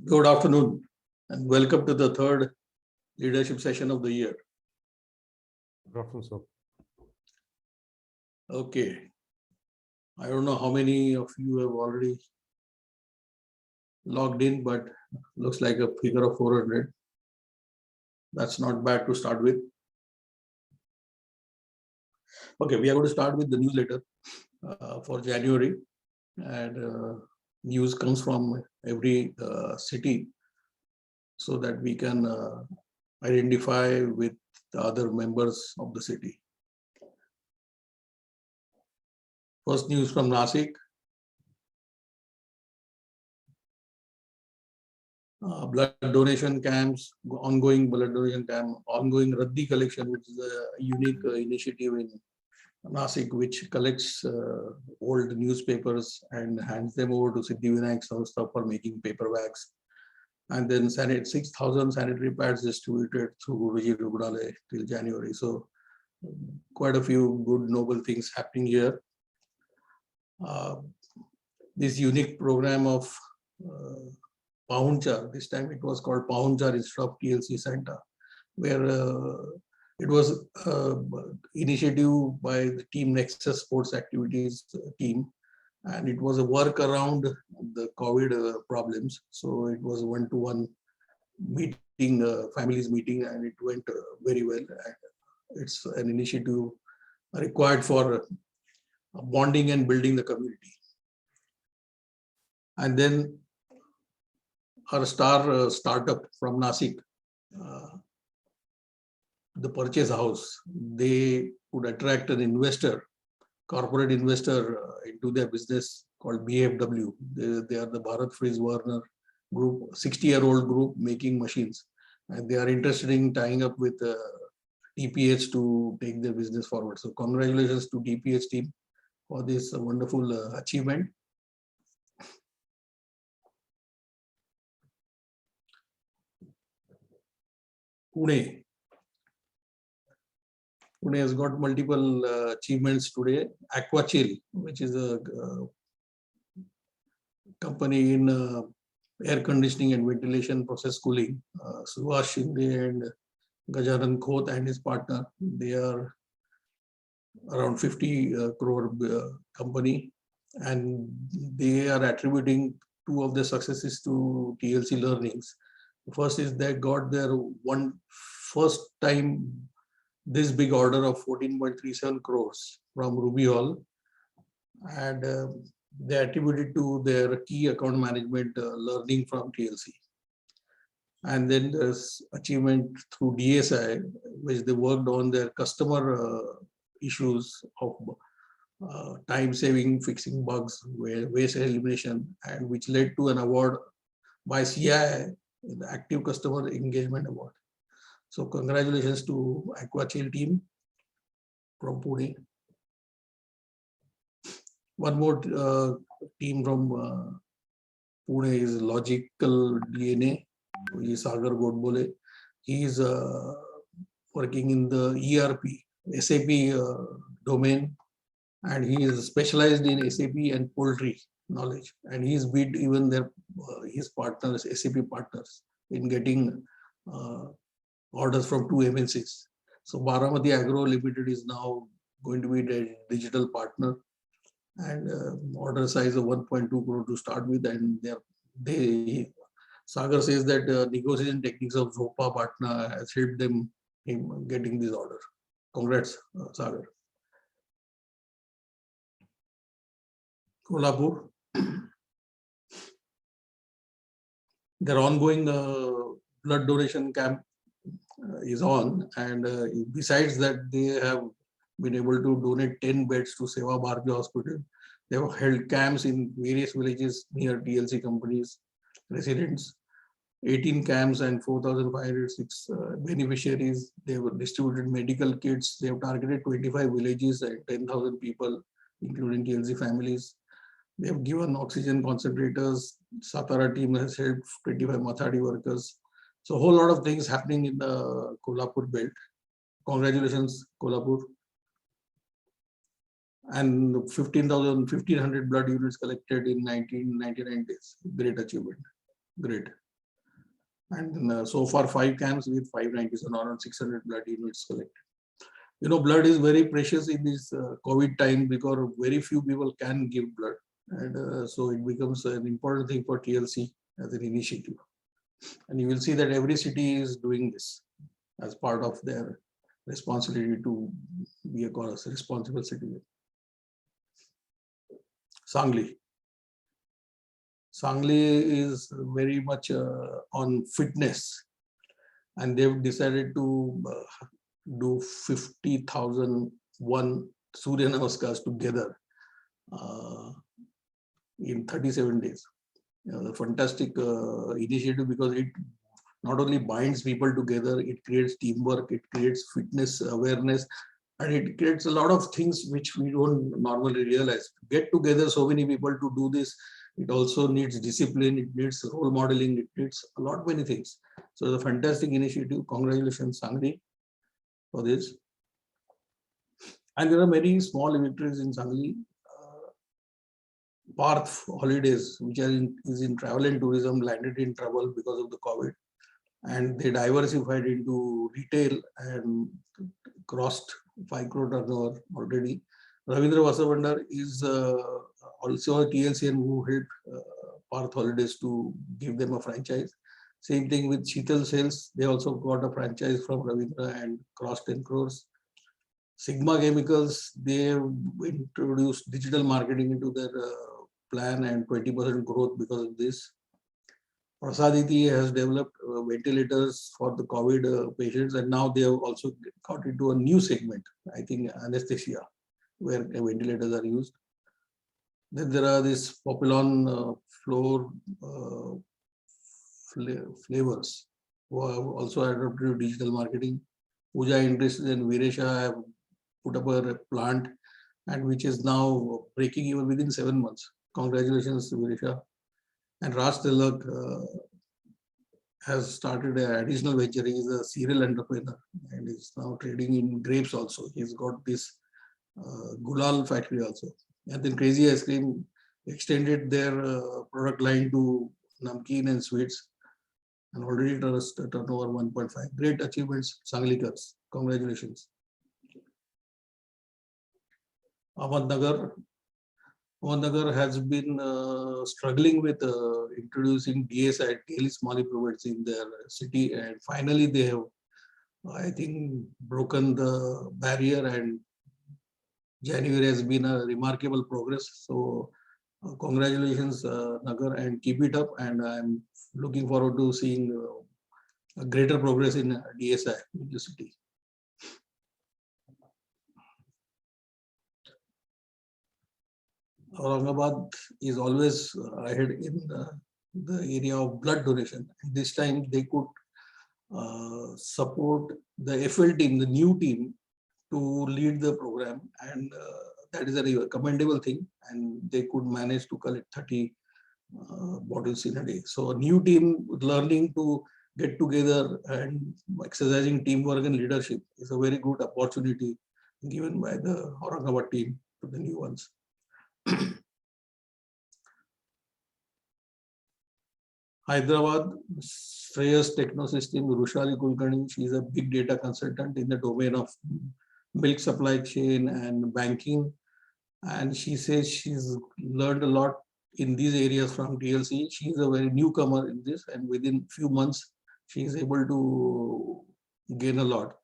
Good afternoon and welcome to the third leadership session of the year. Good afternoon, sir. Okay. I don't know how many of you have already logged in, but looks like a figure of 400. That's not bad to start with. Okay, we are going to start with the newsletter for January. And news comes from every city so that we can identify with the other members of the city. First news from Nasik. Blood donation camps, ongoing blood donation camp, ongoing Raddi collection, which is a unique initiative in Nasik, which collects old newspapers and hands them over to Siddhivinayak Samstha for making paper bags. And then 6,000 sanitary pads distributed through Vijay Rugnalaya till January. So quite a few good, noble things happening here. This unique program of Paunchar, this time it was called Paunchar instead of TLC Santa, where it was initiative by the Team Nexus Sports Activities team, and it was a work around the COVID problems. So it was one-to-one meeting, families meeting, and it went very well. And it's an initiative required for bonding and building the community. And then our star startup from Nasik, the Purchase House, they would attract an investor, corporate investor into their business called BFW. They are the Bharat Fries Warner group, 60-year-old group making machines. And they are interested in tying up with TPH to take their business forward. So congratulations to TPH team for this wonderful achievement. Pune. Pune has got multiple achievements today. Aquachill, which is a company in air conditioning and ventilation process cooling. Suvash Shinde and Gajanan Khoth and his partner, they are around 50 crore company, and they are attributing two of their successes to TLC learnings. First is they got their first time this big order of 14.37 crores from Ruby Hall, and they attributed to their key account management learning from TLC. And then there's achievement through DSI, which they worked on their customer issues of time saving, fixing bugs, waste elimination, and which led to an award by CII, the Active Customer Engagement Award. So congratulations to Aquachill team from Pune. One more team from Pune is Logical DNA, which is Sagar Godbole. He is working in the ERP, SAP domain, and he is specialized in SAP and poultry knowledge. And he's beat even their his partners, SAP partners, in getting orders from 2 MNCs. So Baramati Agro Limited is now going to be the digital partner, and order size of 1.2 crore to start with. And Sagar says that negotiation techniques of Zopa Patna has helped him getting this order. Congrats, Sagar. Kolhapur. Their ongoing blood donation camp is on, and besides that, they have been able to donate 10 beds to Seva Bharati Hospital. They have held camps in various villages near TLC companies, residents. 18 camps and 4,506 beneficiaries. They have distributed medical kits. They have targeted 25 villages and 10,000 people, including TLC families. They have given oxygen concentrators. Satara team has helped 25 Mathadi workers. So a whole lot of things happening in the Kolhapur belt. Congratulations, Kolhapur. And 1,500 blood units collected in 99 days. Great achievement. Great. And so far 5 camps with 597, around 600 blood units collected. Blood is very precious in this COVID time because very few people can give blood. And so it becomes an important thing for TLC as an initiative. And you will see that every city is doing this as part of their responsibility to be a responsible citizen. Sangli. Sangli is very much on fitness, and they've decided to do 50,001 Surya Namaskars together in 37 days. A fantastic initiative because it not only binds people together, it creates teamwork, it creates fitness awareness, and it creates a lot of things which we don't normally realize. To get together so many people to do this, it also needs discipline, it needs role modeling, it needs a lot many things. So it's a fantastic initiative. Congratulations, Sangli, for this. And there are many small victories in Sangli. Parth Holidays, which is in travel and tourism, landed in trouble because of the COVID. And they diversified into retail and crossed 5 crore turnover already. Ravindra Vasavandar is also a TLC and who helped Parth Holidays to give them a franchise. Same thing with Sheetal Sales. They also got a franchise from Ravindra and crossed 10 crores. Sigma Chemicals, they have introduced digital marketing into their plan and 20% growth because of this. Prasaditi has developed ventilators for the COVID patients, and now they have also got into a new segment, I think anesthesia, where ventilators are used. Then there are these Populon floor flavors who have also adopted to digital marketing. Puja Industries and Viresha have put up a plant and which is now breaking even within 7 months. Congratulations, Viresha. And Raj Tilak has started an additional venture. He is a serial entrepreneur and is now trading in grapes also. He's got this Gulal factory also. And then Crazy Ice Cream extended their product line to namkeen and sweets and already turnover 1.5. Great achievements, Sanglikars. Congratulations. Ahmednagar has been struggling with introducing DSI, daily small improvements in their city, and finally they have, I think, broken the barrier, and January has been a remarkable progress. So congratulations, Nagar, and keep it up, and I'm looking forward to seeing a greater progress in DSI in the city. Aurangabad is always ahead in the area of blood donation. And this time they could support the FL team, the new team, to lead the program. And that is a commendable thing. And they could manage to collect 30 bottles in a day. So a new team learning to get together and exercising teamwork and leadership is a very good opportunity given by the Aurangabad team to the new ones. Hyderabad, Shreyas Technosystem, Rushali Kulkarni, she is a big data consultant in the domain of milk supply chain and banking. And she says she's learned a lot in these areas from TLC. She is a very newcomer in this, and within few months, she is able to gain a lot.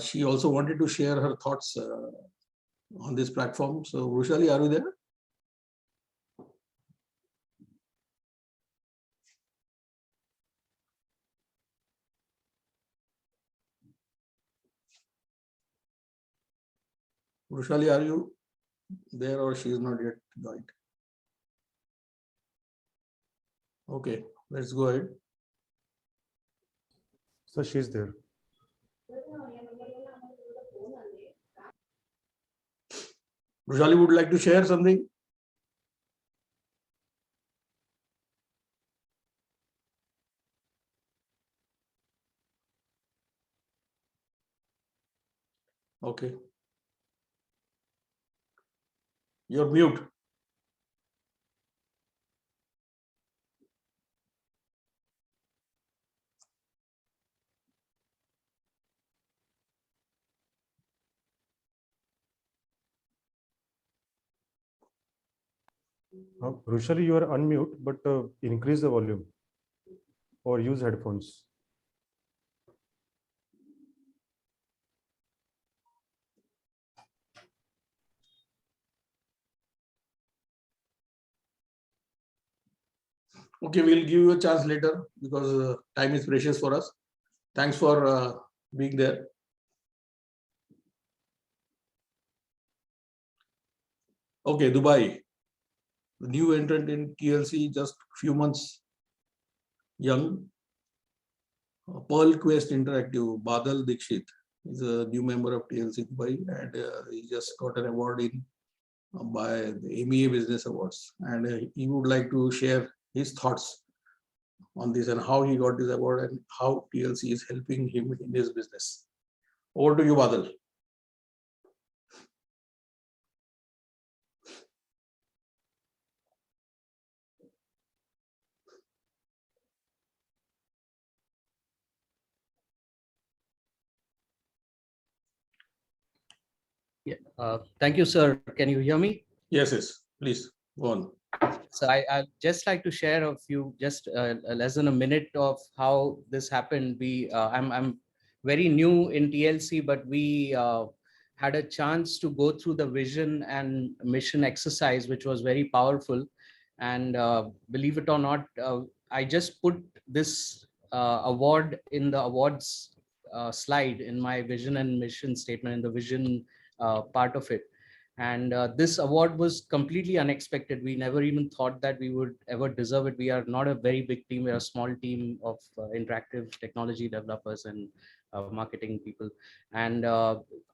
She also wanted to share her thoughts on this platform. So, Rushali, are you there? Rushali, are you there or she is not yet joined? Okay, let's go ahead. So she's there. Rushali would like to share something. Okay. You're mute. Rushali, you are unmute, but increase the volume or use headphones. Okay, we'll give you a chance later because time is precious for us. Thanks for being there. Okay, Dubai, the new entrant in TLC, just few months young. Pearl Quest Interactive, Badal Dikshit is a new member of TLC Dubai, and he just got an award in by the MEA Business Awards, and he would like to share his thoughts on this and how he got this award and how TLC is helping him in his business. Over to you, Badal. Yeah. Thank you, sir. Can you hear me? Yes, yes, please go on. So I'd just like to share a few, just less than a minute of how this happened. I'm very new in TLC, but we had a chance to go through the vision and mission exercise, which was very powerful. And believe it or not, I just put this award in the awards slide in my vision and mission statement, in the vision part of it. And this award was completely unexpected. We never even thought that we would ever deserve it. We are not a very big team. We're a small team of interactive technology developers and marketing people. And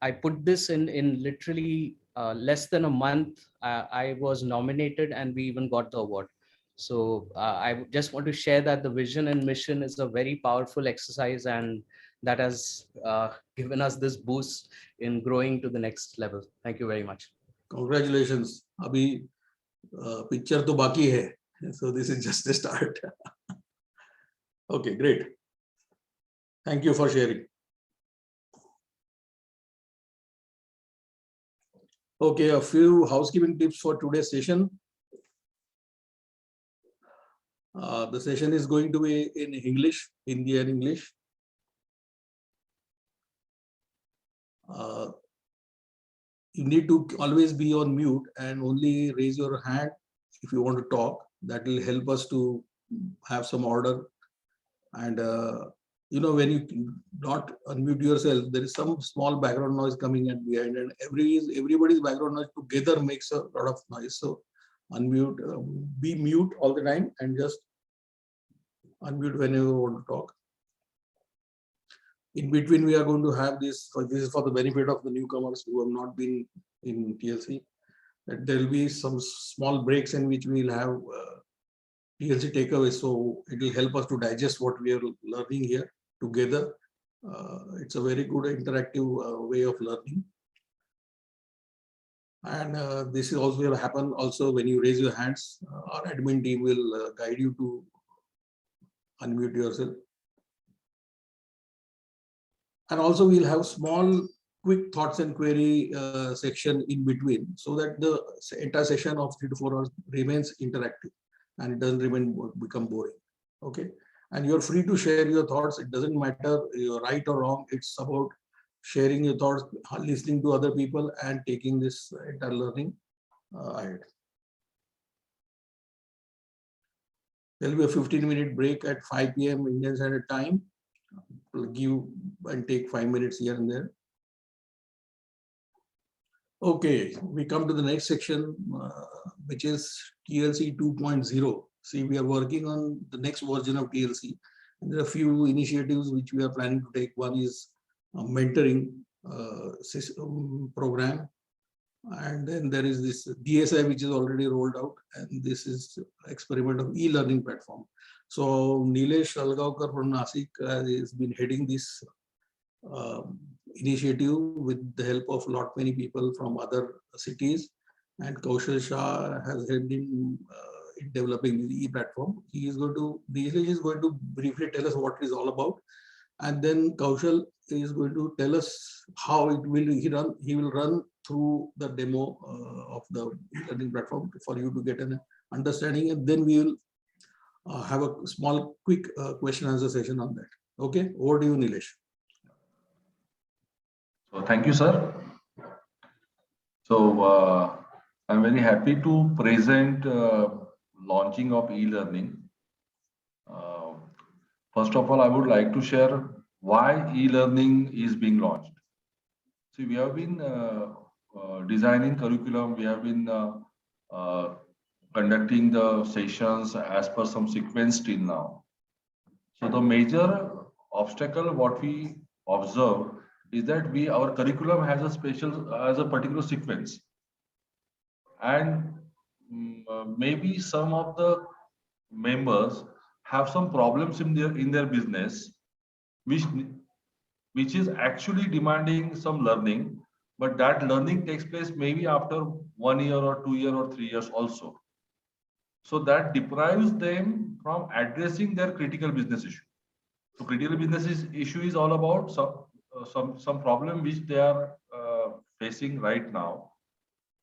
I put this in literally less than a month. I was nominated and we even got the award. So I just want to share that the vision and mission is a very powerful exercise, and that has given us this boost in growing to the next level. Thank you very much. Congratulations. Abhi picture to baki hai. So this is just a start. Okay, great. Thank you for sharing. Okay, a few housekeeping tips for today's session. The session is going to be in English, Hindi and English. You need to always be on mute and only raise your hand if you want to talk. That will help us to have some order. And when you not unmute yourself, there is some small background noise coming at behind, and everybody's background noise together makes a lot of noise. So unmute, be mute all the time, and just unmute whenever you want to talk. In between, we are going to have this. This is for the benefit of the newcomers who have not been in TLC. That there will be some small breaks in which we will have TLC takeaways. So it will help us to digest what we are learning here together. It's a very good interactive way of learning. And this is also will happen also when you raise your hands. Our admin team will guide you to unmute yourself. And also we'll have small quick thoughts and query section in between, so that the entire session of 3 to 4 hours remains interactive and it doesn't become boring. Okay, and you're free to share your thoughts. It doesn't matter you're right or wrong. It's about sharing your thoughts, listening to other people, and taking this entire learning ahead. There'll be a 15-minute break at 5 p.m. Indian Standard Time. We'll give and take 5 minutes here and there. Okay, we come to the next section, which is TLC 2.0. See, we are working on the next version of TLC. And there are a few initiatives which we are planning to take. One is a mentoring program. And then there is this DSI, which is already rolled out. And this is experiment of e-learning platform. So Nilesh Algaonkar from Nasik has been heading this initiative with the help of many people from other cities, and Kaushal Shah has helped in developing the e-platform. Nilesh is going to briefly tell us what it is all about, and then Kaushal is going to tell us how it will he will run through the demo of the e-learning platform for you to get an understanding, and then we will have a small quick question answer session on that. Okay, over to you, Nilesh. So thank you, sir. So I'm very happy to present launching of e-learning. First of all, I would like to share why e-learning is being launched. See, we have been designing curriculum. We have been conducting the sessions as per some sequence till now. So the major obstacle what we observe is that our curriculum has a particular sequence, and maybe some of the members have some problems in their business, which which is actually demanding some learning, but that learning takes place maybe after 1 year or 2 year or 3 years also. So that deprives them from addressing their critical business issue. So critical business issue is all about some problem which they are facing right now.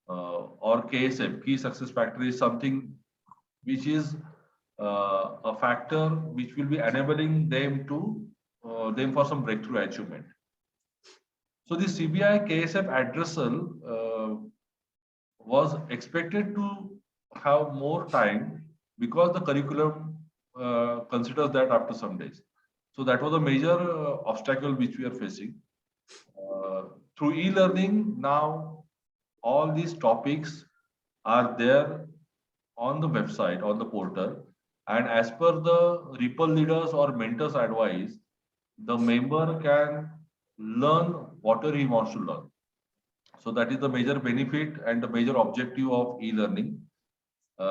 Or KSF, key success factor, is something which is a factor which will be enabling them to them for some breakthrough achievement. So the CBI KSF addressal was expected to have more time because the curriculum considers that after some days. So that was a major obstacle which we are facing. Through e-learning, now all these topics are there on the website, on the portal, and as per the Ripple leaders or mentors advice, the member can learn whatever he wants to learn. So that is the major benefit and the major objective of e-learning.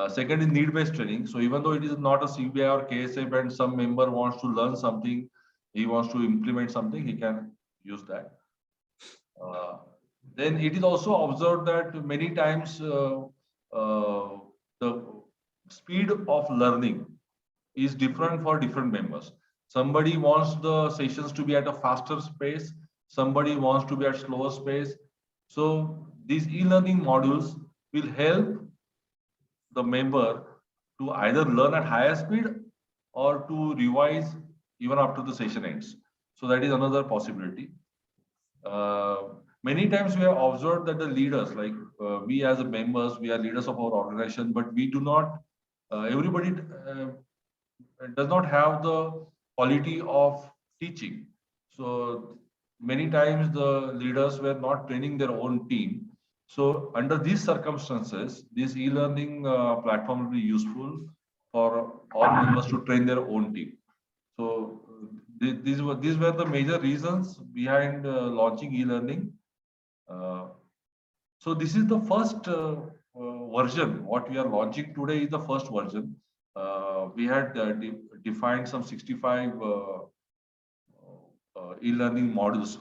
Second is need-based training. So even though it is not a CBI or KSF and some member wants to learn something, he wants to implement something, he can use that. Then it is also observed that many times the speed of learning is different for different members. Somebody wants the sessions to be at a faster pace, somebody wants to be at slower pace. So these e-learning modules will help the member to either learn at higher speed or to revise even after the session ends. So that is another possibility. Many times we have observed that the leaders, like we as a members, we are leaders of our organization, but we do not, everybody does not have the quality of teaching. So many times the leaders were not training their own team. So under these circumstances, this e-learning platform will be useful for all members to train their own team. So these were the major reasons behind launching e-learning. So this is the first version. What we are launching today is the first version. We had defined some 65 e-learning modules.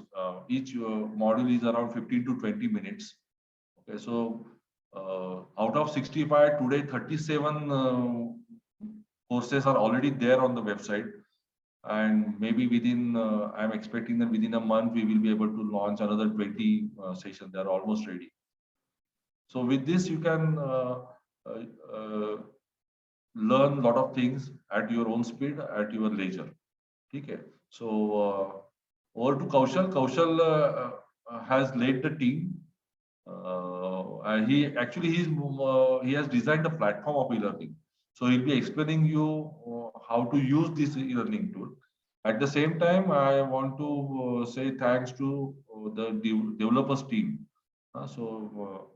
Each module is around 15 to 20 minutes. Okay, so out of 65, today 37 courses are already there on the website. And maybe within, I'm expecting that within a month, we will be able to launch another 20 sessions. They are almost ready. So with this, you can learn a lot of things at your own speed, at your leisure. Okay. So over to Kaushal. Kaushal has led the team. He has designed the platform of e-learning. So he'll be explaining you how to use this e-learning tool. At the same time, I want to say thanks to the developers team. So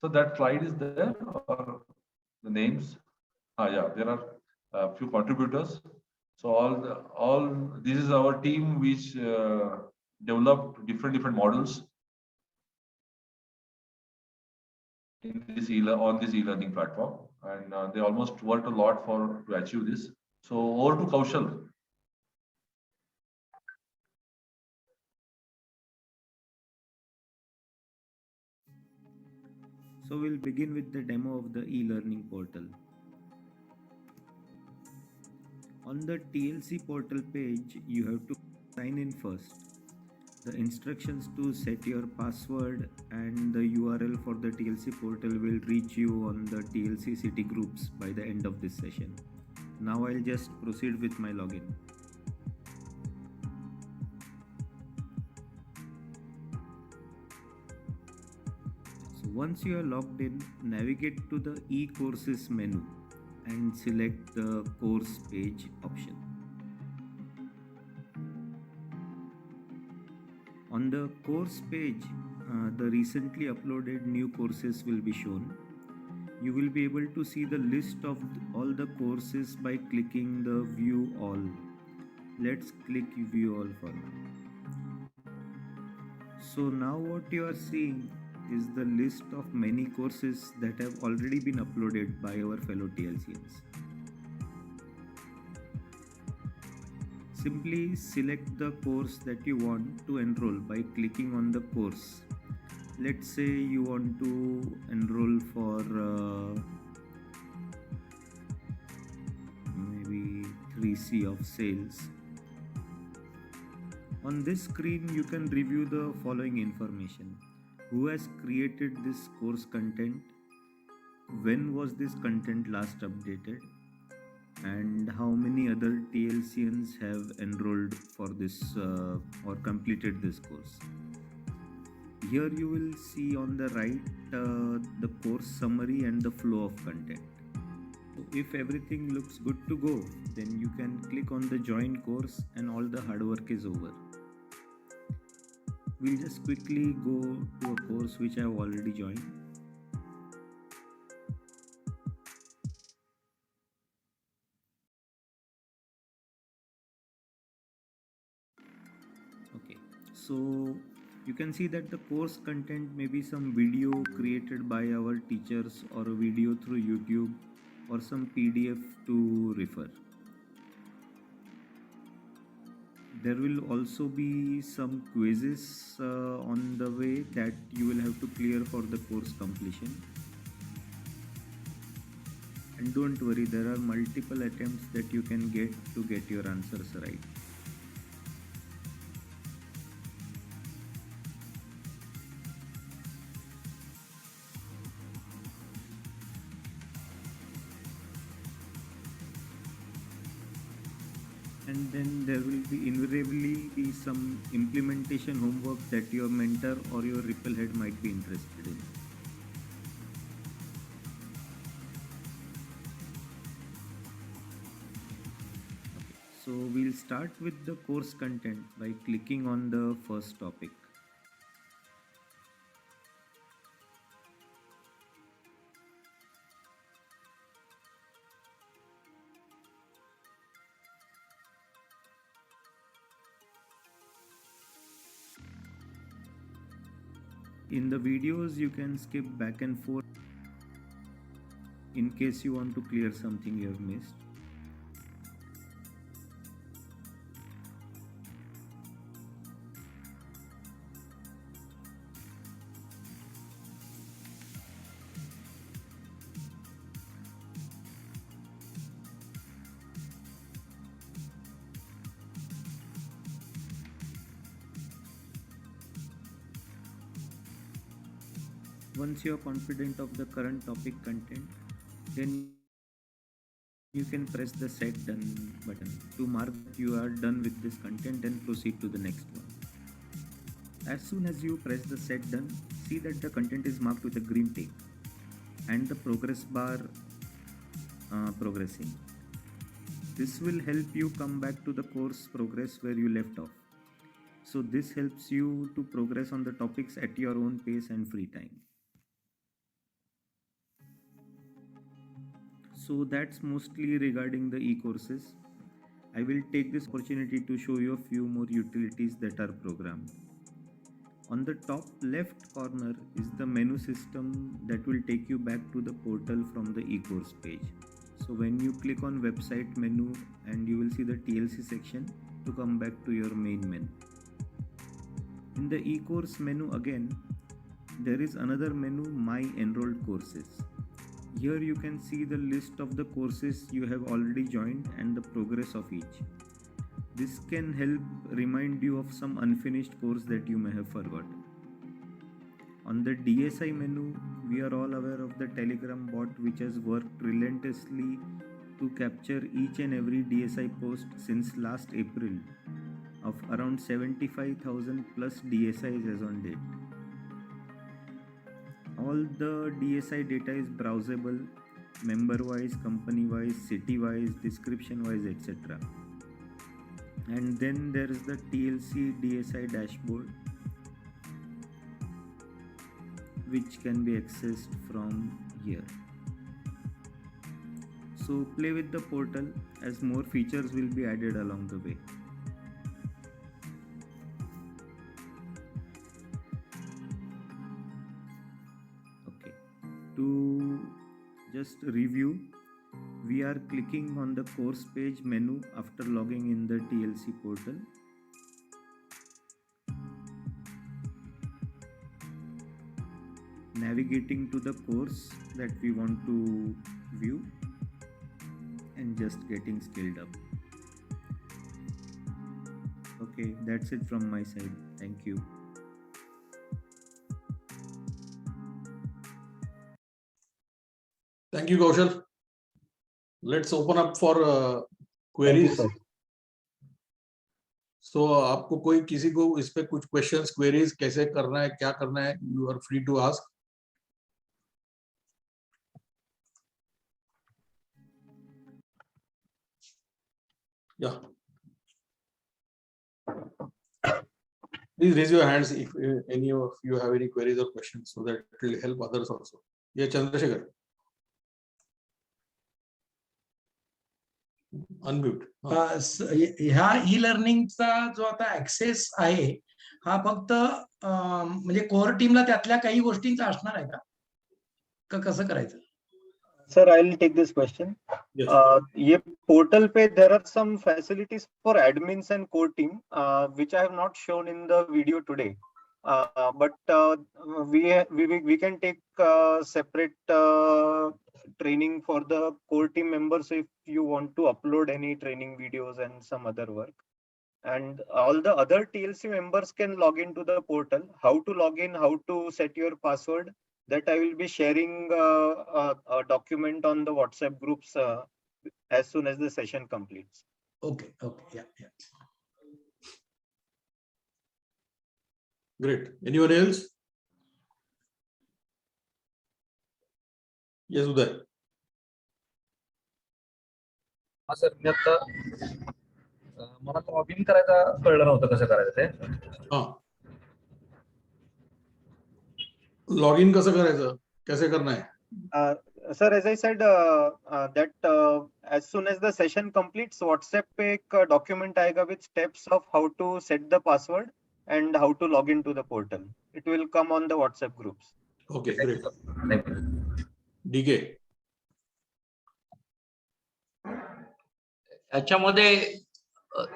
that slide is there, or the names. Yeah, there are a few contributors. So all this is our team which developed different models in this on this e-learning platform, and they almost worked a lot to achieve this. So over to Kaushal. So we'll begin with the demo of the e-learning portal. On the TLC portal page, you have to sign in first. The instructions to set your password and the URL for the TLC portal will reach you on the TLC city groups by the end of this session. Now I'll just proceed with my login. So once you are logged in, navigate to the e-courses menu and select the course page option. On the course page, the recently uploaded new courses will be shown. You will be able to see the list of all the courses by clicking the view all. Let's click view all for now. So now what you are seeing is the list of many courses that have already been uploaded by our fellow TLCians. Simply select the course that you want to enroll by clicking on the course. Let's say you want to enroll for maybe 3C of sales. On this screen, you can review the following information. Who has created this course content? When was this content last updated? And how many other TLCians have enrolled for this or completed this course. Here you will see on the right the course summary and the flow of content. So if everything looks good to go, then you can click on the join course and all the hard work is over. We'll just quickly go to a course which I have already joined. Okay, so you can see that the course content may be some video created by our teachers or a video through YouTube or some PDF to refer. There will also be some quizzes on the way that you will have to clear for the course completion. And don't worry, there are multiple attempts that you can get to get your answers right. And then there will be invariably be some implementation homework that your mentor or your ripple head might be interested in. Okay, so we'll start with the course content by clicking on the first topic. In the videos, you can skip back and forth in case you want to clear something you have missed. Once you are confident of the current topic content, then you can press the set done button to mark that you are done with this content and proceed to the next one. As soon as you press the set done, see that the content is marked with a green tick and the progress bar progressing. This will help you come back to the course progress where you left off. So this helps you to progress on the topics at your own pace and free time. So that's mostly regarding the e-courses. I will take this opportunity to show you a few more utilities that are programmed. On the top left corner is the menu system that will take you back to the portal from the e-course page. So when you click on website menu, and you will see the TLC section to come back to your main menu. In the e-course menu again, there is another menu, My Enrolled Courses. Here you can see the list of the courses you have already joined and the progress of each. This can help remind you of some unfinished course that you may have forgotten. On the DSI menu, we are all aware of the Telegram bot which has worked relentlessly to capture each and every DSI post since last April of around 75,000 plus DSIs as on date. All the DSI data is browsable, member-wise, company-wise, city-wise, description-wise, etc. And then there is the TLC DSI dashboard, which can be accessed from here. So play with the portal as more features will be added along the way. Okay, to just review, we are clicking on the course page menu after logging in the TLC portal. Navigating to the course that we want to view and just getting scaled up. Okay, that's it from my side. Thank you. Thank you, Kaushal. Let's open up for queries. So आपको कोई किसी को इस पे कुछ questions, queries कैसे करना है, क्या करना है, you are free to ask. Yeah. Please raise your hands if any of you have any queries or questions, so that it will help others also. Yeah, Chandrasekhar. Unmute. ह्या ई लर्निंगचा जो आता access आहे हा फक्त म्हणजे कोर टीमला त्यातल्या काही गोष्टींचा असणार आहे का कसं करायचं? Sir, I'll take this question. Yes. ये portal पे there are some facilities for admins and core team, which I have not shown in the video today. But we can take separate training for the core team members if you want to upload any training videos and some other work. And all the other TLC members can log into the portal. How to log in, how to set your password, that I will be sharing a document on the WhatsApp groups as soon as the session completes. Okay, yeah. Great. Anyone else? Yes, Uday. हा sir, मी आता मला log in करायचं कळलं नव्हतं कसं करायचं ते. हाँ. लॉगिन कसं करायचं, कैसे करना है? Sir, as I said, that as soon as the session completes, WhatsApp पे एक document आएगा with steps of how to set the password and how to log into the portal. It will come on the WhatsApp groups. Okay, great. Thank you. DK. याच्यामध्ये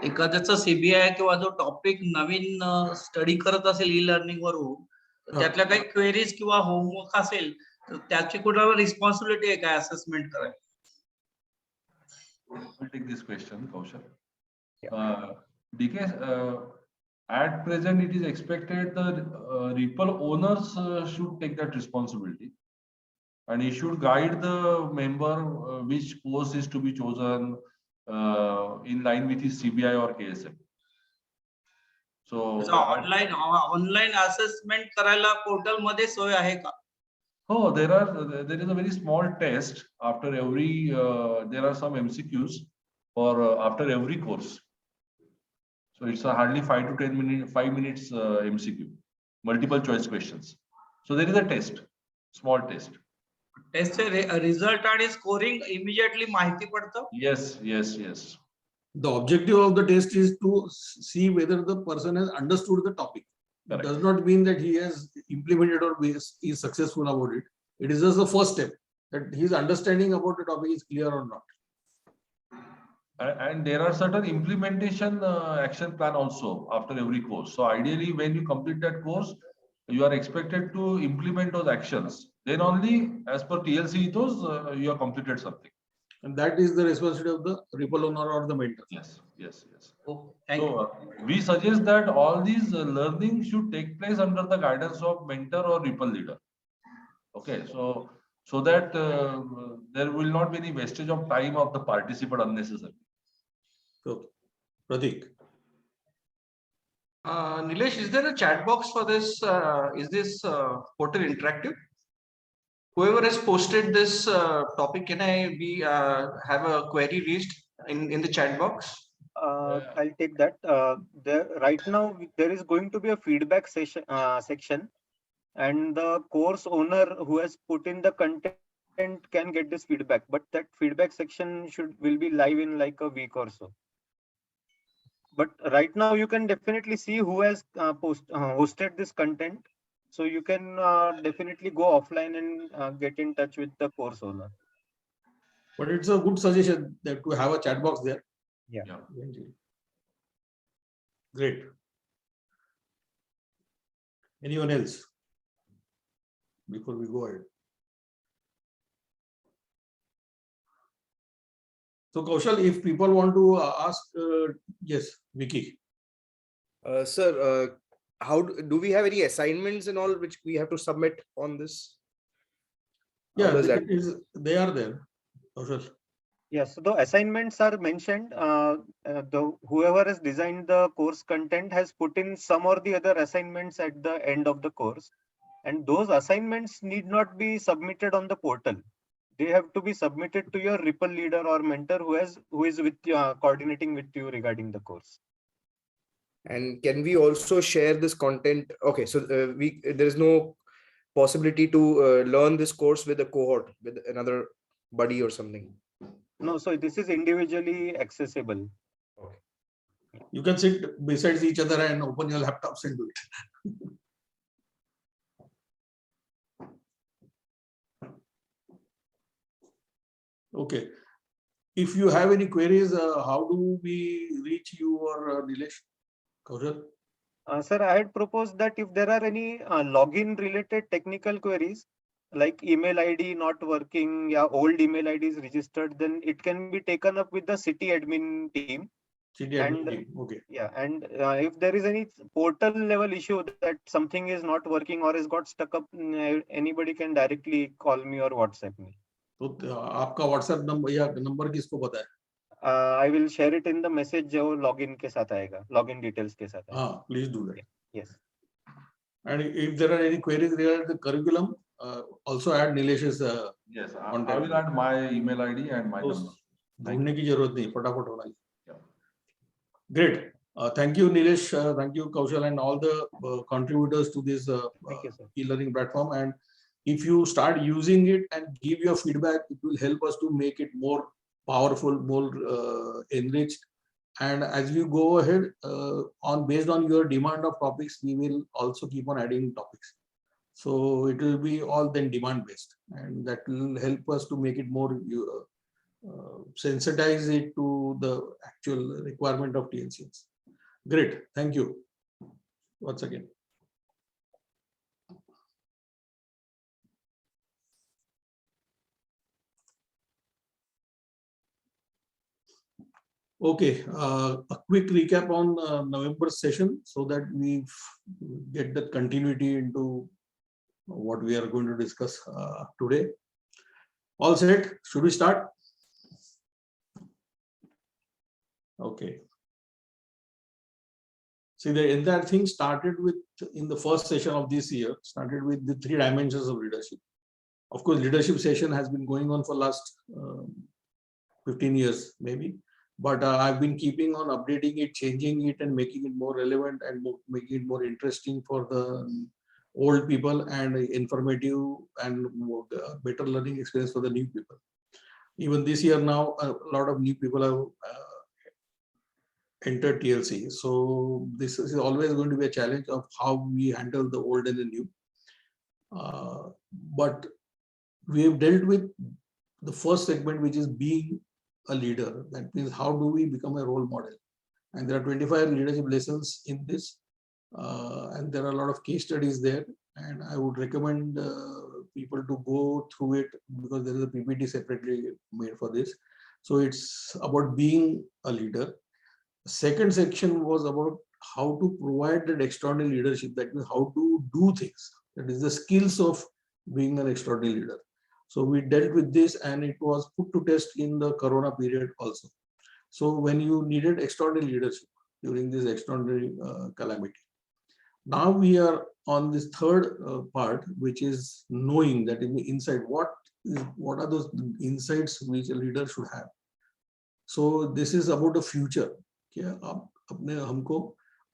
एखाद्याचा CBI किंवा जो topic नवीन study करत असेल e learning वरून त्यातल्या काही queries किंवा होमवर्क असेल तर त्याची कुणाला रिस्पॉन्सिबिलिटी आहे काय असेसमेंट करायला? I'll take this question, Kaushal. DK, at present it is expected the Ripple owners should take that responsibility, and he should guide the member which course is to be chosen in line with his CBI or KSM. So online assessment करायला portal मध्ये सोय आहे का? Oh, there is a very small test after every. There are some MCQs for after every course. So it's a hardly 5 minutes MCQ, multiple choice questions. So there is a test, small test. Test result आणि scoring immediately माहिती पडतं? Yes. The objective of the test is to see whether the person has understood the topic. It does not mean that he has implemented or is successful about it. It is just the first step that his understanding about the topic is clear or not. And there are certain implementation action plan also after every course. So ideally, when you complete that course, you are expected to implement those actions. Then only, as per TLC ethos, you have completed something. And that is the responsibility of the Ripple owner or the mentor. Yes. Yes, yes. Okay, thank you. So we suggest that all these learning should take place under the guidance of mentor or Ripple leader. Okay, so that there will not be any wastage of time of the participant unnecessarily. So, Pratik. Nilesh, is there a chat box for this? Is this portal interactive? Whoever has posted this topic, can I have a query raised in the chat box? I'll take that. Right now, there is going to be a feedback section, and the course owner who has put in the content can get this feedback. But that feedback section will be live in like a week or so. But right now, you can definitely see who has hosted this content. So you can definitely go offline and get in touch with the course owner. But it's a good suggestion that to have a chat box there. Yeah. Great. Anyone else? Before we go ahead. So Kaushal, if people want to ask, yes, Vicky. Sir, how do we have any assignments and all which we have to submit on this? How Yeah, does that? they are there. Kaushal. Yes, so the assignments are mentioned. Whoever has designed the course content has put in some or the other assignments at the end of the course, and those assignments need not be submitted on the portal. They have to be submitted to your Ripple leader or mentor who is with coordinating with you regarding the course. And can we also share this content? Okay, so there is no possibility to learn this course with a cohort, with another buddy or something. No, so this is individually accessible. Okay. You can sit besides each other and open your laptops and do it. Okay. If you have any queries, how do we reach you or Nilesh? Kaushal? Sir, I had proposed that if there are any login related technical queries, like email ID not working, yeah, old email ID is registered, then it can be taken up with the city admin team. City admin team. Okay. Yeah, and if there is any portal level issue that something is not working or has got stuck up, anybody can directly call me or WhatsApp me. तो आपका WhatsApp number या number किसको पता है? I will share it in the message जो login के साथ आएगा, login details के साथ आएगा. हाँ, please do that. Yes. And if there are any queries regarding the curriculum, also add Nilesh's. Yes, I will add my email ID and my number. ढूंढने की जरूरत नहीं, फटाफट होना चाहिए. Great. Thank you, Nilesh. Thank you, Kaushal, and all the contributors to this e-learning platform. And if you start using it and give your feedback, it will help us to make it more powerful, more enriched. And as we go ahead, based on your demand of topics, we will also keep on adding topics. So it will be all then demand based, and that will help us to make it more sensitize it to the actual requirement of TNCs. Great, thank you once again. Okay, a quick recap on November session so that we get the continuity into what we are going to discuss today. All set, should we start? Okay. See, the entire thing started with, in the first session of this year, started with the 3 dimensions of leadership. Of course, leadership session has been going on for last 15 years, maybe. But I've been keeping on updating it, changing it, and making it more relevant and making it more interesting for the old people and informative and more, better learning experience for the new people. Even this year now, a lot of new people have entered TLC. So this is always going to be a challenge of how we handle the old and the new. But we have dealt with the first segment, which is being a leader. That means how do we become a role model? And there are 25 leadership lessons in this. And there are a lot of case studies there. And I would recommend people to go through it because there is a PPT separately made for this. So it's about being a leader. Second section was about how to provide that extraordinary leadership, that means how to do things. That is the skills of being an extraordinary leader. So we dealt with this, and it was put to test in the Corona period also. So when you needed extraordinary leadership during this extraordinary calamity. Now we are on this third part, which is knowing that in the inside, what are those insights which a leader should have. So this is about the future. क्या आप अपने हमको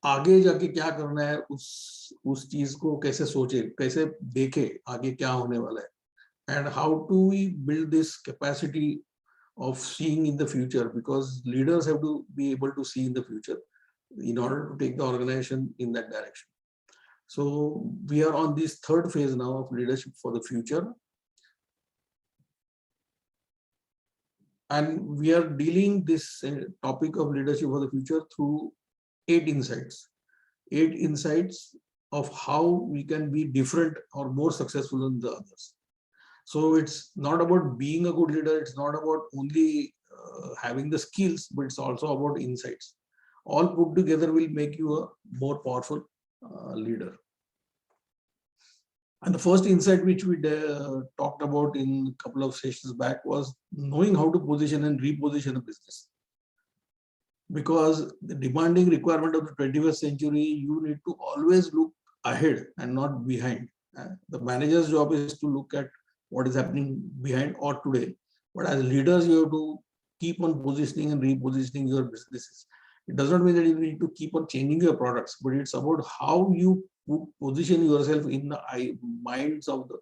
आगे जाके क्या करना है, उस चीज को कैसे सोचे, कैसे देखे आगे क्या होने वाला है, and how do we build this capacity of seeing in the future, because leaders have to be able to see in the future in order to take the organization in that direction. So we are on this third phase now of leadership for the future. And we are dealing this topic of leadership for the future through 8 insights. 8 insights of how we can be different or more successful than the others. So it's not about being a good leader. It's not about only having the skills, but it's also about insights. All put together will make you a more powerful leader. And the first insight which we talked about in a couple of sessions back was knowing how to position and reposition a business. Because the demanding requirement of the 21st century, you need to always look ahead and not behind. The manager's job is to look at what is happening behind or today. But as leaders, you have to keep on positioning and repositioning your businesses. It does not mean that you need to keep on changing your products, but it's about how you position yourself in the minds of the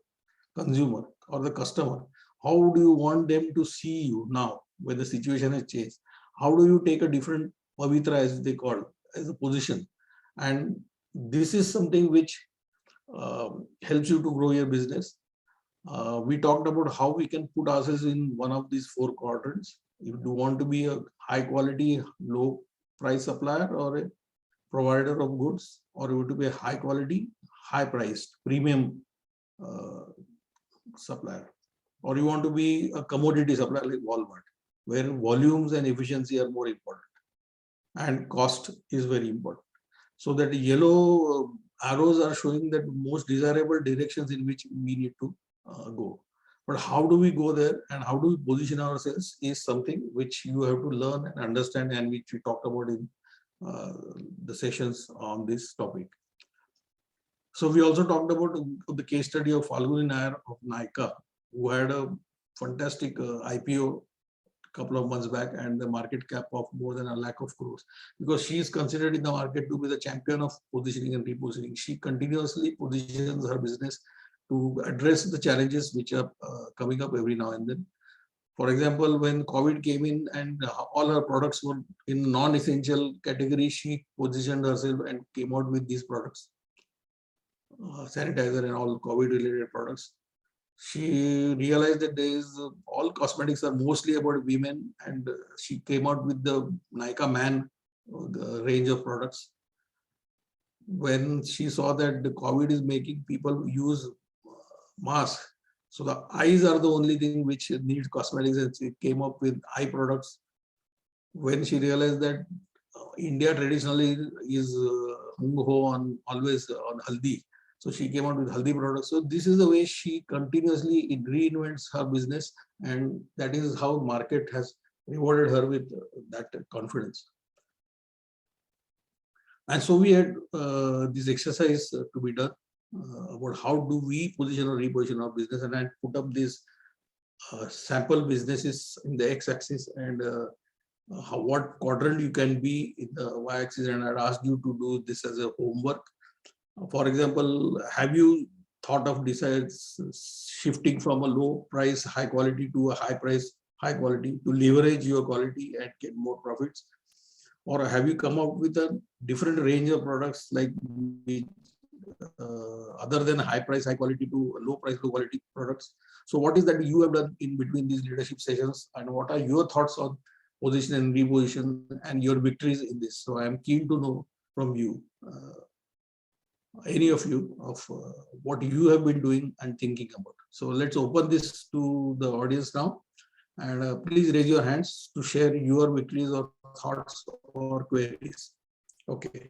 consumer or the customer. How do you want them to see you now when the situation has changed? How do you take a different pavitra, as they call, as a position? And this is something which helps you to grow your business. We talked about how we can put ourselves in one of these 4 quadrants. If you want to be a high quality, low price supplier or a provider of goods, or you want to be a high quality, high priced, premium supplier, or you want to be a commodity supplier like Walmart, where volumes and efficiency are more important and cost is very important. So that yellow arrows are showing that most desirable directions in which we need to go. But how do we go there and how do we position ourselves is something which you have to learn and understand, and which we talked about in the sessions on this topic. So we also talked about the case study of Falguni Nair of Nykaa, who had a fantastic IPO a couple of months back and the market cap of more than 1 lakh of crores, because she is considered in the market to be the champion of positioning and repositioning. She continuously positions her business to address the challenges which are coming up every now and then. For example, when COVID came in and all her products were in non-essential category, she positioned herself and came out with these products, sanitizer and all COVID-related products. She realized that there is all cosmetics are mostly about women, and she came out with the Nykaa Man, the range of products. When she saw that the COVID is making people use masks, so the eyes are the only thing which needs cosmetics, and she came up with eye products. When she realized that India traditionally is hung ho on always on haldi, so she came out with haldi products. So this is the way she continuously reinvents her business, and that is how market has rewarded her with that confidence. And so we had this exercise to be done about how do we position or reposition our business, and I put up these sample businesses in the x-axis and what quadrant you can be in the y-axis, and I'd asked you to do this as a homework. For example, have you thought of shifting from a low price, high quality to a high price, high quality to leverage your quality and get more profits? Or have you come up with a different range of products like other than high price, high quality to low price, low quality products? So what is that you have done in between these leadership sessions, and what are your thoughts on position and reposition and your victories in this? So I am keen to know from you, any of you, of what you have been doing and thinking about. So let's open this to the audience now, And please raise your hands to share your victories or thoughts or queries. Okay.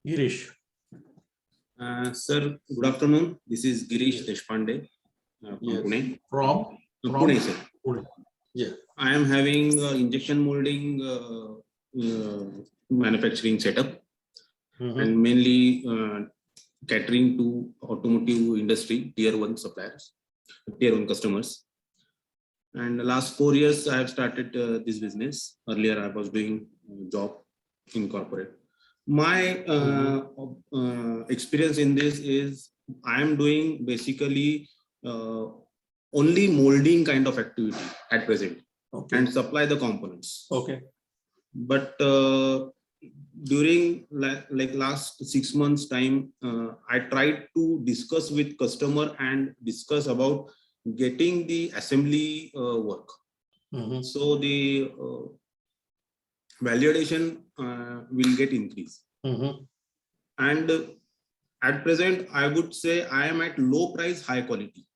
Girish. Sir, good afternoon. This is Girish Deshpande from Yes. Pune. From Pune, sir. Pune. Yeah. I am having injection molding manufacturing setup and mainly catering to automotive industry, tier 1 suppliers, tier 1 customers. And the last 4 years, I have started this business. Earlier, I was doing job in corporate. My experience in this is I am doing basically only molding kind of activity at present, and supply the components. Okay. But during like last 6 months time, I tried to discuss with customer and discuss about getting the assembly work. So the validation will get increased. And at present, I would say I am at low price, high quality,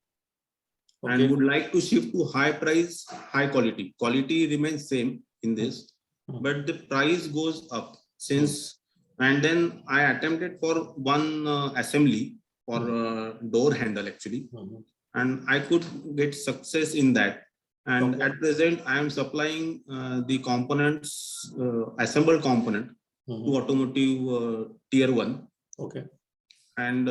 and would like to shift to high price, high quality. Quality remains same in this, but the price goes up since. And then I attempted for one assembly for door handle actually, and I could get success in that. And at present, I am supplying the components, assembled component to automotive tier 1. Okay. And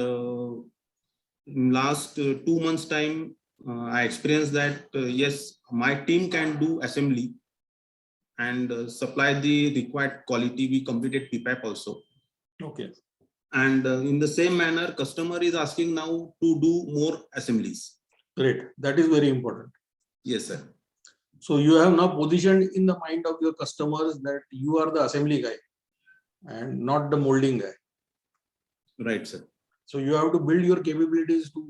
in last 2 months time, I experienced that yes, my team can do assembly and supply the required quality. We completed PPAP also. Okay. And in the same manner, customer is asking now to do more assemblies. Great. That is very important. Yes, sir. So you have now positioned in the mind of your customers that you are the assembly guy and not the molding guy. Right, sir. So you have to build your capabilities to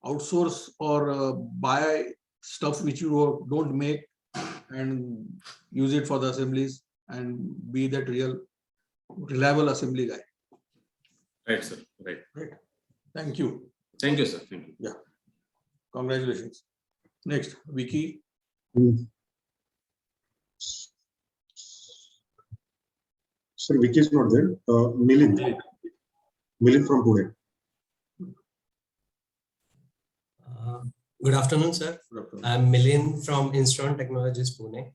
outsource or buy stuff which you don't make and use it for the assemblies and be that real reliable assembly guy. Right, sir. Right. Right. Thank you. Thank you, sir. Thank you. Yeah. Congratulations. Next, Vicky. Sir, Vicky is not there. Milind from Pune. Good afternoon, sir. I'm Milind from Instron Technologies, Pune.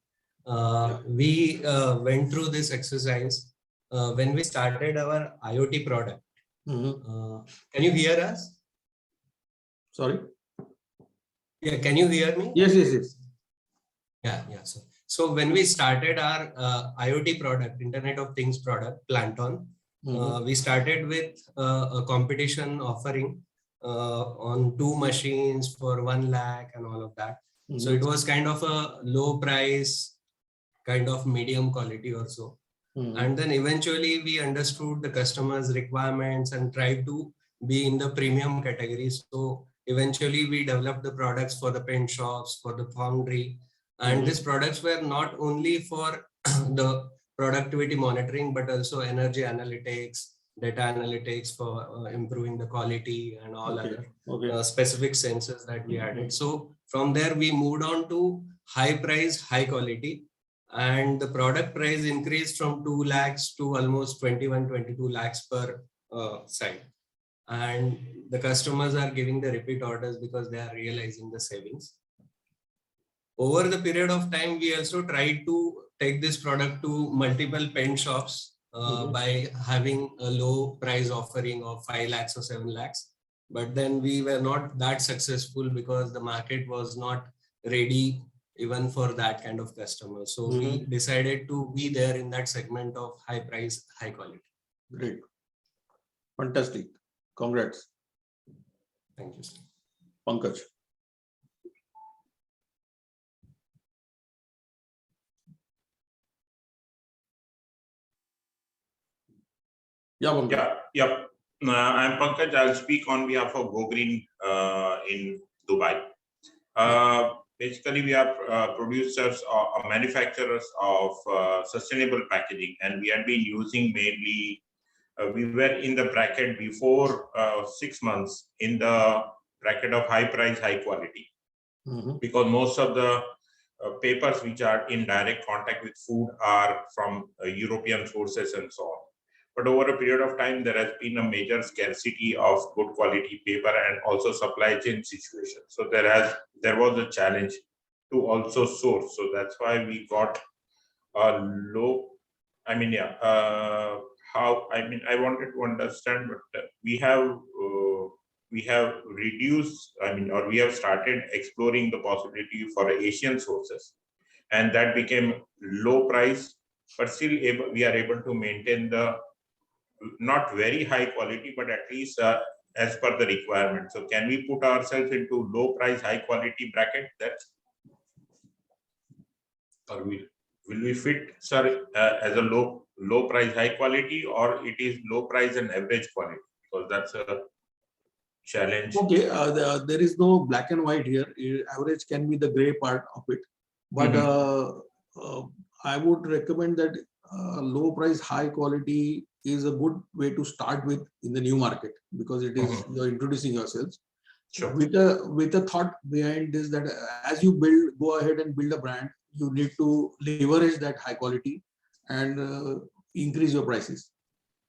We went through this exercise when we started our IoT product. Can you hear us? Sorry? Yeah, can you hear me? Yes, yes, yes. Yeah. So when we started our IoT product, Internet of Things product, Planton, we started with a competition offering on 2 machines for 1 lakh and all of that. So it was kind of a low price, kind of medium quality or so. And then eventually we understood the customer's requirements and tried to be in the premium category. So eventually we developed the products for the paint shops, for the foundry. And these products were not only for the productivity monitoring, but also energy analytics, data analytics for improving the quality and all other specific sensors that we added. So from there, we moved on to high price, high quality. And the product price increased from 2 lakhs to almost 21, 22 lakhs per site. And the customers are giving the repeat orders because they are realizing the savings. Over the period of time, we also tried to take this product to multiple paint shops by having a low price offering of 5 lakhs or 7 lakhs. But then we were not that successful because the market was not ready even for that kind of customer. So we decided to be there in that segment of high price, high quality. Great. Fantastic. Congrats. Thank you, sir. Pankaj. Yeah, Pankaj. Yep. I'm Pankaj. I'll speak on behalf of Go Green in Dubai. Basically, we are producers or manufacturers of sustainable packaging, and we have been using mainly, we were in the bracket before 6 months in the bracket of high price, high quality. because most of the papers which are in direct contact with food are from European sources and so on. But over a period of time, there has been a major scarcity of good quality paper and also supply chain situation. So there was a challenge to also source. So that's why we got a low. I mean, yeah. I wanted to understand, but we have reduced. Or we have started exploring the possibility for Asian sources, and that became low price, but still we are able to maintain the not very high quality, but at least as per the requirement. So can we put ourselves into low price, high quality bracket? That, or will we fit, sir, as a low price, high quality, or it is low price and average quality? Because that's a challenge. Okay, there is no black and white here. Average can be the gray part of it, but I would recommend that low price, high quality is a good way to start with in the new market, because it is you're introducing yourselves. Sure. With a thought behind this, that as you go ahead and build a brand, you need to leverage that high quality and increase your prices.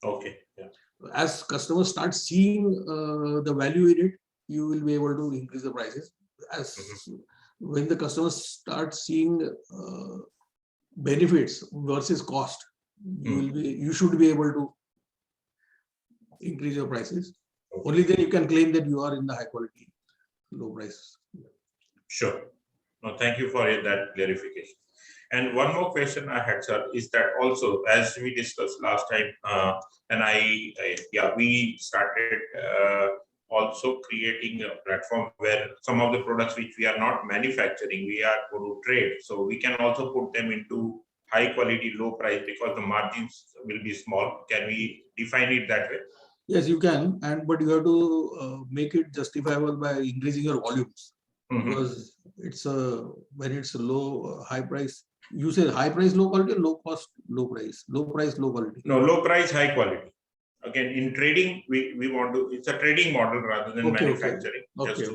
Okay. Yeah. As customers start seeing the value in it, you will be able to increase the prices. When the customers start seeing benefits versus cost, you should be able to increase your prices. Only then you can claim that you are in the high quality, low price. Sure. No, thank you for that clarification. And one more question I had, sir, is that also, as we discussed last time, and we started also creating a platform where some of the products which we are not manufacturing, we are going to trade. So we can also put them into high quality, low price, because the margins will be small. Can we define it that way? Yes, you can, but you have to make it justifiable by increasing your volumes. Because it's when it's a low, high price. You say high price, low quality, or low cost, low price, low price, low quality. No, low price, high quality. Again, in trading, we want to. It's a trading model rather than manufacturing. Okay.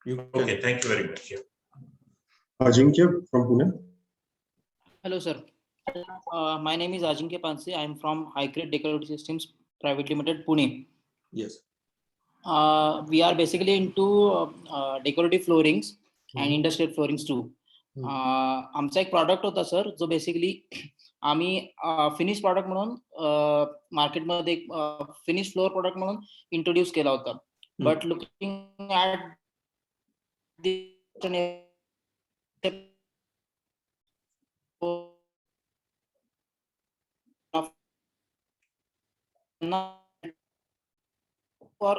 Okay. Thank you very much. Yeah. Ajinkya from Pune. Hello, sir. My name is Ajinkya Panse. I am from High Grade Decorative Systems Private Limited, Pune. Yes. We are basically into decorative floorings and industrial floorings too. आमचा एक product होता sir, जो basically आम्ही finish product म्हणून मार्केटमध्ये एक finish flour product म्हणून introduce केला होता. But looking at for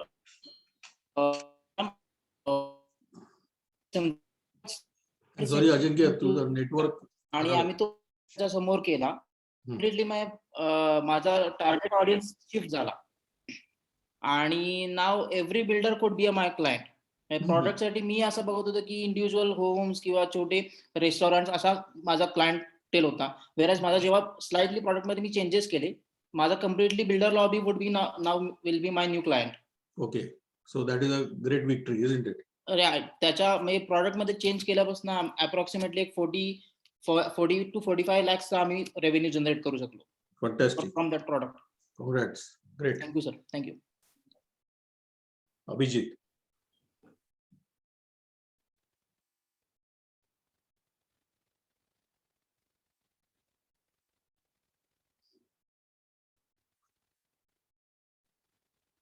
Sorry, Ajinkya, तुझा नेटवर्क आणि आम्ही तो त्याच्या समोर केला. कम्प्लिटली माझा टार्गेट ऑडियन्स शिफ्ट झाला आणि now every builder could be a my client. Product साठी मी असं बघत होतो की इंडिव्हिज्युअल होम्स किंवा छोटे रेस्टॉरंट असा माझा क्लायंटेल होता. वेरॅज माझा जेव्हा स्लाइटली प्रॉडक्ट मध्ये मी चेंजेस केले, माझा completely builder lobby would be now will be my new client. Okay, so that is a great victory, isn't it? त्याच्या म्हणजे प्रॉडक्ट मध्ये चेंज केल्यापासून अप्रॉक्सिमेटली एक 40 to 45 lakhs आम्ही रेव्हेन्यू जनरेट करू शकलो. Fantastic. From that product. Congrats. Great. Thank you, sir. Thank you. Abhijit.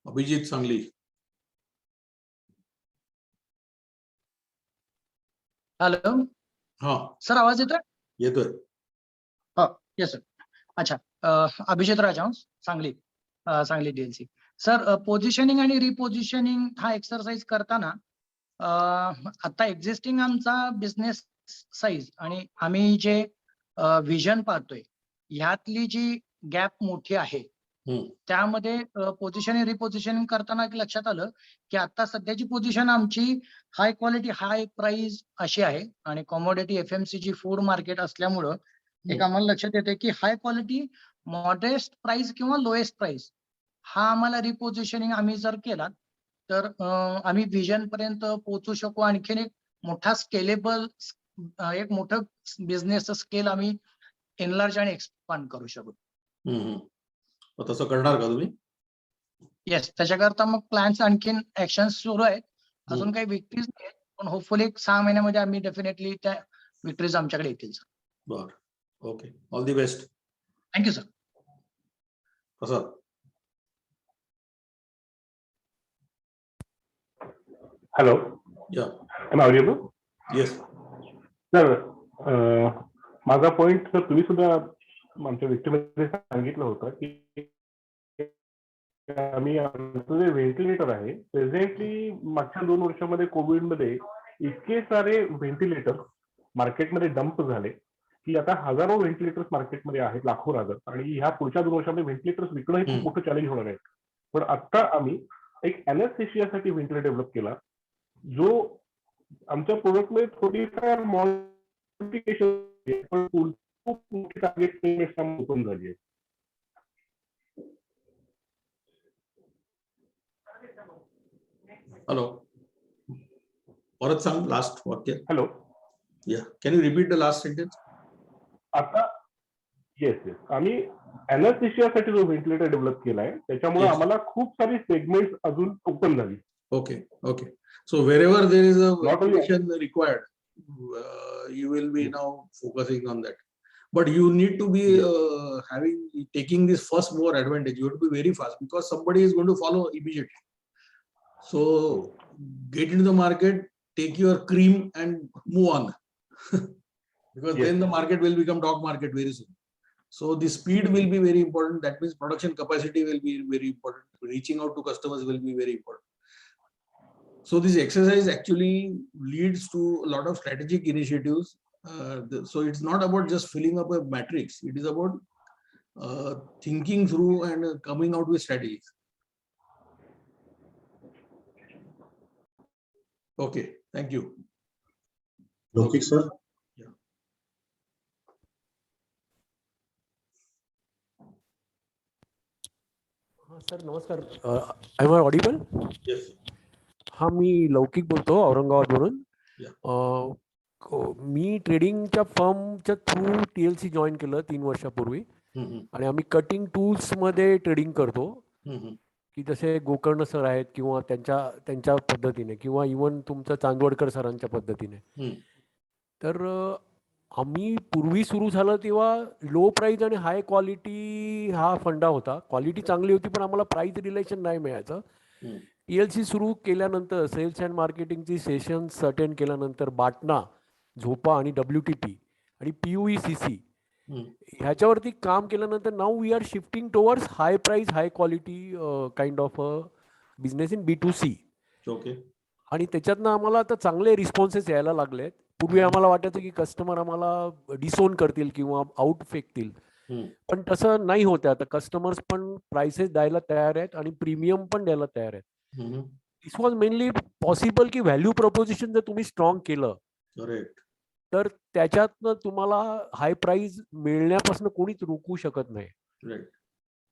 Abhijit Sangli. Hello. हा sir, आवाज येतोय? येतोय. हो, येस सर. अच्छा, अभिजित राजहंस, सांगली DLC. सर, पोझिशनिंग आणि रिपोझिशनिंग हा एक्सरसाइज करताना आता एक्झिस्टिंग आमचा बिझनेस साईज आणि आम्ही जे विजन पाहतोय, ह्यातली जी गॅप मोठी आहे, त्यामध्ये पोझिशनिंग रिपोझिशनिंग करताना एक लक्षात आलं की आता सध्याची पोझिशन आमची हाय क्वालिटी हाय प्राइस अशी आहे आणि कॉमोडिटी FMCG फूड मार्केट असल्यामुळं एक आम्हाला लक्षात येते की हाय क्वालिटी मॉडेस्ट प्राइस किंवा लोएस्ट प्राइस हा आम्हाला रिपोझिशनिंग आम्ही जर केला तर आम्ही विजन पर्यंत पोहोचू शकू, आणखीन एक मोठा स्केलेबल एक मोठं बिझनेस स्केल आम्ही एनलार्ज आणि एक्सपांड करू शकू. तसं करणार का तुम्ही? येस, त्याच्याकरता मग प्लॅन्स आणखीन ऍक्शन सुरू आहेत. अजून काही विक्ट्रीज नाही, पण होपफुली 6 महिन्यामध्ये आम्ही डेफिनेटली त्या विक्ट्रीज आमच्याकडे येतील सर. बर, okay, all the best. Thank you sir. Prasad. Hello. Yeah. Am I audible? Yes. Sir, माझा पॉइंट सर तुम्ही सुद्धा आमच्या व्यक्तीमध्ये सांगितलं होतं की आम्ही आमचं जे व्हेंटिलेटर आहे प्रेझेंटली मागच्या 2 वर्षामध्ये कोविडमध्ये इतके सारे व्हेंटिलेटर मार्केटमध्ये डंप झाले की आता हजारो व्हेंटिलेटर्स मार्केटमध्ये आहेत, लाखो राहतात, आणि ह्या पुढच्या 2 वर्षामध्ये व्हेंटिलेटर्स विकणं हे खूप मोठं चॅलेंज होणार आहे. पण आता आम्ही एक एनेस्थेशियासाठी व्हेंटिलेटर डेव्हलप केला, जो आमच्या प्रोडक्टमध्ये थोडीफार मॉडिफिकेशन पण खूप मोठी टार्गेट ओपन झाली आहे. हॅलो, परत सांग लास्ट वाक्य. हॅलो, या, can you repeat the last sentence? आता येस आम्ही एनेस्थेशियासाठी जो व्हेंटिलेटर डेव्हलप केलाय त्याच्यामुळे आम्हाला खूप सारी सेगमेंट्स अजून ओपन झाली. Okay, okay. So wherever there is a Not only- ventilation required, you will be now focusing on that. But you need to be taking this first mover advantage. You have to be very fast because somebody is going to follow immediately. So get into the market, take your cream and move on. Because then the market will become dog market very soon. So the speed will be very important. That means production capacity will be very important. Reaching out to customers will be very important. So this exercise actually leads to a lot of strategic initiatives. So it's not about just filling up a matrix. It is about thinking through and coming out with strategies. Okay, thank you. Lokik sir. Yeah. Sir नमस्कार. Am I audible? Yes. हा, मी लौकिक बोलतो औरंगाबादवरून. मी ट्रेडिंगच्या फर्मच्या through TLC join केलं 3 वर्षापूर्वी, आणि आम्ही cutting tools मध्ये ट्रेडिंग करतो, की जसे गोकर्ण सर आहेत किंवा त्यांच्या पद्धतीने, किंवा इवन तुमचं चांदवडकर सरांच्या पद्धतीने. तर आम्ही पूर्वी सुरू झालं तेव्हा लो प्राइस आणि हाय क्वालिटी हा फंडा होता. क्वालिटी चांगली होती पण आम्हाला प्राइस रिलेशन नाही मिळायचं. TLC सुरू केल्यानंतर सेल्स अँड मार्केटिंगची सेशन्स अटेंड केल्यानंतर बाटना, झोपा आणि WTP आणि PUECC ह्याच्यावरती काम केल्यानंतर now we are shifting towards high price high quality kind of business in B2C. Okay. आणि त्याच्यातनं आम्हाला आता चांगले रिस्पॉन्सेस यायला लागलेत. पूर्वी आम्हाला वाटायचं की कस्टमर आम्हाला डिसोन करतील किंवा आउट फेकतील, पण तसं नाही होतं. आता कस्टमर्स पण प्राइसेस द्यायला तयार आहेत आणि प्रीमियम पण द्यायला तयार आहेत. दिस वॉज मेनली पॉसिबल की व्हॅल्यू प्रपोजिशन जर तुम्ही स्ट्रॉंग केलं तर त्याच्यातनं तुम्हाला हाय प्राइस मिळण्यापासून कोणीच रोखू शकत नाही.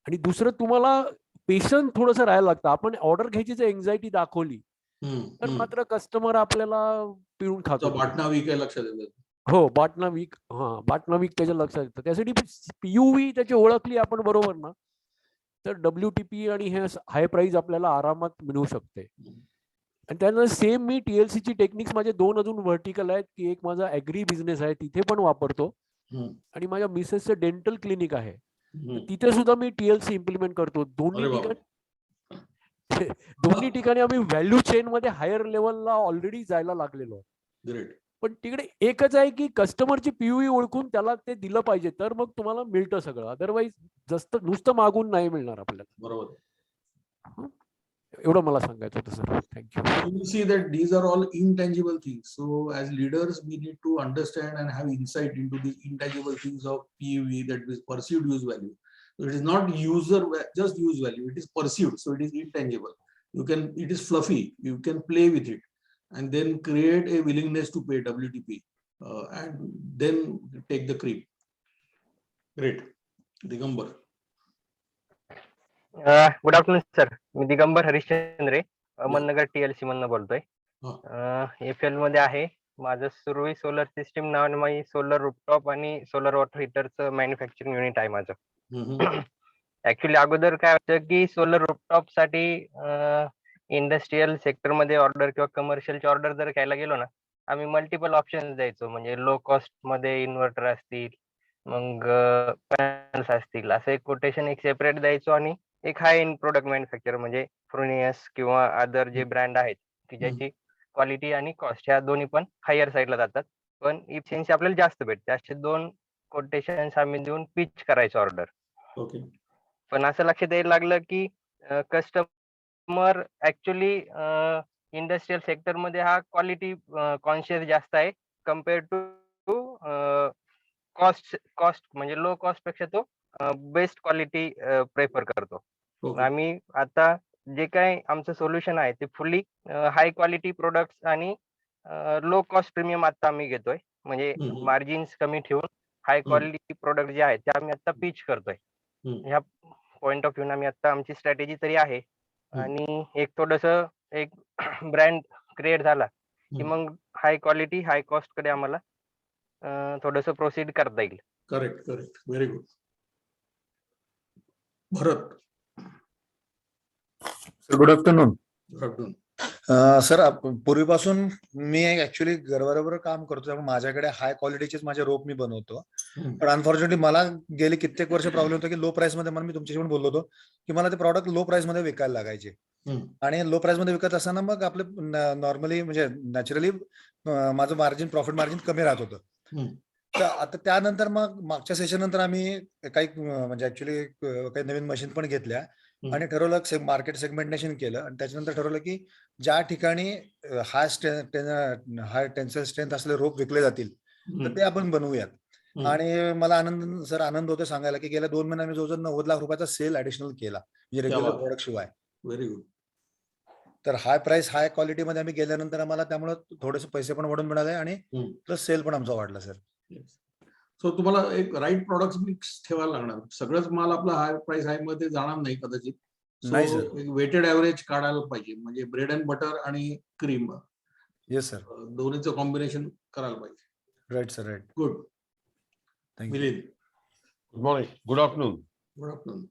आणि दुसरं तुम्हाला पेशन्स थोडंसं राहायला लागतं. आपण ऑर्डर घ्यायची जर एन्झायटी दाखवली तर मात्र कस्टमर आपल्याला पिळून खातो. बाटना वीक आहे लक्षात येतं. हो, बाटना वीक. बाटना वीक त्याच्या लक्षात येतं. त्यासाठी PUV त्याची ओळखली आपण बरोबर ना, तर WTP आणि हे हाय प्राइस आपल्याला आरामात मिळू शकते. आणि त्यानंतर सेम मी TLC ची टेक्निक्स माझे 2 अजून व्हर्टिकल आहेत, की एक माझा ॲग्री बिझनेस आहे तिथे पण वापरतो, आणि माझ्या मिसेसचं डेंटल क्लिनिक आहे तिथे सुद्धा मी TLC इम्प्लिमेंट करतो. दोन्ही ठिकाणी आम्ही व्हॅल्यू चेन मध्ये हायर लेवलला ऑलरेडी जायला लागलेलो. पण तिकडे एकच आहे की कस्टमरची PUV ओळखून त्याला ते दिलं पाहिजे, तर मग तुम्हाला मिळतं सगळं. अदरवाईज जस्त नुसतं मागून नाही मिळणार आपल्याला. बरोबर. एवढं मला सांगायचं होतं sir. Thank you. You see that these are all intangible things. So as leaders, we need to understand and have insight into these intangible things of PUV, that is perceived use value. So it is not just use value. It is perceived. So it is intangible. It is fluffy. You can play with it, and then create a willingness to pay WTP, and then take the creep. Great, Digambar. Good afternoon sir. Me Digambar Harishchandre, Ahmednagar TLC मधनं बोलतोय. FL मध्ये आहे. माझं Surbhi solar system नावाने solar rooftop आणि solar water हीटरचं manufacturing unit आहे माझं. Actually अगोदर काय होतं की सोलर रूफटॉप साठी इंडस्ट्रीयल सेक्टरमध्ये ऑर्डर किंवा कमर्शियलची ऑर्डर जर घ्यायला गेलो ना, आम्ही मल्टिपल ऑप्शन्स द्यायचो. म्हणजे लो कॉस्ट मध्ये इन्व्हर्टर असतील, मग पॅनल्स असतील, असं एक कोटेशन एक सेपरेट द्यायचो. आणि एक हाय एंड प्रोडक्ट मॅन्युफॅक्चर म्हणजे फ्रुनियस किंवा अदर जे ब्रँड आहेत की ज्याची क्वालिटी आणि कॉस्ट ह्या दोन्ही पण हायर साईडला जातात, पण इफिशियन्सी आपल्याला जास्त भेटते. असे 2 कोटेशन्स आम्ही देऊन पिच करायचो ऑर्डर. ओके. पण असं लक्षात यायला लागलं की कस्टमर ऍक्च्युली इंडस्ट्रीयल सेक्टर मध्ये हा क्वालिटी कॉन्शियस जास्त आहे कम्पेअर्ड टू कॉस्ट म्हणजे लो कॉस्ट पेक्षा तो बेस्ट क्वालिटी प्रेफर करतो. आम्ही आता जे काही आमचं सोल्युशन आहे ते फुल्ली हाय क्वालिटी प्रोडक्ट्स आणि लो कॉस्ट प्रीमियम आता आम्ही घेतोय. म्हणजे मार्जिन्स कमी ठेवून हाय क्वालिटी प्रोडक्ट जे आहेत ते आम्ही आता पिच करतोय. ह्या पॉइंट ऑफ व्ह्यू आम्ही आता आमची स्ट्रॅटेजी तरी आहे. आणि एक थोडस एक ब्रँड क्रिएट झाला की मग हाय क्वालिटी हाय कॉस्ट कडे आम्हाला थोडस प्रोसीड करता येईल. Correct. Very good. Bharat. Good afternoon. Good afternoon. Sir पूर्वीपासून मी ऍक्च्युली घरबरोबर काम करतो, त्यामुळे माझ्याकडे हाय क्वालिटीचेच माझे रोप मी बनवतो. पण अनफॉर्च्युनेटली मला गेले कित्येक वर्ष प्रॉब्लेम होतो की लो प्राइस मध्ये, मी तुमच्याशी पण बोललो होतो की मला ते प्रॉडक्ट लो प्राइस मध्ये विकायला लागायचे. आणि लो प्राइस मध्ये विकत असताना मग आपलं नॉर्मली म्हणजे नॅचरली माझं मार्जिन, प्रॉफिट मार्जिन कमी राहत होतं. तर आता त्यानंतर मग मागच्या सेशन नंतर आम्ही काही म्हणजे ऍक्च्युली काही नवीन मशीन पण घेतल्या आणि ठरवलं मार्केट सेगमेंटेशन केलं. आणि त्याच्यानंतर ठरवलं की ज्या ठिकाणी हाय टेन्साइल स्ट्रेंथ असलेले रोप विकले जातील तर ते आपण बनवूयात. आणि मला आनंद होतो सांगायला की गेल्या 2 महिन्यांनी जवळजवळ 90 लाख रुपयाचा सेल ऍडिशनल केला, म्हणजे रेग्युलर प्रोडक्ट शिवाय. Very good. तर हाय प्राइस हाय क्वालिटी मध्ये आम्ही गेल्यानंतर आम्हाला त्यामुळे थोडेसे पैसे पण वाढून मिळाले आणि प्लस सेल पण आमचा वाढला सर. सो तुम्हाला एक राईट प्रोडक्ट मिक्स ठेवायला लागणार. सगळंच माल आपला हाय प्राइस हाय मध्ये जाणार नाही कदाचित. नाही सर. एक वेटेड ॲव्हरेज काढायला पाहिजे, म्हणजे ब्रेड अँड बटर आणि क्रीम. Yes sir. दोन्हीचं कॉम्बिनेशन करायला पाहिजे. Right sir. Right. Good. Milind. Good morning. Good afternoon. Good afternoon.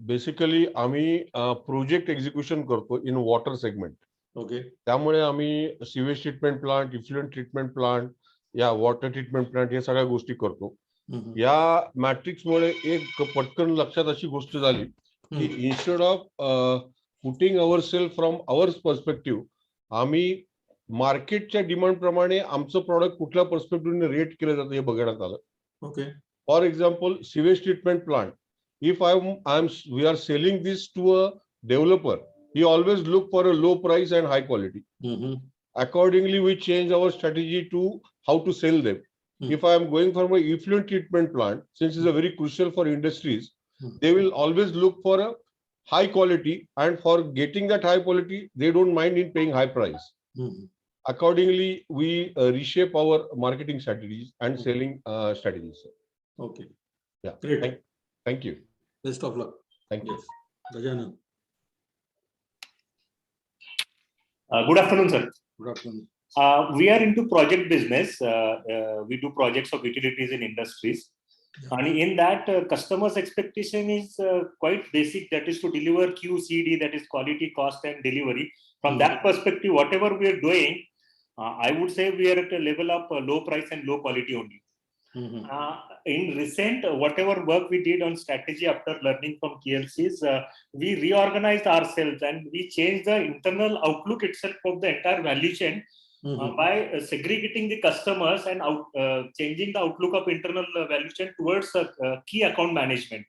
Basically आम्ही प्रोजेक्ट एक्झिक्युशन करतो इन वॉटर सेगमेंट. ओके. त्यामुळे आम्ही sewage treatment plant, effluent treatment plant, या वॉटर ट्रीटमेंट प्लांट, या सगळ्या गोष्टी करतो. या मॅट्रिक्समुळे एक पटकन लक्षात अशी गोष्ट झाली की instead of putting our self from our perspective, आम्ही मार्केटच्या डिमांड प्रमाणे आमचं प्रॉडक्ट कुठल्या पर्स्पेक्टिव्हने रेट केलं जातं हे बघण्यात आलं. Okay. For example, sewage treatment plant, if we are selling this to a developer, he always look for a low price and high quality. Accordingly, we change our strategy to how to sell them. If I am going for my effluent treatment plant, since it's a very crucial for industries, they will always look for a high quality, and for getting that high quality, they don't mind in paying high price. Accordingly, we reshape our marketing strategies and selling strategies. Okay. Yeah. Great. Thank you. Best of luck. Thank you. Gajanan. Good afternoon, sir. Good afternoon. We are into project business. We do projects of utilities in industries. And in that, customers' expectation is quite basic. That is to deliver QCD, that is quality, cost, and delivery. From that perspective, whatever we are doing, I would say we are at a level of low price and low quality only. In recent, whatever work we did on strategy after learning from KLCs, we reorganized ourselves and we changed the internal outlook itself of the entire value chain by segregating the customers and changing the outlook of internal value chain towards key account management.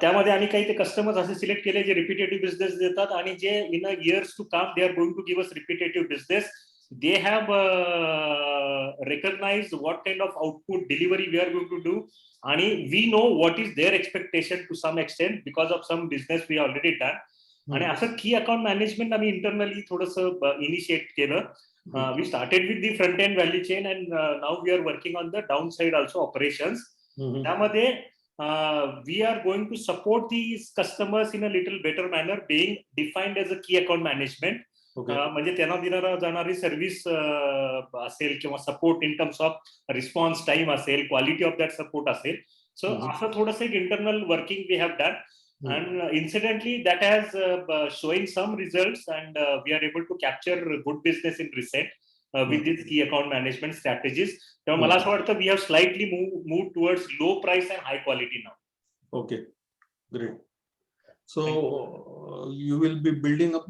त्यामध्ये आम्ही काही ते customers असे select केले जे repetitive business देतात आणि जे in a years to come they are going to give us repetitive business. They have recognized what kind of output delivery we are going to do, and we know what is their expectation to some extent because of some business we already done. And as a key account management, I mean internally थोडंसं initiate केलं. We started with the front end value chain and now we are working on the downside also operations. त्यामध्ये we are going to support these customers in a little better manner, being defined as a key account management. म्हणजे त्यांना देणारा जाणारी service असेल किंवा support in terms of response time असेल, quality of that support असेल. So असं थोडंसं एक internal working we have done. And incidentally, that has showing some results, and we are able to capture good business in recent with these key account management strategies. So, मला असं वाटतं we have slightly moved towards low price and high quality now. Okay, great. So you will be building up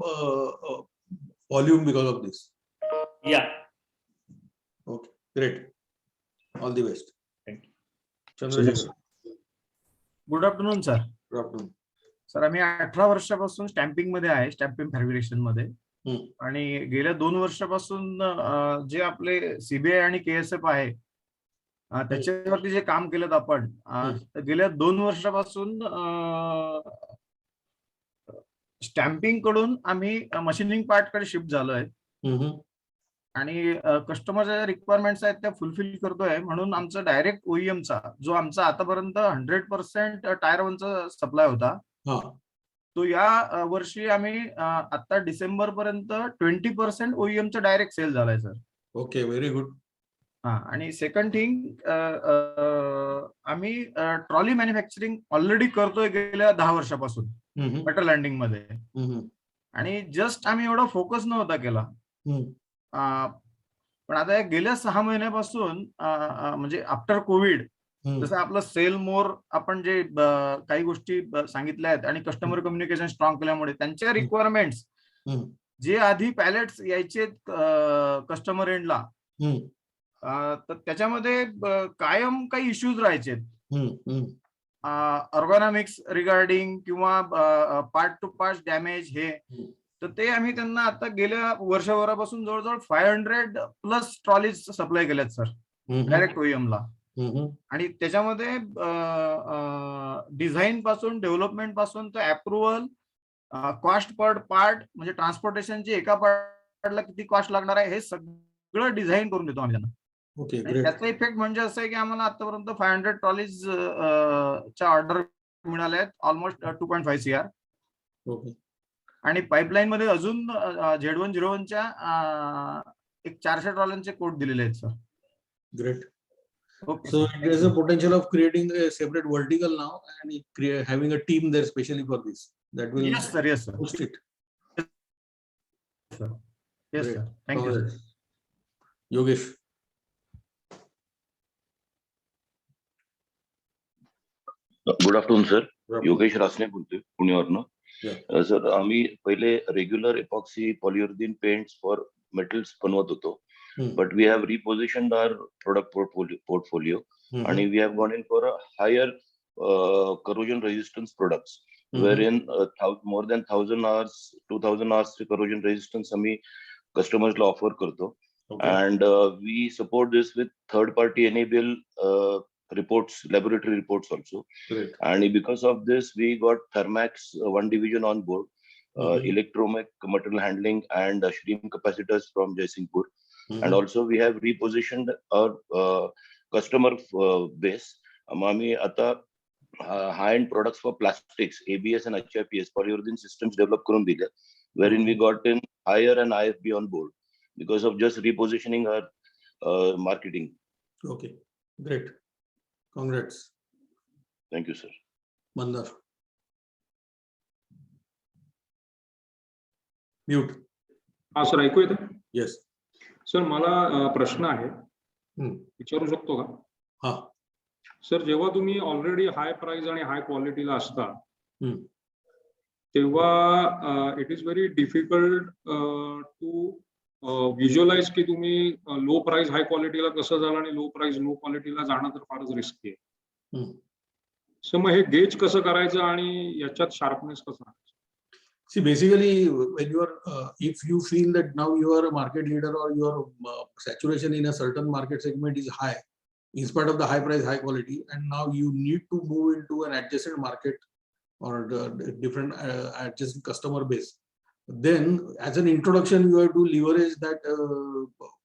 volume because of this. Yeah. Okay, great. All the best. Thank you. Chandrasekhar. Good afternoon sir. Good afternoon. Sir आम्ही 18 वर्षापासून stamping मध्ये आहे, stamping fabrication मध्ये. आणि गेल्या 2 वर्षापासून जे आपले CBI आणि केएसएफ आहे त्याच्यावरती जे काम केलं आपण गेल्या 2 वर्षापासून स्टॅम्पिंग कडून आम्ही मशीनिंग पार्ट कडे शिफ्ट झालोय. आणि कस्टमरच्या रिक्वायरमेंट्स आहेत त्या फुलफिल करतोय. म्हणून आमचा डायरेक्ट ओईएमचा जो आमचा आतापर्यंत 100% टायर 1चा सप्लाय होता, तो या वर्षी आम्ही आता डिसेंबर पर्यंत 20% ओईएमचा डायरेक्ट सेल झालाय सर. Okay, very good. आणि सेकंड थिंग, आम्ही ट्रॉली मॅन्युफॅक्चरिंग ऑलरेडी करतोय गेल्या 10 वर्षापासून मेटल लँडिंग मध्ये. आणि जस्ट आम्ही एवढा फोकस नव्हता केला. पण आता गेल्या 6 महिन्यापासून म्हणजे आफ्टर कोविड जसं आपलं सेल मोर आपण जे काही गोष्टी सांगितल्या आहेत आणि कस्टमर कम्युनिकेशन स्ट्रॉंग केल्यामुळे त्यांच्या रिक्वायरमेंट्स जे आधी पॅलेट्स यायचे कस्टमर एंडला, तर त्याच्यामध्ये कायम काही इश्यूज राहायचे. ऑर्गॅनॉमिक्स रिगार्डिंग किंवा पार्ट टू पार्ट डॅमेज हे. तर ते आम्ही त्यांना आता गेल्या वर्षभरापासून जवळजवळ 500+ ट्रॉलीज सप्लाय केल्यात सर डायरेक्ट ओईएमला. आणि त्याच्यामध्ये डिझाईन पासून डेव्हलपमेंट पासून तर अप्रुव्हल, कॉस्ट पर पार्ट म्हणजे ट्रान्सपोर्टेशनची एका पार्टला किती कॉस्ट लागणार आहे हे सगळं डिझाईन करून देतो आम्ही त्यांना. त्याचा इफेक्ट म्हणजे असं आहे की आम्हाला आतापर्यंत 500 ट्रॉलीज च्या ऑर्डर मिळाल्या आहेत, ऑलमोस्ट 2.5 CR. आणि पाईपलाईन मध्ये अजून Z101च्या एक 400 ट्रॉल्यांचे कोट दिलेले आहेत sir. Great. So there is a potential of creating a separate vertical now and having a team there specially for this. That will yes sir boost it. Yes sir. Thank you sir. Yogesh. Good afternoon sir. Yogesh Rasne बोलतोय पुण्यावरनं. Sir आम्ही पहिले regular epoxy polyurethane paints for metals बनवत होतो. But we have repositioned our product portfolio and we have gone in for a higher corrosion resistance products, wherein more than 1000 hours, 2000 hours corrosion resistance आम्ही customers ला offer करतो. And we support this with third party enable reports, laboratory reports also. And because of this we got Thermax one division on board, electromech material handling and stream capacitors from Jaisingpur. And also we have repositioned our customer base. आम्ही आता high end products for plastics, ABS and HIPS polyurethane systems develop करून दिले, wherein we got in higher and IFB on board because of just repositioning our marketing. Okay, great. Congrats. Thank you, sir. Mandar. Mute. हा sir, ऐकू येतं? Yes. Sir मला प्रश्न आहे, विचारू शकतो का? हा सर, जेव्हा तुम्ही ऑलरेडी हाय प्राइस आणि हाय क्वालिटीला असता तेव्हा it is very difficult to visualise की तुम्ही लो प्राइस हाय क्वालिटीला कसं झालं आणि लो प्राइस लो क्वालिटीला जाणं तर फारच रिस्की आहे. सो मग हे गेज कसं करायचं आणि याच्यात शार्पनेस कसं आणायचं? See, basically, when you are, if you feel that now you are a market leader or your saturation in a certain market segment is high, in spite of the high price, high quality, and now you need to move into an adjacent market or different adjacent customer base, then as an introduction, you have to leverage that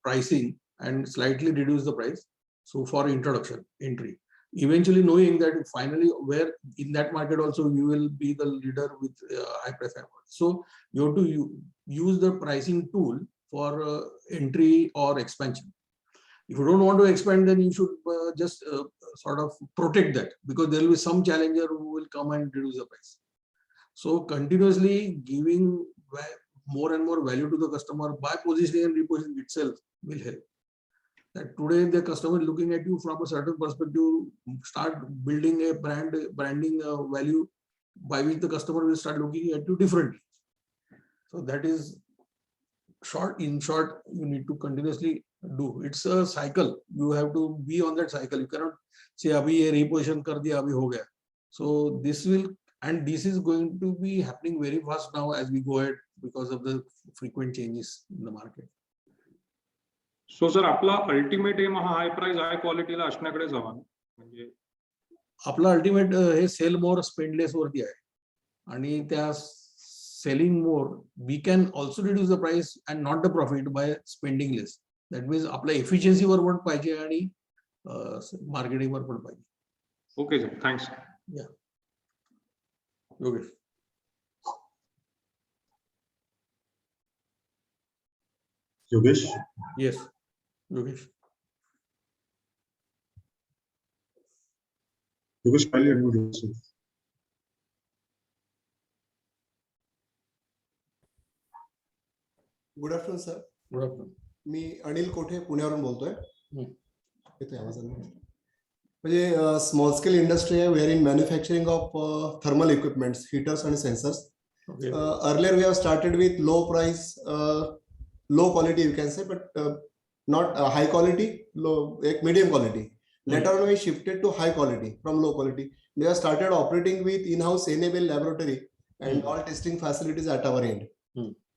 pricing and slightly reduce the price. So for introduction, entry. eventually knowing that finally where in that market also you will be the leader with high price. So you have to use the pricing tool for entry or expansion. If you don't want to expand, then you should just sort of protect that, because there will be some challenger who will come and reduce the price. So continuously giving more and more value to the customer by positioning and repositioning itself will help. That today the customer is looking at you from a certain perspective, start building a branding value by which the customer will start looking at you differently. So that is in short, you need to continuously do. It's a cycle. You have to be on that cycle. You cannot say abhi ye reposition kar diya, abhi ho gaya. So this is going to be happening very fast now as we go ahead because of the frequent changes in the market. So sir, आपला ultimate aim हा high price high quality ला असण्याकडे जावा म्हणजे आपला ultimate हे cell मोर spend less वरती आहे आणि त्या selling more, we can also reduce the price and not the profit by spending less. That means आपल्या efficiency वर पण पाहिजे आणि marketing वर पण पाहिजे. Okay sir, thanks. Yeah. Yogesh. Yogesh? Yes. Yogesh. Yogesh, kindly unmute yourself. Good afternoon sir. Good afternoon. मी अनिल कोठे पुण्यावरून बोलतोय. येतोय आवाज? म्हणजे स्मॉल स्केल इंडस्ट्री आहे where in manufacturing of thermal equipments, heaters आणि sensors. Earlier we have started with low price, low quality you can say, but not high quality, low एक medium quality. Later on, we shifted to high quality from low quality. We have started operating with in-house enable laboratory and all testing facilities at our end.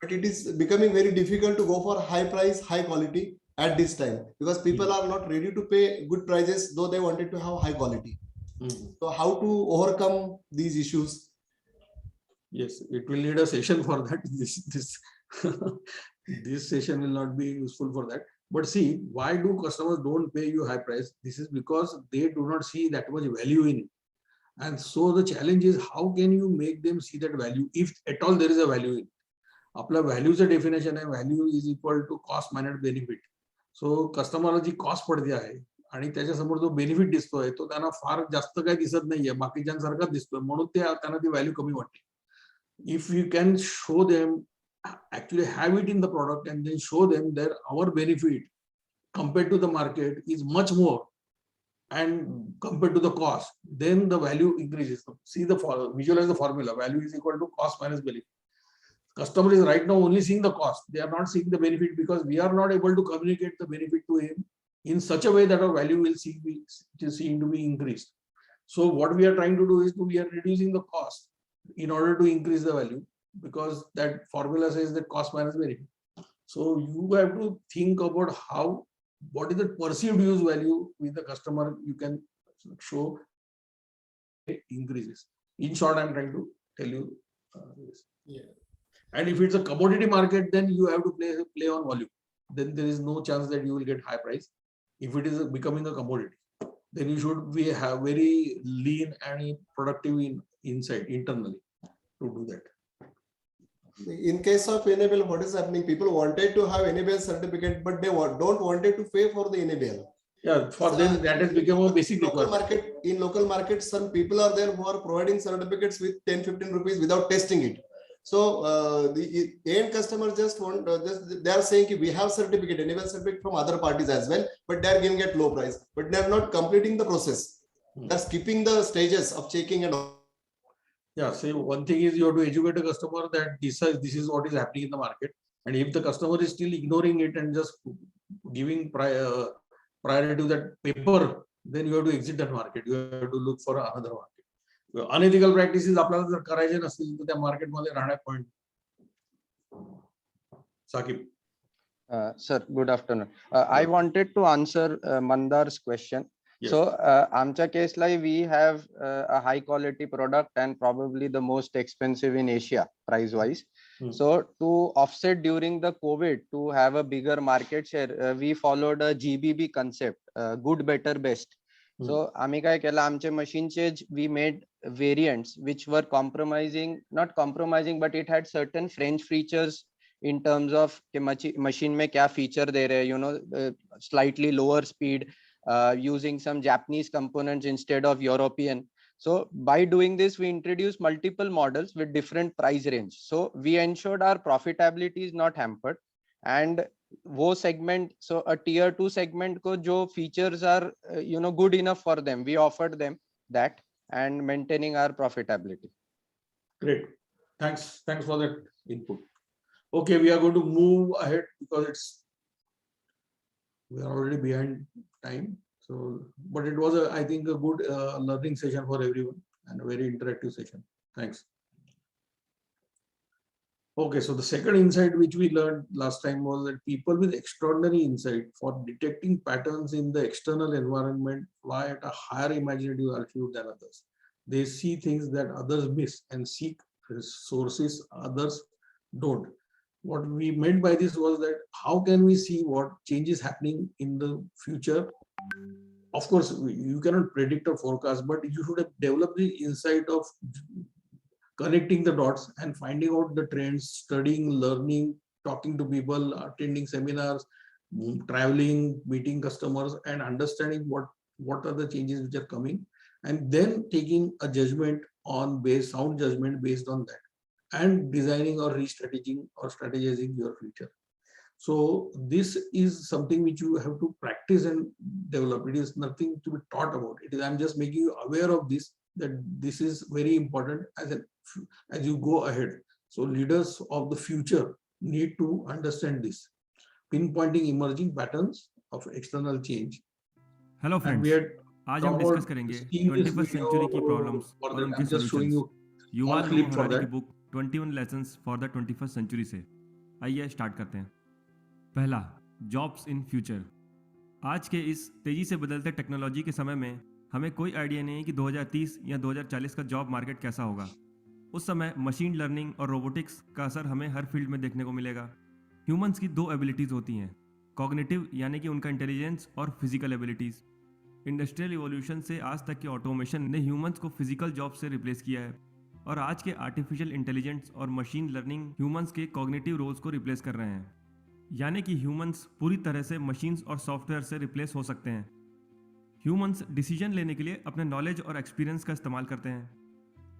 But it is becoming very difficult to go for high price, high quality at this time because people are not ready to pay good prices, though they wanted to have high quality. So how to overcome these issues? Yes, it will need a session for that. This session will not be useful for that. But see, why do customers don't pay you high price? This is because they do not see that much value in it. And so the challenge is, how can you make them see that value, if at all there is a value in it? आपला व्हॅल्यूचं definition आहे, value is equal to cost minus benefit. So कस्टमरला जी cost पडते आहे आणि त्याच्यासमोर जो बेनिफिट दिसतोय तो त्यांना फार जास्त काही दिसत नाहीये, बाकीच्यांसारखाच दिसतोय, म्हणून त्यांना ती व्हॅल्यू कमी वाटते. If you can show them actually have it in the product and then show them that our benefit compared to the market is much more and compared to the cost, then the value increases. See visualize the formula. Value is equal to cost minus benefit. Customer is right now only seeing the cost. They are not seeing the benefit because we are not able to communicate the benefit to him in such a way that our value will seem to be increased. So what we are trying to do is we are reducing the cost in order to increase the value, because that formula says that cost minus benefit. So you have to think about what is the perceived use value with the customer you can show increases. In short, I'm trying to tell you this. Yeah. And if it's a commodity market, then you have to play on volume. Then there is no chance that you will get high price. If it is becoming a commodity, then you should have very lean and productive inside internally to do that. In case of enable, what is happening? People wanted to have enable certificate, but they don't wanted to pay for the enable. Yeah, for them that has become a basic requirement. In local market, some people are there who are providing certificates with 10-15 rupees without testing it. So the end customer just they are saying we have certificate, enable certificate from other parties as well, but they are giving at low price, but they are not completing the process. They are skipping the stages of checking and all. Yeah, so one thing is you have to educate a customer that this is what is happening in the market, and if the customer is still ignoring it and just giving priority to that paper, then you have to exit that market. You have to look for another market. Unethical practices आपल्याला जर करायचे नसतील तर त्या market मध्ये राहण्या point. Sakib. Sir, good afternoon. I wanted to answer Mandar's question. Yes. So आमच्या Kesla we have a high quality product and probably the most expensive in Asia price wise. So to offset during the COVID, to have a bigger market share, we followed a GBB concept, good, better, best. So आम्ही काय केलं, आमचे मशीनचे we made variants which were not compromising, but it had certain French features in terms of कि machine में क्या feature दे रहे, slightly lower speed, using some Japanese components instead of European. So by doing this, we introduced multiple models with different price range. So we ensured our profitability is not hampered. And वो segment, so a tier 2 segment को जो features are good enough for them, we offered them that and maintaining our profitability. Great. Thanks for that input. Okay, we are going to move ahead because we are already behind time. So, but it was I think a good learning session for everyone and a very interactive session. Thanks. Okay, so the second insight which we learned last time was that people with extraordinary insight for detecting patterns in the external environment fly at a higher imaginative altitude than others. They see things that others miss and seek sources others don't. What we meant by this was that how can we see what change is happening in the future? Of course, you cannot predict or forecast, but you should have developed the insight of connecting the dots and finding out the trends, studying, learning, talking to people, attending seminars, traveling, meeting customers, and understanding what are the changes which are coming, and then taking a judgment sound judgment based on that, and designing or strategizing your future. So this is something which you have to practice and develop. It is nothing to be taught about. I'm just making you aware of this, that this is very important as you go ahead. So leaders of the future need to understand this, pinpointing emerging patterns of external change. Hello friends, आज हम discuss करेंगे 21st century की problems और उनके solutions. Yuval Noah Harari की book 21 lessons for the 21st century से। आइए start करते हैं। पहला, जॉब्स इन फ्यूचर। आज के इस तेजी से बदलते टेक्नोलॉजी के समय में हमें कोई आइडिया नहीं कि 2030 या 2040 का जॉब मार्केट कैसा होगा। उस समय मशीन लर्निंग और रोबोटिक्स का असर हमें हर फील्ड में देखने को मिलेगा। ह्यूमंस की दो एबिलिटीज़ होती हैं, कॉग्निटिव यानी कि उनका इंटेलिजेंस और फिजिकल एबिलिटीज़। इंडस्ट्रियल इवोल्यूशन से आज तक के ऑटोमेशन ने ह्यूमंस को फिजिकल जॉब से रिप्लेस किया है, और आज के आर्टिफिशियल इंटेलिजेंस और मशीन लर्निंग ह्यूमंस के कॉग्निटिव रोल्स को रिप्लेस कर रहे हैं। यानी कि ह्यूमंस पूरी तरह से मशीन्स और सॉफ्टवेयर से रिप्लेस हो सकते हैं। ह्यूमंस डिसीजन लेने के लिए अपने नॉलेज और एक्सपीरियंस का इस्तेमाल करते हैं।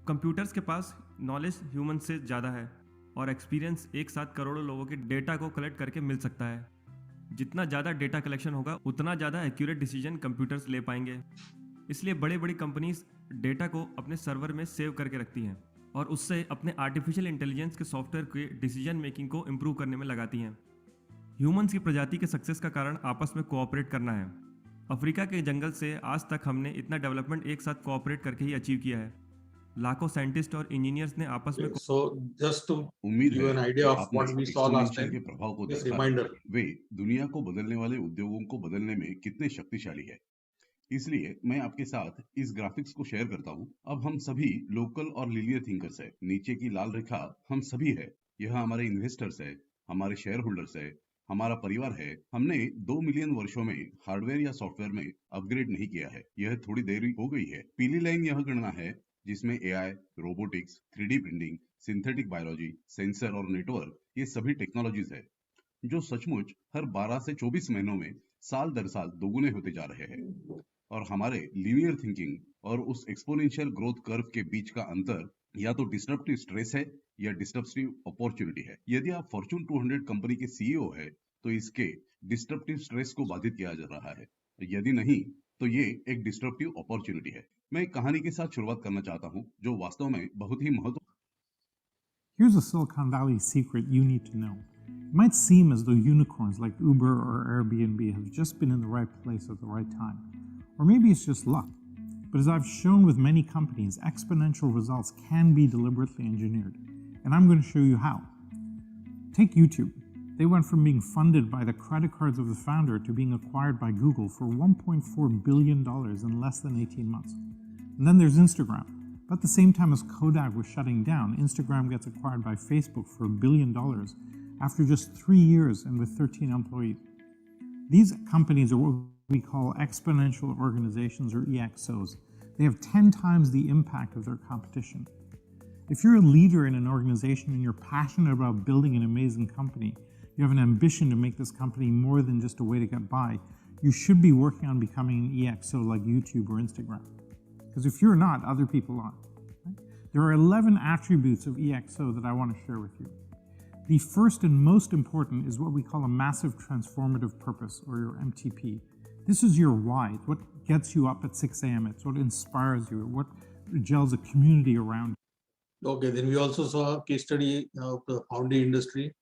कंप्यूटर्स के पास नॉलेज ह्यूमंस से ज़्यादा है और एक्सपीरियंस एक साथ करोड़ों लोगों के डेटा को कलेक्ट करके मिल सकता है। जितना ज़्यादा डेटा कलेक्शन होगा उतना ज़्यादा एक्यूरेट डिसीजन कंप्यूटर्स ले पाएंगे। इसलिए बड़ी बड़ी कंपनीज डेटा को अपने सर्वर में सेव करके रखती हैं और उससे अपने आर्टिफिशियल इंटेलिजेंस के सॉफ्टवेयर के डिसीजन मेकिंग को इम्प्रूव करने में लगाती हैं। ह्यूमंस की प्रजाति के सक्सेस का कारण आपस में कोऑपरेट करना है। अफ्रीका के जंगल से आज तक हमने इतना डेवलपमेंट एक साथ कोऑपरेट करके ही अचीव किया है। लाखों साइंटिस्ट और इंजीनियर्स ने आपस में उम्मीद है आपने एक्सपोनेंशियल के प्रभाव को देखा है। वे दुनिया को बदलने वाले उद्योगों को बदलने में कितने शक्तिशाली है। इसलिए मैं आपके साथ इस ग्राफिक्स को शेयर करता हूँ। अब हम सभी लोकल और लीनियर थिंकर्स है। नीचे की लाल रेखा हम सभी है। यह हमारे इन्वेस्टर्स है, हमारे शेयर होल्डर्स है, हमारा परिवार है। हमने 2 मिलियन वर्षों में हार्डवेयर या सॉफ्टवेयर में अपग्रेड नहीं किया है। यह थोड़ी देरी हो गई है। पीली लाइन यह गणना है जिसमें AI, robotics, 3D printing, synthetic biology, sensor और नेटवर्क ये सभी टेक्नोलॉजीज है जो सचमुच हर 12 से 24 महीनों में साल दर साल दोगुने होते जा रहे हैं। और हमारे लीनियर थिंकिंग और उस एक्सपोनेंशियल ग्रोथ कर्व के बीच का अंतर या तो डिस्ट्रप्टिव स्ट्रेस है या डिस्ट्रप्टिव अपॉर्चुनिटी है। यदि आप फॉर्च्यून 200 कंपनी के सीईओ है तो इसके डिस्ट्रप्टिव स्ट्रेस को बाधित किया जा रहा है। यदि नहीं तो ये एक डिस्ट्रप्टिव अपॉर्चुनिटी है। मैं एक कहानी के साथ शुरुआत करना चाहता हूँ जो वास्तव में बहुत ही महत्व। Here's a Silicon Valley secret you need to know. It might seem as though unicorns like Uber or Airbnb have just been in the right place at the right time. Or maybe it's just luck. But as I've shown with many companies, exponential results can be deliberately engineered. And I'm going to show you how. Take YouTube. They went from being funded by the credit cards of the founder to being acquired by Google for $1.4 billion in less than 18 months. And then there's Instagram. At the same time as Kodak was shutting down, Instagram gets acquired by Facebook for $1 billion after just 3 years and with 13 employees. These companies are we call exponential organizations, or EXOs. They have 10 times the impact of their competition. If you're a leader in an organization and you're passionate about building an amazing company, you have an ambition to make this company more than just a way to get by, you should be working on becoming an EXO like YouTube or Instagram. Because if you're not, other people are. There are 11 attributes of EXO that I want to share with you. The first and most important is what we call a massive transformative purpose, or your MTP. This is your why. It's what gets you up at 6 a.m. It's what inspires you, what gels a community around you. Okay, then we also saw a case study of the foundry industry.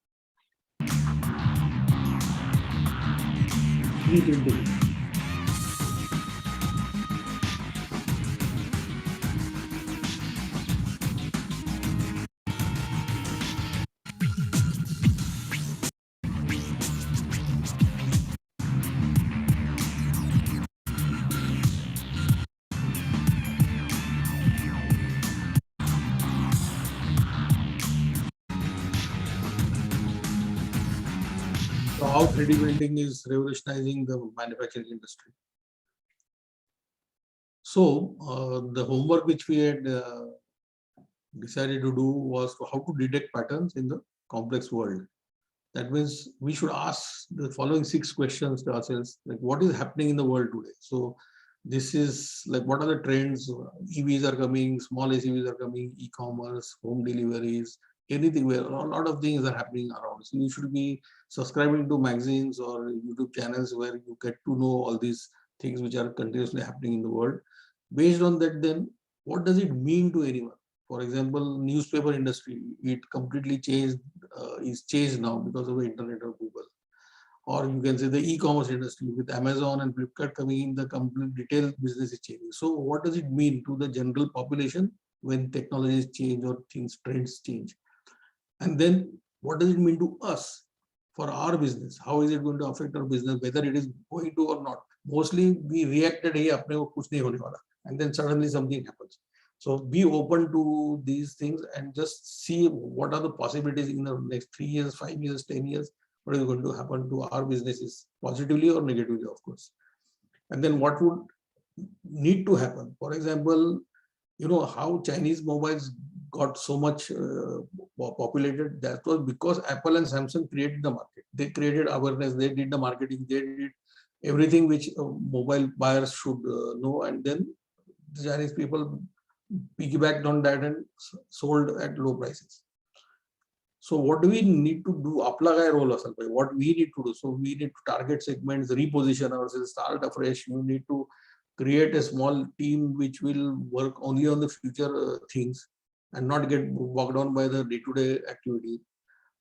3D printing. So how 3D printing is revolutionizing the manufacturing industry. So the homework which we had decided to do was how to detect patterns in the complex world. That means we should ask the following 6 questions to ourselves, like what is happening in the world today? So this is like, what are the trends? EVs are coming, small SUVs are coming, e-commerce, home deliveries, anything, where a lot of things are happening around. So you should be subscribing to magazines or YouTube channels where you get to know all these things which are continuously happening in the world. Based on that, then what does it mean to anyone? For example, newspaper industry, it completely changed, is changed now because of the internet or Google. Or you can say the e-commerce industry with Amazon and Flipkart coming in, the complete retail business is changing. So what does it mean to the general population when technologies change or trends change? And then what does it mean to us for our business? How is it going to affect our business, whether it is going to or not? Mostly we reacted, hey, apne ko kuch nahi hone wala, and then suddenly something happens. So be open to these things and just see what are the possibilities in the next 3 years, 5 years, 10 years. What is going to happen to our businesses, positively or negatively, of course. And then what would need to happen? For example, you know how Chinese mobiles got so much populated? That was because Apple and Samsung created the market. They created awareness, they did the marketing, they did everything which mobile buyers should know, and then the Chinese people piggybacked on that and sold at low prices. So what do we need to do? Apla काय role असेल पाहिजे? What we need to do? So we need to target segments, reposition ourselves, start afresh. You need to create a small team which will work only on the future things and not get bogged down by the day-to-day activity.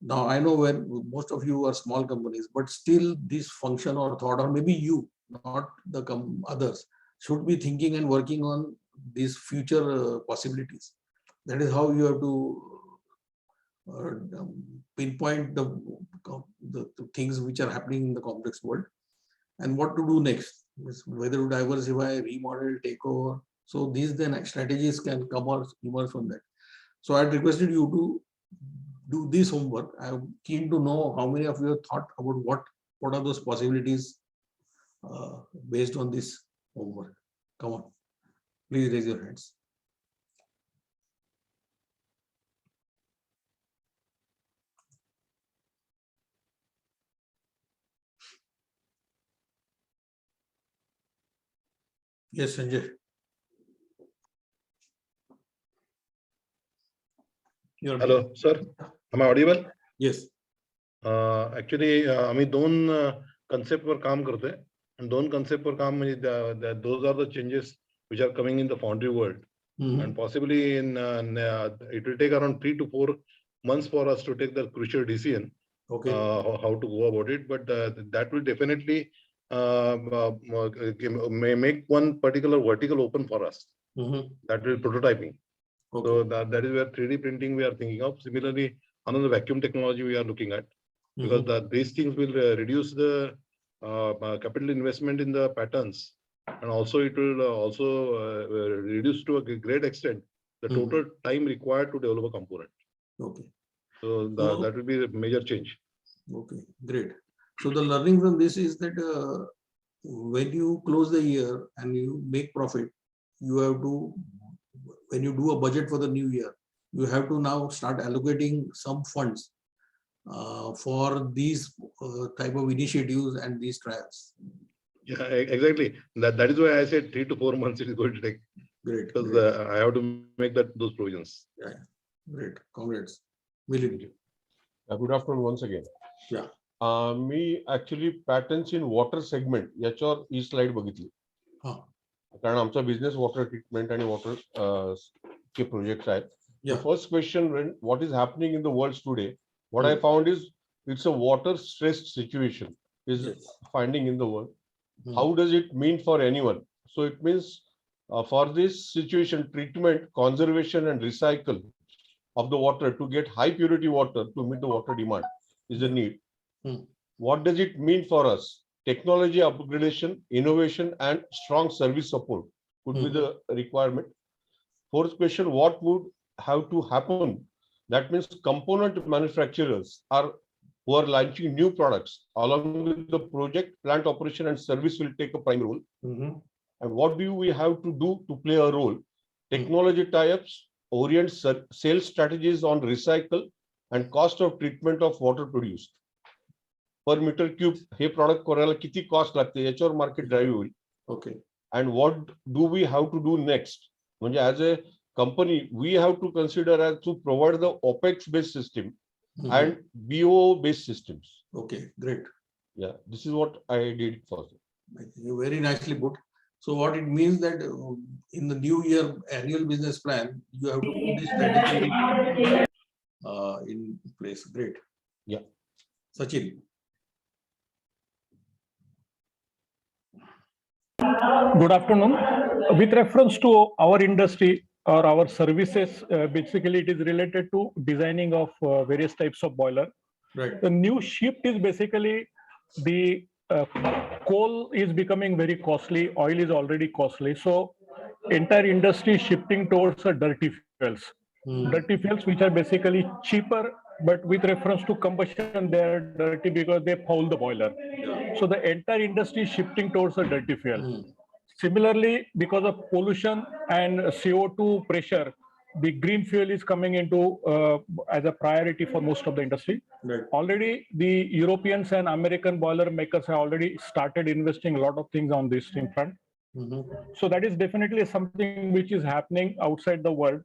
Now I know when most of you are small companies, but still this function or thought, or maybe you, not the others, should be thinking and working on these future possibilities. That is how you have to pinpoint the things which are happening in the complex world and what to do next, whether to diversify, remodel, take over. So these then strategies can come or emerge from that. So I had requested you to do this homework. I'm keen to know how many of you have thought about what are those possibilities based on this homework. Come on, please raise your hands. Yes, Sanjay. Hello, sir. Am I audible? Yes. Actually, आम्ही दोन concept वर काम करतोय and दोन concept वर काम म्हणजे those are the changes which are coming in the foundry world. And possibly in it will take around 3 to 4 months for us to take the crucial decision. Okay. How to go about it, but that will definitely may make one particular vertical open for us. That will prototyping. Okay. So that is where 3D printing we are thinking of. Similarly, another vacuum technology we are looking at, because these things will reduce the capital investment in the patterns, and also it will also reduce to a great extent the total time required to develop a component. Okay. So that will be a major change. Okay, great. So the learning from this is that when you close the year and you make profit, you have to, when you do a budget for the new year, you have to now start allocating some funds for these type of initiatives and these trials. Yeah, exactly. That is why I said 3 to 4 months it is going to take. Great. Because great. I have to make those provisions. Yeah, great. Congrats. Milind. Good afternoon once again. Yeah. Me actually patterns in water segment याच्यावर ही slide बघितली कारण आमचा business water treatment आणि water चे projects आहेत. The first question, what is happening in the world today? What I found is it's a water stressed situation is finding in the world. How does it mean for anyone? So it means for this situation, treatment, conservation, and recycle of the water to get high purity water to meet the water demand is a need. What does it mean for us? Technology upgradation, innovation, and strong service support would be the requirement. Fourth question, what would have to happen? That means component manufacturers who are launching new products along with the project, plant operation, and service will take a prime role. And what do we have to do to play a role? Technology tie-ups, orient sales strategies on recycle and cost of treatment of water produced. Per meter cube hey product करायला किती cost लागते याच्यावर market drive होईल. Okay. And what do we have to do next? म्हणजे as a company, we have to consider as to provide the OPEX based system and BO based systems. Okay, great. Yeah, this is what I did for. Very nicely put. So what it means that in the new year annual business plan, you have to put this strategy in place. Great. Yeah. Sachin. Good afternoon. With reference to our industry or our services, basically it is related to designing of various types of boiler. Right. The new shift is basically the coal is becoming very costly, oil is already costly. So entire industry is shifting towards dirty fuels. Dirty fuels which are basically cheaper, but with reference to combustion, they are dirty because they foul the boiler. So the entire industry is shifting towards a dirty fuel. Similarly, because of pollution and CO2 pressure, the green fuel is coming into as a priority for most of the industry. Right. Already, the Europeans and American boiler makers have already started investing a lot of things on this thing front. So that is definitely something which is happening outside the world.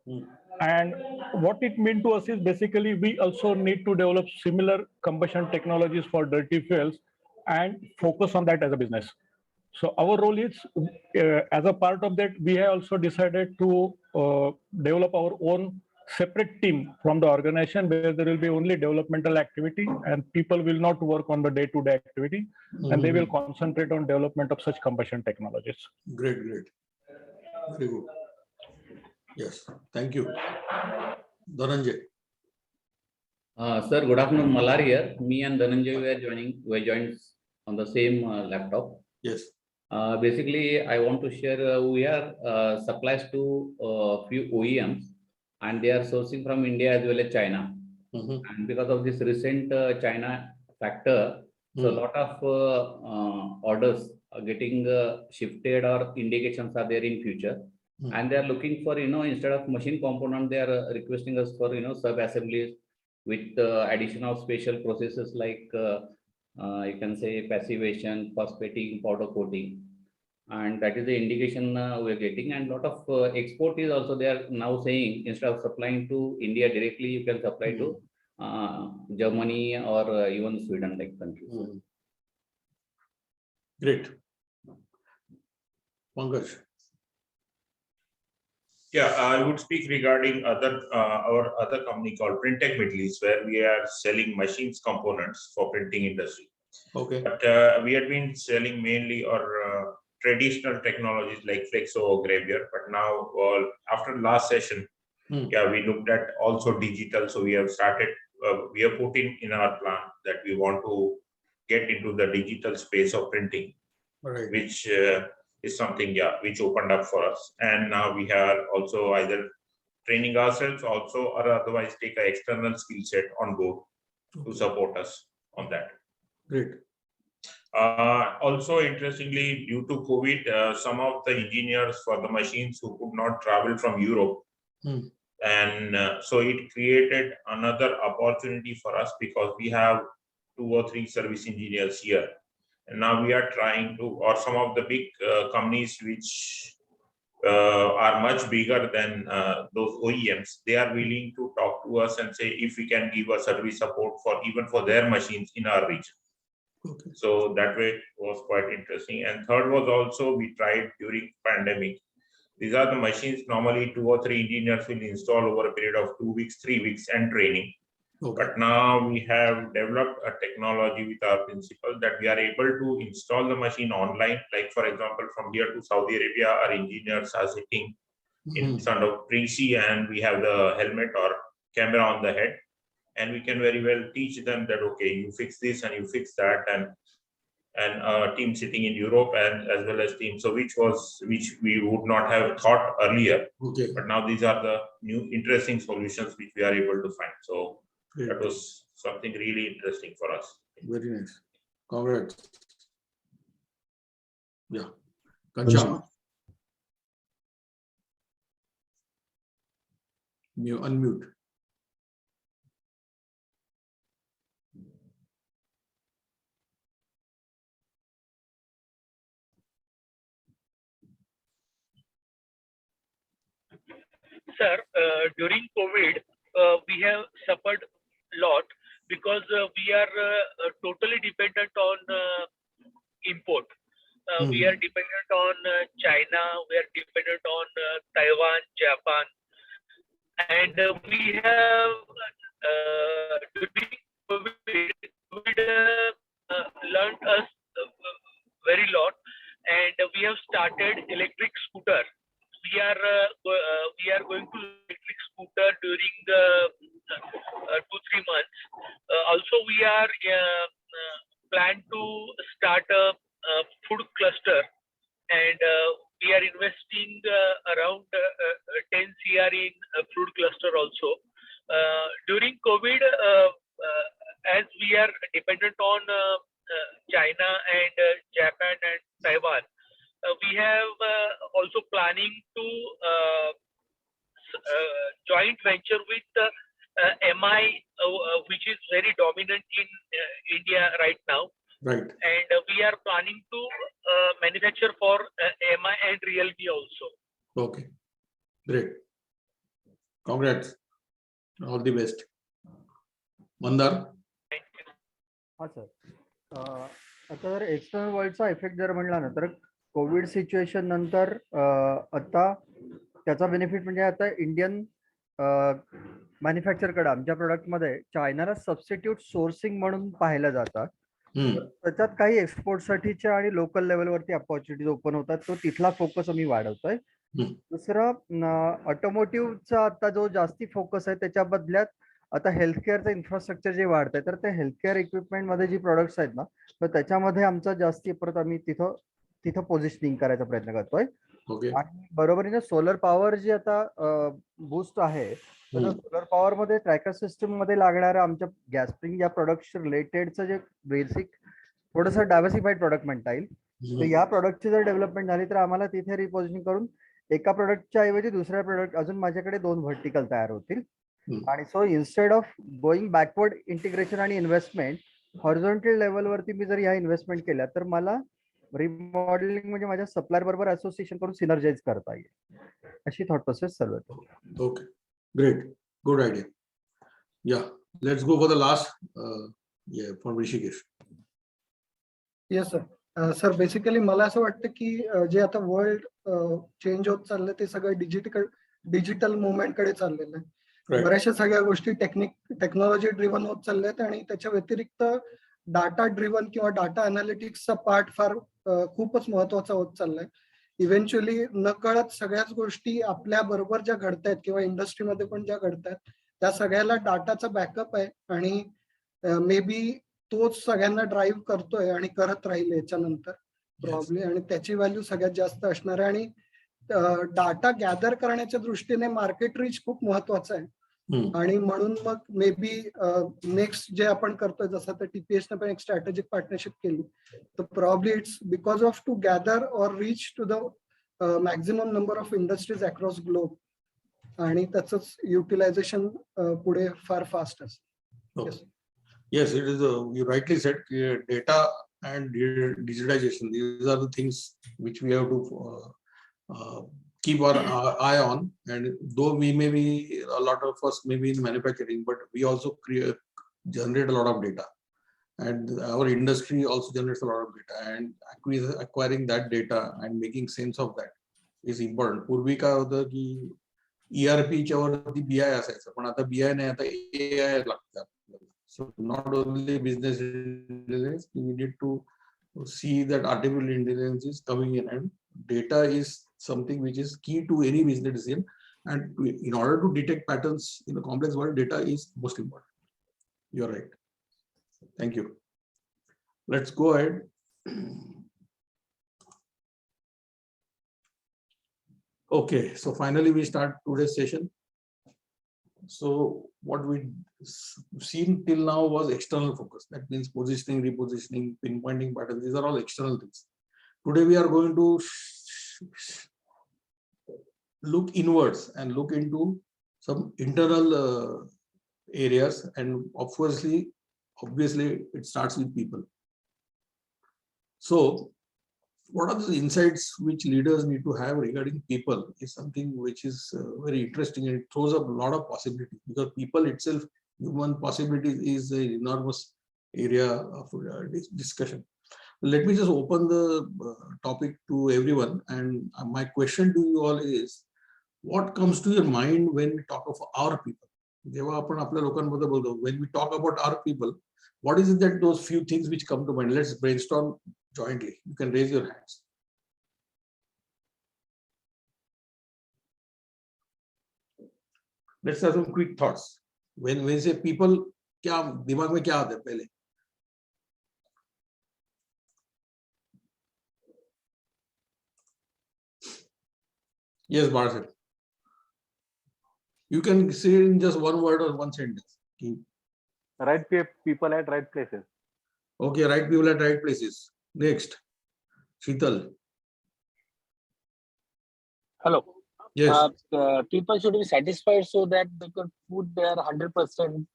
And what it means to us is basically we also need to develop similar combustion technologies for dirty fuels and focus on that as a business. So our role is, as a part of that, we have also decided to develop our own separate team from the organization where there will be only developmental activity and people will not work on the day-to-day activity and they will concentrate on development of such combustion technologies. Great, great. Very good. Yes, thank you. Dhananjay. Sir, good afternoon. Malari here. Me and Dhananjay we joined on the same laptop. Yes. Basically, I want to share we are supplies to a few OEMs and they are sourcing from India as well as China. And because of this recent China factor, so a lot of orders are getting shifted or indications are there in future. And they are looking for, instead of machine component, they are requesting us for, sub-assemblies with addition of special processes like you can say passivation, phosphating, powder coating. And that is the indication we are getting. And a lot of export is also they are now saying instead of supplying to India directly, you can supply to Germany or even Sweden like countries. Great. Pankaj. Yeah, I would speak regarding our other company called Printech Middle East, where we are selling machines components for printing industry. Okay. But we had been selling mainly or traditional technologies like Flexo or Gravier. But now, after the last session, yeah, we looked at also digital. So we have started. We have put in our plan that we want to get into the digital space of printing, which is something, which opened up for us. And now we are also either training ourselves also or otherwise take an external skill set on board to support us on that. Great. Also, interestingly, due to COVID, some of the engineers for the machines who could not travel from Europe, and so it created another opportunity for us because we have 2 or 3 service engineers here. And now we are trying to, or some of the big companies which are much bigger than those OEMs, they are willing to talk to us and say if we can give a service support for even for their machines in our region. Okay. So that way it was quite interesting. And third was also we tried during pandemic. These are the machines normally 2 or 3 engineers will install over a period of 2 weeks, 3 weeks and training. Okay. But now we have developed a technology with our principal that we are able to install the machine online. Like for example, from here to Saudi Arabia, our engineers are sitting in front of PC and we have the helmet or camera on the head. And we can very well teach them that, okay, you fix this and you fix that, and a team sitting in Europe and as well as team. So which we would not have thought earlier. Okay. But now these are the new interesting solutions which we are able to find. So that was something really interesting for us. Very nice. Congrats. Yeah. Kanchana. You unmute. Sir, during COVID, we have suffered a lot because we are totally dependent on import. We are dependent on China, we are dependent on Taiwan, Japan, and we have during COVID learned us very lot, and we have started electric scooter. We are going to electric scooter during 2-3 months. Also, we are plan to start a food cluster, and we are investing around 10 CR in a food cluster also. During COVID, as we are dependent on China and Japan and Taiwan, we have also planning to joint venture with MI, which is very dominant in India right now. Right. And we are planning to manufacture for MI and Realme also. Okay. Great. Congrats. All the best. Mandar. हा sir, आता जर external वर्ल्डचा effect जर म्हणला ना तर Covid situation नंतर आता त्याचा बेनिफिट म्हणजे आता इंडियन मॅन्युफॅक्चरकडे आमच्या प्रोडक्टमध्ये चायनाला सबस्टिट्यूट सोर्सिंग म्हणून पाहिलं जातं. त्याच्यात काही एक्सपोर्टसाठीच्या आणि लोकल लेवलवरती अपॉर्च्युनिटीज ओपन होतात, तो तिथला फोकस आम्ही वाढवतोय. दुसरं ऑटोमोटिव्हचा आता जो जास्ती फोकस आहे त्याच्या बदल्यात आता हेल्थकेअरचं इन्फ्रास्ट्रक्चर जे वाढतंय तर ते हेल्थकेअर इक्विपमेंट मध्ये जी प्रोडक्ट्स आहेत ना तर त्याच्यामध्ये आमचा जास्ती परत आम्ही तिथं पोझिशनिंग करायचा प्रयत्न करतोय. आणि बरोबरीने सोलर पॉवर जी आता बूस्ट आहे तर सोलर पॉवर मध्ये ट्रॅकर सिस्टम मध्ये लागणाऱ्या आमच्या गॅस स्प्रिंग या प्रोडक्ट रिलेटेडचं जे बेसिक थोडंसं डायव्हर्सिफाईड प्रोडक्ट म्हणता येईल. तर या प्रोडक्टची जर डेव्हलपमेंट झाली तर आम्हाला तिथे रिपोजिशनिंग करून एका प्रोडक्टच्या ऐवजी दुसऱ्या प्रोडक्ट अजून माझ्याकडे 2 व्हर्टिकल तयार होतील. आणि so instead of going backward integration आणि इन्व्हेस्टमेंट हॉरिझॉन्टल लेवलवरती मी जर ह्या इन्व्हेस्टमेंट केल्या तर मला रिमॉडेलिंग म्हणजे माझ्या सप्लायर बरोबर असोसिएशन करून सिनर्जाइज करता येईल, अशी थॉट प्रोसेस चालू आहे. Okay, great, good idea. Yeah let's go for the last from Rishikesh. Yes sir. Sir basically मला असं वाटतं की जे आता वर्ल्ड चेंज होत चाललंय ते सगळं डिजिटल मुवमेंट कडे चाललेलं आहे. बऱ्याचशा सगळ्या गोष्टी टेक्नॉलॉजी ड्रिव्हन होत चालल्यात आणि त्याच्या व्यतिरिक्त डाटा ड्रिव्हन किंवा डाटा अनालिटिक्सचा पार्ट फार खूपच महत्वाचा होत चाललाय. इव्हेंच्युअली नकळत सगळ्याच गोष्टी आपल्या बरोबर ज्या घडतायत किंवा इंडस्ट्रीमध्ये पण ज्या घडतायत त्या सगळ्याला डाटाचा बॅकअप आहे आणि मे बी तोच सगळ्यांना ड्राईव्ह करतोय आणि करत राहील याच्यानंतर प्रॉब्लेम, आणि त्याची व्हॅल्यू सगळ्यात जास्त असणार आहे. आणि डाटा गॅदर करण्याच्या दृष्टीने मार्केट रीच खूप महत्वाचा आहे. आणि म्हणून मग मे बी नेक्स्ट जे आपण करतोय जसं तर TPS ने पण एक स्ट्रॅटेजिक पार्टनरशिप केली, तर probably it's because of to gather or reach to the maximum number of industries across globe, आणि त्याच युटिलायझेशन पुढे फार फास्ट असतं. Yes, it is. You rightly said, data and digitization. These are the things which we have to keep our eye on. And though we may be, a lot of us may be in manufacturing, but we also generate a lot of data, and our industry also generates a lot of data. And acquiring that data and making sense of that is important. पूर्वी काय होतं की ERP च्या वरती BI असायचं, पण आता BI नाही, आता AI लागतं. So not only business intelligence, we need to see that artificial intelligence is coming in, and data is something which is key to any business decision. And in order to detect patterns in the complex world, data is most important. You're right. Thank you. Let's go ahead. Okay, so finally we start today's session. So what we seen till now was external focus. That means positioning, repositioning, pinpointing patterns. These are all external things. Today we are going to look inwards and look into some internal areas, and obviously it starts with people. So what are the insights which leaders need to have regarding people is something which is very interesting, and it throws up a lot of possibilities, because people itself, human possibilities, is an enormous area of discussion. Let me just open the topic to everyone, and my question to you all is, what comes to your mind when we talk of our people? जेव्हा आपण आपल्या लोकांबद्दल बोलतो, when we talk about our people, what is it that those few things which come to mind? Let's brainstorm jointly. You can raise your hands. Let's have some quick thoughts. When we say people, क्या दिमाग में क्या आता है पहले? Yes, Bharat. You can say in just one word or one sentence. Right people at right places. Okay, right people at right places. Next, Sheetal. Hello. Yes. People should be satisfied so that they can put their 100%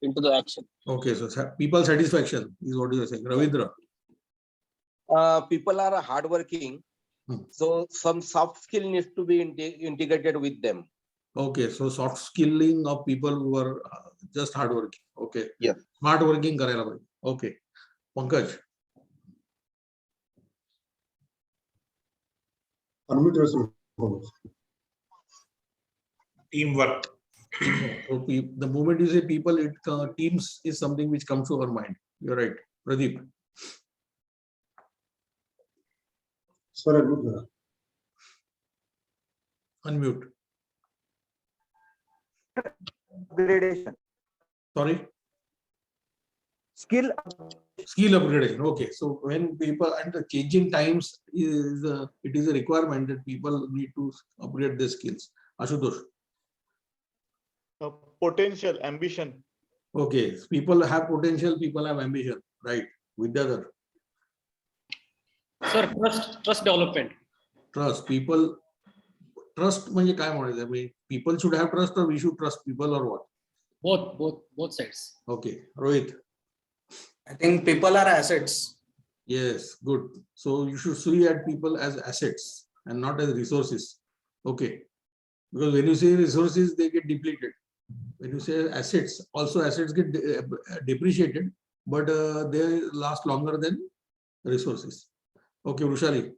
into the action. Okay, so people satisfaction is what you are saying. Ravindra. People are hardworking, so some soft skill needs to be integrated with them. Okay, so soft skilling of people who are just hardworking. Okay. Yeah. Smart working karayla pahiye. Okay. Pankaj. Unmute yourself. Teamwork. So the moment you say people, teams is something which comes to our mind. You're right. Pradeep. Sorry, Unmute. Upgradation. Sorry. Skill upgradation. Okay, so when people, and the changing times is it is a requirement that people need to upgrade their skills. Ashutosh. Potential, ambition. Okay, people have potential, people have ambition, right? Vidyadhar. Sir, trust development. Trust people. Trust म्हणजे काय म्हणायचं? I mean, people should have trust, or we should trust people, or what? Both sides. Okay, Rohit. I think people are assets. Yes, good. So you should see at people as assets and not as resources. Okay, because when you say resources, they get depleted. When you say assets, also assets get depreciated, but they last longer than resources. Okay, Rushali.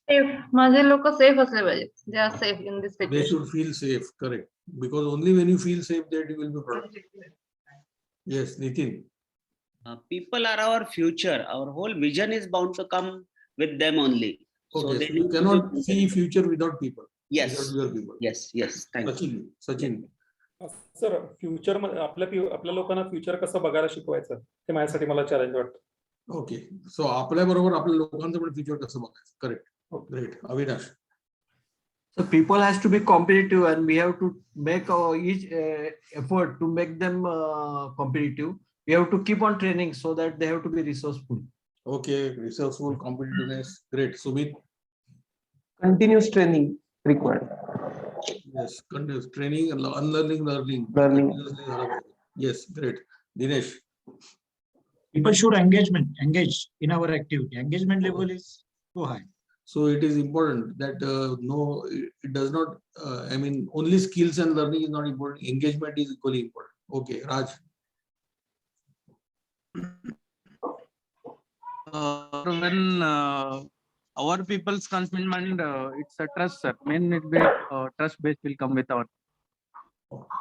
Safe. माझे लोक safe असले पाहिजे. They are safe in this situation. They should feel safe, correct? Because only when you feel safe that you will be productive. Yes, Nitin. People are our future. Our whole vision is bound to come with them only. Okay, so you cannot see future without people. Yes. Without your people. Yes. Thank you. Sachin. Sir future आपल्या लोकांना future कसं बघायला शिकवायचं ते माझ्यासाठी मला challenge वाटतं. Okay, सो आपल्या बरोबर आपल्या लोकांचं पण फ्युचर कसं बघायचं. Correct. Great. Avinash. So people has to be competitive, and we have to make our each effort to make them competitive. We have to keep on training so that they have to be resourceful. Okay, resourceful, competitiveness, great. Sumit? Continuous training required. Yes, continuous training, unlearning, learning. Yes, great. Dinesh? People should engage in our activity. Engagement level is too high. So it is important that no, it does not, I mean, only skills and learning is not important. Engagement is equally important. Okay, Raj? When our people's commitment, it's a trust, sir. Trust base will come with our.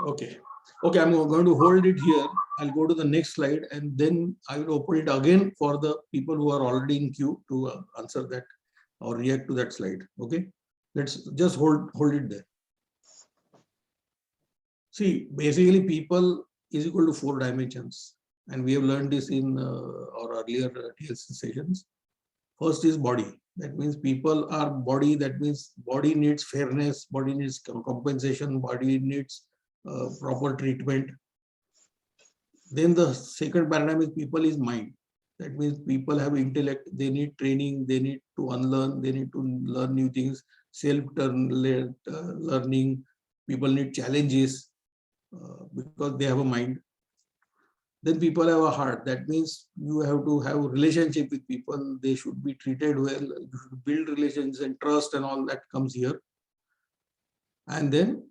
Okay. Okay, I'm going to hold it here. I'll go to the next slide and then I will open it again for the people who are already in queue to answer that or react to that slide. Okay, let's just hold it there. See, basically people is equal to 4 dimensions, and we have learned this in our earlier TLC sessions. First is body. That means people are body. That means body needs fairness, body needs compensation, body needs proper treatment. Then the second paradigm is people is mind. That means people have intellect, they need training, they need to unlearn, they need to learn new things, self-learning, people need challenges because they have a mind. Then people have a heart. That means you have to have a relationship with people, they should be treated well, you should build relations and trust and all that comes here. And then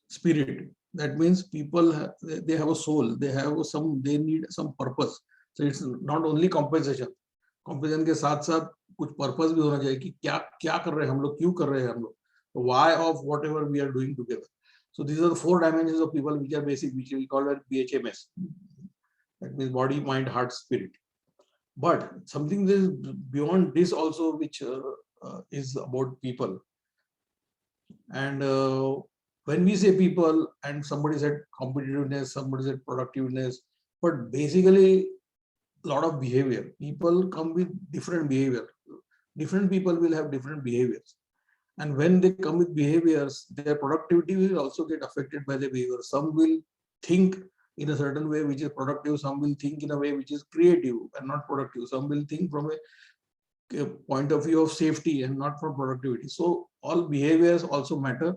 spirit. That means people they have a soul, they need some purpose. So it's not only compensation. Compensation के साथ साथ कुछ purpose भी होना चाहिए कि क्या कर रहे हैं हम लोग, क्यों कर रहे हैं हम लोग. Why of whatever we are doing together. So these are the 4 dimensions of people which are basic, which we call it BHMS. That means body, mind, heart, spirit. But something is beyond this also, which is about people. And when we say people, and somebody said competitiveness, somebody said productiveness, but basically a lot of behavior. People come with different behavior. Different people will have different behaviors. And when they come with behaviors, their productivity will also get affected by the behavior. Some will think in a certain way which is productive, some will think in a way which is creative and not productive. Some will think from a point of view of safety and not from productivity. So all behaviors also matter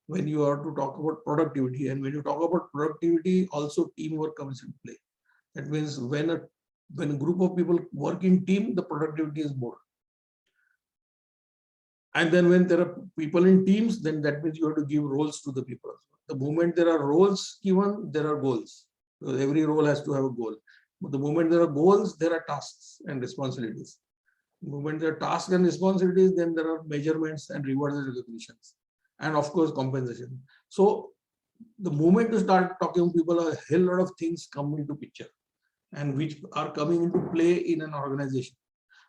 when you are to talk about productivity. And when you talk about productivity, also teamwork comes into play. That means when a group of people work in team, the productivity is more. And then when there are people in teams, then that means you have to give roles to the people. The moment there are roles given, there are goals. So every role has to have a goal. But the moment there are goals, there are tasks and responsibilities. The moment there are tasks and responsibilities, then there are measurements and rewards and recognitions. And of course, compensation. So the moment you start talking to people, a hell lot of things come into picture and which are coming into play in an organization.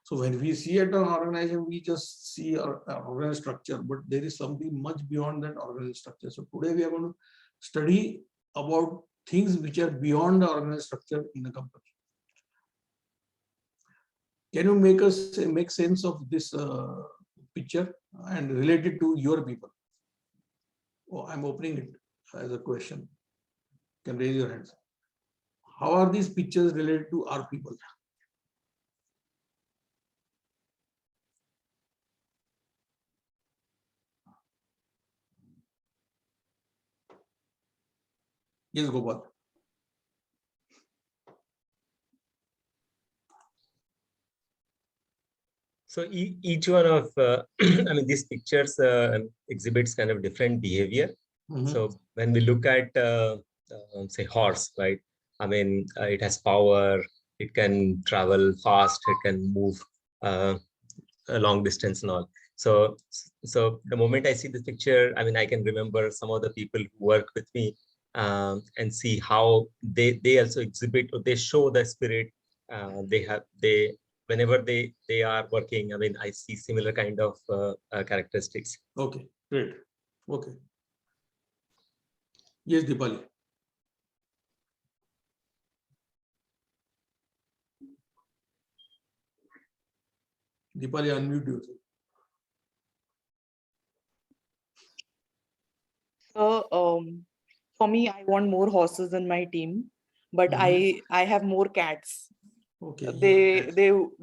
So when we see at an organization, we just see our organized structure, but there is something much beyond that organized structure. So today we are going to study about things which are beyond the organized structure in a company. Can you make sense of this picture and relate it to your people? Oh, I'm opening it as a question. You can raise your hands. How are these pictures related to our people? Yes, Gopal. So each one of, I mean, these pictures exhibits kind of different behavior. So when we look at, say, horse, right? I mean, it has power, it can travel fast, it can move a long distance and all. So the moment I see this picture, I mean, I can remember some of the people who work with me and see how they also exhibit, or they show the spirit whenever they are working. I mean, I see similar kind of characteristics. Okay, great. Okay. Yes, Deepali. Deepali, unmute yourself. For me, I want more horses in my team, but I have more cats. Okay.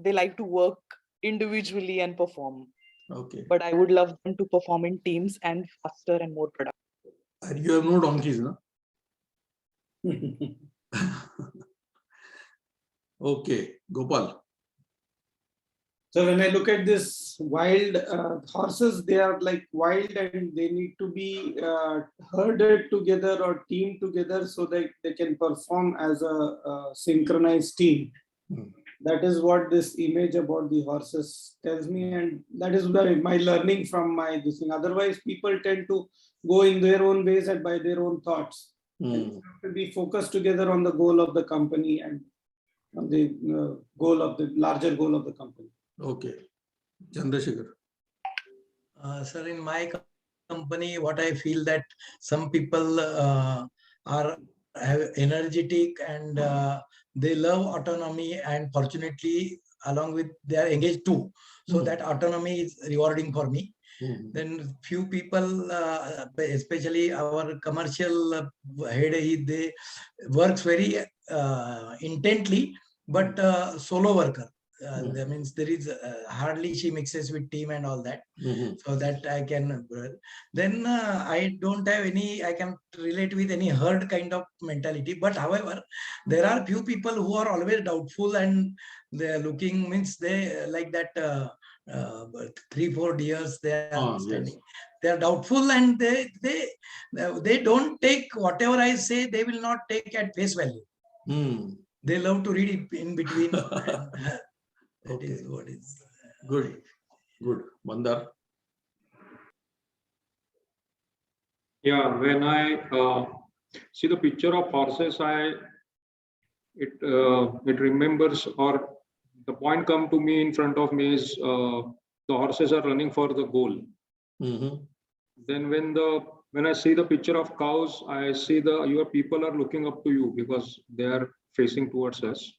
They like to work individually and perform. Okay. But I would love them to perform in teams and faster and more productive. And you have no donkeys, no? Okay, Gopal. So when I look at this wild horses, they are like wild and they need to be herded together or teamed together so that they can perform as a synchronized team. That is what this image about the horses tells me, and that is my learning from my this thing. Otherwise, people tend to go in their own ways and by their own thoughts. And have to be focused together on the goal of the company and on the goal of the larger goal of the company. Okay. Chandrasekhar. Sir, in my company, what I feel that some people are energetic and they love autonomy, and fortunately, along with they are engaged too. So that autonomy is rewarding for me. Then few people, especially our commercial head, they works very intently, but solo worker. That means there is hardly she mixes with team and all that. So that I can then I don't have any, I can relate with any herd kind of mentality. But however, there are few people who are always doubtful and they're looking, means they like that 3-4 years they are standing. They are doubtful and they don't take whatever I say, they will not take at face value. They love to read it in between. That is what is good. Good. Mandar. Yeah, when I see the picture of horses, it remembers, or the point come to me in front of me is the horses are running for the goal. Then when I see the picture of cows, I see your people are looking up to you because they are facing towards us.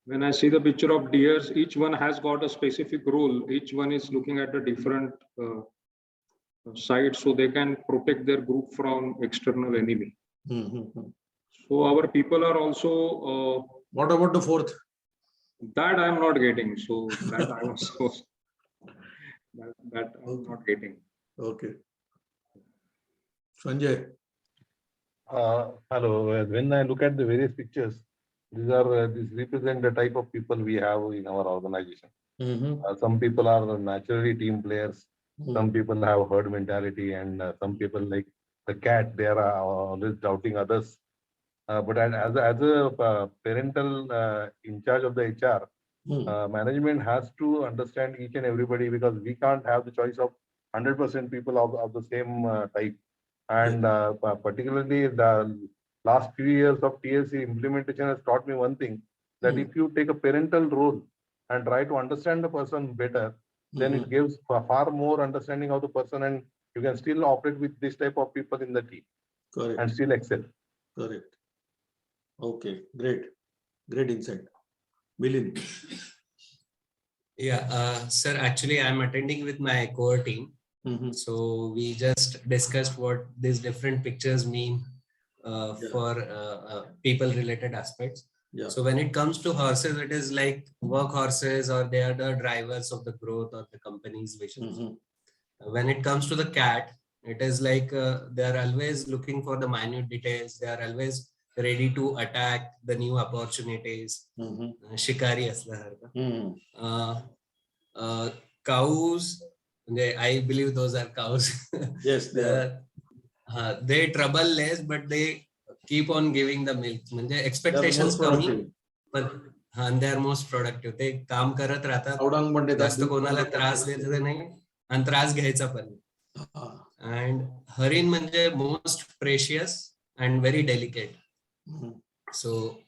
When I see the picture of deers, each one has got a specific role. Each one is looking at a different side, so they can protect their group from external enemy. So our people are also. What about the fourth? That I am not getting. So that I was that I'm not getting. Okay. Sanjay. Hello. When I look at the various pictures, these represent the type of people we have in our organization. Some people are naturally team players. Some people have herd mentality, and some people like the cat, they are always doubting others. But as a parental in charge of the HR, management has to understand each and everybody, because we can't have the choice of 100% people of the same type. And particularly the last few years of TSC implementation has taught me one thing, that if you take a parental role and try to understand the person better, then it gives far more understanding of the person, and you can still operate with this type of people in the team. Correct. And still excel. Correct. Okay, great. Great insight. Milind. Yeah, sir, actually I'm attending with my core team. So we just discussed what these different pictures mean for people related aspects. So when it comes to horses, it is like work horses, or they are the drivers of the growth of the company's vision. When it comes to the cat, it is like they are always looking for the minute details. They are always ready to attack the new opportunities. Shikari asla. Cows, I believe those are cows. Yes, they are. They trouble less, but they keep on giving the milk. Expectations coming, but they are most productive. They काम करत राहतात. जास्त कोणाला त्रास द्यायचा नाही आणि त्रास घ्यायचा पण. And हरिण म्हणजे most precious and very delicate. So,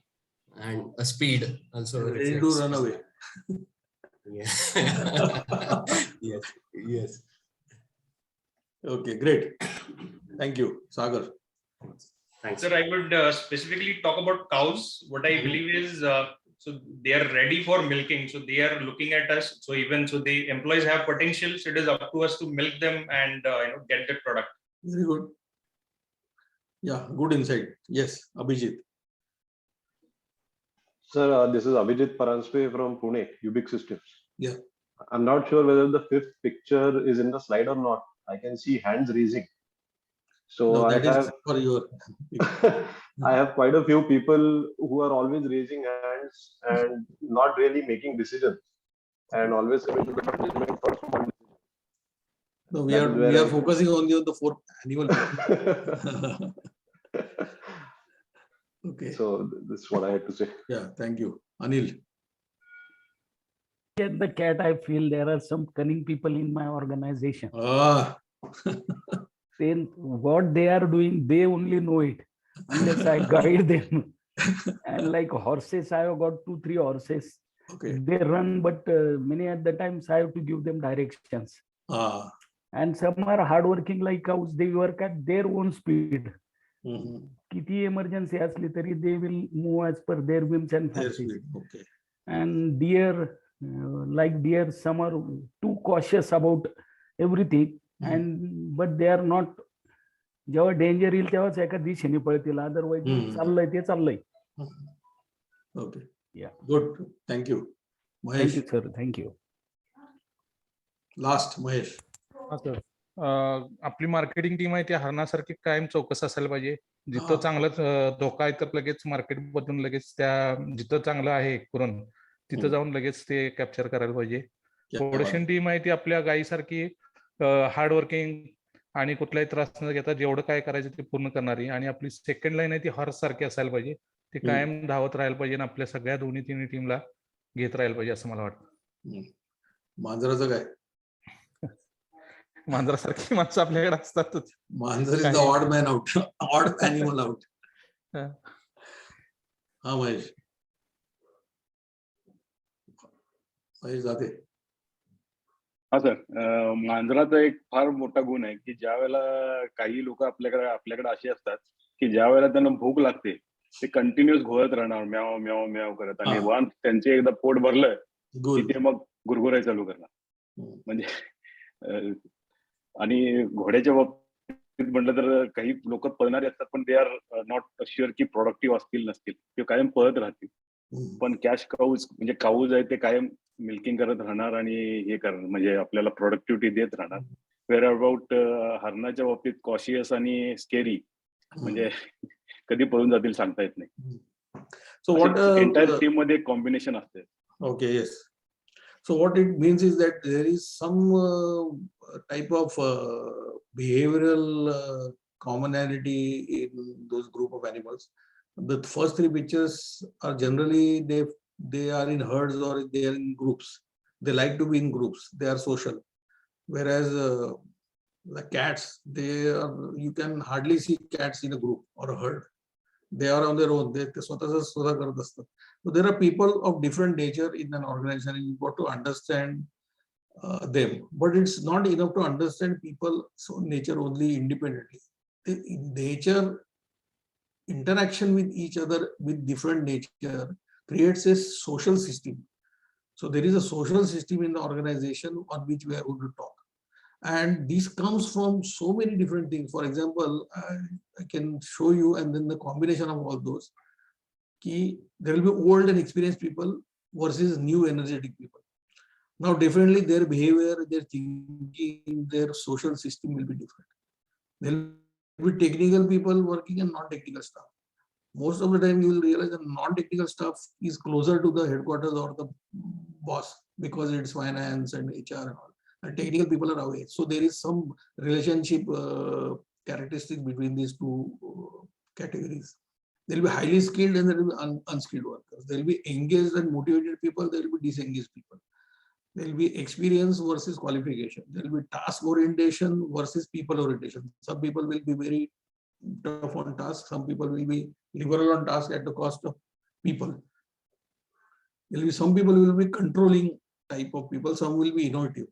and a speed also. Ready to run away. Yeah. Yes. Okay, great. Thank you, Sagar. Thanks. Sir, I would specifically talk about cows. What I believe is, so they are ready for milking. So they are looking at us. So even so, the employees have potential. So it is up to us to milk them and get the product. Very good. Yeah, good insight. Yes, Abhijit. Sir, this is Abhijit Paranspe from Pune, Ubix Systems. Yeah. I'm not sure whether the fifth picture is in the slide or not. I can see hands raising. So No, I that is have for your. I have quite a few people who are always raising hands and not really making decisions, and always coming to the conclusion first one. No, we That are is where I focusing only on the 4 animal people. Okay. So this is what I had to say. Yeah, thank you. Anil. At the cat, I feel there are some cunning people in my organization. Then what they are doing, they only know it, unless I guide them. And like horses, I have got 2-3 horses. Okay. They run, but many at the times I have to give them directions. And some are hardworking like cows. They work at their own speed. Kiti emergency asli tari, they will move as per their whims and fancies. Okay. And deer, like deer, some are too cautious about everything. And but they are not. जेव्हा danger येईल तेव्हाच एका दिशेने पळतील, otherwise चाललंय ते चाललंय. Okay. Yeah. Good. Thank you. Mahesh. Thank you, sir. Thank you. Last, Mahesh. Sir, आपली marketing team आहे ती हरणासारखी कायम चौकस असायला पाहिजे. जिथं चांगलं धोका आहे तर लगेच मार्केट बदलून लगेच त्या जिथं चांगलं आहे करून तिथं जाऊन लगेच ते कॅप्चर करायला पाहिजे. प्रोडक्शन टीम आहे ती आपल्या गायीसारखी हार्ड वर्किंग आणि कुठलाही त्रास न घेता जेवढं काय करायचं ते पूर्ण करणारी, आणि आपली सेकंड लाईन आहे ती हॉर्स सारखी असायला पाहिजे. ती कायम धावत राहायला पाहिजे आणि आपल्या सगळ्या दोन्ही तिन्ही टीमला घेत राहायला पाहिजे असं मला वाटतं. मांजराचं काय? मांजरासारखी माणसं आपल्याकडे असतातच. मांजर is the odd man out, odd animal out. हा महेश. महेश जाते. हा सर, मांजराचा एक फार मोठा गुण आहे की ज्या वेळेला काही लोक आपल्याकडे असे असतात की ज्या वेळेला त्यांना भूक लागते ते कंटिन्युअस घोळत राहणार, म्याव म्याव म्याव करत, आणि वान त्यांचे एकदा पोट भरलं की ते मग गुरगुराय चालू करणार. म्हणजे आणि घोड्याच्या बाबतीत म्हटलं तर काही लोक पळणारे असतात पण दे आर नॉट शुअर की प्रोडक्टिव्ह असतील नसतील, ते कायम पळत राहतील. पण कॅश काऊज म्हणजे काऊज आहे ते कायम मिल्किंग करत राहणार आणि हे करणार, म्हणजे आपल्याला प्रोडक्टिव्हिटी देत राहणार. वेअर अबाउट हरणाच्या बाबतीत कॉशियस आणि स्केरी, म्हणजे कधी पळून जातील सांगता येत नाही. So what एंटायर टीम मध्ये कॉम्बिनेशन असते. Okay, yes. So what it means is that there is some type of behavioral commonality in those group of animals. The first 3 pictures are generally they are in herds or they are in groups. They like to be in groups. They are social. Whereas the cats, you can hardly see cats in a group or a herd. They are on their own. They स्वतः करत असतात. So there are people of different nature in an organization, and you've got to understand them. But it's not enough to understand people so nature only independently. The nature interaction with each other with different nature creates a social system. So there is a social system in the organization on which we are going to talk. And this comes from so many different things. For example, I can show you, and then the combination of all those. There will be old and experienced people versus new energetic people. Now, definitely their behavior, their thinking, their social system will be different. There will be technical people working and non-technical staff. Most of the time, you will realize that non-technical staff is closer to the headquarters or the boss because it's finance and HR and all. And technical people are away. So there is some relationship characteristic between these 2 categories. There will be highly skilled and there will be unskilled workers. There will be engaged and motivated people. There will be disengaged people. There will be experience versus qualification. There will be task orientation versus people orientation. Some people will be very tough on task. Some people will be liberal on task at the cost of people. There will be some people who will be controlling type of people. Some will be innovative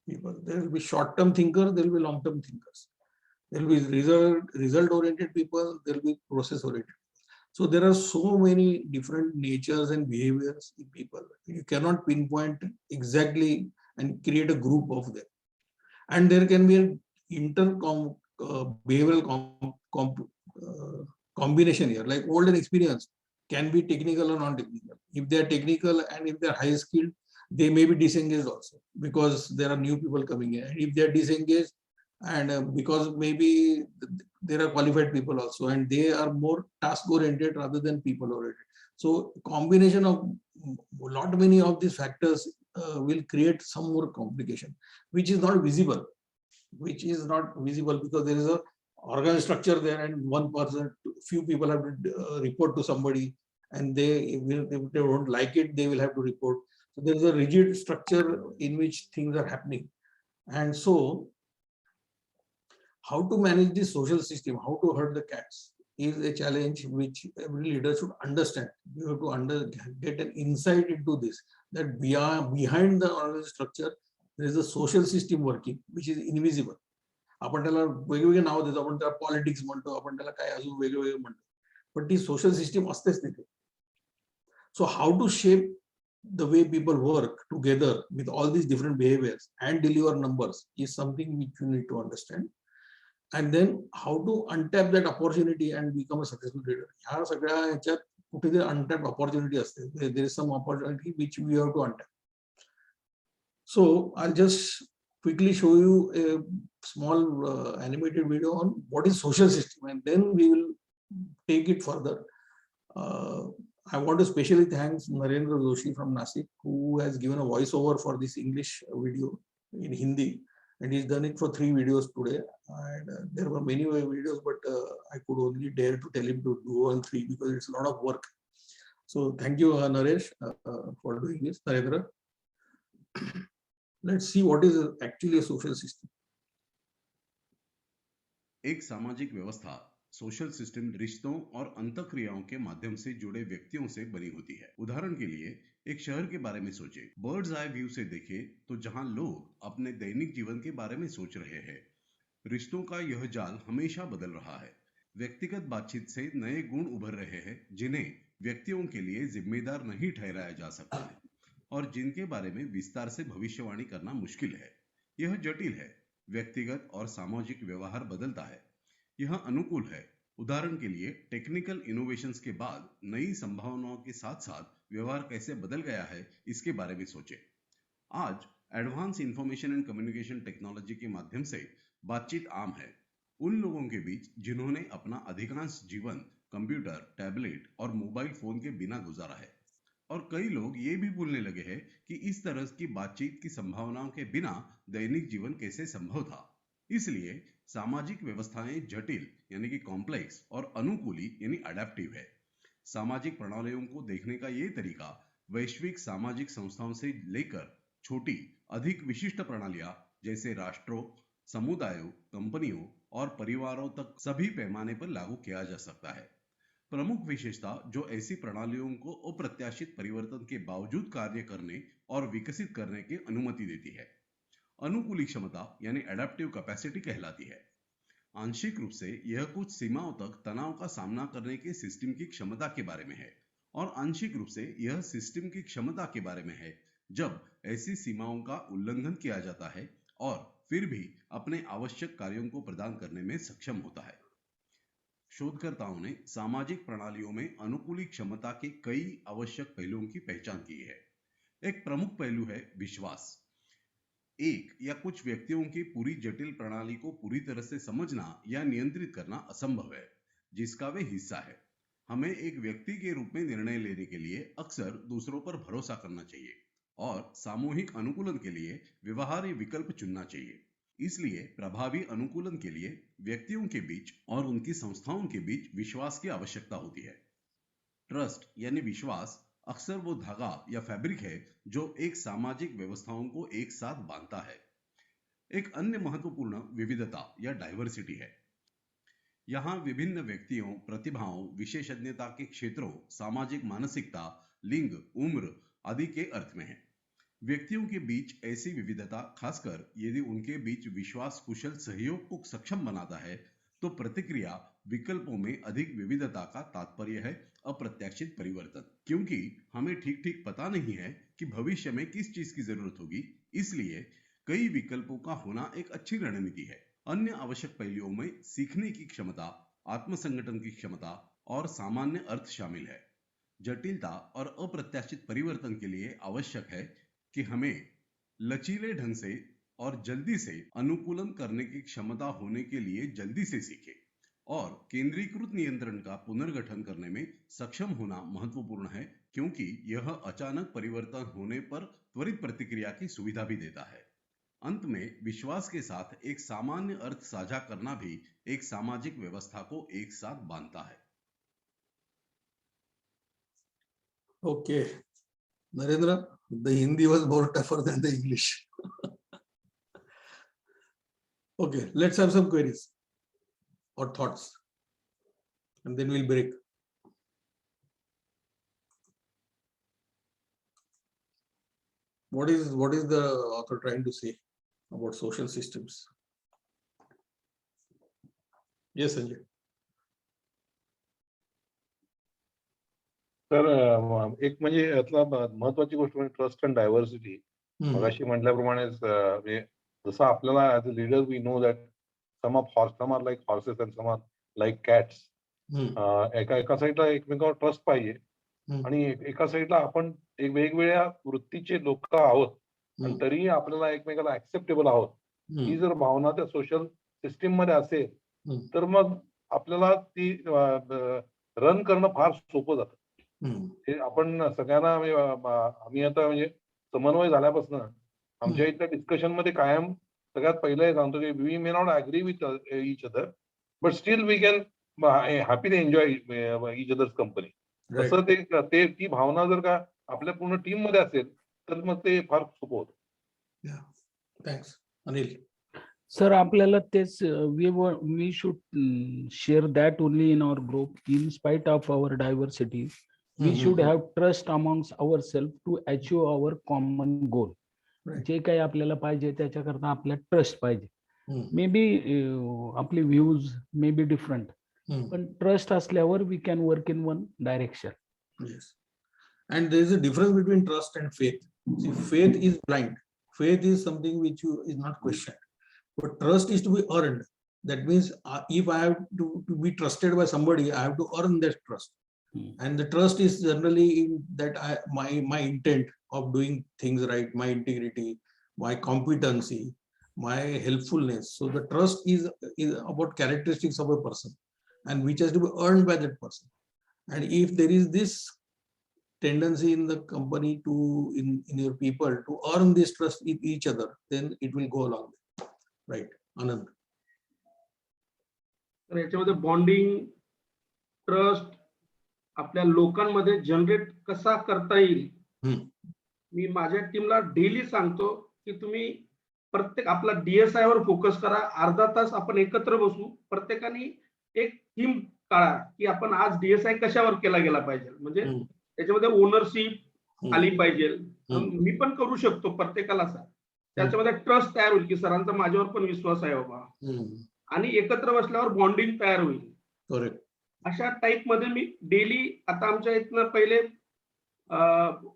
people. There will be short-term thinkers. There will be long-term thinkers. There will be result-oriented people. There will be process-oriented. So there are so many different natures and behaviors in people. You cannot pinpoint exactly and create a group of them. And there can be an behavioral combination here, like old and experienced can be technical or non-technical. If they are technical and if they are high skilled, they may be disengaged also because there are new people coming in. And if they are disengaged, and because maybe there are qualified people also, and they are more task oriented rather than people oriented. So combination of lot many of these factors will create some more complication, which is not visible. Because there is a organ structure there, and one person, few people have to report to somebody, and if they don't like it, they will have to report. So there is a rigid structure in which things are happening. And so how to manage the social system, how to herd the cats is a challenge which every leader should understand. You have to get an insight into this, that behind the organization structure, there is a social system working, which is invisible. आपण त्याला वेगवेगळे नाव देतो, आपण त्याला politics म्हणतो, आपण त्याला काय अजून वेगवेगळे म्हणतो, पण ती सोशल सिस्टीम असतेच तिथे. So how to shape the way people work together with all these different behaviors and deliver numbers is something which you need to understand. And then how to untap that opportunity and become a successful leader. ह्या सगळ्या ह्याच्यात कुठेतरी untapped opportunity असते. There is some opportunity which we have to untap. So I'll just quickly show you a small animated video on what is social system, and then we will take it further. I want to especially thank Narendra Joshi from Nasik, who has given a voiceover for this English video in Hindi, and he's done it for 3 videos today. And there were many videos, but I could only dare to tell him to do all 3 because it's a lot of work. So thank you, Naresh, for doing this. Narendra. Let's see what is actually a social system. एक सामाजिक व्यवस्था social system रिश्तों और अंतःक्रियाओं के माध्यम से जुड़े व्यक्तियों से बनी होती है। उदाहरण के लिए एक शहर के बारे में सोचें। बर्ड्स आई व्यू से देखें तो जहां लोग अपने दैनिक जीवन के बारे में सोच रहे हैं, रिश्तों का यह जाल हमेशा बदल रहा है। व्यक्तिगत बातचीत से नए गुण उभर रहे हैं जिन्हें व्यक्तियों के लिए जिम्मेदार नहीं ठहराया जा सकता है और जिनके बारे में विस्तार से भविष्यवाणी करना मुश्किल है। यह जटिल है। व्यक्तिगत और सामाजिक व्यवहार बदलता है। यह अनुकूल है। उदाहरण के लिए टेक्निकल इनोवेशंस के बाद नई संभावनाओं के साथ साथ व्यवहार कैसे बदल गया है, इसके बारे में सोचें। आज advance information and communication technology के माध्यम से बातचीत आम है उन लोगों के बीच जिन्होंने अपना अधिकांश जीवन कंप्यूटर, टैबलेट और मोबाइल फोन के बिना गुजारा है। और कई लोग ये भी भूलने लगे हैं कि इस तरह की बातचीत की संभावनाओं के बिना दैनिक जीवन कैसे संभव था। इसलिए सामाजिक व्यवस्थाएं जटिल यानी कि कॉम्प्लेक्स और अनुकूली यानी अडेप्टिव है। सामाजिक प्रणालियों को देखने का ये तरीका वैश्विक सामाजिक संस्थाओं से लेकर छोटी अधिक विशिष्ट प्रणालियां जैसे राष्ट्रों, समुदायों, कंपनियों और परिवारों तक सभी पैमाने पर लागू किया जा सकता है। प्रमुख विशेषता जो ऐसी प्रणालियों को अप्रत्याशित परिवर्तन के बावजूद कार्य करने और विकसित करने की अनुमति देती है, अनुकूली क्षमता यानी एडेप्टिव कैपेसिटी कहलाती है। आंशिक रूप से यह कुछ सीमाओं तक तनाव का सामना करने के सिस्टम की क्षमता के बारे में है और आंशिक रूप से यह सिस्टम की क्षमता के बारे में है जब ऐसी सीमाओं का उल्लंघन किया जाता है और फिर भी अपने आवश्यक कार्यों को प्रदान करने में सक्षम होता है। शोधकर्ताओं ने सामाजिक प्रणालियों में अनुकूली क्षमता के कई आवश्यक पहलुओं की पहचान की है। एक प्रमुख पहलू है विश्वास। एक या कुछ व्यक्तियों की पूरी जटिल प्रणाली को पूरी तरह से समझना या नियंत्रित करना असंभव है जिसका वे हिस्सा है। हमें एक व्यक्ति के रूप में निर्णय लेने के लिए अक्सर दूसरों पर भरोसा करना चाहिए और सामूहिक अनुकूलन के लिए व्यवहार्य विकल्प चुनना चाहिए। इसलिए प्रभावी अनुकूलन के लिए व्यक्तियों के बीच और उनकी संस्थाओं के बीच विश्वास की आवश्यकता होती है। ट्रस्ट यानी विश्वास अक्सर वो धागा या फैब्रिक है जो एक सामाजिक व्यवस्थाओं को एक साथ बांधता है। एक अन्य महत्वपूर्ण विविधता या डाइवर्सिटी है। यहाँ विभिन्न व्यक्तियों, प्रतिभाओं, विशेषज्ञता के क्षेत्रों, सामाजिक मानसिकता, लिंग, उम्र आदि के अर्थ में है। व्यक्तियों के बीच ऐसी विविधता, खासकर यदि उनके बीच विश्वास कुशल सहयोग को सक्षम बनाता है, तो प्रतिक्रिया विकल्पों में अधिक विविधता का तात्पर्य है अप्रत्याशित परिवर्तन। क्योंकि हमें ठीक पता नहीं है कि भविष्य में किस चीज की जरूरत होगी, इसलिए कई विकल्पों का होना एक अच्छी रणनीति है। अन्य आवश्यक पहलुओं में सीखने की क्षमता, आत्मसंगठन की क्षमता और सामान्य अर्थ शामिल है। जटिलता और अप्रत्याशित परिवर्तन के लिए आवश्यक है कि हमें लचीले ढंग से और जल्दी से अनुकूलन करने की क्षमता होने के लिए जल्दी से सीखें और केंद्रीकृत नियंत्रण का पुनर्गठन करने में सक्षम होना महत्वपूर्ण है, क्योंकि यह अचानक परिवर्तन होने पर त्वरित प्रतिक्रिया की सुविधा भी देता है। अंत में विश्वास के साथ एक सामान्य अर्थ साझा करना भी एक सामाजिक व्यवस्था को एक साथ बांधता है। Okay, Narendra, the Hindi was more tougher than the English. Okay, let's have some queries or thoughts, and then we'll break. What is the author trying to say about social systems? Yes, Sanjay. तर एक म्हणजे यातला महत्वाची गोष्ट म्हणजे trust and diversity. मगाशी म्हटल्याप्रमाणे जसं आपल्याला as a leader we know that some are like horses and some are like cats. एका साईडला एकमेकांवर ट्रस्ट पाहिजे आणि एका साईडला आपण एक वेगवेगळ्या वृत्तीचे लोक आहोत आणि तरीही आपल्याला एकमेकाला ऍक्सेप्टेबल आहोत. ही जर भावना त्या सोशल सिस्टीम मध्ये असेल तर मग आपल्याला ती रन करणं फार सोपं जातं. हे आपण सगळ्यांना आम्ही आता म्हणजे समन्वय झाल्यापासून आमच्या इथल्या डिस्कशन मध्ये कायम सगळ्यात पहिलं हे सांगतो की we may not agree with each other but still we can happily enjoy each other's company. तसं ते ती भावना जर का आपल्या पूर्ण टीम मध्ये असेल तर मग ते फार सोपं होतं. थँक्स. अनिल. सर आपल्याला तेच we should share that only in our group in spite of our diversity. We should have trust amongst ourselves to achieve our common goal. जे काही आपल्याला पाहिजे त्याच्याकरता आपल्याला ट्रस्ट पाहिजे. मे बी आपले व्ह्यूज मे बी डिफरंट, पण trust असल्यावर we can work in one direction. Yes. And there is a difference between trust and faith. See, faith is blind. Faith is something which is not questioned. But trust is to be earned. That means if I have to be trusted by somebody, I have to earn that trust. And the trust is generally in that my intent of doing things right, my integrity, my competency, my helpfulness. So the trust is about characteristics of a person, and which has to be earned by that person. And if there is this tendency in the company to in your people to earn this trust with each other, then it will go along. Right, Anand. तर याच्यामध्ये bonding, trust आपल्या लोकांमध्ये generate कसा करता येईल. मी माझ्या टीमला daily सांगतो की तुम्ही प्रत्येक आपला DSI वर फोकस करा. अर्धा तास आपण एकत्र बसू, प्रत्येकाने एक थीम काढा की आपण आज DSI कशावर केला गेला पाहिजे. म्हणजे त्याच्यामध्ये ओनरशिप आली पाहिजे. मी पण करू शकतो प्रत्येकाला सांग. त्याच्यामध्ये ट्रस्ट तयार होईल की सरांचा माझ्यावर पण विश्वास आहे बाबा, आणि एकत्र बसल्यावर बॉन्डिंग तयार होईल. करेक्ट. अशा टाइप मध्ये मी डेली, आता आमच्या इथनं पहिले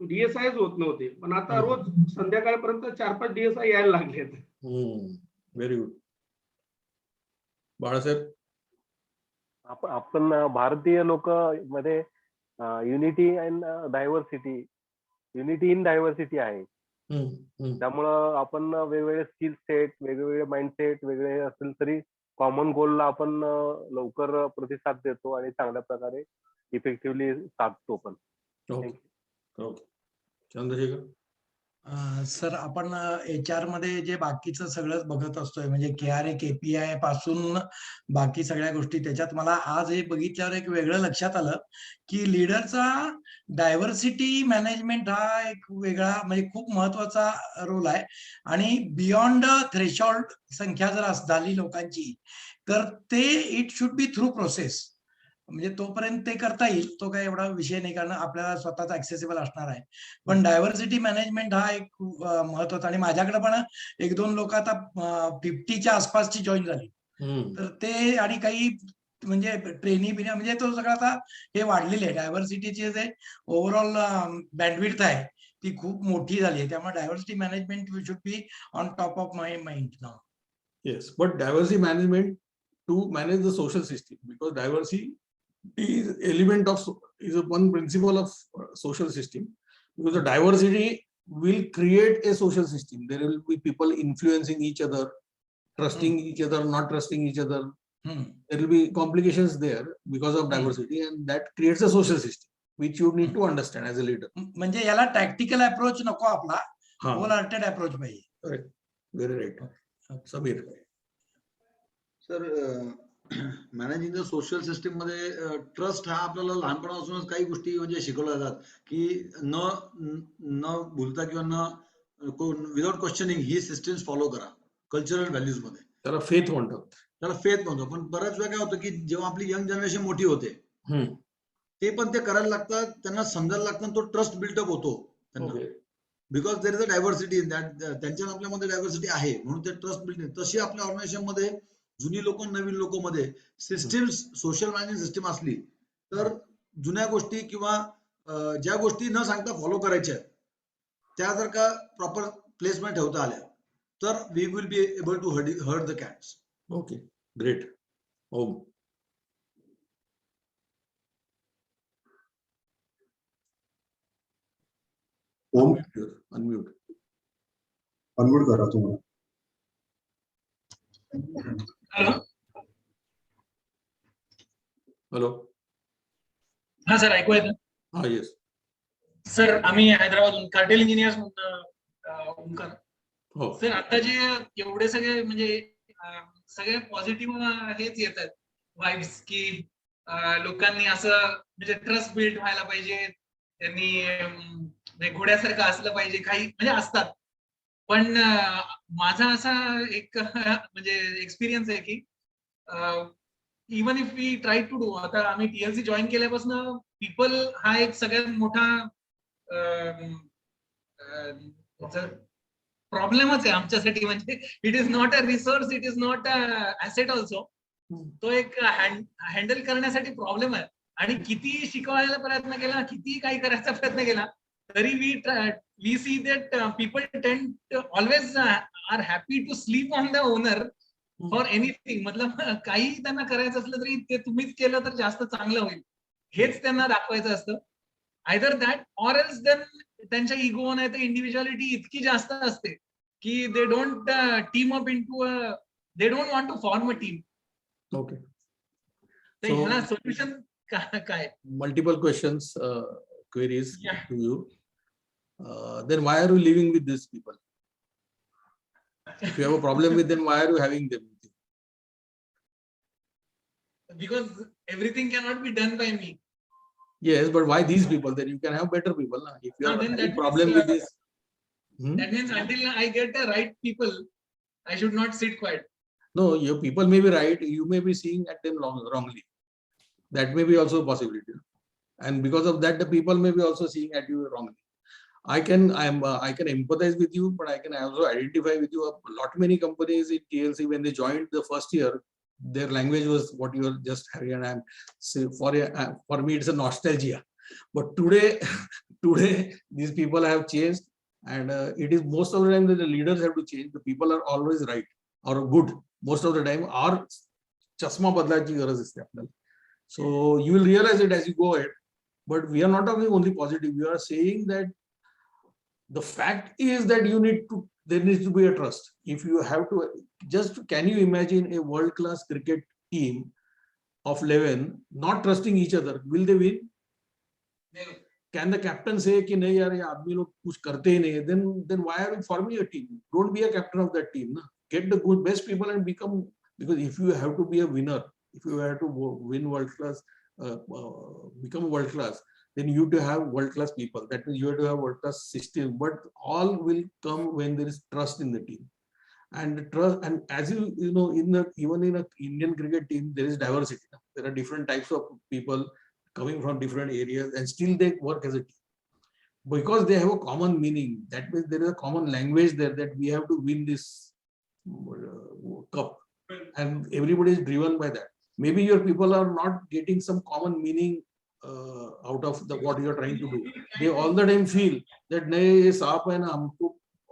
DSI होत नव्हते, पण आता रोज संध्याकाळपर्यंत 4-5 DSI यायला लागलेत. Very good. बाळासाहेब. आपण भारतीय लोक मध्ये युनिटी इन डायव्हर्सिटी आहे. त्यामुळं आपण वेगवेगळे स्किल सेट, वेगवेगळे माइंडसेट वेगळे असेल तरी कॉमन गोलला आपण लवकर प्रतिसाद देतो आणि चांगल्या प्रकारे इफेक्टिव्हली साधतो पण. चंद्रशेखर. सर आपण HR मध्ये जे बाकीचं सगळंच बघत असतोय, म्हणजे KRA KPI पासून बाकी सगळ्या गोष्टी, त्याच्यात मला आज हे बघितल्यावर एक वेगळं लक्षात आलं की लीडरचा डायव्हर्सिटी मॅनेजमेंट हा एक वेगळा म्हणजे खूप महत्वाचा रोल आहे. आणि बियॉन्ड थ्रेशोल्ड संख्या जर झाली लोकांची तर ते it should be through process. म्हणजे तोपर्यंत ते करता येईल, तो काही एवढा विषय नाही, कारण आपल्याला स्वतःच ऍक्सेसिबल असणार आहे. पण डायव्हर्सिटी मॅनेजमेंट हा एक महत्वाचा. आणि माझ्याकडे पण 1-2 लोक आता 50च्या आसपासची जॉईन झाली, तर ते आणि काही म्हणजे ट्रेनिंग म्हणजे तो सगळं आता हे वाढलेले आहे. डायव्हर्सिटीचे जे ओव्हरऑल बँडविड्थ आहे ती खूप मोठी झाली आहे. त्यामुळे diversity management should be on top of my mind now. Yes, but diversity management to manage the social system, because diversity is element of is one principle of social system, because the diversity will create a social system. There will be people influencing each other, trusting each other, not trusting each other. There will be complications there because of diversity, and that creates a social system which you need to understand as a leader. म्हणजे याला tactical approach नको आपला, whole hearted approach पाहिजे. Correct. Very right. Samir. Sir, managing the social system मध्ये trust हा आपल्याला लहानपणापासूनच काही गोष्टी म्हणजे शिकवल्या जातात की न भूलता किंवा न विदाउट क्वेश्चनिंग ही सिस्टम्स फॉलो करा कल्चरल व्हॅल्यूज मध्ये. त्याला फेथ म्हणतात. त्याला फेथ म्हणतो. पण बऱ्याच वेळा काय होतं की जेव्हा आपली यंग जनरेशन मोठी होते ते पण ते करायला लागतात, त्यांना समजायला लागतं, तो ट्रस्ट बिल्डअप होतो त्यांना. Because there is a diversity in that. त्यांच्या आपल्यामध्ये डायव्हर्सिटी आहे म्हणून ते ट्रस्ट बिल्ड. तशी आपल्या ऑर्गनायझेशन मध्ये जुनी लोक नवीन लोक मध्ये सिस्टीम्स सोशल मॅनेजमेंट सिस्टीम असली तर जुन्या गोष्टी किंवा ज्या गोष्टी न सांगता फॉलो करायच्या त्या जर का प्रॉपर प्लेसमेंट ठेवता आल्या तर we will be able to hurt the cats. Okay, great. Om. Unmute करा तुम्हाला. हॅलो. हा सर, ऐकू येतं? हा, येस सर. आम्ही हैदराबाद कार्टेल इंजिनियर्स ओंकार. सर, आता जे एवढे सगळे म्हणजे सगळे पॉझिटिव्ह हेच येत आहेत वाईब्स की लोकांनी असं म्हणजे ट्रस्ट बिल्ड व्हायला पाहिजे, त्यांनी घोड्यासारखं असलं पाहिजे, काही म्हणजे असतात. पण माझा असा एक म्हणजे एक्सपिरियन्स आहे की even if we try to do, आता आम्ही TLC जॉईन केल्यापासून पीपल हा एक सगळ्यात मोठा प्रॉब्लेमच आहे आमच्यासाठी. म्हणजे it is not a resource, it is not a asset also. तो एक हँडल करण्यासाठी प्रॉब्लेम आहे. आणि किती शिकवायला प्रयत्न केला, किती काही करायचा प्रयत्न केला तरी we see that people tend always are happy to sleep on the owner for anything. मतलब काही त्यांना करायचं असलं तरी ते तुम्हीच केलं तर जास्त चांगलं होईल हेच त्यांना दाखवायचं असतं. Either that or else then त्यांच्या इगो नाही तर इंडिव्हिज्युअलिटी इतकी जास्त असते की they don't team up into they don't want to form a team. Okay. तर ह्याला सोल्युशन काय? Multiple questions, queries to you. Then why are you living with these people? If you have a problem with them, why are you having them? Because everything cannot be done by me. Yes, but why these people? Then you can have better people. Na? If you have a problem with this. That means until I get the right people, I should not sit quiet. No, your people may be right. You may be seeing at them wrongly. That may be also a possibility. And because of that, the people may be also seeing at you wrongly. I can empathize with you, but I can also identify with you. A lot many companies in TLC, when they joined the first year, their language was what you are just having, and I'm for me it's a nostalgia. But today these people have changed, and it is most of the time that the leaders have to change. The people are always right or good most of the time. Or chasma badlachi garaz iste apnala. So you will realize it as you go ahead. But we are not talking only positive. We are saying that the fact is that there needs to be a trust. If you have to, just can you imagine a world-class cricket team of 11 not trusting each other? Will they win? Can the captain say कि नहीं यार ये आदमी लोग कुछ करते ही नहीं? Then why are you forming a team? Don't be a captain of that team. Na? Get the good best people and become, because if you have to be a winner, if you have to win world class, become world class, then you have to have world class people. That means you have to have world class system. But all will come when there is trust in the team. And trust, and as you know, even in an Indian cricket team, there is diversity. There are different types of people coming from different areas, and still they work as a team because they have a common meaning. That means there is a common language there that we have to win this cup, and everybody is driven by that. Maybe your people are not getting some common meaning out of what you are trying to do. They all the time feel that नाही हे shop आहे ना,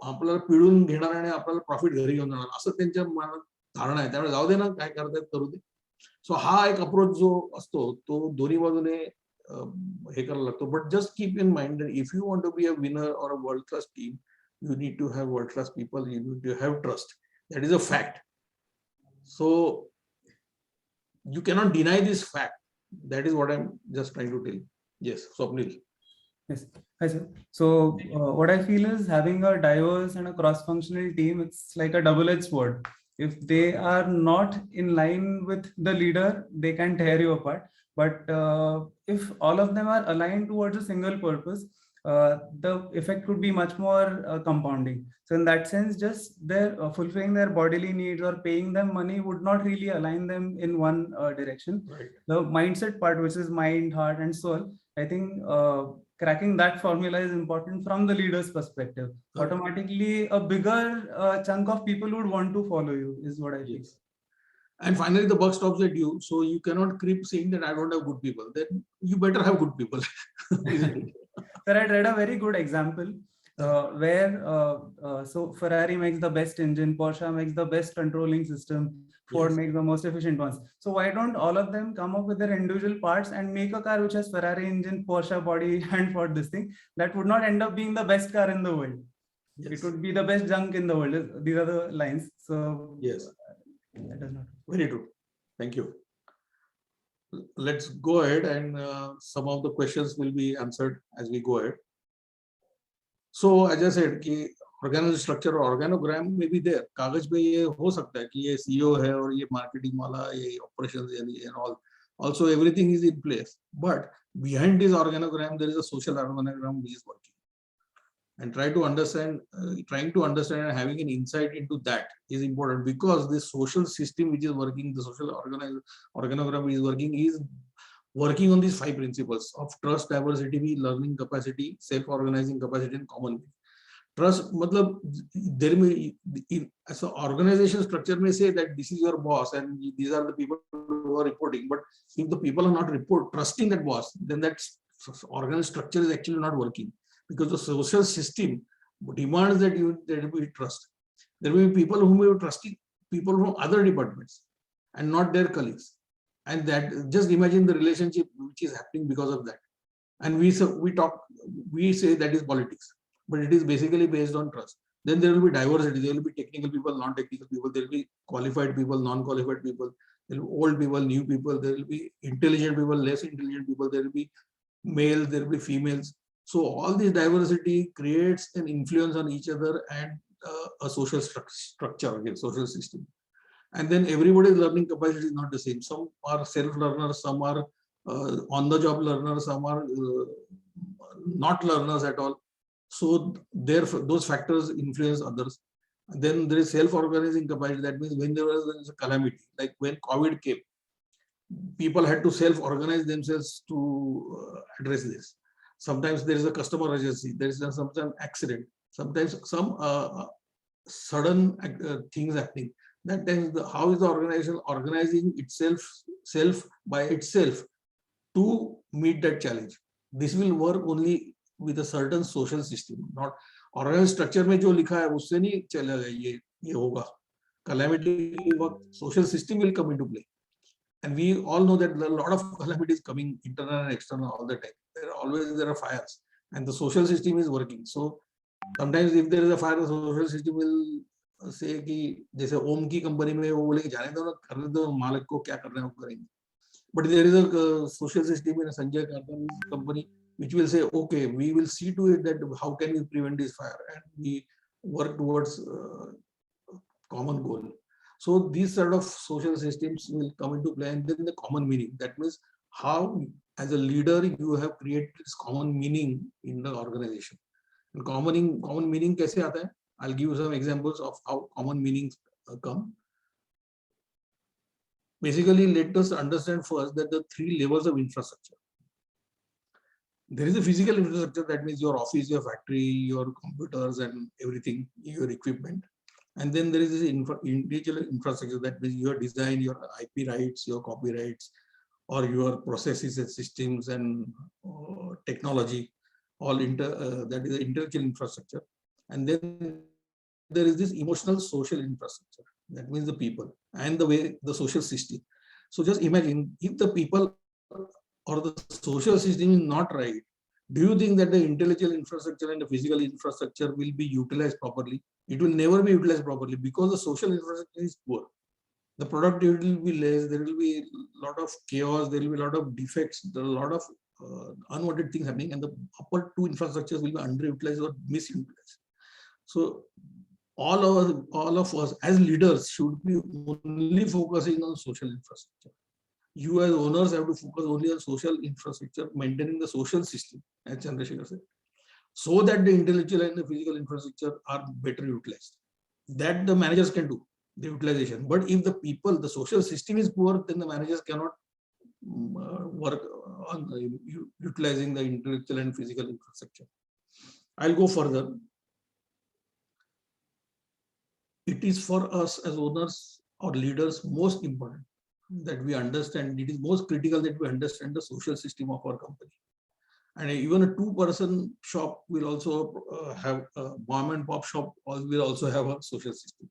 आपल्याला पिळून घेणार आणि आपल्याला profit घरी घेऊन जाणार असं त्यांच्या मनात धारणा आहे, त्यामुळे जाऊ दे ना, काय करतायत करू दे. सो हा एक अप्रोच जो असतो तो दोन्ही बाजूने हे करायला लागतो. But just keep in mind that if you want to be a winner or a world class team, you need to have world class people, you need to have trust. That is a fact. So you cannot deny this fact. That is what I'm just trying to tell you. Yes, Swapnil. Yes. Hi, sir. So what I feel is having a diverse and a cross-functional team, it's like a double-edged sword. If they are not in line with the leader, they can tear you apart. But if all of them are aligned towards a single purpose, the effect could be much more compounding. So in that sense, just their fulfilling their bodily needs or paying them money would not really align them in one direction. Right. The mindset part, which is mind, heart, and soul, I think cracking that formula is important from the leader's perspective. Okay. Automatically, a bigger chunk of people would want to follow you, is what I feel. And finally, the buck stops at you. So you cannot keep saying that I don't have good people. Then you better have good people. Sir, I read a very good example where so Ferrari makes the best engine, Porsche makes the best controlling system, Ford makes the most efficient ones. So why don't all of them come up with their individual parts and make a car which has Ferrari engine, Porsche body, and Ford this thing? That would not end up being the best car in the world. It would be the best junk in the world. These are the lines. So yes, that does not. Very true. Thank you. Let's go ahead, and some of the questions will be answered as we go ahead. So as I said, कि organizational structure or organogram may be there. कागज पे ये हो सकता है कि ये CEO है और ये marketing वाला, ये operations and all. Also everything is in place. But behind this organogram there is a social organogram which is working. And trying to understand and having an insight into that is important, because the social system which is working, the social organogram is working on these 5 principles of trust, diversity, learning capacity, self-organizing capacity, and common. Trust, matlab, there may, as an organization structure may say that this is your boss and these are the people who are reporting. But if the people are not trusting that boss, then that organizational structure is actually not working. Because the social system demands that there will be trust. There will be people who may be trusting people from other departments and not their colleagues. And that, just imagine the relationship which is happening because of that. And we say that is politics, but it is basically based on trust. Then there will be diversity. There will be technical people, non-technical people. There will be qualified people, non-qualified people. There will be old people, new people. There will be intelligent people, less intelligent people. There will be males, there will be females. So all this diversity creates an influence on each other and a social structure, again, social system. And then everybody's learning capacity is not the same. Some are self-learners, some are on-the-job learners, some are not learners at all. So those factors influence others. And then there is self-organizing capacity. That means when there was a calamity, like when COVID came, people had to self-organize themselves to address this. Sometimes there is a customer urgency, there is sometimes accident, sometimes some sudden things happening. That times how is the organization organizing itself by itself to meet that challenge? This will work only with a certain social system, not organized structure में जो लिखा है उससे नहीं चलेगा ये होगा. Calamity social system will come into play. And we all know that a lot of calamities coming internal and external all the time. There are fires, and the social system is working. So sometimes if there is a fire, the social system will say कि जैसे ओम की company में वो बोले कि जाने दो ना, करने दो, मालिक को क्या करना है वो करेंगे. But there is a social system in a Sanjay Kartan's company which will say, okay, we will see to it that how can we prevent this fire, and we work towards common goal. So these sort of social systems will come into play, and then the common meaning. That means how, as a leader, you have created this common meaning in the organization. And common meaning कैसे आता है? I'll give you some examples of how common meanings come. Basically, let us understand first that the 3 levels of infrastructure. There is a physical infrastructure, that means your office, your factory, your computers, and everything, your equipment. And then there is this individual infrastructure, that means your design, your IP rights, your copyrights, or your processes and systems and technology, all that is the intellectual infrastructure. And then there is this emotional social infrastructure. That means the people and the way the social system. So just imagine if the people or the social system is not right, do you think that the intellectual infrastructure and the physical infrastructure will be utilized properly? It will never be utilized properly because the social infrastructure is poor. The productivity will be less, there will be a lot of chaos, there will be a lot of defects, there are a lot of unwanted things happening, and the upper two infrastructures will be underutilized or misutilized. So all of us as leaders should be only focusing on social infrastructure. You as owners have to focus only on social infrastructure, maintaining the social system, as Chandrasekhar said, so that the intellectual and the physical infrastructure are better utilized. That the managers can do, the utilization. But if the people, the social system is poor, then the managers cannot work on utilizing the intellectual and physical infrastructure. I'll go further. It is for us as owners or leaders most important that we understand, it is most critical that we understand the social system of our company. And even a two-person shop will also have a mom and pop shop will also have a social system.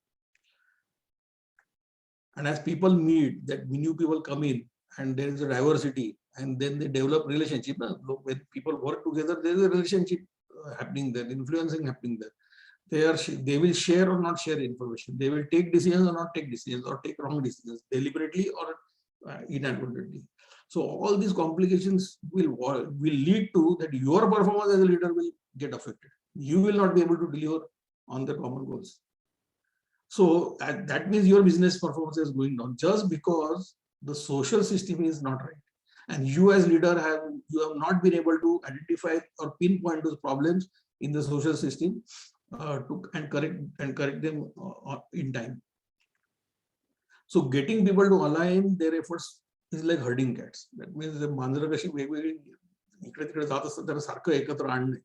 And as people meet, that new people come in and there is a diversity and then they develop relationship. When people work together, there is a relationship happening there, influencing happening there. They will share or not share information. They will take decisions or not take decisions, or take wrong decisions deliberately or inadvertently. So all these complications will lead to that your performance as a leader will get affected. You will not be able to deliver on the common goals. So that means your business performance is going down just because the social system is not right. And you as leader have not been able to identify or pinpoint those problems in the social system and correct them in time. So getting people to align their efforts is like herding cats. That means the मांजरं कशी वेगवेगळी इकडे तिकडे जात असतात त्याला सारखं एकत्र आणणे.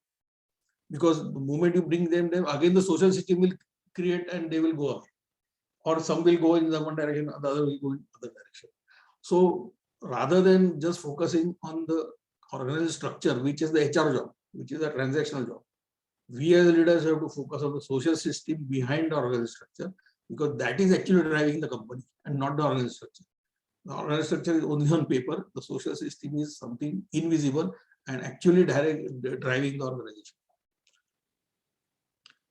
Because the moment you bring them, again the social system will create and they will go away. Or some will go in the one direction, the other will go in the other direction. So rather than just focusing on the organizational structure, which is the HR job, which is a transactional job, we as leaders have to focus on the social system behind the organizational structure, because that is actually driving the company and not the organizational structure. The organizational structure is only on paper. The social system is something invisible and actually driving the organization.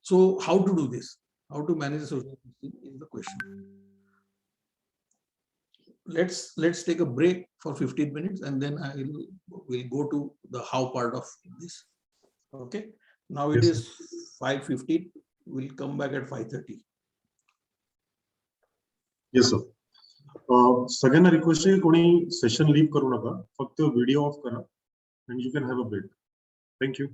So how to do this? How to manage the social system is the question. Let's take a break for 15 minutes and then we'll go to the how part of this. Okay. Now it is 5:15. We'll come back at 5:30. Yes, sir. सगळ्यांना request आहे कोणी session leave करू नका, फक्त video off करा and you can have a break. Thank you.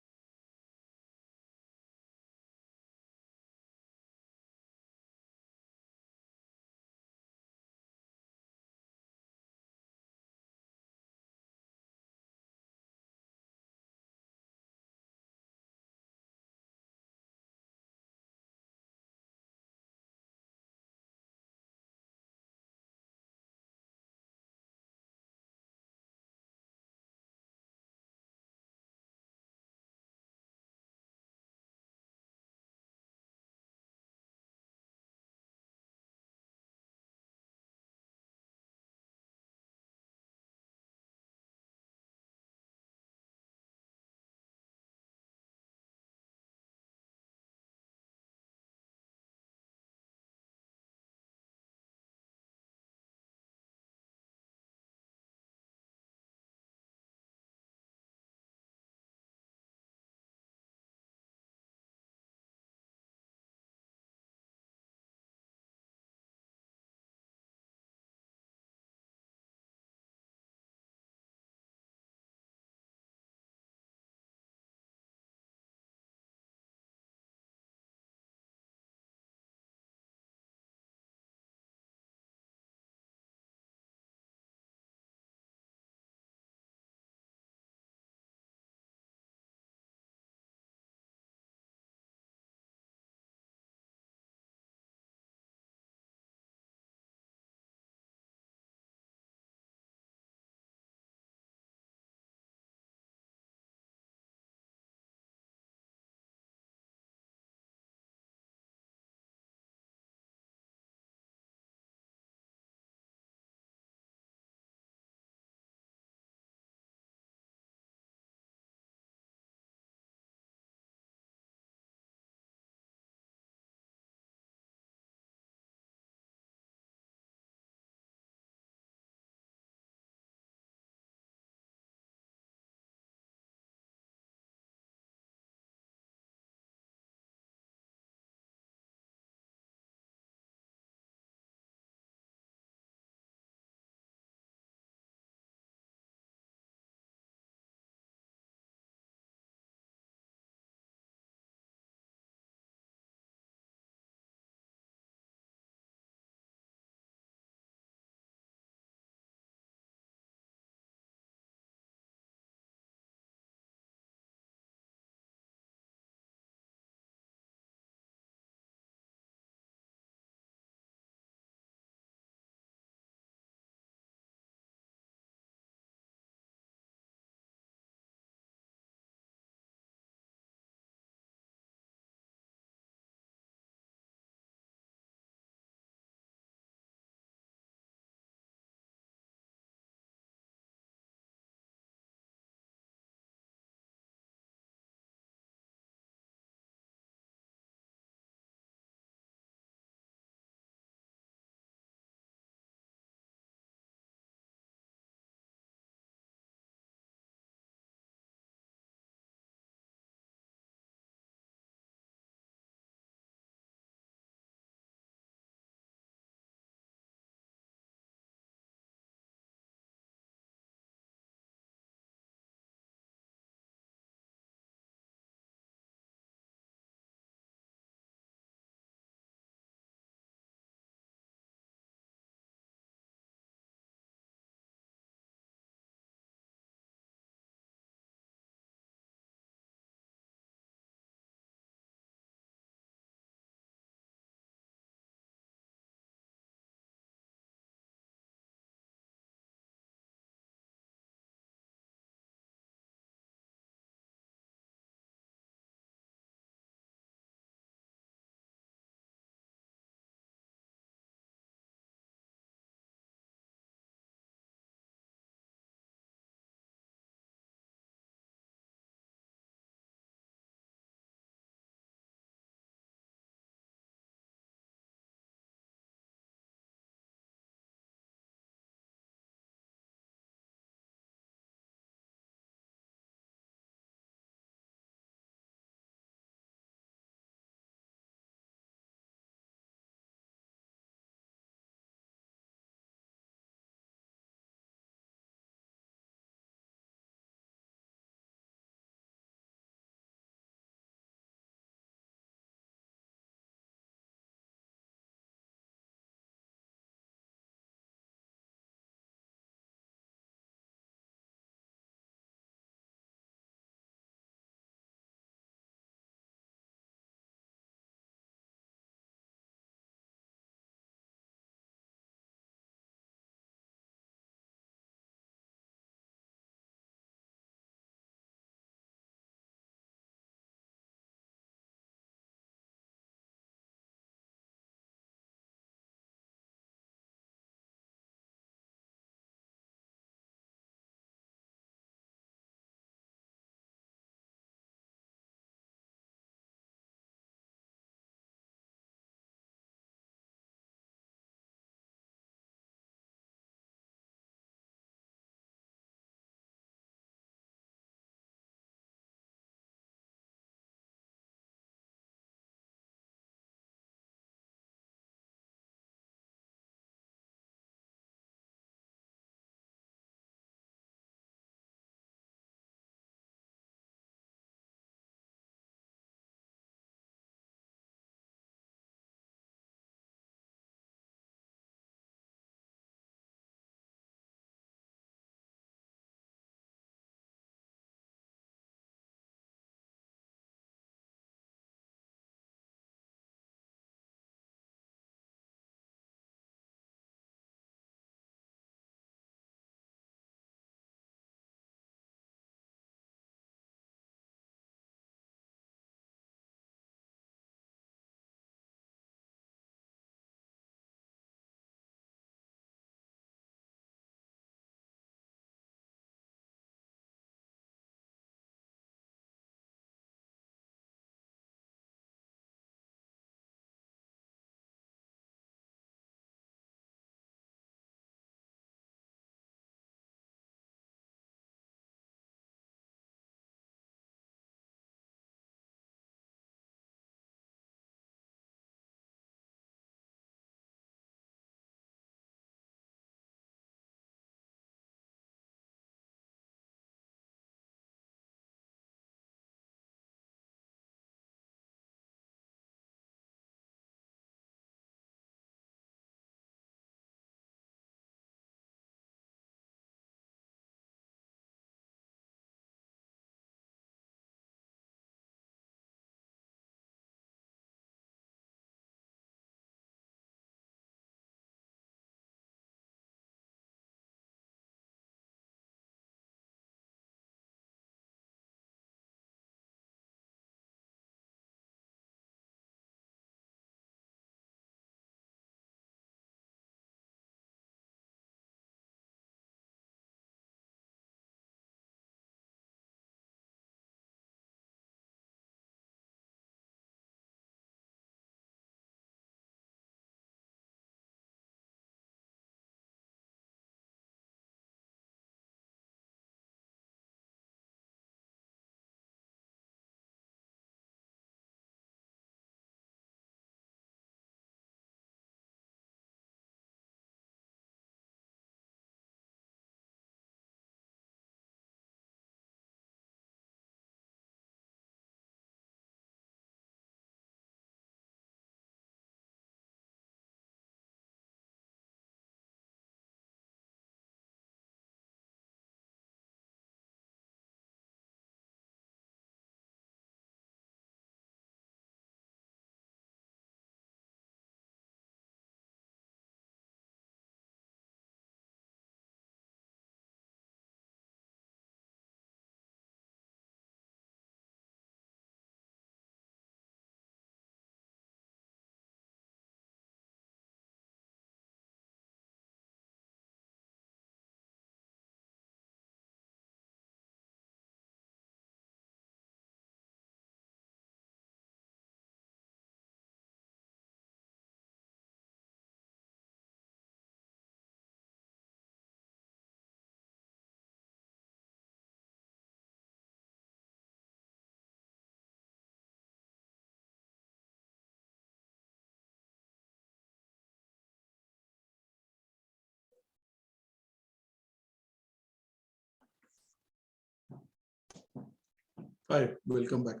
Hi, welcome back.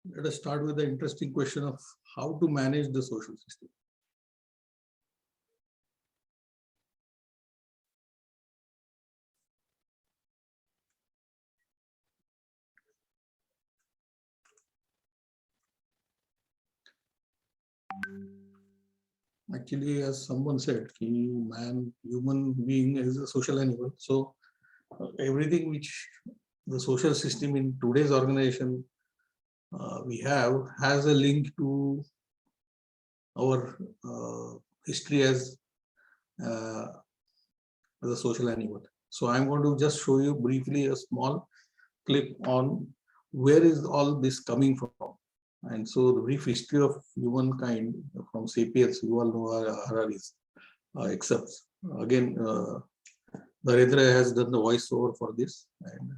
Let us start with the interesting question of how to manage the social system. Actually, as someone said, human being is a social animal. So everything which the social system in today's organization we have has a link to our history as a social animal. So I'm going to just show you briefly a small clip on where is all this coming from. And so the brief history of humankind from sapiens, you all know Harari's excerpts. Again, Narendra has done the voiceover for this, and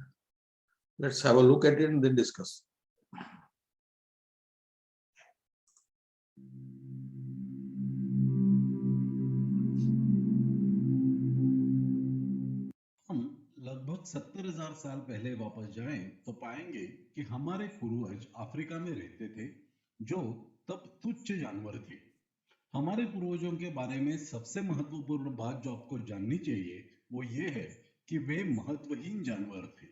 let's have a look at it and then discuss. हम लगभग 70,000 साल पहले वापस जाएं तो पाएंगे कि हमारे पूर्वज अफ्रीका में रहते थे, जो तब तुच्छ जानवर थे। हमारे पूर्वजों के बारे में सबसे महत्वपूर्ण बात जो आपको जाननी चाहिए वो ये है कि वे महत्वहीन जानवर थे।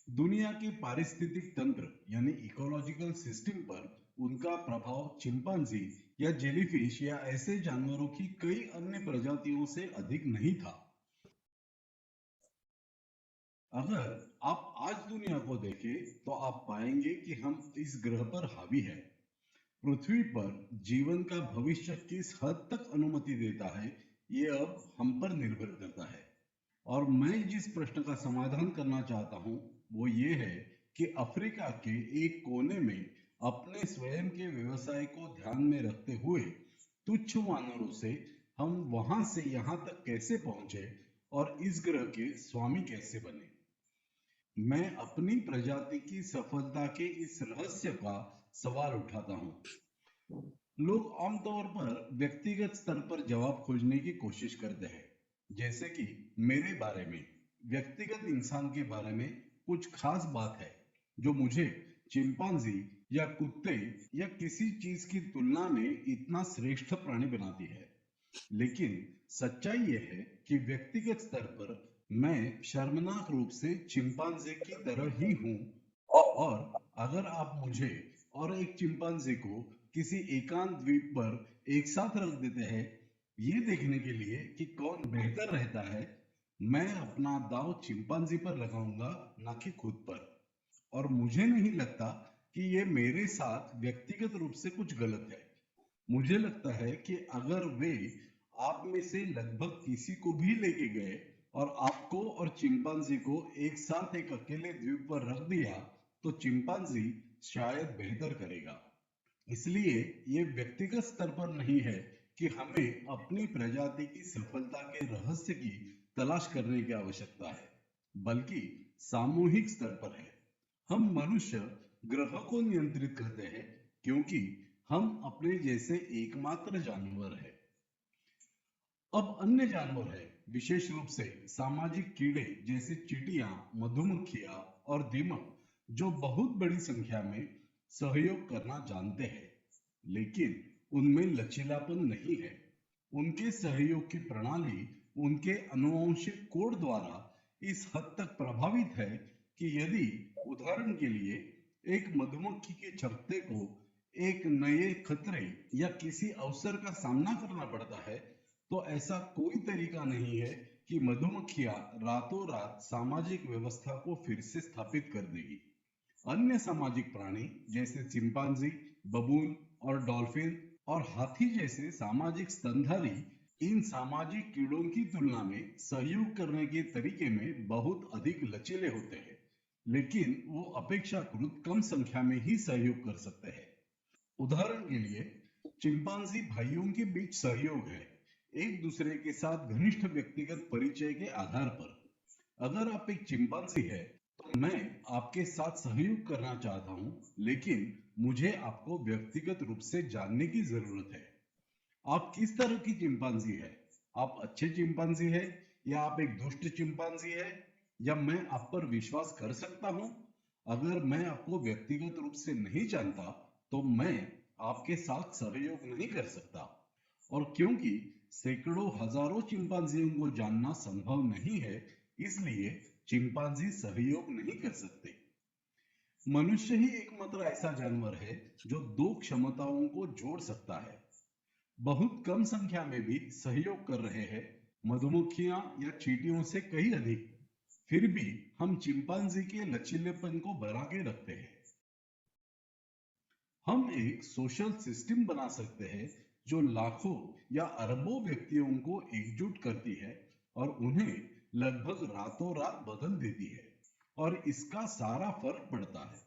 दुनिया के पारिस्थितिक तंत्र यानी इकोलॉजिकल सिस्टम पर उनका प्रभाव चिंपांजी या जेलीफिश या ऐसे जानवरों की कई अन्य प्रजातियों से अधिक नहीं था। अगर आप आज दुनिया को देखें तो आप पाएंगे कि हम इस ग्रह पर हावी हैं। पृथ्वी पर जीवन का भविष्य किस हद तक अनुमति देता है, ये अब हम पर निर्भर करता है। और मैं जिस प्रश्न का समाधान करना चाहता हूं वो ये है कि अफ्रीका के एक कोने में अपने स्वयं के व्यवसाय को ध्यान में रखते हुए तुच्छ वानरों से हम वहां से यहां तक कैसे पहुंचे और इस ग्रह के स्वामी कैसे बने। मैं अपनी प्रजाति की सफलता के इस रहस्य का सवाल उठाता हूं। लोग आमतौर पर व्यक्तिगत स्तर पर जवाब खोजने की कोशिश करते हैं, जैसे कि मेरे बारे में, व्यक्तिगत इंसान के बारे में कुछ खास बात है जो मुझे चिंपांजी या कुत्ते या किसी चीज की तुलना में इतना श्रेष्ठ प्राणी बनाती है। लेकिन सच्चाई यह है कि व्यक्तिगत स्तर पर मैं शर्मनाक रूप से चिंपांजी की तरह ही हूं, और अगर आप मुझे और एक चिंपांजी को किसी एकांत द्वीप पर एक साथ रख देते हैं ये देखने के लिए कि कौन बेहतर रहता है, मैं अपना दांव चिंपांजी पर लगाऊंगा, ना कि खुद पर। और मुझे नहीं लगता कि ये मेरे साथ व्यक्तिगत रूप से कुछ गलत है। मुझे लगता है कि अगर वे आप में से लगभग किसी को भी लेके गए और आपको और चिंपांजी को एक साथ एक अकेले द्वीप पर रख दिया तो चिंपांजी शायद बेहतर करेगा। इसलिए ये व्यक्तिगत स्तर पर नहीं है कि हमें अपनी प्रजाति की सफलता के रहस्य की तलाश करने की आवश्यकता है, बल्कि सामूहिक स्तर पर है। हम मनुष्य ग्रह को नियंत्रित करते हैं क्योंकि हम अपने जैसे एकमात्र जानवर हैं। अब अन्य जानवर हैं, विशेष रूप से सामाजिक कीड़े जैसे चींटियां, मधुमक्खियां और दीमक, जो बहुत बड़ी संख्या में सहयोग करना जानते हैं, लेकिन उनमें लचीलापन नहीं है। उनके सहयोग की प्रणाली उनके आनुवंशिक कोड द्वारा इस हद तक प्रभावित है कि यदि उदाहरण के लिए एक मधुमक्खी के छत्ते को एक नए खतरे या किसी अवसर का सामना करना पड़ता है तो ऐसा कोई तरीका नहीं है कि मधुमक्खियां रातों रात सामाजिक व्यवस्था को फिर से स्थापित कर देगी। अन्य सामाजिक प्राणी जैसे चिंपांजी, बबून और डॉल्फिन और हाथी जैसे सामाजिक स्तनधारी इन सामाजिक कीड़ों की तुलना में सहयोग करने के तरीके में बहुत अधिक लचीले होते हैं, लेकिन वो अपेक्षाकृत कम संख्या में ही सहयोग कर सकते हैं। उदाहरण के लिए चिंपांजी भाइयों के बीच सहयोग है, एक दूसरे के साथ घनिष्ठ व्यक्तिगत परिचय के आधार पर। अगर आप एक चिंपांजी है तो मैं आपके साथ सहयोग करना चाहता हूं, लेकिन मुझे आपको व्यक्तिगत रूप से जानने की जरूरत है। आप किस तरह की चिंपांजी है? आप अच्छे चिंपांजी है या आप एक दुष्ट चिंपांजी है, या मैं आप पर विश्वास कर सकता हूं? अगर मैं आपको व्यक्तिगत रूप से नहीं जानता तो मैं आपके साथ सहयोग नहीं कर सकता। और क्योंकि सैकड़ों हजारों चिंपांजियों को जानना संभव नहीं है, इसलिए चिंपांजी सहयोग नहीं कर सकते। मनुष्य ही एकमात्र ऐसा जानवर है जो दो क्षमताओं को जोड़ सकता है। बहुत कम संख्या में भी सहयोग कर रहे हैं, मधुमक्खियां या चींटियों से कहीं अधिक। फिर भी हम चिंपांजी के लचीलेपन को बना के रखते हैं। हम एक सोशल सिस्टम बना सकते हैं जो लाखों या अरबों व्यक्तियों को एकजुट करती है और उन्हें लगभग रातों रात बदल देती है, और इसका सारा फर्क पड़ता है।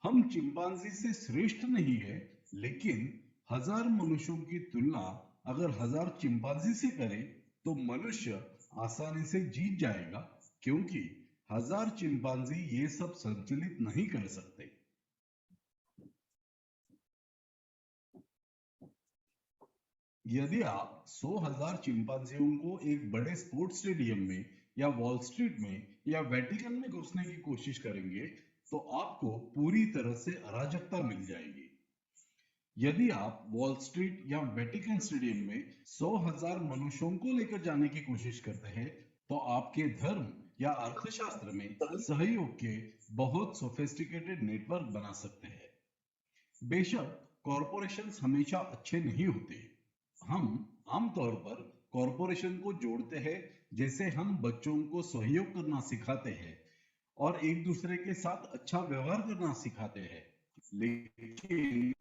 हम चिंपांजी से श्रेष्ठ नहीं है, लेकिन 1000 मनुष्यों की तुलना अगर 1000 चिंपांजी से करें तो मनुष्य आसानी से जीत जाएगा, क्योंकि 1000 चिंपांजी ये सब संचालित नहीं कर सकते। यदि आप 100,000 चिंपांजियों को एक बड़े स्पोर्ट्स स्टेडियम में या वॉल स्ट्रीट में या वेटिकन में घुसने की कोशिश करेंगे तो आपको पूरी तरह से अराजकता मिल जाएगी। यदि आप वॉल स्ट्रीट या वेटिकन स्टेडियम में 100,000 मनुष्यों को लेकर जाने की कोशिश करते हैं तो आपके धर्म या अर्थशास्त्र में सहयोग के बहुत सोफिस्टिकेटेड नेटवर्क बना सकते हैं। बेशक कॉरपोरेशंस हमेशा अच्छे नहीं होते। हम आमतौर पर कॉरपोरेशन को जोड़ते हैं जैसे हम बच्चों को सहयोग करना सिखाते हैं और एक दूसरे के साथ अच्छा व्यवहार करना सिखाते हैं, लेकिन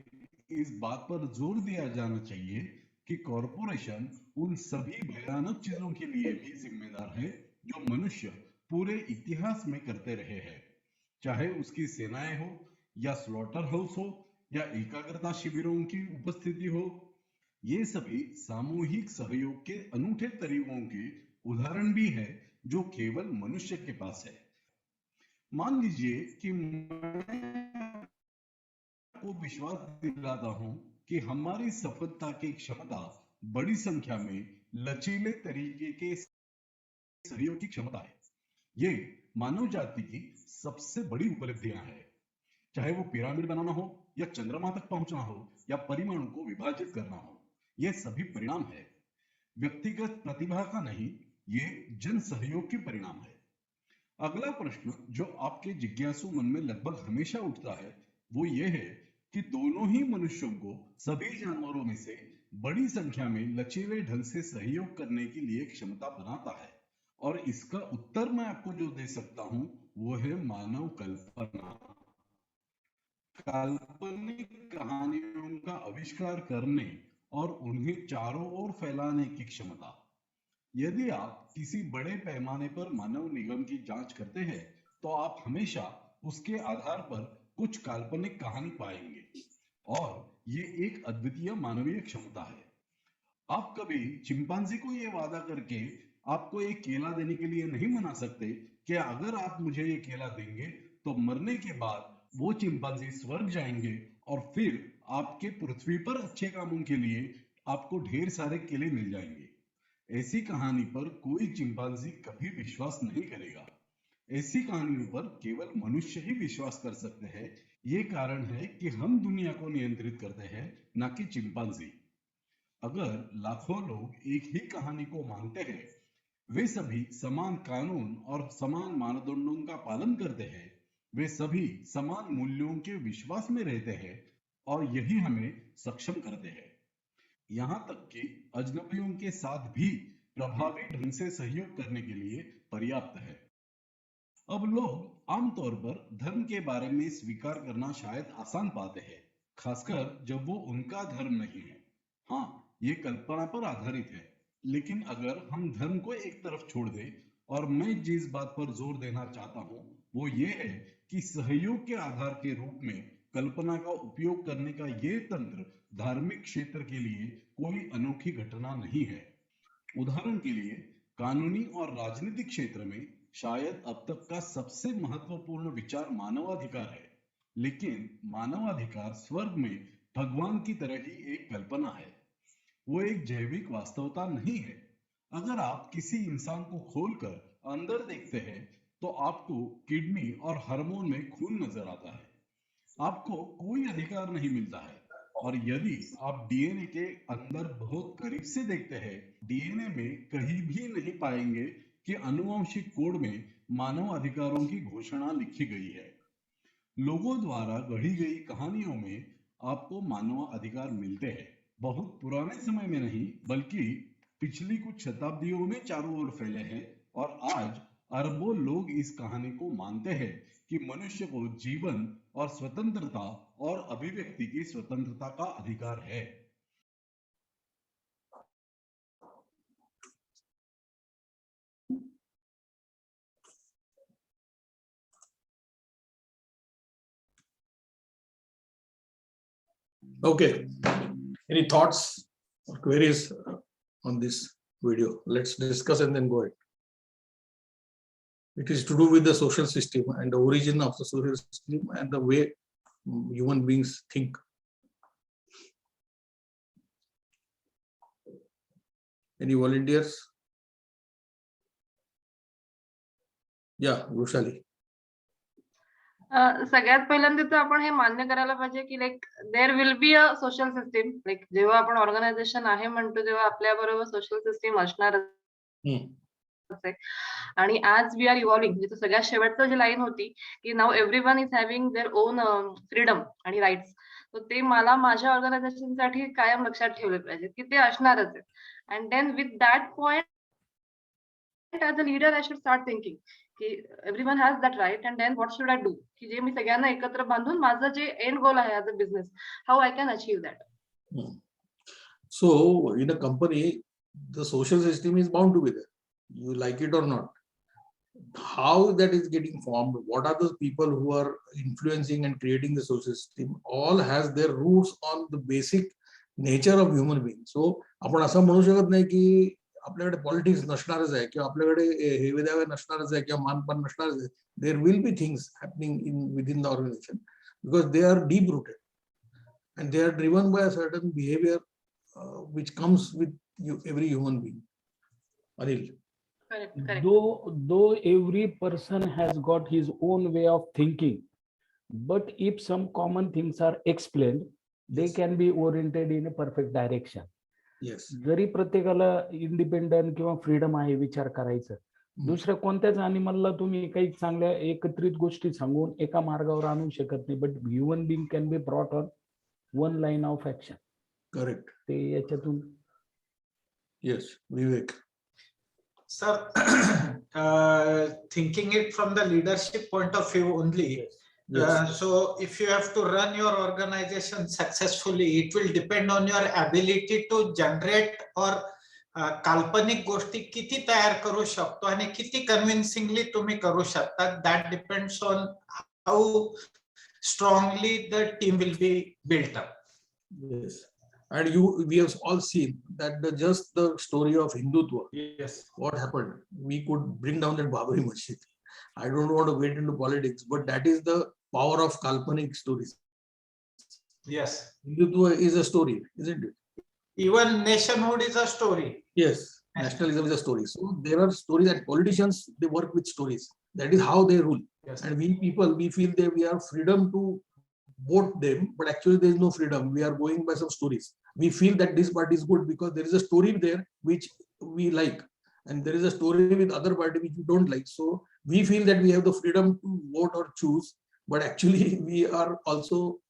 इस बात पर जोर दिया जाना चाहिए कि कॉरपोरेशन उन सभी भयानक चीजों के लिए भी जिम्मेदार है जो मनुष्य पूरे इतिहास में करते रहे हैं, चाहे उसकी सेनाएं हो या स्लॉटर हाउस हो या एकाग्रता शिविरों की उपस्थिति हो। ये सभी सामूहिक सहयोग के अनूठे तरीकों के उदाहरण भी है जो केवल मनुष्य के पास है। मान लीजिए कि मैं को विश्वास दिलाता हूं कि हमारी सफलता की क्षमता बड़ी संख्या में लचीले तरीके के सहयोग की क्षमता है। ये मानव जाति की सबसे बड़ी उपलब्धियां हैं, चाहे वो पिरामिड बनाना हो या चंद्रमा तक पहुंचना हो या परमाणु को विभाजित करना हो। ये सभी परिणाम है व्यक्तिगत प्रतिभा का नहीं, ये जन सहयोग के परिणाम है। अगला प्रश्न जो आपके जिज्ञासु मन में लगभग हमेशा उठता है वो ये है कि दोनों ही मनुष्यों को सभी जानवरों में से बड़ी संख्या में लचीले ढंग से सहयोग करने के लिए क्षमता बनाता है, और इसका उत्तर मैं आपको जो दे सकता हूं वो है मानव कल्पना। काल्पनिक कहानियों का आविष्कार करने और उन्हें चारों ओर फैलाने की क्षमता। यदि आप किसी बड़े पैमाने पर मानव निगम की जांच करते हैं तो आप हमेशा उसके आधार पर कुछ काल्पनिक कहानी पाएंगे, और ये एक अद्वितीय मानवीय क्षमता है। आप कभी चिंपांजी को ये वादा करके आपको एक केला देने के लिए नहीं मना सकते कि अगर आप मुझे ये केला देंगे तो मरने के बाद वो चिंपांजी स्वर्ग जाएंगे और फिर आपके पृथ्वी पर अच्छे कामों के लिए आपको ढेर सारे केले मिल जाएंगे। ऐसी कहानी पर कोई चिंपांजी कभी विश्वास नहीं करेगा। ऐसी कहानियों पर केवल मनुष्य ही विश्वास कर सकते हैं। ये कारण है कि हम दुनिया को नियंत्रित करते हैं, न कि चिंपांजी। अगर लाखों लोग एक ही कहानी को मानते हैं, वे सभी समान कानून और समान मानदंडों का पालन करते हैं, वे सभी समान मूल्यों के विश्वास में रहते हैं, और यही हमें सक्षम करते हैं। यहाँ तक कि अजनबियों के साथ भी प्रभावी ढंग से सहयोग करने के लिए पर्याप्त है। अब लोग आमतौर पर धर्म के बारे में स्वीकार करना शायद आसान पाते हैं, खासकर जब वो उनका धर्म नहीं है। हाँ, ये कल्पना पर आधारित है, लेकिन अगर हम धर्म को एक तरफ छोड़ दें, और मैं जिस बात पर जोर देना चाहता हूँ वो ये है कि सहयोग के आधार के रूप में कल्पना का उपयोग करने का ये तंत्र धार्मिक क्षेत्र के लिए कोई अनोखी घटना नहीं है। उदाहरण के लिए कानूनी और राजनीतिक क्षेत्र में शायद अब तक का सबसे महत्वपूर्ण विचार मानवाधिकार है, लेकिन मानवाधिकार स्वर्ग में भगवान की तरह ही एक कल्पना है। वो एक जैविक वास्तवता नहीं है। अगर आप किसी इंसान को खोलकर अंदर देखते हैं तो आपको किडनी और हार्मोन में खून नजर आता है। आपको कोई अधिकार नहीं मिलता है। और यदि आप डीएनए के अंदर बहुत करीब से देखते हैं, डीएनए में कहीं भी नहीं पाएंगे कि आनुवंशिक कोड में मानव अधिकारों की घोषणा लिखी गई है। लोगों द्वारा गढ़ी गई कहानियों में आपको मानव अधिकार मिलते हैं। बहुत पुराने समय में नहीं, बल्कि पिछली कुछ शताब्दियों में चारों ओर फैले हैं, और आज अरबों लोग इस कहानी को मानते हैं कि मनुष्य को जीवन और स्वतंत्रता और अभिव्यक्ति की स्वतंत्रता का अधिकार है। Okay. Any thoughts or queries on this video? Let's discuss and then go ahead. It is to do with the social system and the origin of the social system and the way human beings think. Any volunteers? Yeah, Rushali. सगळ्यात पहिल्यांदा तर आपण हे मान्य करायला पाहिजे की like there will be a social system. Like जेव्हा आपण ऑर्गनायझेशन आहे म्हणतो तेव्हा आपल्या बरोबर सोशल सिस्टीम असणारच आहे. आणि आज वी आर इव्हॉल्विंग, म्हणजे सगळ्यात शेवटचं जी लाईन होती की now everyone is having their own freedom आणि राईट्स. तर ते मला माझ्या ऑर्गनायझेशन साठी कायम लक्षात ठेवले पाहिजे की ते असणारच आहे. And then with that point as a leader I should start thinking की everyone has that right and then what should I do की जे मी सगळ्यांना एकत्र बांधून माझं जे एंड गोल आहे as a business, how I can achieve that. So in a company the social system is bound to be there, you like it or not. How that is getting formed, what are those people who are influencing and creating the social system, all has their roots on the basic nature of human being. So आपण असं म्हणू शकत नाही की आपल्याकडे politics नसणारच आहे किंवा आपल्याकडे हे विद्यावे नसणारच आहे किंवा मानपान नसणारच आहे. There will be things happening in within the organisation because they are deep rooted and they are driven by a certain behaviour which comes with every human being. Anil. Correct. Though every person has got his own way of thinking, but if some common things are explained, they can be oriented in a perfect direction. Yes. जरी प्रत्येकाला independent किंवा freedom आहे विचार करायचं, दुसऱ्या कोणत्याच अॅनिमलला तुम्ही काही चांगल्या एकत्रित गोष्टी सांगून एका मार्गावर आणू शकत नाही. But human being can be brought on one line of action. Correct. ते याच्यातून. Yes, Vivek. Sir, thinking it from the leadership point of view only. Yes. So if you have to run your organization successfully, it will depend on your ability to generate or काल्पनिक गोष्टी किती तयार करू शकतो आणि किती convincingly तुम्ही करू शकता. That depends on how strongly the team will be built up. Yes. And we have all seen that just the story of Hindutva. Yes. What happened? We could bring down that Bagwe Masjid. I don't want to get into politics, but that is the power of Kalpanik stories. Yes. Hindutva is a story, isn't it? Even nationhood is a story. Yes. Nationalism is a story. So there are stories that politicians, they work with stories. That is how they rule. Yes. And we people, we feel that we have freedom to vote them, but actually there is no freedom. We are going by some stories. We feel that this party is good because there is a story there which we like, and there is a story with other party which we don't like. So we feel that we have the freedom to vote or choose, but actually we are also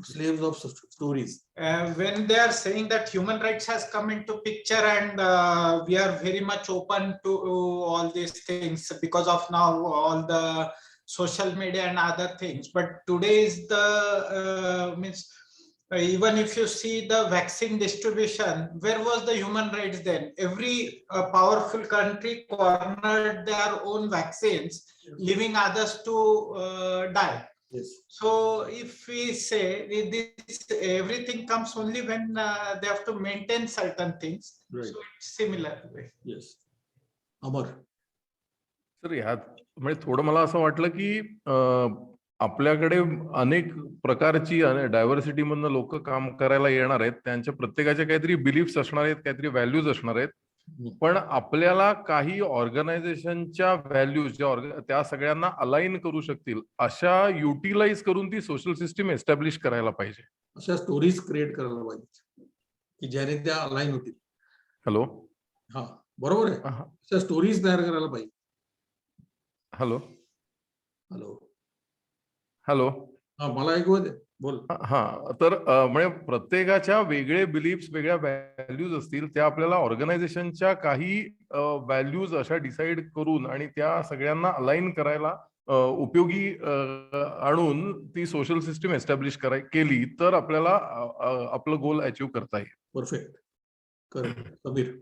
slaves of stories. When they are saying that human rights has come into picture and we are very much open to all these things because of now all the social media and other things, but today is the means even if you see the vaccine distribution, where was the human rights then? Every powerful country cornered their own vaccines, leaving others to die. Yes. So if we say this, everything comes only when they have to maintain certain things. Right. So it's similar way. Yes. Amar. Sir ह्यात म्हणजे थोडं मला असं वाटलं की आपल्याकडे अनेक प्रकारची डायव्हर्सिटी मधनं लोक काम करायला येणार आहेत. त्यांच्या प्रत्येकाचे काहीतरी बिलीफ्स असणार आहेत, काहीतरी व्हॅल्यूज असणार आहेत. पण आपल्याला काही ऑर्गनायझेशनच्या व्हॅल्यूज त्या सगळ्यांना अलाइन करू शकतील अशा युटिलाइज करून ती सोशल सिस्टीम एस्टॅब्लिश करायला पाहिजे. अशा स्टोरीज क्रिएट करायला पाहिजे की ज्याने त्या अलाइन होतील. हॅलो, हा बरोबर आहे. अशा स्टोरीज तयार करायला पाहिजे. हॅलो हॅलो हॅलो हा, मला ऐकू येते, बोल. हा, तर म्हणजे प्रत्येकाच्या वेगळे बिलीफ्स, वेगळ्या व्हॅल्यूज असतील, त्या आपल्याला ऑर्गनायझेशनच्या काही व्हॅल्यूज अशा डिसाईड करून आणि त्या सगळ्यांना अलाइन करायला उपयोगी आणून ती सोशल सिस्टीम एस्टॅब्लिश केली तर आपल्याला आपलं गोल अचीव करता येईल. Perfect, correct. कबीर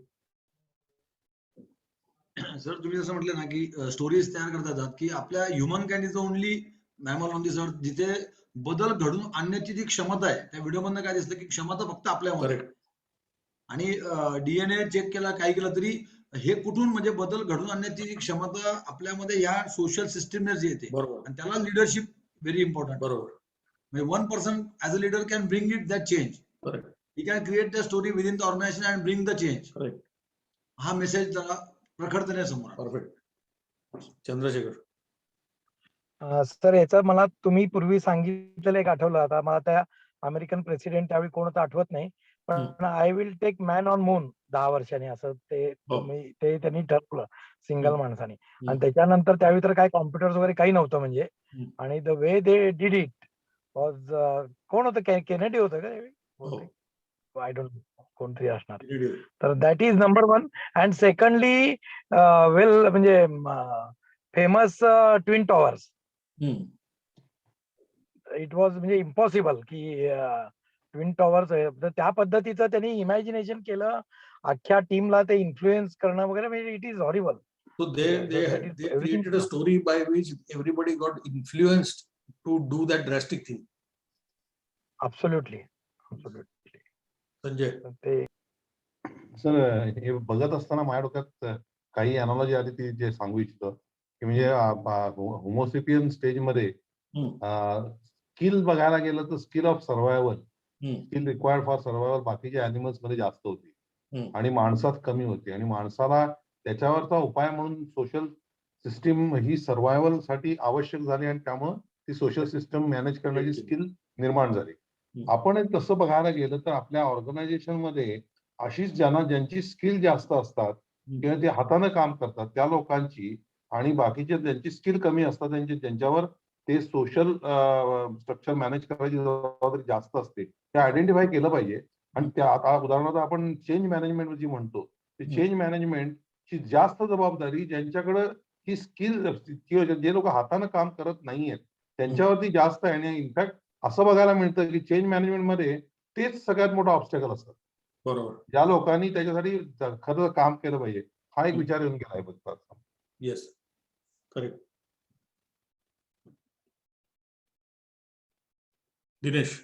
सर, तुम्ही जसं म्हटलं ना की स्टोरीज तयार करता येतात, की आपल्या human kind is only mammal on this earth जिथे बदल घडून आणण्याची जी क्षमता आहे. त्या व्हिडिओ मधनं काय दिसतं की क्षमता फक्त आपल्यामध्ये, आणि डीएनए चेक केला, काही केलं तरी हे कुठून म्हणजे बदल घडून आणण्याची जी क्षमता आपल्यामध्ये या सोशल सिस्टीमने येते, आणि त्याला लिडरशिप व्हेरी इम्पॉर्टंट. बरोबर. म्हणजे one person as a leader can bring it that change. He can create the story within the organisation and bring the change. हा मेसेज जरा प्रखरतेने समोर. परफेक्ट. चंद्रशेखर सर, याचं मला तुम्ही पूर्वी सांगितलेलं एक आठवलं. आता मला त्या अमेरिकन प्रेसिडेंट त्यावेळी कोण होतं आठवत नाही, पण I will take man on moon 10 वर्षांनी असं ते त्यांनी ठरवलं सिंगल माणसाने. आणि त्याच्यानंतर त्यावेळी तर काय कॉम्प्युटर्स वगैरे काही नव्हतं म्हणजे, आणि the way they did it was, कोण होतं, केनेडी होतं का, आय डोंट नो, कोणतरी असणार. तर that is number one. And secondly well म्हणजे famous twin towers. It was म्हणजे इम्पॉसिबल की ट्विन टॉवर्स, त्या पद्धतीचं त्यांनी इमॅजिनेशन केलं, अख्ख्या टीमला ते इन्फ्लुएन्स करणं वगैरे, म्हणजे it is horrible. So they created a story by which everybody got influenced to do that drastic thing. Absolutely. Sanjay sir, हे बघत असताना माझ्या डोक्यात काही अनॉलॉजी आली ती जे सांगू इच्छितो की म्हणजे होमोसेपियन स्टेज मध्ये स्किल बघायला गेलं तर skill of survival, skill required for survival बाकीच्या अॅनिमल्स मध्ये जास्त होती आणि माणसात कमी होती. आणि माणसाला त्याच्यावरचा उपाय म्हणून सोशल सिस्टीम ही सर्व्हायवल साठी आवश्यक झाली आणि त्यामुळे ती सोशल सिस्टम मॅनेज करण्याची स्किल निर्माण झाली. आपण तसं बघायला गेलं तर आपल्या ऑर्गनायझेशन मध्ये अशीच ज्यांची स्किल जास्त असतात किंवा ते हाताने काम करतात त्या लोकांची आणि बाकीचे ज्यांची स्किल कमी असतात ज्यांच्यावर ते सोशल स्ट्रक्चर मॅनेज करायची जबाबदारी जास्त असते, ते आयडेंटिफाय केलं पाहिजे. आणि त्या आता उदाहरणार्थ आपण चेंज मॅनेजमेंट जी म्हणतो, ते चेंज मॅनेजमेंट ची जास्त जबाबदारी ज्यांच्याकडे ही स्किल किंवा जे लोक हाताने काम करत नाहीयेत त्यांच्यावरती जास्त आहे. आणि इनफॅक्ट असं बघायला मिळतं की चेंज मॅनेजमेंट मध्ये तेच सगळ्यात मोठा ऑब्स्टॅकल असतात. बरोबर. ज्या लोकांनी त्याच्यासाठी खरं काम केलं पाहिजे, हा एक विचार येऊन गेला आहे. Yes, correct. दिनेश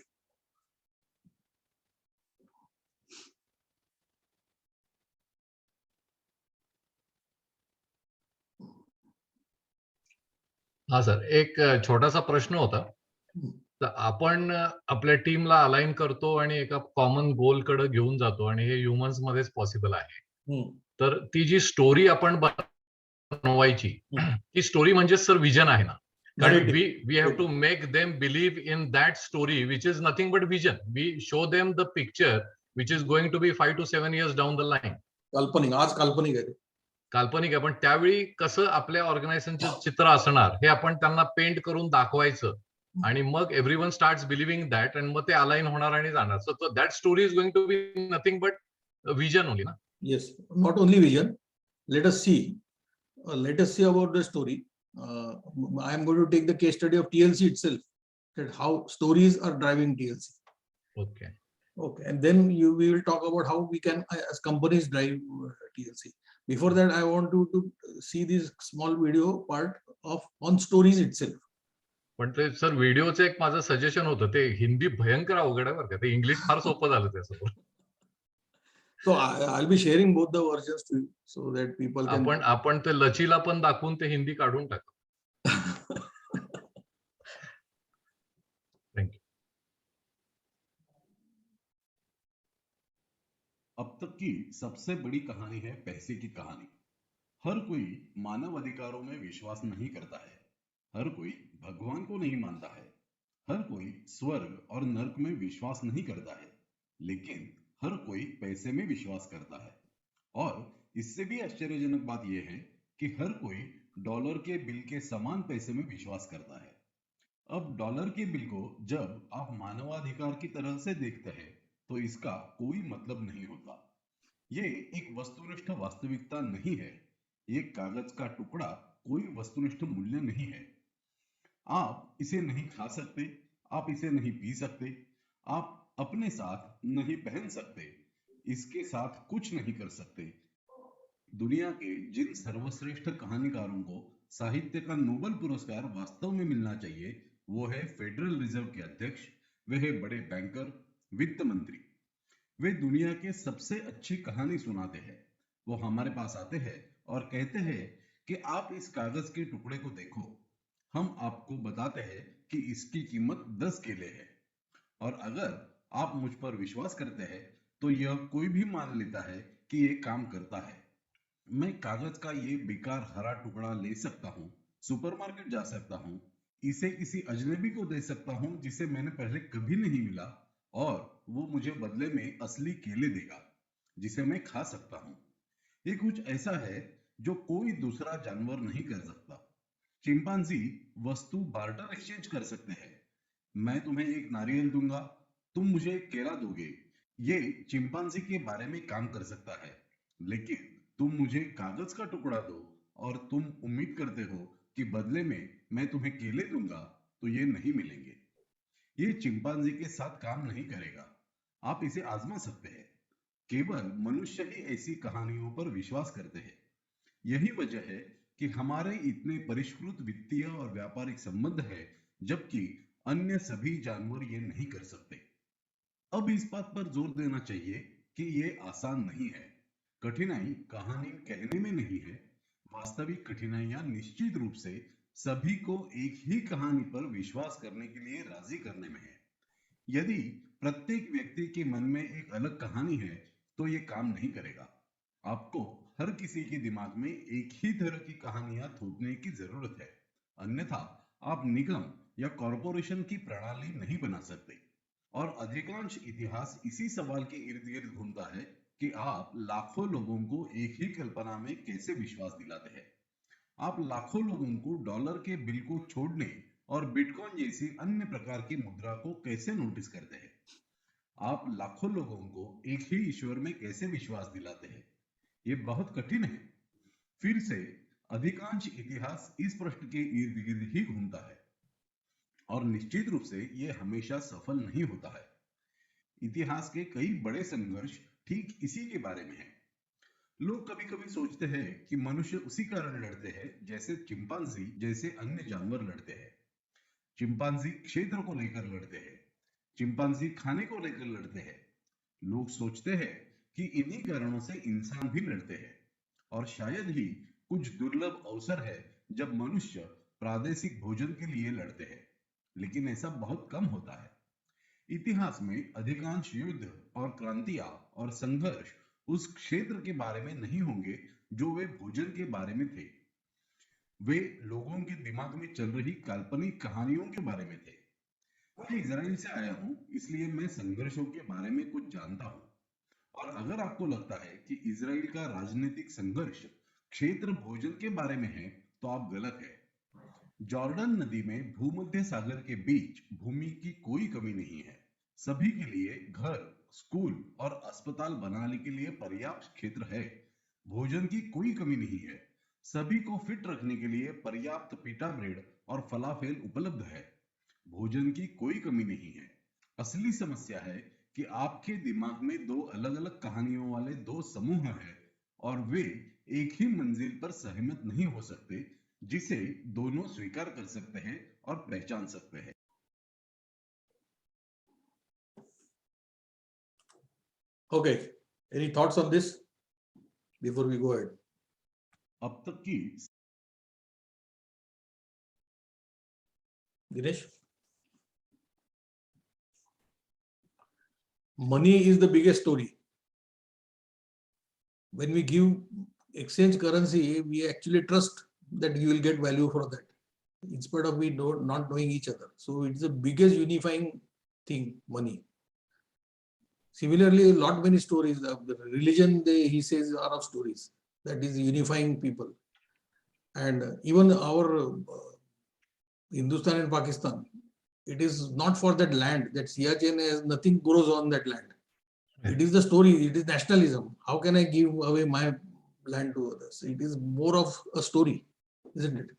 हा सर, एक छोटासा प्रश्न होता. तर आपण आपल्या टीमला अलाइन करतो आणि एका कॉमन गोल कडे घेऊन जातो आणि हे ह्युमन्स मध्येच पॉसिबल आहे. तर ती जी स्टोरी आपण बनवायची, ती स्टोरी म्हणजे सर विजन आहे ना. कारण we have to make them believe in that story which is nothing but vision. We show them the picture which is going to be 5 to 7 years down the line. काल्पनिक, आज काल्पनिक आहे, काल्पनिक आहे, पण त्यावेळी कसं आपल्या ऑर्गनायझेशनचं चित्र असणार हे आपण त्यांना पेंट करून दाखवायचं आणि मग एव्हरीवन स्टार्ट्स बिलिव्हिंग दॅट आणि मग ते अलाइन होणार आणि जाणार. So that story is going to be nothing but vision only ना. Yes, not only vision. Let us see about the story. I am going to take the case study of TLC itself, that how stories are driving TLC. Okay, and then we will talk about how we can as companies drive TLC. Before that, I want to see this small video part on stories itself. पण ते sir व्हिडिओचं एक माझं suggestion होतं, ते हिंदी भयंकर अवघड आहे बरं का, ते इंग्लिश फार सोपं झालं त्यासमोर. So I'll be sharing both the versions to you so that people can. आपण ते लचीला पण दाखवून ते हिंदी काढून टाकू. अब अब तक की सबसे बड़ी कहानी है पैसे की कहानी। हर कोई मानव अधिकारों में विश्वास नहीं करता है, हर कोई भगवान को नहीं मानता है, हर कोई स्वर्ग और नर्क में विश्वास नहीं करता है, लेकिन हर कोई पैसे में विश्वास करता है। और इससे भी आश्चर्यजनक बात यह है कि हर कोई डॉलर के बिल के समान पैसे में विश्वास करता है। अब डॉलर के बिल को जब आप मानवाधिकार की तरह से देखते हैं तो इसका कोई मतलब नहीं होता। ये एक वस्तुनिष्ठ वास्तविकता नहीं है, ये कागज का टुकड़ा कोई वस्तुनिष्ठ मूल्य नहीं है। आप इसे नहीं खा सकते, आप इसे नहीं पी सकते, आप अपने साथ नहीं पहन सकते, इसके साथ कुछ नहीं कर सकते। दुनिया के जिन सर्वश्रेष्ठ कहानीकारों को साहित्य का नोबेल पुरस्कार वास्तव में मिलना चाहिए वो है फेडरल रिजर्व के अध्यक्ष, वे है बड़े बैंकर, वित्त मंत्री। वे दुनिया के सबसे अच्छी कहानी सुनाते हैं। वो हमारे पास आते हैं और कहते हैं कि आप इस कागज के टुकड़े को देखो, हम आपको बताते हैं कि इसकी कीमत 10 केले है, और अगर आप मुझ पर विश्वास करते हैं तो यह कोई भी मान लेता है कि ये काम करता है। मैं कागज का ये बेकार हरा टुकड़ा ले सकता हूँ, सुपरमार्केट जा सकता हूँ, इसे किसी अजनबी को दे सकता हूँ जिसे मैंने पहले कभी नहीं मिला, और वो मुझे बदले में असली केले देगा जिसे मैं खा सकता हूँ। ये कुछ ऐसा है जो कोई दूसरा जानवर नहीं कर सकता। चिंपांजी वस्तु बार्टर एक्सचेंज कर सकते हैं। मैं तुम्हें एक नारियल दूंगा, तुम मुझे एक केला दोगे। ये चिंपांजी के बारे में काम कर सकता है, लेकिन तुम मुझे कागज का टुकड़ा दो और तुम उम्मीद करते हो कि बदले में मैं तुम्हें केले दूंगा, तो ये नहीं मिलेंगे। ये चिंपांजी के साथ काम नहीं करेगा। आप इसे आजमा सकते हैं। केवल मनुष्य ही ऐसी कहानियों पर विश्वास करते हैं। यही वजह है कि हमारे इतने परिष्कृत वित्तीय और व्यापारिक संबंध है, जबकि अन्य सभी जानवर ये नहीं कर सकते। अब इस बात पर जोर देना चाहिए कि ये आसान नहीं है। कठिनाई कहानी कहने में नहीं है, वास्तविक कठिनाइयां निश्चित रूप से सभी को एक ही कहानी पर विश्वास करने के लिए राजी करने में है। यदि प्रत्येक व्यक्ति के मन में एक अलग कहानी है तो ये काम नहीं करेगा। आपको हर किसी के दिमाग में एक ही तरह की कहानियां थोपने की जरूरत है, अन्यथा आप निगम या कॉरपोरेशन की प्रणाली नहीं बना सकते। और अधिकांश इतिहास इसी सवाल के इर्द गिर्द घूमता है कि आप लाखों लोगों को एक ही कल्पना में कैसे विश्वास दिलाते हैं। आप लाखों लोगों को डॉलर के बिल को छोड़ने और बिटकॉइन जैसी अन्य प्रकार की मुद्रा को कैसे नोटिस करते हैं। आप लाखों लोगों को एक ही ईश्वर में कैसे विश्वास दिलाते हैं। ये बहुत कठिन है। फिर से अधिकांश इतिहास इस प्रश्न के इर्द गिर्द ही घूमता है, और निश्चित रूप से यह हमेशा सफल नहीं होता है। इतिहास के कई बड़े संघर्ष ठीक इसी के बारे में है। लोग कभी कभी सोचते हैं कि मनुष्य उसी कारण लड़ते हैं जैसे चिंपांजी जैसे अन्य जानवर लड़ते हैं। चिंपांजी क्षेत्र को लेकर लड़ते हैं, चिंपांजी खाने को लेकर लड़ते हैं। लोग सोचते हैं कि इन्हीं कारणों से इंसान भी लड़ते हैं, और शायद ही कुछ दुर्लभ अवसर है जब मनुष्य प्रादेशिक भोजन के लिए लड़ते हैं, लेकिन ऐसा बहुत कम होता है। इतिहास में अधिकांश युद्ध और क्रांतियां और संघर्ष उस क्षेत्र के बारे में नहीं होंगे जो वे भोजन के बारे में थे। वे लोगों के दिमाग में चल रही काल्पनिक कहानियों के बारे में थे। मैं इजराइल से आया हूं, इसलिए मैं संघर्षों के बारे में कुछ जानता हूं। और अगर आपको लगता है कि इजराइल का राजनीतिक संघर्ष क्षेत्र भोजन के बारे में है, तो आप गलत है। जॉर्डन नदी में भूमध्य सागर के बीच भूमि की कोई कमी नहीं है। सभी के लिए घर, स्कूल और अस्पताल बनाने के लिए पर्याप्त क्षेत्र है। भोजन की कोई कमी नहीं है। सभी को फिट रखने के लिए पर्याप्त पिटा ब्रेड और फलाफेल उपलब्ध है। भोजन की कोई कमी नहीं है। असली समस्या है कि आपके दिमाग में दो अलग अलग कहानियों वाले दो समूह हैं, और वे एक ही मंजिल पर सहमत नहीं हो सकते जिसे दोनों स्वीकार कर सकते हैं और पहचान सकते हैं। Okay, any thoughts on this before we go ahead? अब तक की Dinesh? Money is the biggest story. when we give exchange currency, we actually trust that you will get value for that, in spite of we not knowing each other. So it's the biggest unifying thing, money. Similarly, many stories of the religion, he says, are of stories. That is unifying people. And even our Hindustan and Pakistan, it is not for that land. That Siachen has nothing grows on that land. It is the story. It is nationalism. How can I give away my land to others? It is more of a story, isn't it?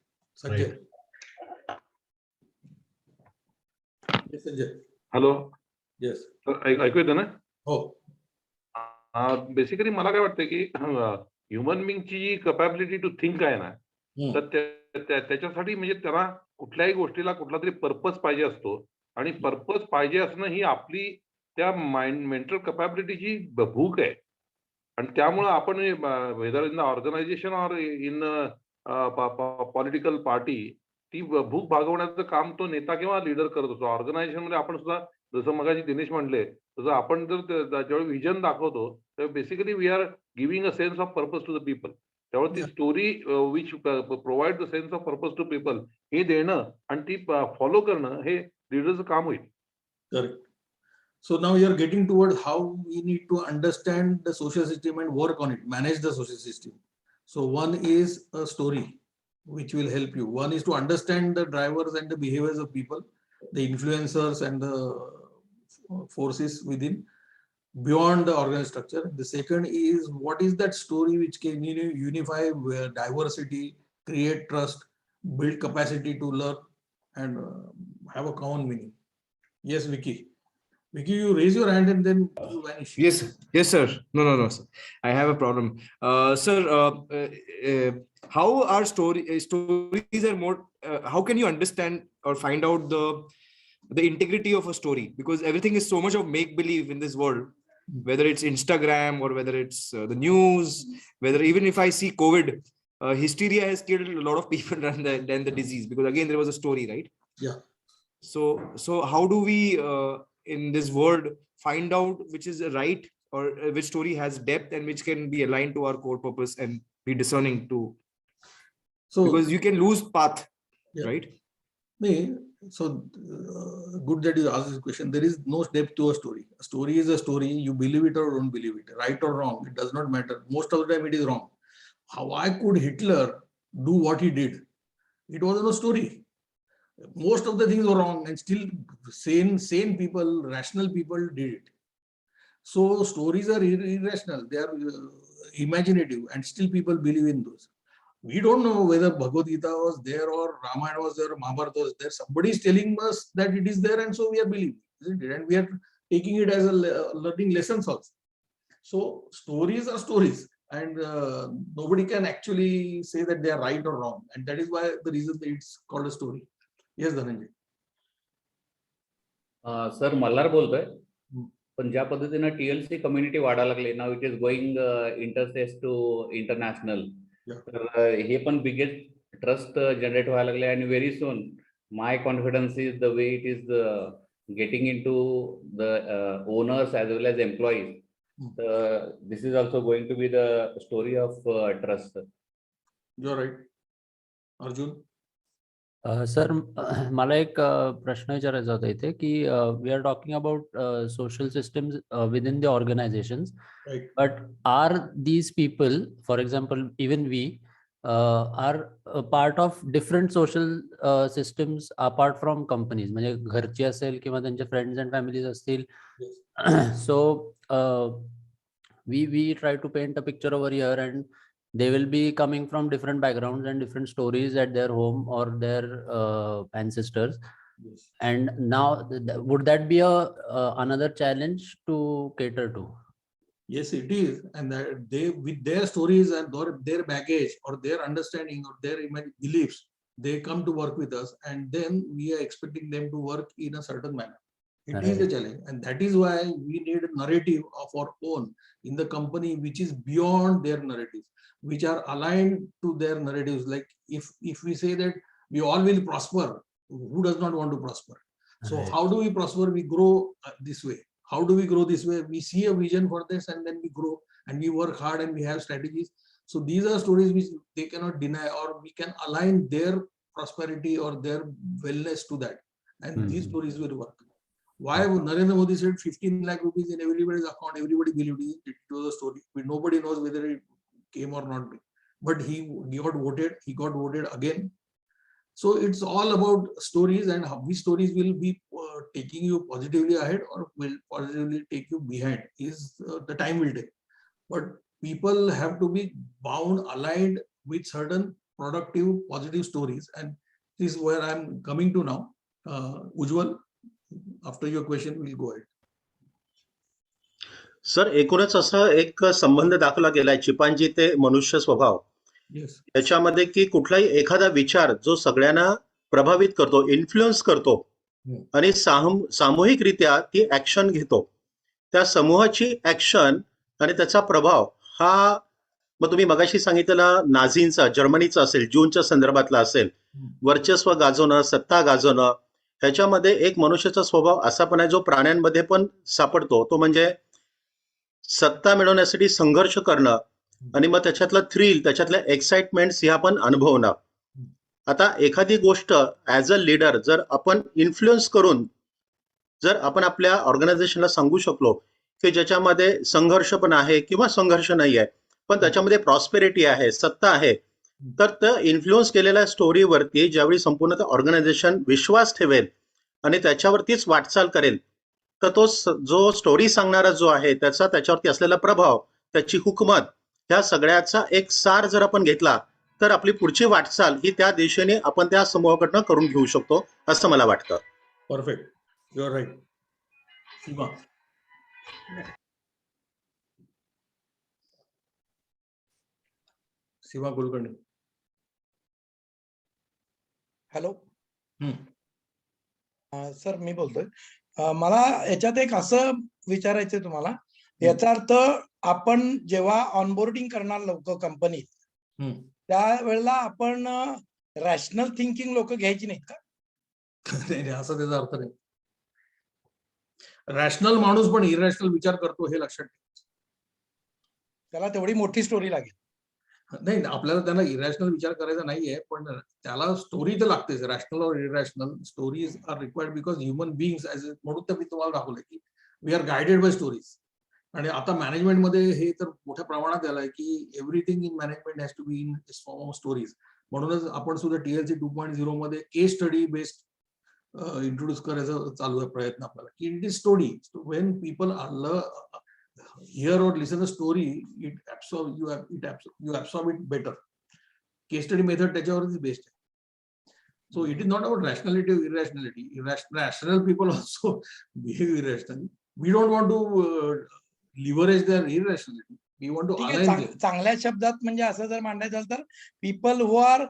Sanjay. Yes, Sanjay. Hello. Yes. ऐकू येतं ना? हो. Basically मला काय वाटतं की human बिंगची जी कपॅबिलिटी टू थिंक आहे ना, तर त्याच्यासाठी म्हणजे त्याला कुठल्याही गोष्टीला कुठला तरी पर्पज पाहिजे असतो, आणि पर्पज पाहिजे असणं ही आपली त्या मेंटल कपॅबिलिटीची भूक आहे. आणि त्यामुळे आपण whether in the organisation or in political party, ती भूक भागवण्याचं काम तो नेता किंवा लीडर करत असतो. ऑर्गनायझेशन मध्ये आपण सुद्धा, जसं मगाशी दिनेश म्हणले, तसं आपण जर ज्यावेळी व्हिजन दाखवतो, तर basically we are giving a sense of purpose to the people. त्यामुळे ती story which provide the sense of purpose to people हे देणं आणि ती फॉलो करणं हे लीडरचं काम होईल. Correct. So now you are getting toward how we need to understand the social system and work on it, manage the social system. So one is a story which will help you. One is to understand the drivers and the behaviors of people, the influencers and the forces within, beyond the organized structure. The second is what is that story which can unify diversity, create trust, build capacity to learn, and have a common meaning. Yes, Vicky. Vicky, you raise your hand and then you vanish. Yes, yes, sir. No, sir. I have a problem. Sir, how are stories are more? How can you understand or find out the integrity of a story? Because everything is so much of make believe in this world. Whether it's Instagram or whether it's the news, whether even if I see COVID, hysteria has killed a lot of people than the disease, because again there was a story, right? Yeah. So how do we in this world find out which is right, or which story has depth and which can be aligned to our core purpose and be discerning to? So because you can lose path, right? So good that you asked this question. There is no depth to a story. A story is a story. You believe it or don't believe it, right or wrong, it does not matter. Most of the time it is wrong. Why could Hitler do what he did? It was no story. Most of the things were wrong, and still sane people, rational people did it. So stories are irrational. They are imaginative, and still people believe in those. We don't know whether Bhagavad Gita was there or Ramayana was there or Mahabharata was there. Somebody is telling us that it is there, and so we are believing, isn't it? And we are taking it as a learning lessons also. So stories are stories, and nobody can actually say that they are right or wrong, and that is why the reason that it's called a story. Yes, Dhananjay. Sir Malhar बोलतोय. पण ज्या पद्धतीने TLC community वाढायला लागली, now it is going interstate to international, तर हे पण biggest trust generate व्हायला लागले. आणि very soon my confidence is the way it is getting into the owners as well as employees. This is also going to be the story of trust. You are right. Arjun. Sir मला एक प्रश्न विचारायचा होता इथे की we are talking about social systems within the organisations, but are these people, for example even we are part of different social systems apart from companies, म्हणजे घरची असेल किंवा त्यांचे फ्रेंड्स अँड फॅमिलीज असतील. So we try to paint a picture over here and they will be coming from different backgrounds and different stories at their home or their ancestors. Yes. And now would that be another challenge to cater to? Yes, it is. And they, with their stories and their baggage or their understanding or their beliefs, they come to work with us, and then we are expecting them to work in a certain manner. It is a challenge, and that is why we need a narrative of our own in the company which is beyond their narratives, which are aligned to their narratives. Like if we say that we all will prosper, who does not want to prosper? So how do we prosper? We grow this way. How do we grow this way? We see a vision for this, and then we grow and we work hard and we have strategies. So these are stories which they cannot deny, or we can align their prosperity or their wellness to that, and these stories will work. Why Narendra Modi said 15 lakh rupees in everybody's account, everybody believed it was a story, but nobody knows whether it came or not. But he got voted again. So it's all about stories, and how these stories will be taking you positively ahead or will positively take you behind is the time will take. But people have to be bound, aligned with certain productive, positive stories, and this is where I'm coming to now. Ujjwal, after your question, we'll go ahead. Sir, एकूणच असा एक संबंध दाखवला गेलाय chimpanzee ते मनुष्य स्वभाव याच्यामध्ये की कुठलाही एखादा विचार जो सगळ्यांना प्रभावित करतो, इन्फ्लुएन्स करतो आणि सामूहिकरित्या ती ऍक्शन घेतो, त्या समूहाची ऍक्शन आणि त्याचा प्रभाव हा, मग तुम्ही मगाशी सांगितलेला नाझींचा, जर्मनीचा असेल, जूनच्या संदर्भातला असेल, वर्चस्व गाजवणं, सत्ता गाजवणं, ह्याच्यामध्ये एक मनुष्याचा स्वभाव असा पण आहे जो प्राण्यांमध्ये पण सापडतो, तो म्हणजे सत्ता मिळवण्यासाठी संघर्ष करणं आणि मग त्याच्यातलं थ्रिल, त्याच्यातल्या एक्साइटमेंट्स ह्या पण अनुभवणं. आता एखादी गोष्ट ऍज अ लीडर जर आपण इन्फ्लुएन्स करून जर आपण आपल्या ऑर्गनायझेशनला सांगू शकलो की ज्याच्यामध्ये संघर्ष पण आहे किंवा संघर्ष नाही आहे, पण त्याच्यामध्ये प्रॉस्पेरिटी आहे, सत्ता आहे, तर त्या इन्फ्लुएन्स केलेल्या स्टोरीवरती ज्यावेळी संपूर्ण ऑर्गनायझेशन विश्वास ठेवेल आणि त्याच्यावरतीच वाटचाल करेल, तर तो जो स्टोरी सांगणारा जो आहे त्याचा त्याच्यावरती असलेला प्रभाव, त्याची हुकमत, ह्या सगळ्याचा एक सार जर आपण घेतला तर आपली पुढची वाटचाल ही त्या दिशेने आपण त्या समूहाकडनं करून घेऊ शकतो असं मला वाटतं. Perfect, you are right. Shiva Shiva Kulkarni. Hello sir, मी बोलतोय. मला याच्यात एक असं विचारायचंय तुम्हाला, याचा अर्थ आपण जेव्हा ऑनबोर्डिंग करणार लोक कंपनीत, त्यावेळेला आपण रॅशनल थिंकिंग लोक घ्यायची नाहीत का? नाही, असा त्याचा अर्थ नाही. रॅशनल माणूस पण इरॅशनल विचार करतो हे लक्षात ठेवायचं. त्याला तेवढी मोठी स्टोरी लागेल. नाही, आपल्याला त्यांना इरॅशनल विचार करायचा नाहीये, पण त्याला स्टोरी तर लागतेच. रॅशनल और irrational stories are required because human beings as म्हणून तर मी तुम्हाला दाखवलंय की we are guided by stories. आणि आता मॅनेजमेंटमध्ये हे तर मोठ्या प्रमाणात झालंय की everything in management has to be in form of stories. म्हणूनच आपण सुद्धा TLC 2.0 मध्ये केस स्टडी बेस्ड इंट्रोड्यूस करायचा चालू आहे प्रयत्न आपल्याला, की it is story. When people hear or listen a story, you absorb it better. Case study method त्याच्यावरच बेस्ड आहे. So it is not about rationality or irrationality. Rational people also behave irrationally. We don't want to leverage their irrationality. We want to align them. चांगल्या शब्दात म्हणजे असं जर मांडायचं असेल तर people who are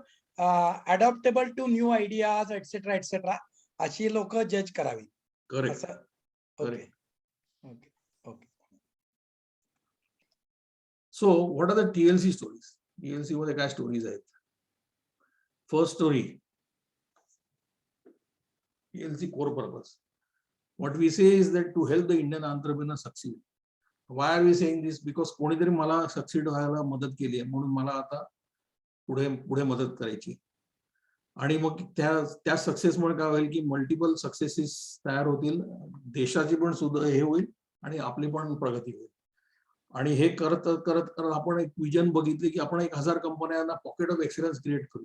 adoptable to new ideas etcetera etcetera अशी लोक जज करावी. Correct. Okay. So what are the TLC stories? TLC मध्ये काय स्टोरीज आहेत? First story, TLC core purpose. What we say is that to help the Indian entrepreneur succeed. Why are we saying this? Because कोणीतरी मला succeed व्हायला मदत केली आहे, म्हणून मला आता पुढे मदत करायची. आणि मग त्या सक्सेसमुळे काय होईल की मल्टिपल सक्सेसेस तयार होतील, देशाची पण सुद्धा हे होईल आणि आपली पण प्रगती होईल. आणि हे करत करत करत आपण एक विजन बघितले की आपण 1000 कंपन्यांना पॉकेट ऑफ एक्सलन्स क्रिएट करू.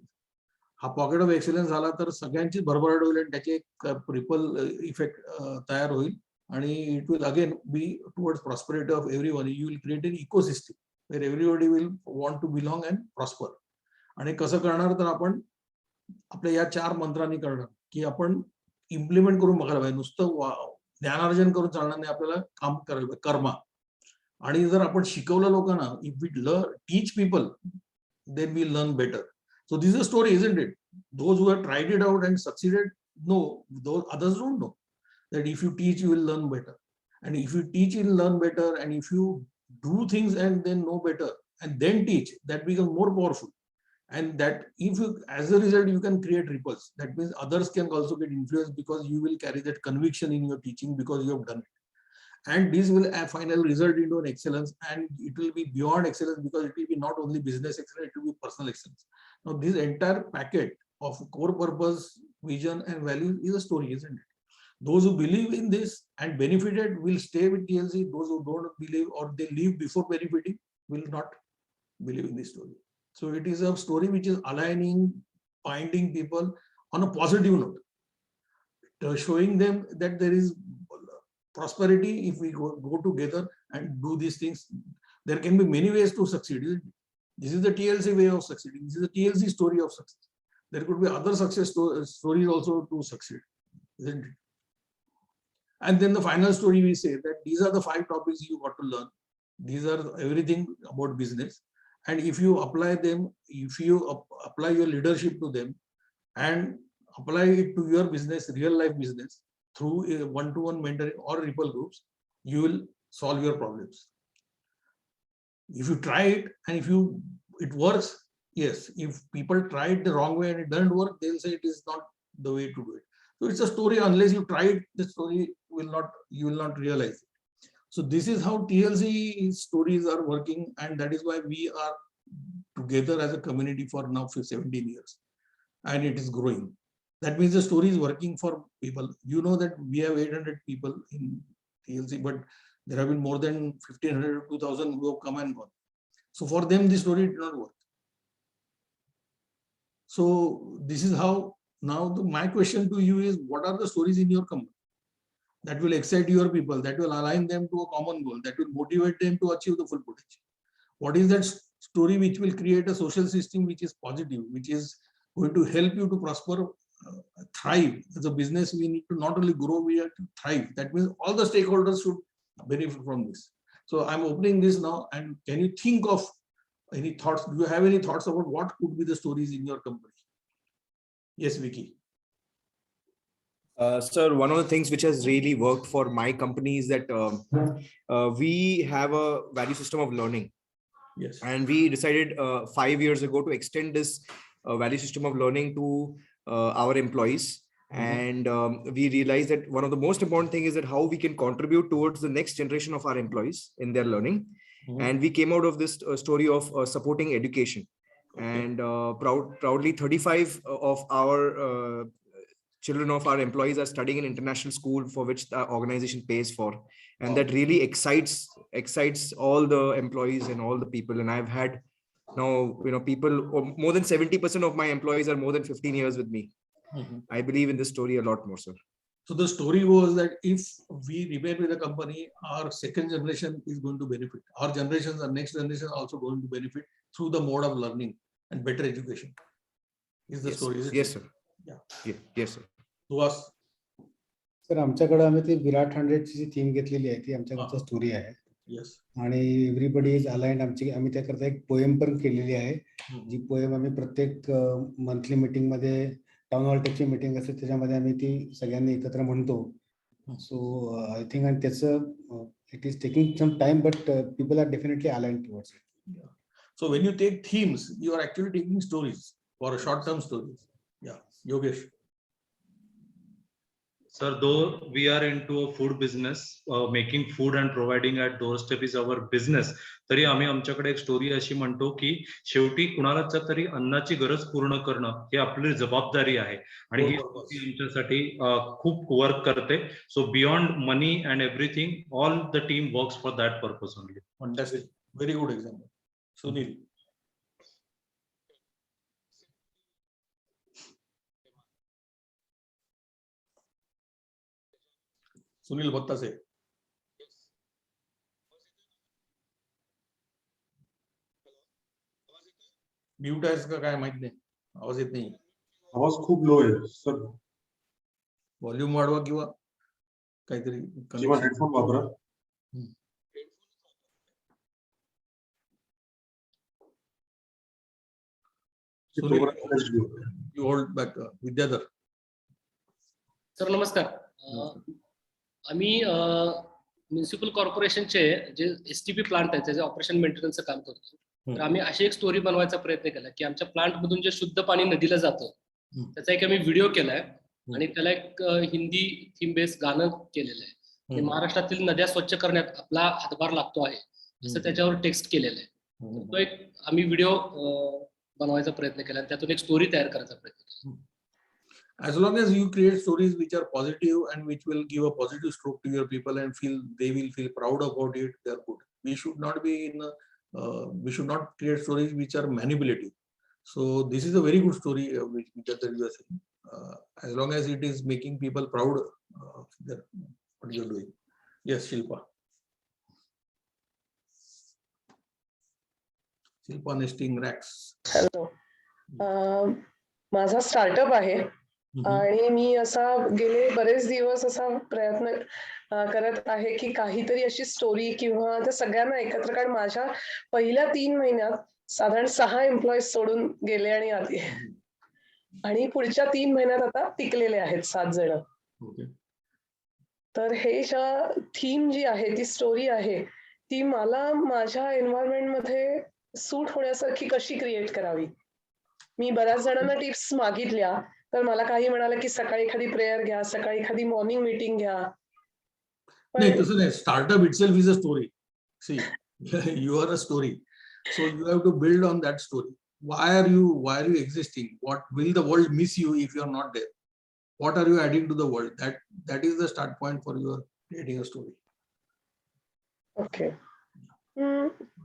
हा पॉकेट ऑफ एक्सलन्स झाला तर सगळ्यांची भरभराट होईल आणि त्याचे एक रिपल इफेक्ट तयार होईल आणि it will again be towards prosperity of everyone. You will create an ecosystem where everybody will want to belong and prosper. आणि कसं करणार तर आपण आपल्या या 4 मंत्रांनी करणार की आपण इम्प्लिमेंट करून बघायला पाहिजे. नुसतं ज्ञानार्जन करून चालणार नाही, आपल्याला काम करायला पाहिजे, कर्मा. आणि जर आपण शिकवलं लोकांना, if we teach people, then we learn better. So this is a story, isn't it? Those who have tried it out and succeeded know, those others don't know that if you teach you will learn better, and if you teach you will learn better, and if you do things and then know better and then teach, that becomes more powerful. And that if you, as a result, you can create ripples. That means others can also get influenced because you will carry that conviction in your teaching because you have done it. And this will finally result into an excellence, and it will be beyond excellence, because it will be not only business excellence, it will be personal excellence. Now, this entire packet of core purpose, vision, and value is a story, isn't it? Those who believe in this and benefited will stay with TLC. Those who don't believe or they leave before benefiting will not believe in this story. So it is a story which is aligning, binding people on a positive note, showing them that there is prosperity if we go together and do these things. There can be many ways to succeed, isn't it? This is the TLC way of succeeding. This is the TLC story of success. There could be other success stories also to succeed, isn't it? And then the final story, we say that these are the 5 topics you got to learn. These are everything about business. And if you apply them, if you apply your leadership to them and apply it to your business, real life business, through a one-to-one mentoring or ripple groups, you will solve your problems. If you try it and if it works, yes. If people try it the wrong way and it doesn't work, they'll say it is not the way to do it. So it's a story. Unless you try it, the story you will not realize it. So this is how TLC stories are working, and that is why we are together as a community for now for 17 years, and it is growing. That means the story is working for people. You know that we have 800 people in TLC, but there have been more than 1,500 to 2,000 who have come and gone. So for them, the story did not work. So this is how. Now my question to you is, what are the stories in your company that will excite your people, that will align them to a common goal, that will motivate them to achieve the full potential? What is that story which will create a social system which is positive, which is going to help you to prosper, thrive? As a business, we need to not only grow, we have to thrive. That means all the stakeholders should benefit from this. So I'm opening this now, and can you think of any thoughts? Do you have any thoughts about what could be the stories in your company? Yes, Vicky. Sir, one of the things which has really worked for my company is that we have a value system of learning. Yes. And we decided 5 years ago to extend this value system of learning to our employees. And we realized that one of the most important thing is that how we can contribute towards the next generation of our employees in their learning. And we came out of this story of supporting education. And proudly 35 of our children of our employees are studying in international school for which the organization pays for. And that really excites all the employees and all the people. And I've had now, people, more than 70% of my employees are more than 15 years with me. I believe in this story a lot more, sir. So the story was that if we remain with the company, our second generation is going to benefit. Our generations, our next generation are also going to benefit through the mode of learning and better education. Is the story? Is it? Yes, sir. Yeah. Yes, sir. Suhas. Sir आमच्याकडे आम्ही ती विराट 100ची जी theme घेतलेली आहे ती आमच्याकडची story आहे. Yes. आणि everybody is aligned. आम्ही त्याकरता एक पोएम पण केलेली आहे, जी पोएम आम्ही प्रत्येक मंथली मीटिंग मध्ये, टाउन हॉल टेकची मीटिंग असते त्याच्यामध्ये आम्ही ती सगळ्यांनी एकत्र म्हणतो. सो आय थिंक आणि त्याचं it is taking some time, but people are definitely aligned towards it. So when you take themes, you are actually taking stories for short-term stories. Yeah, Yogesh. Sir, though we are into a food business, making food and providing at doorstep is our business. तरी आम्ही आमच्याकडे एक story अशी म्हणतो की शेवटी कुणालाच तरी अन्नाची गरज पूर्ण करणं ही आपली जबाबदारी आहे, आणि ही आमच्यासाठी खूप वर्क करते. So beyond money and everything, all the team works for that purpose only. Fantastic. Very good example. Sunil. Sunil Battase. Mute आहेस का काय माहित नाही, आवाज येत नाही. आवाज खूप लो आहे सर. व्हॉल्यूम वाढवा किंवा काहीतरी हेडफोन वापरा. You hold back. Vidyadhar. Sir नमस्कार. आम्ही म्युनिसिपल कॉर्पोरेशनचे जे एसटीपी प्लांट आहे त्याचे ऑपरेशन मेंटेनन्सचं काम करतो. तर आम्ही अशी एक स्टोरी बनवायचा प्रयत्न केला की आमच्या प्लांट मधून जे शुद्ध पाणी नदीला जातं त्याचा एक आम्ही व्हिडिओ केलाय आणि त्याला एक हिंदी थीम बेस्ड गाणं केलेलं आहे. महाराष्ट्रातील नद्या स्वच्छ करण्यात आपला हातभार लागतो आहे असं त्याच्यावर टेक्स्ट केलेलं आहे. तो एक आम्ही व्हिडिओ बनवायचा प्रयत्न केला आणि त्यातून एक स्टोरी तयार करायचा प्रयत्न केला. As long as you create stories which are positive and which will give a positive stroke to your people and they will feel proud about it, they are good. We should not be we should not create stories which are manipulative. So this is a very good story which you are saying. As long as it is making people proud of what you are doing. Yes, Shilpa. Shilpa Nesting Racks. Hello, माझा startup आहे आणि मी असा गेले बरेच दिवस असा प्रयत्न करत आहे की काहीतरी अशी स्टोरी किंवा त्या सगळ्यांना एकत्र, कारण माझ्या पहिल्या 3 महिन्यात साधारण 6 एम्प्लॉईज सोडून गेले आणि आले आणि पुढच्या 3 महिन्यात आता टिकलेले आहेत 7 जण. तर हे ज्या थीम जी आहे ती स्टोरी आहे ती मला माझ्या एन्व्हायरमेंट मध्ये सूट होण्यासारखी कशी क्रिएट करावी. मी बऱ्याच जणांना टिप्स मागितल्या तर मला काही म्हणाले की सकाळी एखादी प्रेयर घ्या, सकाळी एखादी मॉर्निंग मीटिंग घ्या. नाही, तसं नाही. Startup itself is a story. See, you are a story, so you have to build on that story. Why are you existing? What will the world miss you if you are not there? What are you adding to the world? That is the start point for your creating a story. Okay.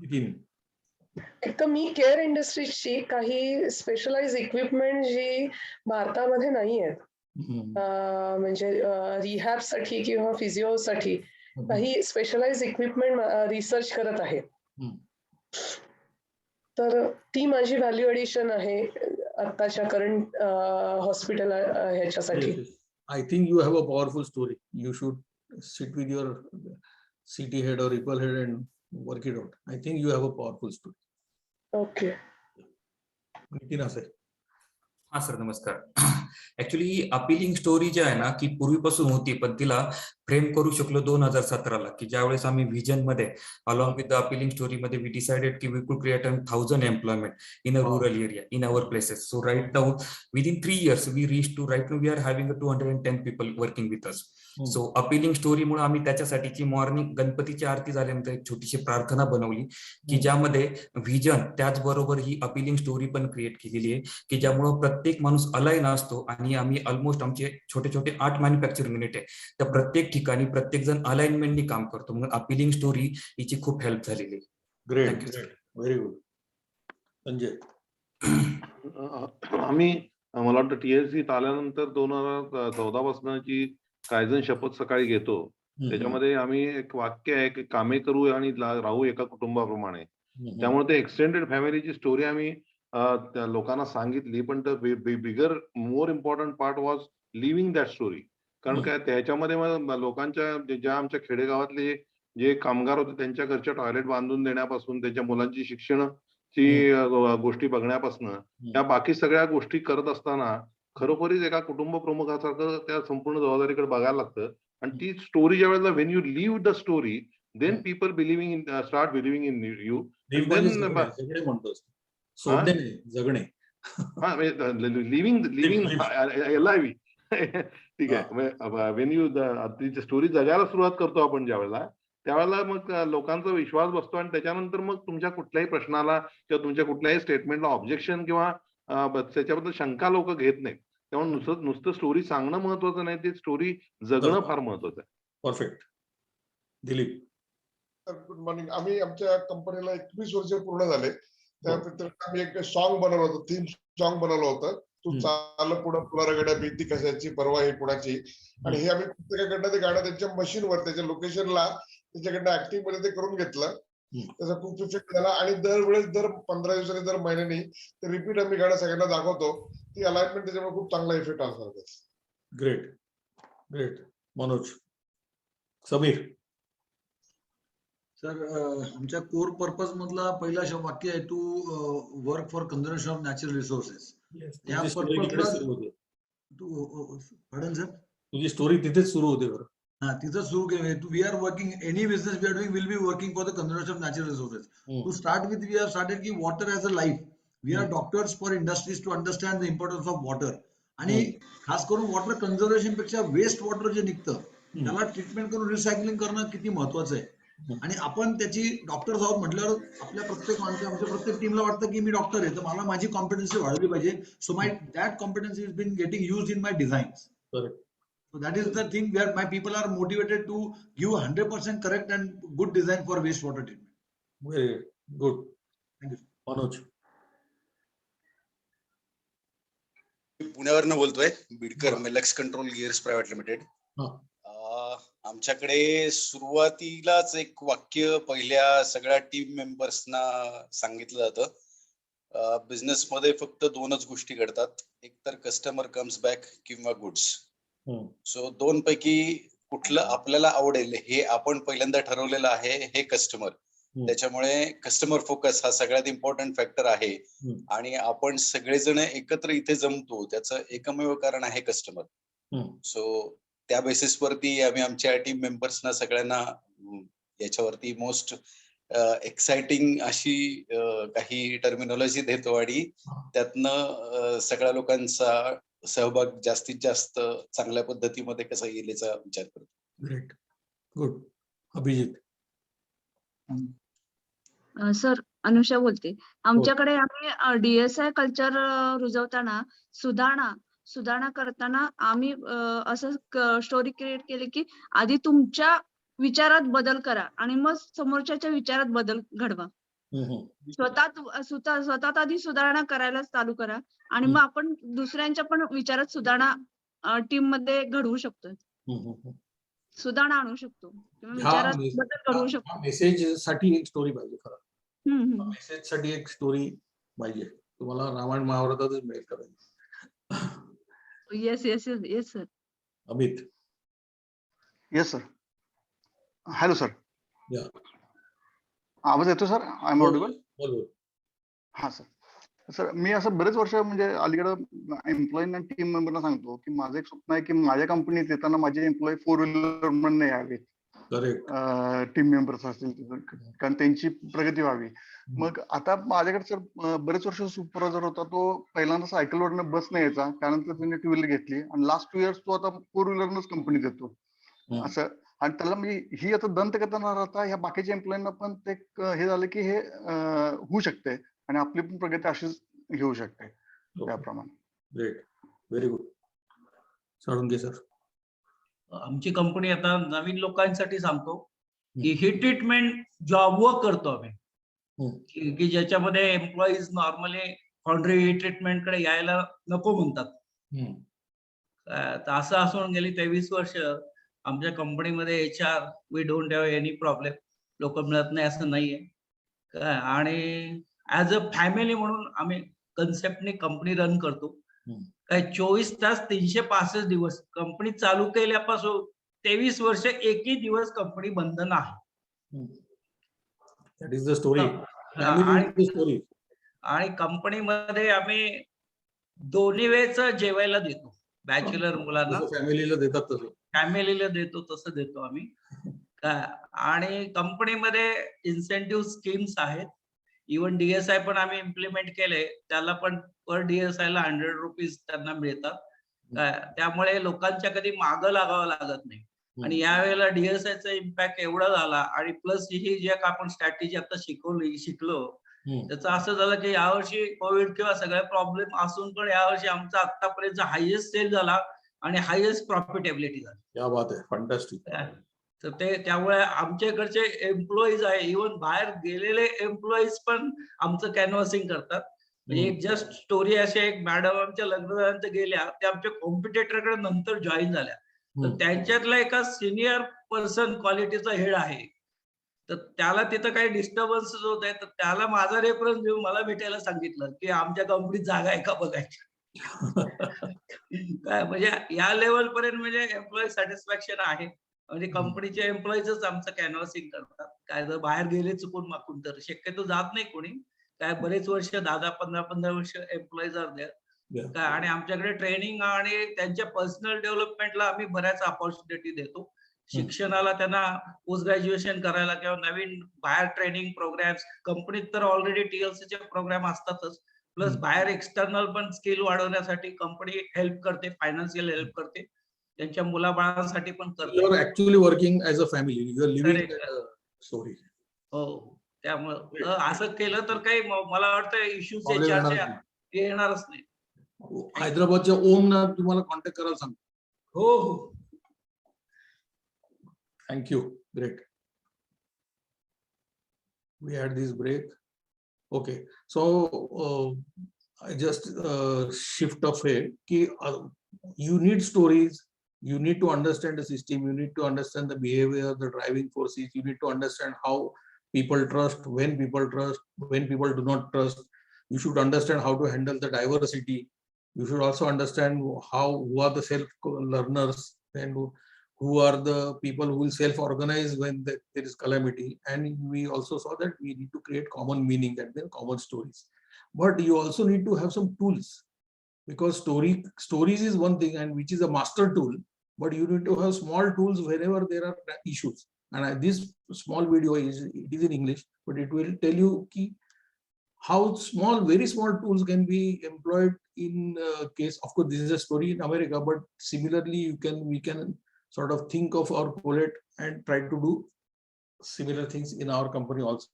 Begin. एक तर मी care इंडस्ट्रीजची काही specialise equipment जी भारतामध्ये नाही आहेत, म्हणजे रिहॅबसाठी किंवा फिजिओसाठी काही specialise equipment research करत आहे. तर ती माझी व्हॅल्यू एडिशन आहे आताच्या करंट हॉस्पिटल ह्याच्यासाठी. I think you have a powerful story. You should sit with your CT head or Ripple head and work it out. I think you have a powerful story. Okay. हा sir, नमस्कार. Actually appealing story जी आहे ना की पूर्वीपासून होती, पण तिला frame करू शकलो 2017ला, की ज्यावेळेस आम्ही व्हिजन मध्ये along with the appealing story मध्ये वी डिसाइडेड की we could create 1000 employment in a rural area in our places. So right now within 3 years we reach to right now we are having 210 people working with us. So appealing स्टोरीमुळे आम्ही त्याच्यासाठीची morning गणपतीची आरती झाल्यानंतर एक छोटीशी प्रार्थना बनवली की ज्यामध्ये व्हिजन त्याचबरोबर ही अपिलिंग स्टोरी पण क्रिएट केलेली आहे की ज्यामुळे प्रत्येक माणूस अलाइन असतो. आणि आम्ही ऑलमोस्ट आमचे छोटे छोटे 8 मॅन्युफॅक्चरिंग युनिट आहे, त्या प्रत्येक ठिकाणी प्रत्येक जण अलाइनमेंटनी काम करतो. म्हणून अपिलिंग स्टोरी हिची खूप हेल्प झालेली आहे. Great, very good. संजय. आम्ही मला वाटतं TLC आल्यानंतर 2014 पासूनची कायझन शपथ सकाळी घेतो. त्याच्यामध्ये आम्ही एक वाक्य आहे की कामे करू आणि राहू एका कुटुंबाप्रमाणे. त्यामुळे ते एक्सटेंडेड फॅमिलीची स्टोरी आम्ही त्या लोकांना सांगितली, पण bigger more important part was living that story. कारण काय त्याच्यामध्ये लोकांच्या ज्या आमच्या खेडेगावातले जे कामगार होते त्यांच्या घरच्या टॉयलेट बांधून देण्यापासून त्यांच्या मुलांची शिक्षणाची गोष्टी बघण्यापासून या बाकी सगळ्या गोष्टी करत असताना खरोखरीच एका कुटुंब प्रमुखासारखं त्या संपूर्ण जबाबदारीकडे बघायला लागतं. आणि ती स्टोरी ज्या वेळेला when you live the story then people believing in start believing in you. जगणे लिव्हिंग LIV. ठीक आहे. वेन यू तिची स्टोरी जगायला सुरुवात करतो आपण ज्या वेळेला, त्यावेळेला मग लोकांचा विश्वास बसतो आणि त्याच्यानंतर मग तुमच्या कुठल्याही प्रश्नाला किंवा तुमच्या कुठल्याही स्टेटमेंटला ऑब्जेक्शन किंवा त्याच्याबद्दल शंका लोक घेत नाहीत. त्यामुळे नुसतं स्टोरी सांगणं महत्वाचं नाही, ती स्टोरी जगणं फार महत्वाचं आहे. परफेक्ट. दिलीप. Good morning. आम्ही आमच्या कंपनीला 21 वर्ष पूर्ण झाले. त्यानंतर आम्ही एक सॉन्ग बनवलं होतं, थीम सॉन्ग बनवलं होतं. तू चाल पुढं तुला रगड्या भीती कशाची परवा आहे कुणाची. आणि हे आम्ही प्रत्येकाकडनं ते गाणं त्यांच्या मशीनवर त्याच्या लोकेशनला त्याच्याकडनं ऍक्टिंग मध्ये ते करून घेतलं. त्याचा खूप इफेक्ट झाला आणि दरवेळेस दर 15 दिवसांनी दर महिन्यानी ते रिपीट आम्ही गाणं सगळ्यांना दाखवतो. ती अलाइनमेंट त्याच्यामुळे खूप चांगला इफेक्ट आला. Great, great. Manoj. Sameer. Sir, आमच्या कोर पर्पज मधला पहिला वाक्य आहे to work for conservation of natural resources. या पर्पजला पडन सर, तुझी स्टोरी तिथेच सुरू होते बरं. हा, तिथं सुरू केली. We are working any business we are doing will be working for the conservation of natural resources. To start with we have started की water as a life. We are doctors for industries to understand the importance of water. आणि खास करून water conservation पेक्षा waste water जे निघतं त्याला treatment करून recycling करणं किती महत्वाचं आहे. आणि आपण त्याची डॉक्टर आहोत म्हटल्यावर आपल्या प्रत्येक आमच्या प्रत्येक टीमला वाटतं की मी डॉक्टर आहे, तर मला माझी कॉम्पिटन्सी वाढवली पाहिजे. So my that competency is been getting used in my designs. So that is the thing where my people are motivated to give 100% correct and good design for wastewater treatment. Very good. Thank you. Manoj. पुण्यावरनं बोलतोय, बिडकर मिलक्स control gears private limited. आमच्याकडे सुरुवातीलाच एक वाक्य पहिल्या सगळ्या team मेंबर्सना सांगितलं जातं, बिझनेस मध्ये फक्त दोनच गोष्टी घडतात, एक तर कस्टमर कम्स बॅक किंवा गुड्स. सो दोन पैकी कुठलं आपल्याला आवडेल हे आपण पहिल्यांदा ठरवलेलं आहे, हे कस्टमर. त्याच्यामुळे कस्टमर फोकस हा सगळ्यात इम्पॉर्टंट फॅक्टर आहे. आणि आपण सगळेजण एकत्र इथे जमतो त्याचं एकमेव कारण आहे कस्टमर. सो त्या बेसिसवरती आम्ही आमच्या टीम मेंबर्सना सगळ्यांना याच्यावरती मोस्ट एक्साइटिंग अशी काही टर्मिनॉलॉजी देतो आणि त्यातनं सगळ्या लोकांचा सहभाग जास्तीत जास्त चांगल्या पद्धतीमध्ये कसा येईल याचा विचार करतो. Great, good. Abhijit. Sir, Anusha बोलते. आमच्याकडे आम्ही DSI कल्चर रुजवताना सुधारणा करताना आम्ही असं स्टोरी क्रिएट केली की आधी तुमच्या विचारात बदल करा आणि मग समोरच्याच्या विचारात बदल घडवा. स्वतः आधी सुधारणा करायला चालू करा आणि मग आपण दुसऱ्यांच्या पण विचारात सुधारणा टीम मध्ये घडवू शकतो, सुधारणा आणू शकतो किंवा विचारात बदल करू शकतो. मेसेज साठी एक स्टोरी पाहिजे खरं. मेसेज साठी एक स्टोरी पाहिजे. तुम्हाला रामायण महाभारतातच मिळेल करायला. Yes sir. Amit. Yes sir. Hello sir. आवाज येतो सर? I am audible? हा सर. सर, मी असं बरेच वर्ष म्हणजे अलीकडं एम्प्लॉई आणि टीम मेंबरना सांगतो की माझं एक स्वप्न आहे की माझ्या कंपनीत येताना माझे एम्प्लॉई 4 व्हीलर म्हणून यावे, टीम मेंबर्स असतील, कारण त्यांची प्रगती व्हावी. मग आता माझ्याकडे सर बरेच वर्ष सुपरवायझर होता, तो पहिल्यांदा सायकलवरनं बसने यायचा, त्यानंतर त्याने 2 व्हीलर घेतली आणि लास्ट 2 इयर्स तो आता 4 व्हीलरनच कंपनीत येतो असं. आणि त्याला मी ही आता दंतकथा न राहता ह्या बाकीच्या एम्प्लॉईंना पण ते हे झालं की हे होऊ शकते आणि आपली पण प्रगती अशीच घेऊ शकते त्याप्रमाणे. Great, very good. Salunkhe sir. आमची कंपनी आता नवीन लोकांसाठी सांगतो की ही ट्रीटमेंट जॉबवर करतो आम्ही, की ज्याच्यामध्ये एम्प्लॉईज नॉर्मली कॉन्ट्री ट्रीटमेंट कडे यायला नको म्हणतात. तर असं असून गेली 23 वर्ष आमच्या कंपनीमध्ये HR we don't have any problem, लोक मिळत नाही असं नाहीये. आणि ऍज अ फॅमिली म्हणून आम्ही कन्सेप्टने कंपनी रन करतो. काय 24 तास 365 दिवस कंपनी चालू केल्यापासून 23 वर्ष एकही दिवस कंपनी बंद नाही. That is the story. आणि कंपनीमध्ये आम्ही दोन्ही वेळचं जेवायला देतो बॅचलर मुलांना. फॅमिलीला देतात तसं. फॅमिलीला देतो तसं देतो आम्ही. आणि कंपनीमध्ये इन्सेंटिव्ह स्कीम्स आहेत. इव्हन DSI पण आम्ही इम्प्लिमेंट केले, त्याला पण पर DSI ला 100 रुपीज त्यांना मिळतात. त्यामुळे लोकांच्या कधी मागं लागावं लागत नाही. आणि यावेळेला DSIचा इम्पॅक्ट एवढा झाला आणि प्लस ही जे आपण स्ट्रॅटेजी आता शिकलो त्याचं असं झालं की यावर्षी कोविड किंवा सगळे प्रॉब्लेम असून पण यावर्षी आमचा आतापर्यंत हायेस्ट सेल झाला आणि हायेस्ट प्रॉफिटेबिलिटी झाली. क्या बात आहे, फंटास्टिक. तर त्यामुळे आमच्या इकडचे एम्प्लॉईज आहे, इव्हन बाहेर गेलेले एम्प्लॉईज पण आमचं कॅनव्हासिंग करतात. म्हणजे एक जस्ट स्टोरी अशी, एक मॅडम आमच्या लग्नानंतर गेल्या, त्या आमच्या कॉम्पिटिटरकडे नंतर जॉईन झाल्या. तर त्यांच्यातला एका सिनियर पर्सन क्वालिटीचा हेड आहे, तर त्याला तिथं काही डिस्टर्बन्स होत आहे, तर त्याला माझा रेफरन्स देऊन मला भेटायला सांगितलं की आमच्या कंपनीत जागा आहे का बघायची. काय म्हणजे या लेवल पर्यंत म्हणजे एम्प्लॉई सॅटिस्फॅक्शन आहे. म्हणजे कंपनीचे एम्प्लॉईजच आमचं कॅनव्हासिंग करतात. काय जर बाहेर गेले चुकून माकून तर शक्यतो जात नाही कोणी. काय बरेच वर्ष 10-10, 15-15 वर्ष एम्प्लॉईज आर देअर. काय आणि आमच्याकडे ट्रेनिंग आणि त्यांच्या पर्सनल डेव्हलपमेंटला आम्ही बऱ्याच ऑपॉर्च्युनिटी देतो. शिक्षणाला त्यांना पोस्ट ग्रॅज्युएशन करायला किंवा नवीन बाहेर ट्रेनिंग प्रोग्राम्स, कंपनीत तर ऑलरेडी TLCचे प्रोग्राम असतातच, प्लस बाहेर एक्सटर्नल पण स्किल वाढवण्यासाठी कंपनी हेल्प करते, फायनान्शियल हेल्प करते. त्यांच्या मुलाबाळांसाठी पण You करतात. are actually working as a family. You are living Correct. that story. हो, त्यामुळं असं केलं तर काही मला वाटतं इश्यूज Problem याच्या येणारच नाही. येणारच नाही. हैदराबादच्या ओमना तुम्हाला कॉन्टॅक्ट करायला सांगतो. हो हो. Thank you. Great. We had this break. Okay. So I just shift of it. You need stories. You need to understand the system. You need to understand the behavior, the driving forces. You need to understand how people trust, when people do not trust. You should understand how to handle the diversity. You should also understand who are the self-learners and who are the people who will self-organize when there is calamity. And we also saw that we need to create common meaning, that means common stories. But you also need to have some tools, because stories is one thing, and which is a master tool, but you need to have small tools whenever there are issues. And this small video is in English, but it will tell you how very small tools can be employed in case. Of course, this is a story in America, but similarly we can sort of think of our bullet and try to do similar things in our company also.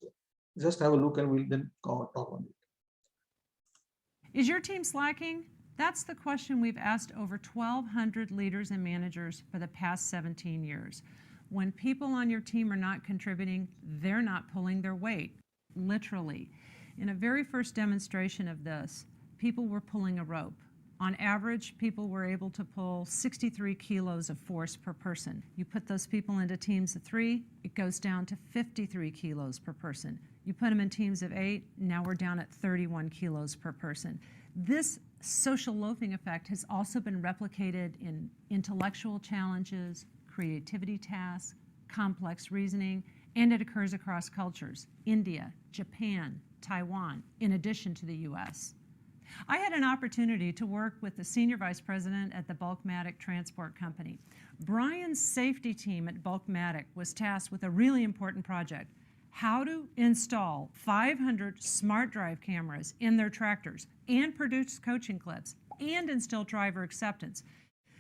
Just have a look and we'll then talk on it. Is your team slacking? That's the question we've asked over 1,200 leaders and managers for the past 17 years. When people on your team are not contributing, they're not pulling their weight, literally. In a very first demonstration of this, people were pulling a rope. On average, people were able to pull 63 kilos of force per person. You put those people into teams of 3, it goes down to 53 kilos per person. You put them in teams of 8, now we're down at 31 kilos per person. This social loafing effect has also been replicated in intellectual challenges, creativity tasks, complex reasoning, and it occurs across cultures: India, Japan, Taiwan, in addition to the US. I had an opportunity to work with the senior vice president at the Bulkmatic Transport Company. Brian's safety team at Bulkmatic was tasked with a really important project: how to install 500 smart drive cameras in their tractors and produce coaching clips and instill driver acceptance.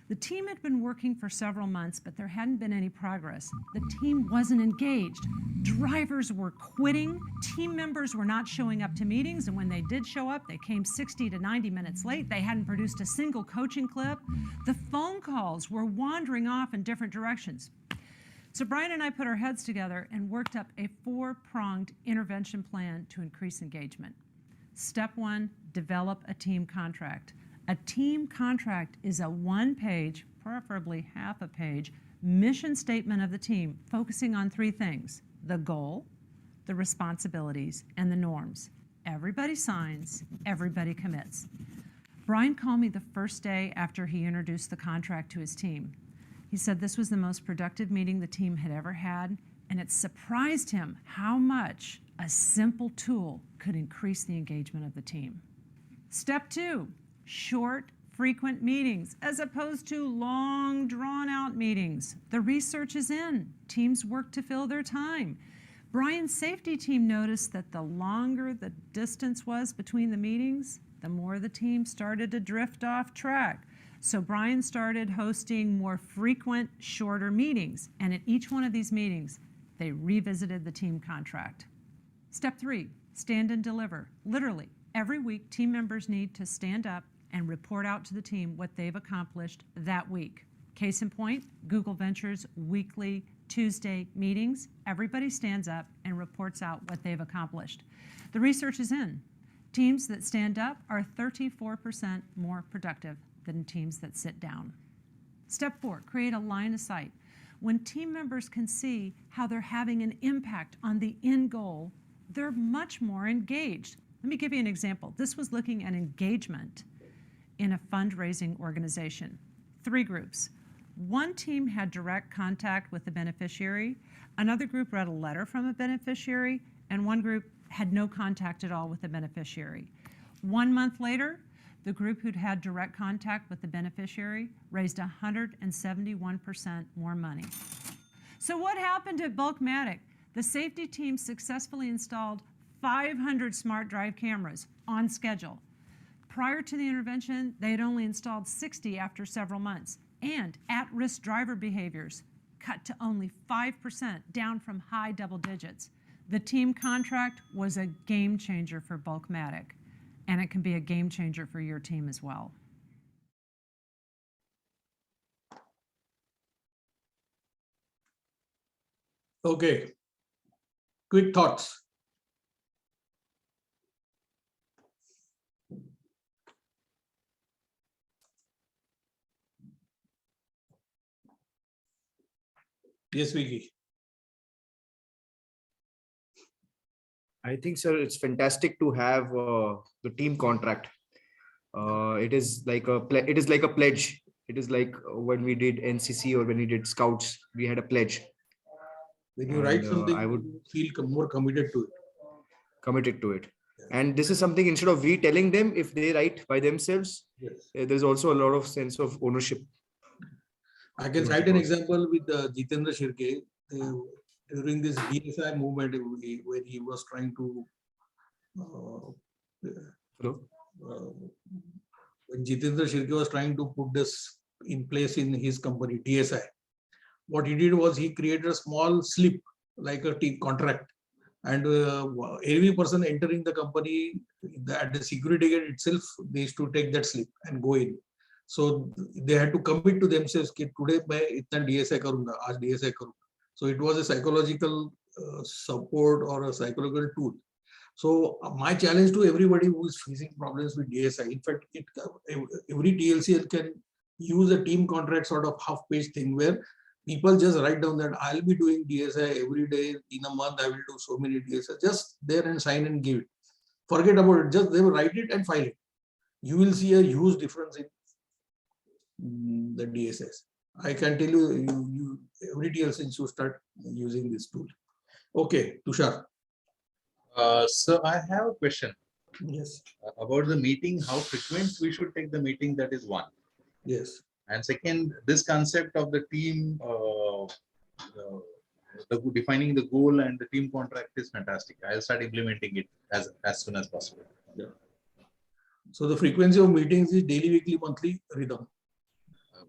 The team had been working for several months, but there hadn't been any progress. The team wasn't engaged. Drivers were quitting. Team members were not showing up to meetings, and when they did show up, they came 60 to 90 minutes late. They hadn't produced a single coaching clip. The phone calls were wandering off in different directions. So Brian and I put our heads together and worked up a 4-pronged intervention plan to increase engagement. Step 1, develop a team contract. A team contract is a 1-page, preferably half a page, mission statement of the team focusing on 3 things: the goal, the responsibilities, and the norms. Everybody signs, everybody commits. Brian called me the first day after he introduced the contract to his team. He said this was the most productive meeting the team had ever had, and it surprised him how much a simple tool could increase the engagement of the team. Step 2, short, frequent meetings as opposed to long, drawn-out meetings. The research is in. Teams work to fill their time. Brian's safety team noticed that the longer the distance was between the meetings, the more the team started to drift off track. So Brian started hosting more frequent, shorter meetings, and at each one of these meetings, they revisited the team contract. Step 3, stand and deliver. Literally, every week, team members need to stand up and report out to the team what they've accomplished that week. Case in point, Google Ventures weekly Tuesday meetings. Everybody stands up and reports out what they've accomplished. The research is in. Teams that stand up are 34% more productive than teams that sit down. Step 4, create a line of sight. When team members can see how they're having an impact on the end goal, they're much more engaged. Let me give you an example. This was looking at engagement in a fundraising organization. 3 groups. One team had direct contact with the beneficiary, another group read a letter from a beneficiary, and one group had no contact at all with the beneficiary. 1 month later, the group who'd had direct contact with the beneficiary raised 171% more money. So what happened at Bulkmatic? The safety team successfully installed 500 smart drive cameras on schedule. Prior to the intervention, they had only installed 60 after several months. And at-risk driver behaviors cut to only 5%, down from high double digits. The team contract was a game changer for Bulkmatic, and it can be a game changer for your team as well. Okay. Quick thoughts. Yes, Vicky. I think, sir, it's fantastic to have the team contract. It is like a pledge. It is like when we did NCC or when we did Scouts, we had a pledge. When you write something, I would you feel more committed to it. And this is something, instead of we telling them, if they write by themselves, yes, there's also a lot of sense of ownership. I can cite an example with Jitendra Shirke during this DSI movement when he was trying to when Jitendra Shirke was trying to put this in place in his company DSI. What he did was he created a small slip like a team contract, and every person entering the company at the security gate itself needs to take that slip and go in. So they had to commit to themselves कि today मैं इतना DSI करूँगा, आज DSI करूँगा. So it was a psychological support or a psychological tool. So my challenge to everybody who is facing problems with DSI, in fact, every TLCL can use a team contract sort of half-page thing where people just write down that I'll be doing DSI every day in a month. I will do so many DSI. Just there and sign and give it. Forget about it. Just they will write it and file it. You will see a huge difference in the DSS. I can tell you, every TLC should start using this tool. Okay, Tushar. So I have a question. Yes. About the meeting, how frequent we should take the meeting, that is one. Yes. And second, this concept of the team, defining the goal and the team contract is fantastic. I'll start implementing it as soon as possible. Yeah. So the frequency of meetings is daily, weekly, monthly rhythm.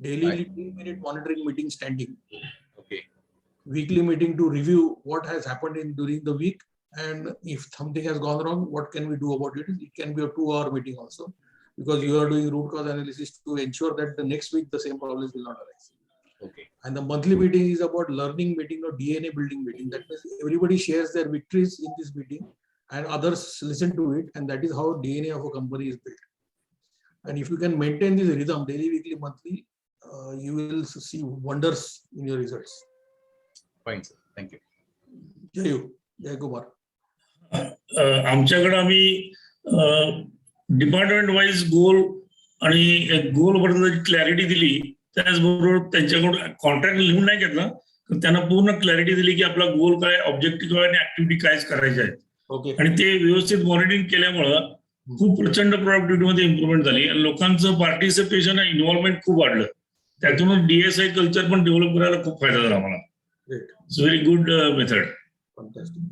Daily 3-minute monitoring meeting standing. Okay. Weekly meeting to review what has happened during the week, and if something has gone wrong, what can we do about it? It can be a 2-hour meeting also, because you are doing root cause analysis to ensure that the next week the same problems will not arise. Okay. And the monthly meeting is about learning meeting or DNA building meeting. That means everybody shares their victories in this meeting and others listen to it, and that is how DNA of a company is built. And if you can maintain this rhythm daily, weekly, monthly, you will see wonders in your results. Fine, sir. Thank you. Jay Kumar. आमच्याकडे आम्ही department wise गोल आणि गोल बद्दल clarity दिली, त्याचबरोबर त्यांच्याकडून contract लिहून नाही घेतला, तर त्यांना पूर्ण क्लॅरिटी दिली की आपला गोल काय, ऑब्जेक्टिव्ह काय आणि ऍक्टिव्हिटी कायच करायचे आहेत. आणि ते व्यवस्थित मॉनिटरिंग केल्यामुळं खूप प्रचंड प्रोडक्टिव्हिटी मध्ये इम्प्रुव्हमेंट झाली आणि लोकांचं पार्टिसिपेशन आणि इन्व्हॉल्वमेंट खूप वाढलं. त्यातून DSI कल्चर पण डेव्हलप करायला खूप फायदा झाला आम्हाला. It's very good method. Fantastic.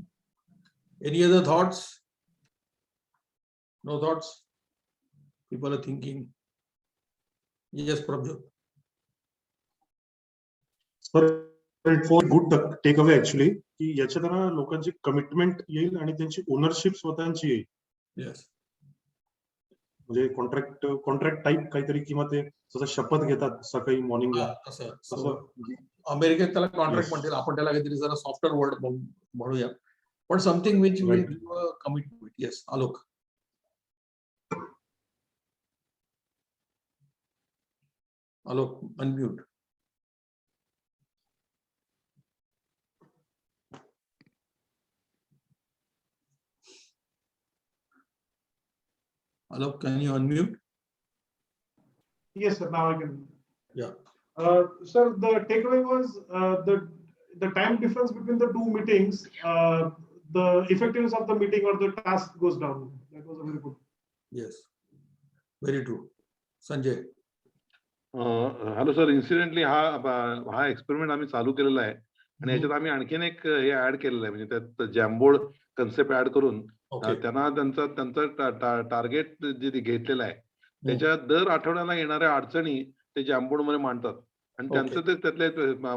Any other thoughts? No thoughts? People are thinking. Yes, Prabjot. For good takeaway actually, की याच्याद्वारा लोकांची कमिटमेंट येईल आणि त्यांची ओनरशिप स्वतःची येईल. Yes. म्हणजे कॉन्ट्रॅक्ट टाईप काहीतरी किंवा ते जसं शपथ घेतात सकाळी मॉर्निंगला तसं अमेरिकेत त्याला कॉन्ट्रॅक्ट म्हणतील, आपण त्याला काहीतरी जरा सॉफ्टवेअर वर्ड म्हणूया, पण something which will give a commitment. Yes, Alok. Alok, unmute. Alok, can you unmute? Yes, sir. Now I can. Yeah. Sir, the takeaway was the time difference between the two meetings. The effectiveness of the meeting or the task goes down. That was a very good. Yes, very true. Sanjay. Hello sir, incidentally हा experiment आम्ही चालू केलेला आहे आणि याच्यात आम्ही आणखीन एक हे ऍड केलेलं आहे, म्हणजे त्यात जॅम्बोर्ड कन्सेप्ट ऍड करून त्यांना त्यांचा टार्गेट जे घेतलेला आहे त्याच्या दर आठवड्याला येणाऱ्या अडचणी ते जॅम्बोर्ड मध्ये मांडतात आणि त्यांचं ते त्यातले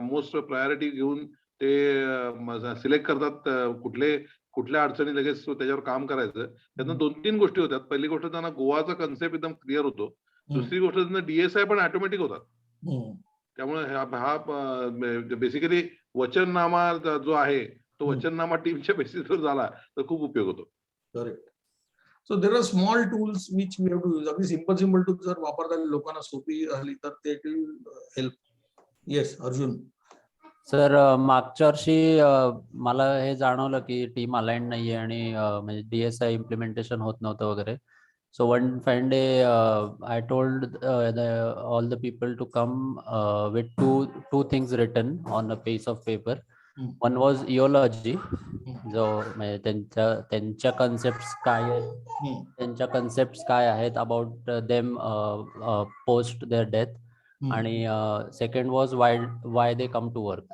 मोस्ट प्रायोरिटी घेऊन ते सिलेक्ट करतात कुठल्या अडचणी लगेच त्याच्यावर काम करायचं. त्यांना 2-3 गोष्टी होत्यात. पहिली गोष्ट त्यांना गोवाचा कन्सेप्ट एकदम क्लिअर होतो. दुसरी गोष्ट त्यांना DSI पण ऑटोमॅटिक होतात. त्यामुळे हा बेसिकली वचननामा जो आहे तो वचननामा टीमच्या बेसिसवर झाला तर खूप उपयोग होतो. Correct. So there are small tools which we have to use. अगदी सिंपल टूल्स जर वापरता लोकांना सोपी झाली तर ते will help. Yes Arjun. Sir मागच्या वर्षी मला हे जाणवलं की टीम अलाइंड नाहीये आणि म्हणजे DSI इम्प्लिमेंटेशन होत नव्हतं वगैरे. So one fine day, I told all the people to come with two things written on a piece of paper. One was EOlogy, जो त्यांच्या concepts काय आहेत, त्यांच्या concepts काय आहेत about them post their death, आणि second was why they come to work.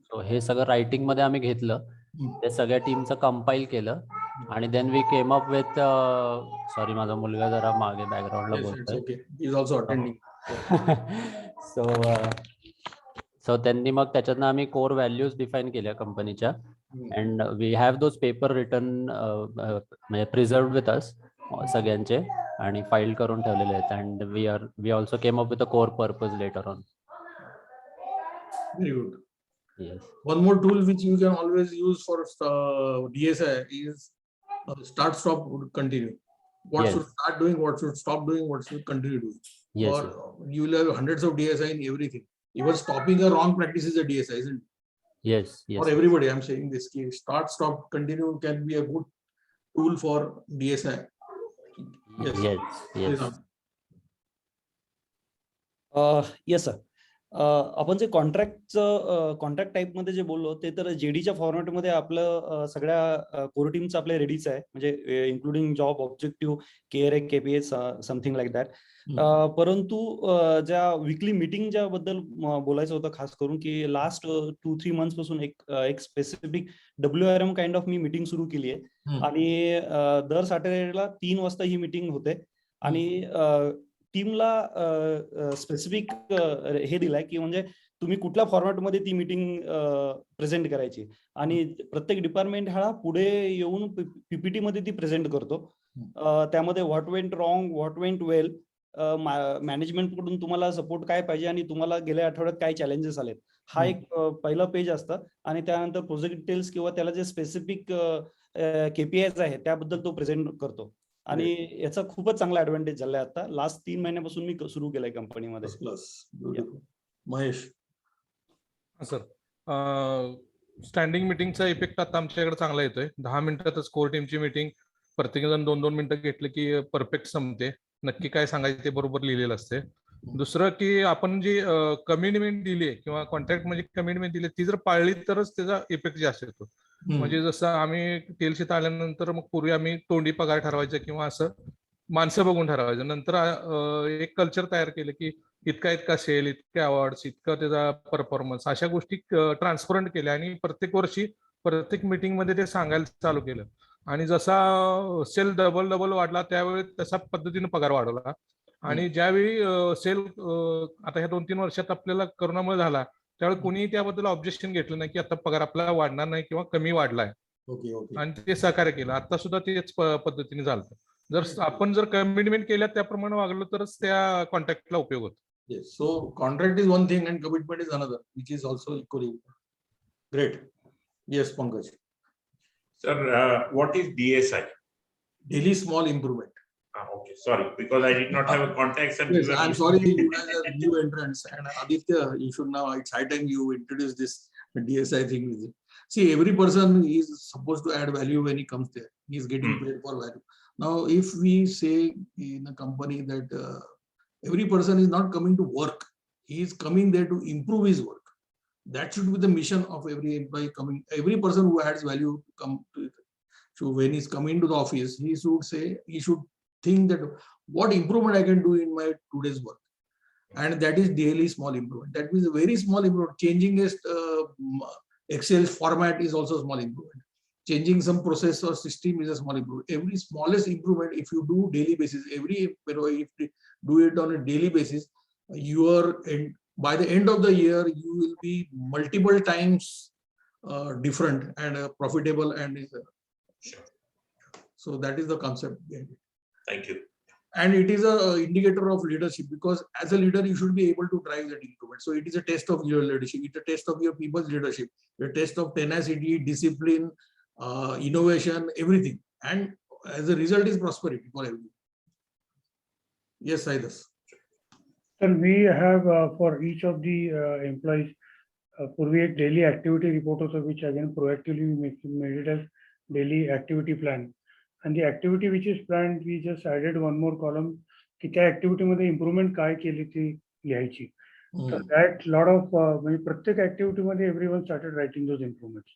So हे सगळं writing मध्ये आम्ही घेतलं, ते सगळ्या टीमचं कंपाईल केलं आणि then we came up with sorry माझा मुलगा जरा मागे बॅकग्राऊंडला बोलतोय. सो त्यांनी मग त्याच्यातनं आम्ही कोर व्हॅल्यूज डिफाईन केल्या कंपनीच्या and we have those paper return म्हणजे प्रिझर्व्ड विथ अस सगळ्यांचे आणि फाईल करून ठेवलेले आहेत and we also came up with a core purpose letter on. Very good. Yes. One more tool which you can always use for DSI is start, stop, continue. What should start doing, what should stop doing, what should continue doing. Yes, or you will have hundreds of DSI in everything. Even stopping a wrong practice is a DSI, isn't it? Yes. For everybody, I'm saying this case. Start, stop, continue can be a good tool for DSI. Yes. Yes, sir. आपण जे contract type मध्ये जे बोललो ते तर जेडीच्या फॉर्मॅटमध्ये आपलं सगळ्या core टीमचं आपल्या रेडीच आहे, म्हणजे including job objective KRA KPI something like that. परंतु ज्या विकली मीटिंग ज्या बद्दल बोलायचं होतं खास करून की लास्ट 2-3 मंथ्स पासून एक specific WRM kind of me meeting सुरू केली आहे आणि दर सॅटर्डेला 3 वाजता ही मीटिंग होते आणि टीमला स्पेसिफिक हे दिलाय की म्हणजे तुम्ही कुठल्या फॉर्मॅटमध्ये ती मीटिंग प्रेझेंट करायची आणि प्रत्येक डिपार्टमेंट हा पुढे येऊन PPT मध्ये ती प्रेझेंट करतो. त्यामध्ये what went wrong, what went well, management कडून तुम्हाला सपोर्ट काय पाहिजे आणि तुम्हाला गेल्या आठवड्यात काय चॅलेंजेस आलेत, हा एक पहिला पेज असतं आणि त्यानंतर प्रोजेक्ट डिटेल्स किंवा त्याला जे स्पेसिफिक KPIs आहे त्याबद्दल तो प्रेझेंट करतो आणि याचा खूपच चांगला ऍडव्हान्टेज झालाय. आता लास्ट 3 महिन्यापासून मी सुरू केलंय कंपनीमध्ये. महेश. सर स्टँडिंग मीटिंगचा इफेक्ट आता आमच्याकडे चांगला येतोय. 10 मिनिटातच कोर टीमची मीटिंग प्रत्येकजण 2-2 मिनिटं घेतले की परफेक्ट संपते. नक्की काय सांगायचे ते बरोबर लिहिलेलं असते. दुसरं की आपण जी कमिटमेंट दिली किंवा कॉन्ट्रॅक्ट म्हणजे कमिटमेंट दिली ती जर पाळली तरच त्याचा इफेक्ट जास्त येतो. म्हणजे जसं आम्ही TLCत आल्यानंतर मग पूर्वी आम्ही तोंडी पगार ठरवायचं किंवा असं माणसं बघून ठरवायचं. नंतर एक कल्चर तयार केलं की इतका सेल, इतके अवॉर्ड्स, इतका त्याचा परफॉर्मन्स, अशा गोष्टी ट्रान्सपरंट केल्या आणि प्रत्येक वर्षी प्रत्येक मीटिंग मध्ये ते सांगायला चालू केलं आणि जसा सेल डबल वाढला त्यावेळी तशा पद्धतीने पगार वाढवला आणि ज्यावेळी सेल आता ह्या 2-3 वर्षात आपल्याला करोनामुळे झाला त्यावेळी कोणीही त्याबद्दल ऑब्जेक्शन घेतलं नाही की आता पगार आपल्याला वाढणार नाही किंवा कमी वाढलाय आणि ते सहकार्य केलं. आता सुद्धा तेच पद्धतीने झालं. जर आपण कमिटमेंट केल्या त्याप्रमाणे वागलो तरच त्या कॉन्ट्रॅक्टला उपयोग होतो. Yes. So contract is one thing and commitment is another, which is also equally important. Great. Yes, Pankaj. Sir, what is DSI? Daily small improvement. Okay, sorry, because I did not have a context. And yes, I'm sorry, you guys are new entrants. And Aditya, you should now, it's high time you introduce this DSI thing. See, every person is supposed to add value when he comes there. He is getting paid for value. Now, if we say in a company that every person is not coming to work, he is coming there to improve his work. That should be the mission of every employee coming. Every person who adds value to come to, so when he's coming to the office, he should think that what improvement I can do in my today's work, and that is daily small improvement. That means a very small improvement. Changing a Excel format is also a small improvement. Changing some process or system is a small improvement. Every smallest improvement, if you do daily basis, every employee if they do it on a daily basis, your by the end of the year, you will be multiple times different and profitable and Sure. so that is the concept behind it. Thank you. And it is a indicator of leadership, because as a leader you should be able to drive that improvement. So it is a test of your leadership, it's a test of your people's leadership, a test of tenacity, discipline, innovation, everything, and as a result is prosperity for everyone. Yes, Silas. Sir, we have for each of the employees पूर्वी एक daily activity report होता, which again proactively we made it as daily activity plan. And the activity which is planned, we just added one more column की त्या activity मध्ये improvement काय केली ती लिहायची. So that lot of म्हणजे प्रत्येक activity मध्ये everyone started writing those improvements.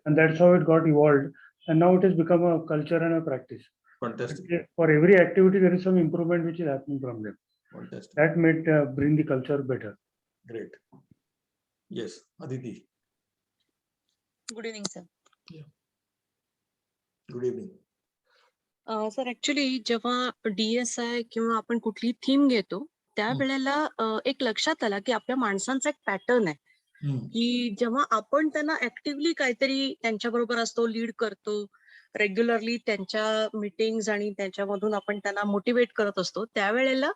And that's how it got evolved. And now it has become a culture and a practice. Fantastic. For every activity, there is some improvement which is happening from them. Fantastic. That made bring the culture better. Great. Yes, Aditi. Good evening, sir. Good evening. Sir actually जेव्हा DSI किंवा आपण कुठली theme घेतो त्यावेळेला एक लक्षात आला की आपल्या माणसांचा एक पॅटर्न आहे की जेव्हा आपण त्यांना ऍक्टिव्हली काहीतरी त्यांच्याबरोबर असतो, लीड करतो, रेग्युलरली त्यांच्या मीटिंग्स आणि त्याच्यामधून आपण त्यांना मोटिवेट करत असतो, त्यावेळेला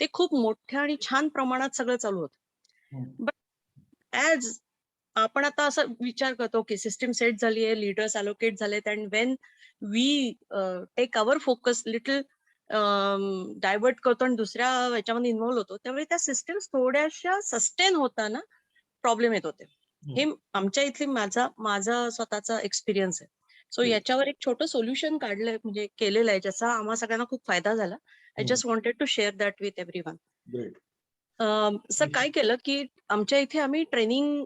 ते खूप मोठ्या आणि छान प्रमाणात सगळं चालू होतं. बट ऍज आपण आता असं विचार करतो की सिस्टीम सेट झाली आहे, लीडर्स अलोकेट झालेत, and when we take our focus little divert करतो आणि दुसऱ्या ह्याच्यामध्ये इन्व्हॉल्व होतो, त्यावेळी त्या सिस्टीम्स थोड्याशा सस्टेन होताना प्रॉब्लेम येत होते. हे आमच्या इथली माझा स्वतःचा एक्सपिरियन्स आहे. सो याच्यावर एक छोटं सोल्युशन काढलंय, म्हणजे केलेलं आहे, ज्याचा आम्हा सगळ्यांना खूप फायदा झाला. I just wanted to share that with everyone. Great. Sir काय केलं की आमच्या इथे आम्ही ट्रेनिंग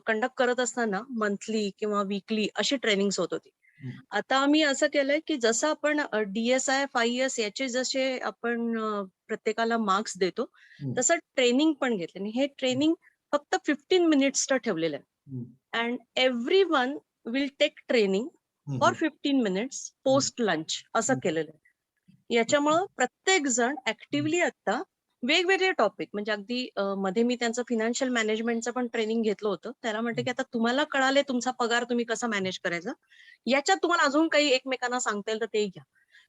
कंडक्ट करत असताना मंथली किंवा वीकली अशी ट्रेनिंग्स होत होती. आता आम्ही असं केलंय की जसं आपण DSI 5 years याचे जसे आपण प्रत्येकाला मार्क्स देतो, तसं ट्रेनिंग पण घेतलं. आणि हे ट्रेनिंग फक्त 15 मिनिट्सचं ठेवलेलं आहे. And everyone will take training for 15 minutes post lunch असं केलेलं आहे. याच्यामुळं प्रत्येक जण ऍक्टिव्हली आता वेगवेगळे टॉपिक, म्हणजे अगदी मध्ये मी त्यांचं फिनान्शियल मॅनेजमेंटचं पण ट्रेनिंग घेतलं होतं. त्याला म्हटलं की आता तुम्हाला कळाले तुमचा पगार तुम्ही कसा मॅनेज करायचा, याच्यात तुम्हाला अजून काही एकमेकांना सांगता येईल तर ते घ्या.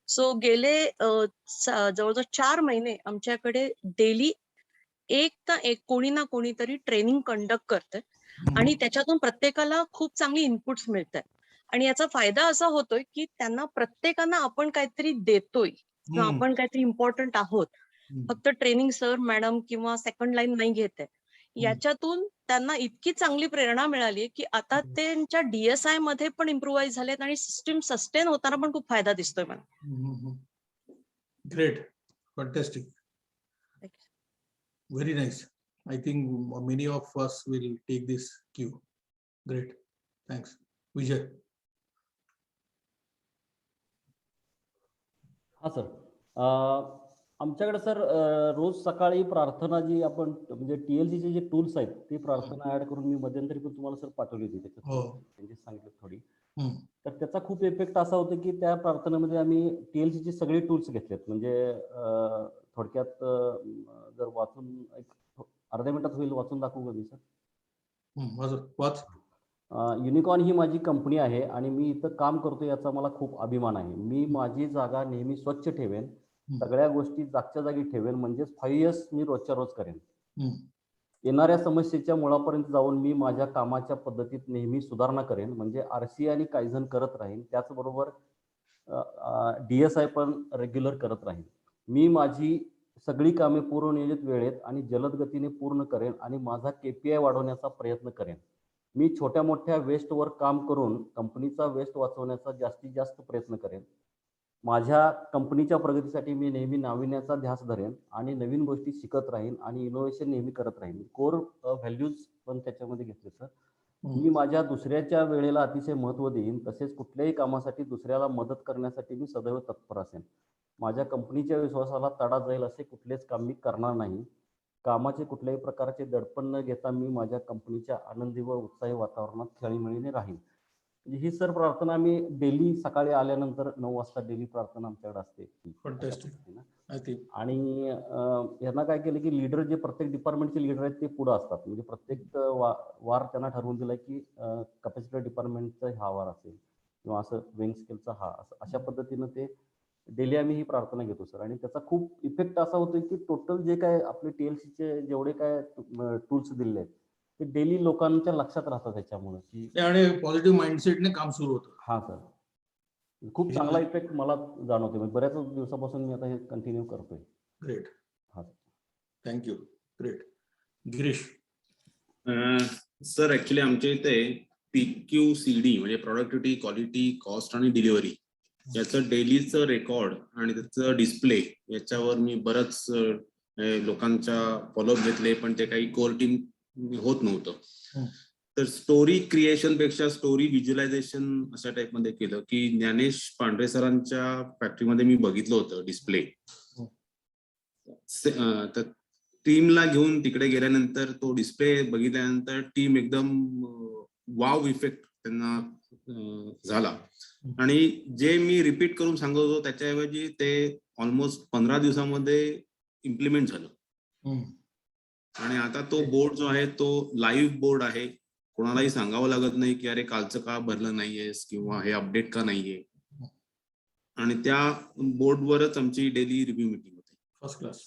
सो गेले जवळजवळ 4 महिने आमच्याकडे डेली कोणी ना कोणीतरी ट्रेनिंग कंडक्ट करतंय आणि त्याच्यातून प्रत्येकाला खूप चांगली इनपुट्स मिळत आहेत. आणि याचा फायदा असा होतोय की त्यांना प्रत्येकांना आपण काहीतरी देतोय किंवा आपण काहीतरी इम्पॉर्टंट आहोत, फक्त ट्रेनिंग सर मॅडम किंवा सेकंड लाईन नाही घेत आहे. याच्यातून त्यांना इतकी चांगली प्रेरणा मिळाली की आता त्यांच्या DSI मध्ये पण इम्प्रुव्हाइज झालेत आणि सिस्टीम सस्टेन होताना पण खूप फायदा दिसतोय मला. Great. Fantastic. Very nice. I think many of us will take this cue. Great. Thanks. Vijay. हा सर, आमच्याकडे सर रोज सकाळी प्रार्थना जी आपण म्हणजे TLCचे जे टूल्स आहेत ते प्रार्थना ऍड करून मी मध्यंतरी पण तुम्हाला सर पाठवली होती, त्याच्यात चेंजेस सांगितले थोडी. तर त्याचा खूप इफेक्ट असा होता की त्या प्रार्थनेमध्ये आम्ही TLCचे सगळे टूल्स घेतलेत. म्हणजे थोडक्यात जर वाचून एक अर्ध्या मिनिटात होईल, वाचून दाखवू का मी सर? वाच. युनिकॉर्न ही माझी कंपनी आहे आणि मी इथं काम करतो याचा मला खूप अभिमान आहे. मी माझी जागा नेहमी स्वच्छ ठेवेन, सगळ्या गोष्टी जागच्या जागी ठेवेन, म्हणजेच 5 years मी रोजच्या रोज करेन. येणाऱ्या समस्येच्या मुळापर्यंत जाऊन मी माझ्या कामाच्या पद्धतीत नेहमी सुधारणा करेन, म्हणजे RC आणि कायझन करत राहीन. त्याचबरोबर DSI पण रेग्युलर करत राहीन. मी माझी सगळी कामे पूर्वनियोजित वेळेत आणि जलद गतीने पूर्ण करेन आणि माझा KPI वाढवण्याचा प्रयत्न करेन. मी छोट्या मोठ्या वेस्टवर काम करून कंपनीचा वेस्ट वाचवण्याचा जास्तीत जास्त प्रयत्न करेन. माझ्या कंपनीच्या प्रगतीसाठी मी नेहमी नाविन्याचा ध्यास धरेन आणि नवीन गोष्टी शिकत राहीन आणि इनोव्हेशन नेहमी करत राहीन. कोर व्हॅल्यूज पण त्याच्यामध्ये घेतले सर. मी माझ्या दुसऱ्याच्या वेळेला अतिशय महत्त्व देईन, तसेच कुठल्याही कामासाठी दुसऱ्याला मदत करण्यासाठी मी सदैव तत्पर असेन. माझ्या कंपनीच्या विश्वासाला तडा जाईल असे कुठलेच काम मी करणार नाही. कामाचे कुठल्याही प्रकारचे दडपण न घेता मी माझ्या कंपनीच्या आनंदी व उत्साही वातावरणात खेळीमेळीने राहीन. ही सर प्रार्थना आम्ही डेली सकाळी आल्यानंतर 9 वाजता डेली प्रार्थना आमच्याकडे असते. आणि यांना काय केलं की लीडर जे प्रत्येक डिपार्टमेंटचे लीडर आहेत ते पुढे असतात. म्हणजे प्रत्येक वार त्यांना ठरवून दिला की कॅपॅसिटर डिपार्टमेंटचा हा वार असेल किंवा असं वेंग स्केलचा हा अशा पद्धतीनं ते डेली आम्ही ही प्रार्थना घेतो सर. आणि त्याचा खूप इफेक्ट असा होतो की टोटल जे काय आपले TLCचे जेवढे काय टूल्स दिले आहेत ते डेली लोकांच्या लक्षात राहतात त्याच्यामुळे की आणि पॉझिटिव्ह माइंडसेटने काम सुरू होतं. हा सर, खूप चांगला इफेक्ट मला जाणवतो. मी बऱ्याच दिवसापासून मी आता हे कंटिन्यू करतोय. ग्रेट. हा thank you. Great. Girish. Sir actually आमच्या इथे PQCD म्हणजे प्रोडक्टिव्हिटी, क्वालिटी, कॉस्ट आणि डिलिव्हरी याचं डेलीचं रेकॉर्ड आणि त्याचं डिस्प्ले याच्यावर मी बरंच लोकांच्या फॉलोअप घेतले, पण ते काही कोर टीम होत नव्हतं. तर स्टोरी क्रिएशन पेक्षा स्टोरी व्हिज्युअलायझेशन अशा टाइप मध्ये केलं की ज्ञानेश पांढरे सरांच्या फॅक्टरीमध्ये मी बघितलं होतं डिस्प्ले. तर टीमला घेऊन तिकडे गेल्यानंतर तो डिस्प्ले बघितल्यानंतर टीम एकदम वाव इफेक्ट त्यांना झाला. आणि जे मी रिपीट करून सांगत होतो त्याच्याऐवजी ते ऑलमोस्ट 15 दिवसामध्ये इम्प्लिमेंट झालं. आणि आता तो बोर्ड जो आहे तो लाईव्ह बोर्ड आहे. कोणालाही सांगावं लागत नाही की अरे कालचं का भरलं नाहीयेस किंवा हे अपडेट का नाहीये. आणि त्या बोर्डवरच आमची डेली रिव्ह्यू मीटिंग होते. First class.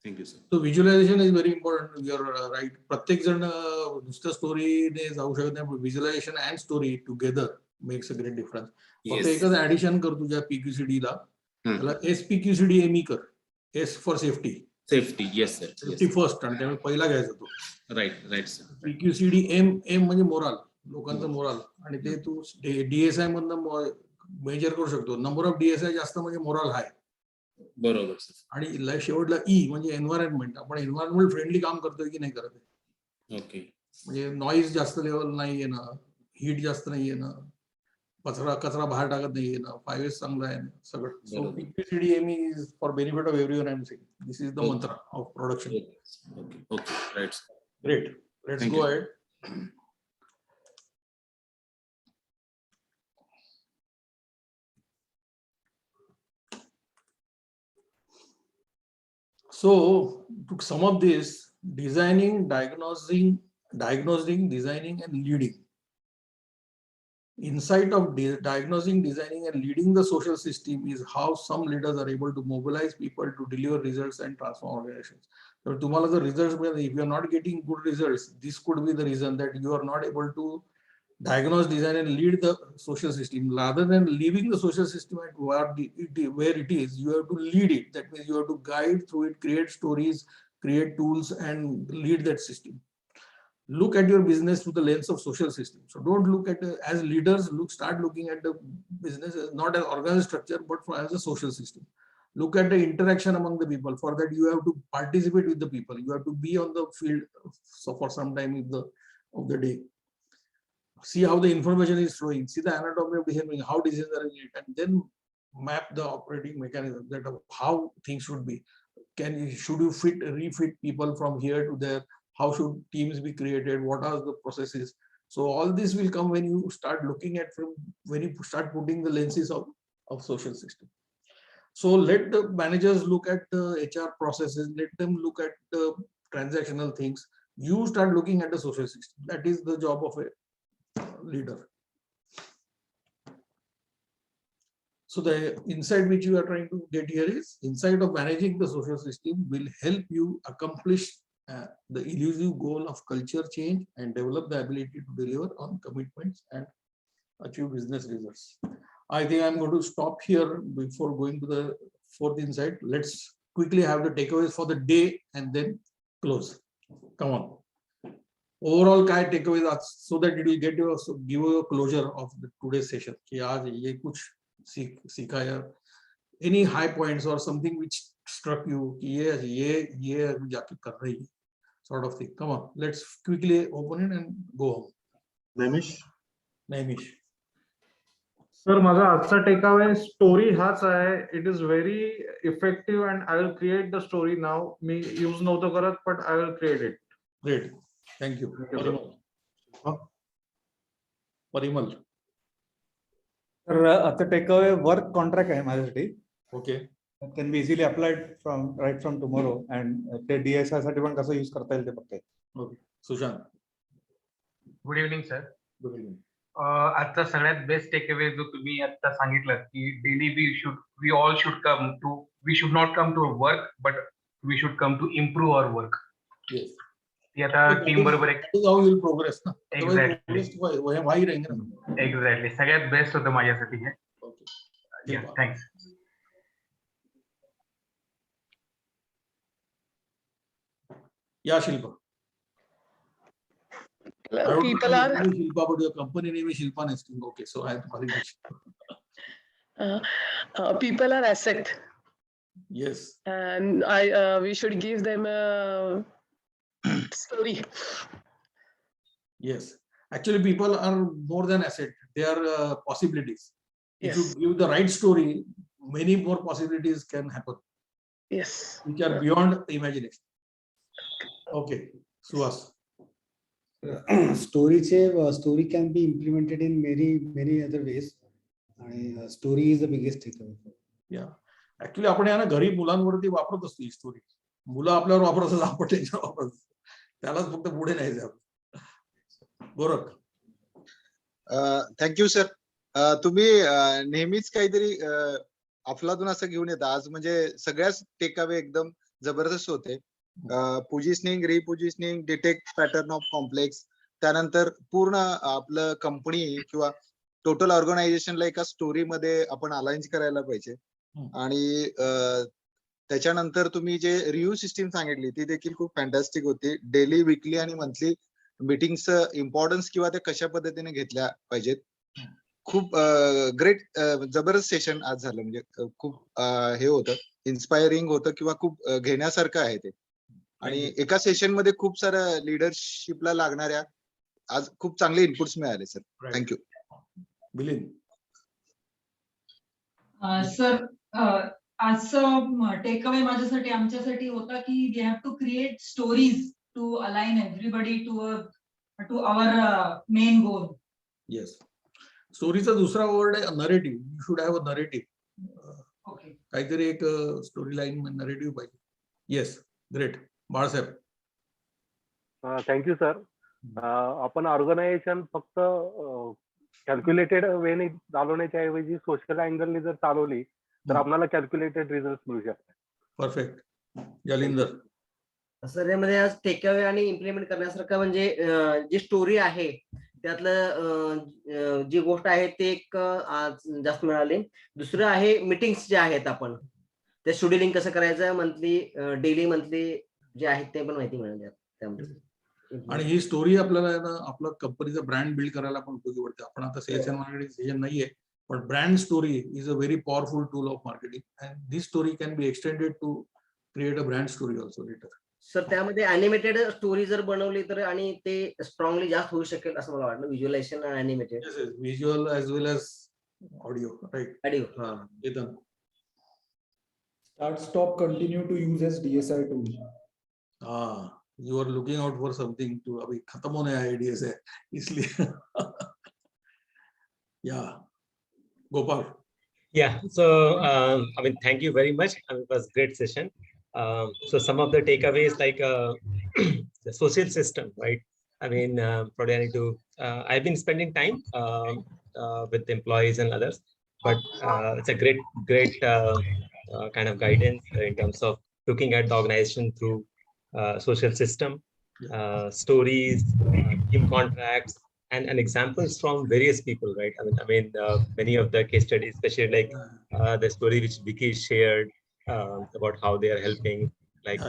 Thank you sir. So visualization is very important. You're right. प्रत्येक जण नुसतं स्टोरीने जाऊ शकत नाही. Visualisation and story together makes a great difference. फक्त एकच ऍडिशन कर तुझ्या PQCD ला. त्याला SPQCD कर. S for safety. Safety. Yes sir. Safety first. आणि त्यामुळे पहिला घ्यायचा तो. Right sir. PQCD M म्हणजे मोराल, लोकांचं मोराल. आणि ते तू DSI मधनं मेजर करू शकतो. नंबर ऑफ DSI जास्त म्हणजे मोराल हाय. बरोबर सर. आणि शेवटला E म्हणजे एन्व्हायरमेंट. आपण एन्व्हायरमेंट फ्रेंडली काम करतोय की नाही करत आहे. ओके. म्हणजे नॉईज जास्त लेवल नाही आहे ना, हीट जास्त नाही आहे ना, कचरा बाहेर टाकत नाहीये ना, 5S चांगला आहे ना, सगळं. So PQCD is for benefit of everyone. I am saying this is the mantra of production. Okay. Right. Great. Let's go ahead. So to sum up this, designing, diagnosing, designing and leading. Insight of diagnosing, designing and leading the social system is how some leaders are able to mobilize people to deliver results and transform organizations. So tomorrow the results, if you are not getting good results, this could be the reason that you are not able to diagnose, design and lead the social system. Rather than leaving the social system at where it is, you have to lead it. That means you have to guide through it, create stories, create tools and lead that system. Look at your business through the lens of social system. So don't look at as leaders, start looking at the business as not as organized structure, but as a social system. Look at the interaction among the people. For that, you have to participate with the people. You have to be on the field for some time of the day. See how the information is flowing. See the anatomy of behavior, how decisions are made, and then map the operating mechanism that of how things should be. Should you refit people from here to there? How should teams be created? What are the processes? So all this will come when you start looking at when you start putting the lenses of social system. So let the managers look at the HR processes. Let them look at the transactional things. You start looking at the social system. That is the job of a leader. So the insight which you are trying to get here is insight of managing the social system will help you accomplish the elusive goal of culture change and develop the ability to deliver on commitments and achieve business results. I think I'm going to stop here before going to the fourth insight. Let's quickly have the takeaways for the day and then close. Come on. Overall काय takeaways so that it will give you a closure of the today's session. कि आज ये कुछ सीखा या any high points or something which struck you कि ये जाके कर रही है sort of thing. Come on, let's quickly open it and go home. Naimish. Sir माझा आजचा टेकअवे स्टोरी हाच आहे. It is very effective and I will create the story now. Me use नव्हतो करत but I will create it. Great. Thank you. Parimal. तर आता take away work contract आहे माझ्यासाठी. Okay. Can be easily applied from tomorrow and ते DSI साठी पण कसं यूज करता येईल ते बघते. Okay. Sushant. Good evening sir. Good evening. आजचा सगळ्यात बेस्ट टेक अवे जो तुम्ही आता सांगितलं की daily we all should not come to work but we should come to improve our work. ती आता टीम बरोबर प्रोग्रेस ना. एक्झॅक्टली सगळ्यात बेस्ट होतं माझ्यासाठी हे. थँक्स. या Shilpa. People are Shilpa, but your company name is Shilpa Nesting. Okay, so I people are asset. Yes. And we should give them a story. Yes. Actually, people are more than asset. They are possibilities. If you give the right story, many more possibilities can happen. Yes. Which are beyond imagination. Okay, Suhas. Story can be implemented in many other ways. Story is the biggest takeaway. Yeah. Actually, आपण या ना घरी मुलांवरती वापरत असतो ही story. मुलं आपल्यावर वापरत असतात, आपण त्यांच्यावर वापरत असतो. त्यालाच फक्त पुढे नाही जायचं. गोरख. Thank you sir. तुम्ही नेहमीच काहीतरी अफलातून असं घेऊन येता. आज म्हणजे सगळ्याच टेकावे एकदम जबरदस्त होते. Positioning, repositioning, detect pattern of complex, त्यानंतर पूर्ण आपलं कंपनी किंवा टोटल ऑर्गनायझेशनला एका स्टोरी मध्ये आपण अलाइन करायला पाहिजे. आणि त्याच्यानंतर तुम्ही जे रिव्ह्यू सिस्टीम सांगितली ती देखील खूप फॅन्टॅस्टिक होती. डेली, वीकली आणि मंथली मीटिंगचं इम्पॉर्टन्स किंवा ते कशा पद्धतीने घेतल्या पाहिजेत. खूप ग्रेट जबरदस्त सेशन आज झालं. म्हणजे खूप हे होतं, इन्स्पायरिंग होतं किंवा खूप घेण्यासारखं आहे ते. आणि एका सेशन मध्ये खूप साऱ्या लिडरशिपला लागणाऱ्या आज खूप चांगले इनपुट्स मिळाले सर. थँक्यू. मिलिंद. सर आजचं टेक अवे माझ्यासाठी आमच्यासाठी होता की we have to create stories to align everybody to our main goal. Yes. स्टोरीचा दुसरा वर्ड आहे narrative. You should have a narrative. Okay. काहीतरी एक स्टोरी लाईन नरेटिव्ह पाहिजे. Yes. Great. Balasaheb. Thank you sir. आपण ऑर्गनायझेशन फक्त कॅल्क्युलेटेड वेने चालवण्याच्या ऐवजी सोशल अँगलने जर चालवली तर आपल्याला कॅल्क्युलेटेड रिझल्ट मिळू शकतात. परफेक्ट. जालिंदर. सर यामध्ये आज टेक अवे आणि इम्प्लिमेंट करण्यासारखं म्हणजे जी स्टोरी आहे त्यातलं जी गोष्ट आहे ते एक आज जास्त मिळाली. दुसरं आहे मीटिंग्स जे आहेत आपण ते शेड्युलिंग कसं करायचं, मंथली, डेली, मंथली जे आहेत ते पण माहिती मिळाली त्यामध्ये. आणि ही स्टोरी आपल्याला ना आपलं कंपनीचा ब्रँड बिल्ड करायला पण उपयोगी पडते. आपण आता सेल्स अँड मार्केटिंग सेशन नाहीये, पण brand story is a very powerful tool of marketing and this story can be extended to create a brand story also later. Sir त्यामध्ये अॅनिमेटेड स्टोरी जर बनवली तर आणि ते स्ट्रॉंगली जास्त होऊ शकेल असं मला वाटलं. व्हिज्युअलायझेशन आणि animated. Visual as well as audio. Right. Audio. Start, stop, continue to use as DSI tool. You are looking out for something to अभी खत्म होने आया है DSI इसलिए. Yeah. Gopal. Yeah. So I mean, thank you very much. It was a great session. So some of the takeaways like the social system, right? I mean, probably I need to. I've been spending time with employees and others, but it's a great kind of guidance in terms of looking at the organization through social system, stories, team contracts, and examples from various people, right? I mean, many of the case studies, especially like the story which Vicky shared about how they are helping like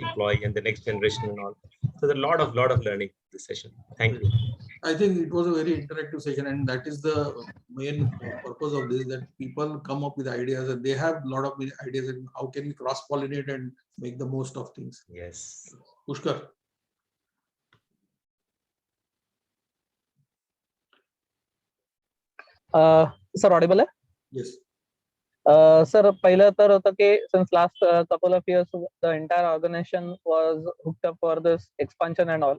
employee and the next generation and all. So there's a lot of learning this session. Thank you. I think it was a very interactive session, and that is the main purpose of this, that people come up with ideas and they have a lot of ideas and how can we cross pollinate and make the most of things. Yes. Pushkar. Sir, audible? Yes. Sir, पहिलं तर होतं की since last couple of years the entire organization was hooked up for this expansion and all.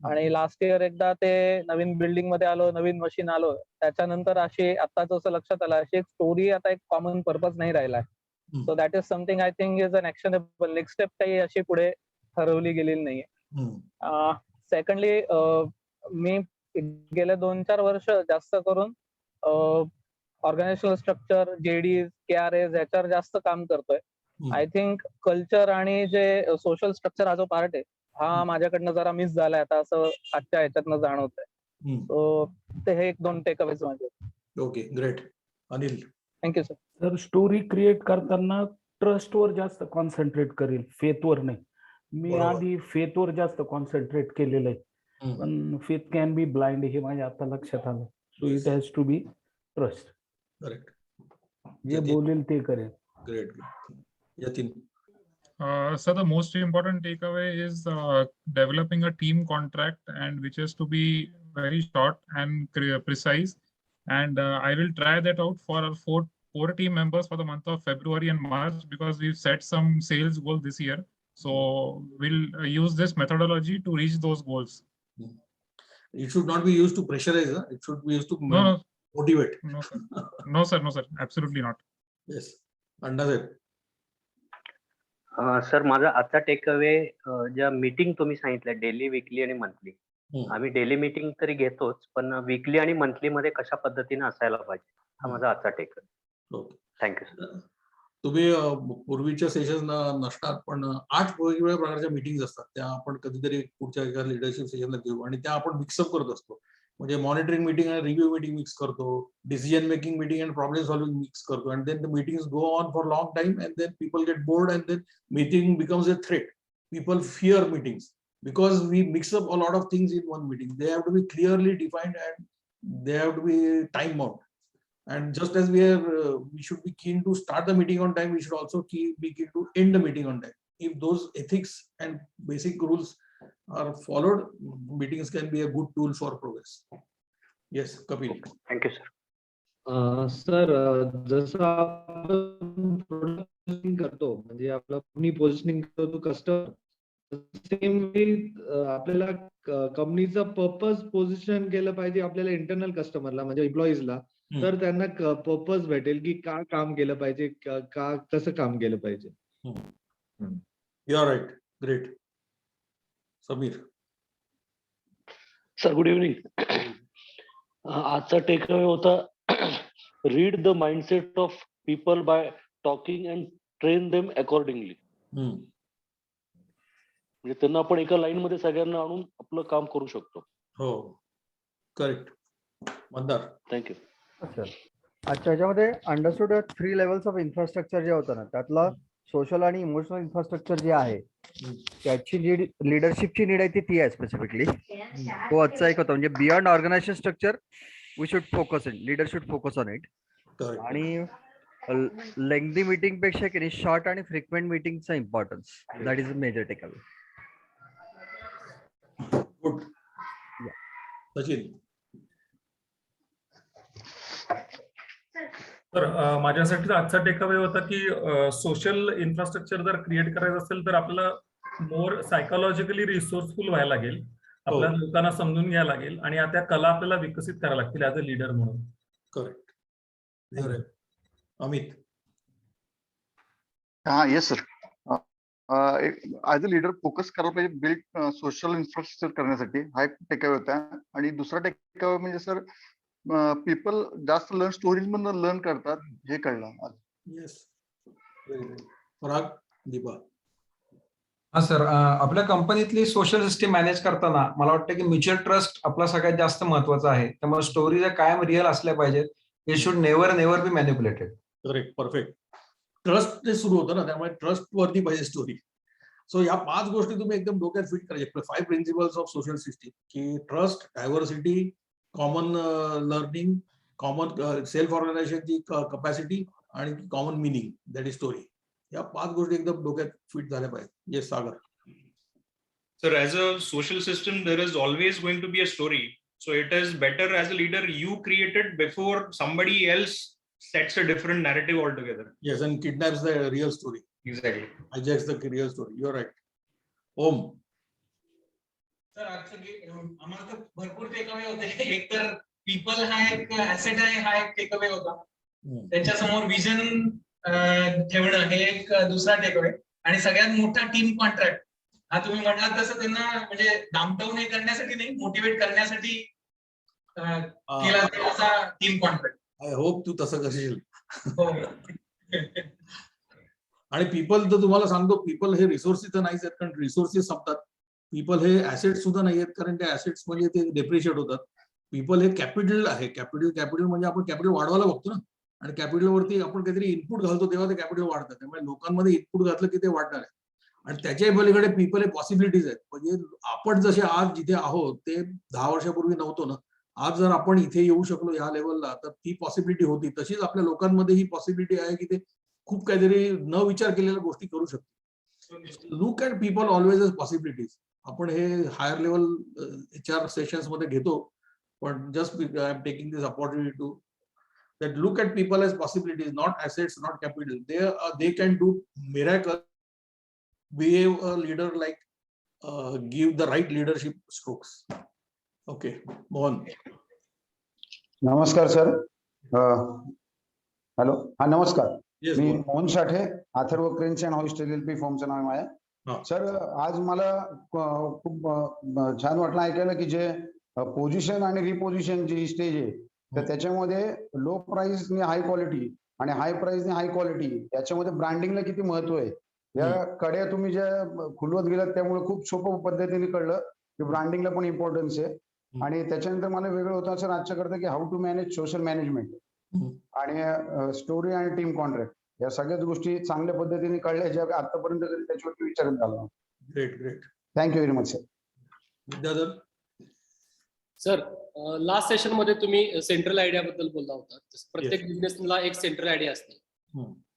आणि last year एकदा ते नवीन building मध्ये आलो, नवीन machine आलो, त्याच्यानंतर अशी आता जसं लक्षात आलं, अशी एक स्टोरी आता एक कॉमन पर्पज नाही राहिला. So that is something I think is unactionable. Next step काही अशी पुढे ठरवली गेलेली नाहीये. सेकंडली मी गेल्या 2-4 वर्ष जास्त करून ऑर्गनायझेशनल स्ट्रक्चर, जेडीज, KRAs याच्यावर जास्त काम करतोय. आय थिंक कल्चर आणि जे सोशल स्ट्रक्चर हा जो पार्ट आहे, हा माझ्याकडनं जरा मिस झालाय आता असं आजच्या ह्याच्यातनं जाणवतंय. सो ते हे 1-2 टेकअवेज माझे. Okay, great. Anil. Thank you sir. तर स्टोरी क्रिएट करताना ट्रस्टवर जास्त कॉन्सन्ट्रेट करेल, फेथवर नाही. मी आधी फेथवर जास्त कॉन्सन्ट्रेट केलेलं आहे, पण फेथ कॅन बी ब्लाइंड हे माझ्या आता लक्षात आलं. So it has to be trust. Correct. जे बोलेल ते करेल. Great. Yatin. So the most important takeaway is developing a team contract, and which is to be very short and precise. And I will try that out for our four team members for the month of February and March, because we've set some sales goals this year. So we'll use this methodology to reach those goals. It should not be used to pressurize. It should be used to motivate. No, sir. No, sir. No, sir. Absolutely not. Yes. Under sir, माझा आजचा takeaway ज्या meeting तुम्ही सांगितल्या daily, weekly आणि monthly, आम्ही daily meeting तरी घेतोच, पण वीकली आणि मंथली मध्ये कशा पद्धतीने असायला पाहिजे, हा माझा आजचा टेकअवे. Thank you sir. तुम्ही पूर्वीच्या सेशन नसतात, पण 8 वेगवेगळ्या प्रकारच्या मीटिंग असतात, त्या आपण कधीतरी पुढच्या एका लिडरशिप सेशनला घेऊ आणि त्या आपण मिक्सअप करत असतो. म्हणजे मॉनिटरिंग मीटिंग आणि रिव्ह्यू मीटिंग मिक्स करतो, decision making meeting and problem solving mix करतो, and then the meetings go on for long time, and then people get bored, and then meeting becomes a threat. People fear meetings because we mix up a lot of things in one meeting. They have to be clearly defined and they have to be time bound. And just as we should be keen to start the meeting on time, we should also be keen to end the meeting on time. If those ethics and basic rules are followed, meetings can be a good tool for progress. Yes, Kapil. Thank you, sir. Sir, जसं आपण product करतो, म्हणजे आपलं positioning करतो तो customer, same way आपल्याला कंपनीचं purpose position केलं पाहिजे आपल्याला इंटरनल कस्टमरला, म्हणजे एम्प्लॉईजला, तर त्यांना पर्पज भेटेल की का काम केलं पाहिजे, का कसं काम केलं पाहिजे. You are right. Great. Samir. Sir, good evening. आजचा टेकअवे होता, read the mindset of people bye talking and train them accordingly. म्हणजे त्यांना आपण एका लाईन मध्ये सगळ्यांना आणून आपलं काम करू शकतो. हो, करेक्ट. मंदार. थँक्यू. अच्छा, याच्यामध्ये अंडरस्टूड 3 लेवल्स ऑफ इन्फ्रास्ट्रक्चर जे होतं ना, त्यातला सोशल आणि इमोशनल इन्फ्रास्ट्रक्चर जे आहे, त्याची जी लिडरशिपची नीड आहे ती आहे स्पेसिफिकली. तो आजचा एक होता, म्हणजे beyond organisation structure we should focus in, leader should focus on it. आणि लेंथी मीटिंग पेक्षा की शॉर्ट आणि फ्रिक्वेंट मीटिंगचा importance, that is a major takeaway. Good. Sachin. तर माझ्यासाठी आजचा टेकअवे होता की सोशल इन्फ्रास्ट्रक्चर जर क्रिएट करायचं असेल तर आपल्याला मोर सायकोलॉजिकली रिसोर्सफुल व्हायला लागेल, आपल्या लोकांना समजून घ्यायला लागेल आणि त्या कला आपल्याला विकसित करायला लागतील ऍज अ लीडर म्हणून. Correct. Amit. Yes sir. As a leader focus करायला पाहिजे बिल्ड सोशल इन्फ्रास्ट्रक्चर करण्यासाठी, हा एक टेकअवे होता. आणि दुसरा टेकअवे म्हणजे सर, पीपल जास्त स्टोरीज मधून लर्न करतात, हे कळलं. येस. पराग. दीपा. हा सर, आपल्या कंपनीतली सोशल सिस्टीम मॅनेज करताना मला वाटतं की म्युच्युअल ट्रस्ट आपला सगळ्यात जास्त महत्वाचा आहे. त्यामुळे स्टोरीज कायम रिअल असल्या पाहिजेत. हे should never be manipulated. Correct. Perfect. Trust ते सुरू होतं ना, त्यामुळे ट्रस्ट वरती पाहिजे स्टोरी. सो या 5 गोष्टी तुम्ही एकदम डोक्यात फिट करायचे. 5 प्रिन्सिपल्स ऑफ सोशल सिस्टीम, की trust, diversity, common learning, common self ऑर्गनायझेशनची कपॅसिटी आणि common meaning, that is story. या 5 गोष्टी एकदम डोक्यात फिट झाल्या पाहिजे. Yes, Sagar. Sir, as a social system, there is always going to be a story. So it is better as a leader you create it before somebody else sets a different narrative altogether. Yes, and kidnaps the real story. Exactly. Hijacks the real story. You're right. Om. Sir आम्हाला तर भरपूर takeaway होते. एक तर people हा एक asset आहे, हा एक टेकअवे होता. त्यांच्यासमोर विजन ठेवणं हे एक दुसरा टेकअवे. आणि सगळ्यात मोठा टीम कॉन्ट्रॅक्ट हा तुम्ही म्हटलात तसं त्यांना म्हणजे डाऊनटाऊन हे करण्यासाठी नाही, मोटिवेट करण्यासाठी केला जाईल असा टीम कॉन्ट्रॅक्ट. आय होप तू तसं करशील. हो. आणि पीपल तर तुम्हाला सांगतो, पीपल हे रिसोर्सेस तर नाहीच आहेत, कारण रिसोर्सेस संपतात. पीपल हे ऍसेट सुद्धा नाही आहेत, कारण ते ऍसेट्स म्हणजे ते डेप्रिशिएट होतात. पीपल हे कॅपिटल आहे. कॅपिटल म्हणजे आपण कॅपिटल वाढवायला बघतो ना, आणि कॅपिटलवरती आपण काहीतरी इनपुट घालतो तेव्हा ते कॅपिटल वाढतं. त्यामुळे लोकांमध्ये इनपुट घातलं की ते वाढणार आहे. आणि त्याच्याही पलीकडे पीपल हे पॉसिबिलिटीज आहेत. म्हणजे आपण जसे आज जिथे आहोत ते 10 वर्षापूर्वी नव्हतो ना. आज जर आपण इथे येऊ शकलो या लेवलला, तर ती पॉसिबिलिटी होती. तशीच आपल्या लोकांमध्ये ही पॉसिबिलिटी आहे की ते खूप काहीतरी न विचार केलेल्या गोष्टी करू शकतो. Look at people always as possibilities. आपण हे हायर लेवल HR सेशन्स मध्ये घेतो, पण just I am taking this opportunity to that look at people as possibilities, not assets, not capital. They can do miracle. Be a leader, like give the right leadership strokes. Okay, Mohan. नमस्कार sir. Hello, हा नमस्कार. Yes, me Mohan. Mohan Sathe, Atharva cranes and hoist LLP फॉर्मचं नाव आहे माझ्या. Sir आज मला खूप छान वाटलं ऐकायला की जे पोझिशन आणि रिपोझिशन जी स्टेज आहे, तर त्याच्यामध्ये लो प्राइस ने हाय क्वालिटी आणि हाय प्राइस ने हाय क्वालिटी याच्यामध्ये ब्रँडिंगला किती महत्व आहे, या कड्या तुम्ही ज्या खुलवत गेलात त्यामुळे खूप सोपं पद्धतीने कळलं की ब्रँडिंगला पण इम्पॉर्टन्स आहे. आणि त्याच्यानंतर मला वेगळं होतं सर आजच्या करता की how to manage social management आणि स्टोरी आणि टीम कॉन्ट्रॅक्ट या सगळ्याच गोष्टी चांगल्या पद्धतीने कळल्या, ज्या आतापर्यंत कधी त्याच्यावरती विचारत झाला. Great great. Thank you very much sir. Vidyadhar. Sir last session मध्ये तुम्ही सेंट्रल आयडिया बद्दल बोलला होता. प्रत्येक बिझनेसला एक सेंट्रल आयडिया असते,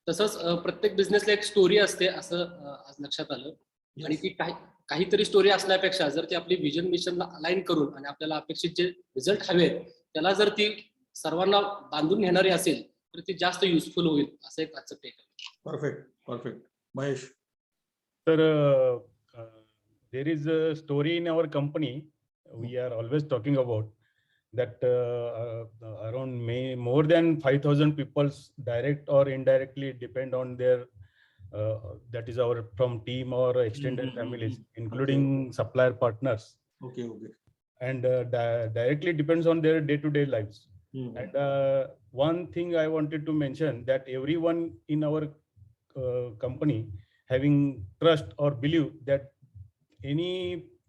तसंच प्रत्येक बिझनेसला एक स्टोरी असते असं आज लक्षात आलं. आणि ती काहीतरी स्टोरी असण्यापेक्षा जर ती आपली विजन मिशनला अलाइन करून आणि आपल्याला अपेक्षित जे रिझल्ट हवेत त्याला जर ती सर्वांना बांधून घेणारी असेल तर ती जास्त युजफुल होईल असं एक आजचं टेक आहे. Perfect perfect. महेश. तर there is a story in our company we are always talking about that around more than 5,000 people direct or indirectly depend on their that is our from team or extended families, including supplier partners. Okay. And directly depends on their day-to-day lives. And one thing I wanted to mention that everyone in our company having trust or believe that any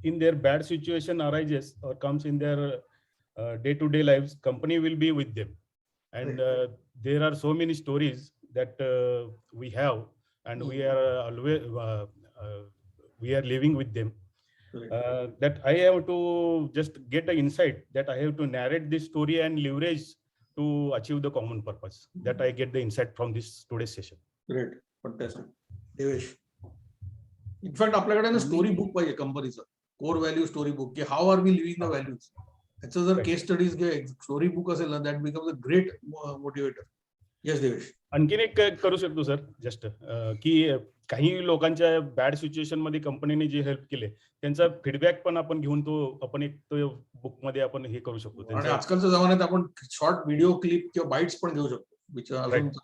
in their bad situation arises or comes in their day-to-day lives, company will be with them. And there are so many stories that we have, and we are always we are living with them. That I have to just get an insight that I have to narrate this story and leverage to achieve the common purpose. That I get the insight from this today's session. Great, fantastic. Devesh. In fact आपल्याकडे ना story book पाहिजे कंपनीचं, core value story book, की how are we living the values. त्याचं जर case studies घे, story book असेल ना, that becomes a great motivator. Yes Devesh. आणखीन एक करू शकतो सर जस्ट की काही लोकांच्या बॅड सिच्युएशन मध्ये कंपनीने जे हेल्प केले त्यांचा फीडबॅक पण आपण घेऊन तो आपण एक बुक मध्ये आपण हे करू शकतो. आणि आजकालच्या जमान्यात आपण शॉर्ट व्हिडिओ क्लिप किंवा बाईट्स पण घेऊ शकतो.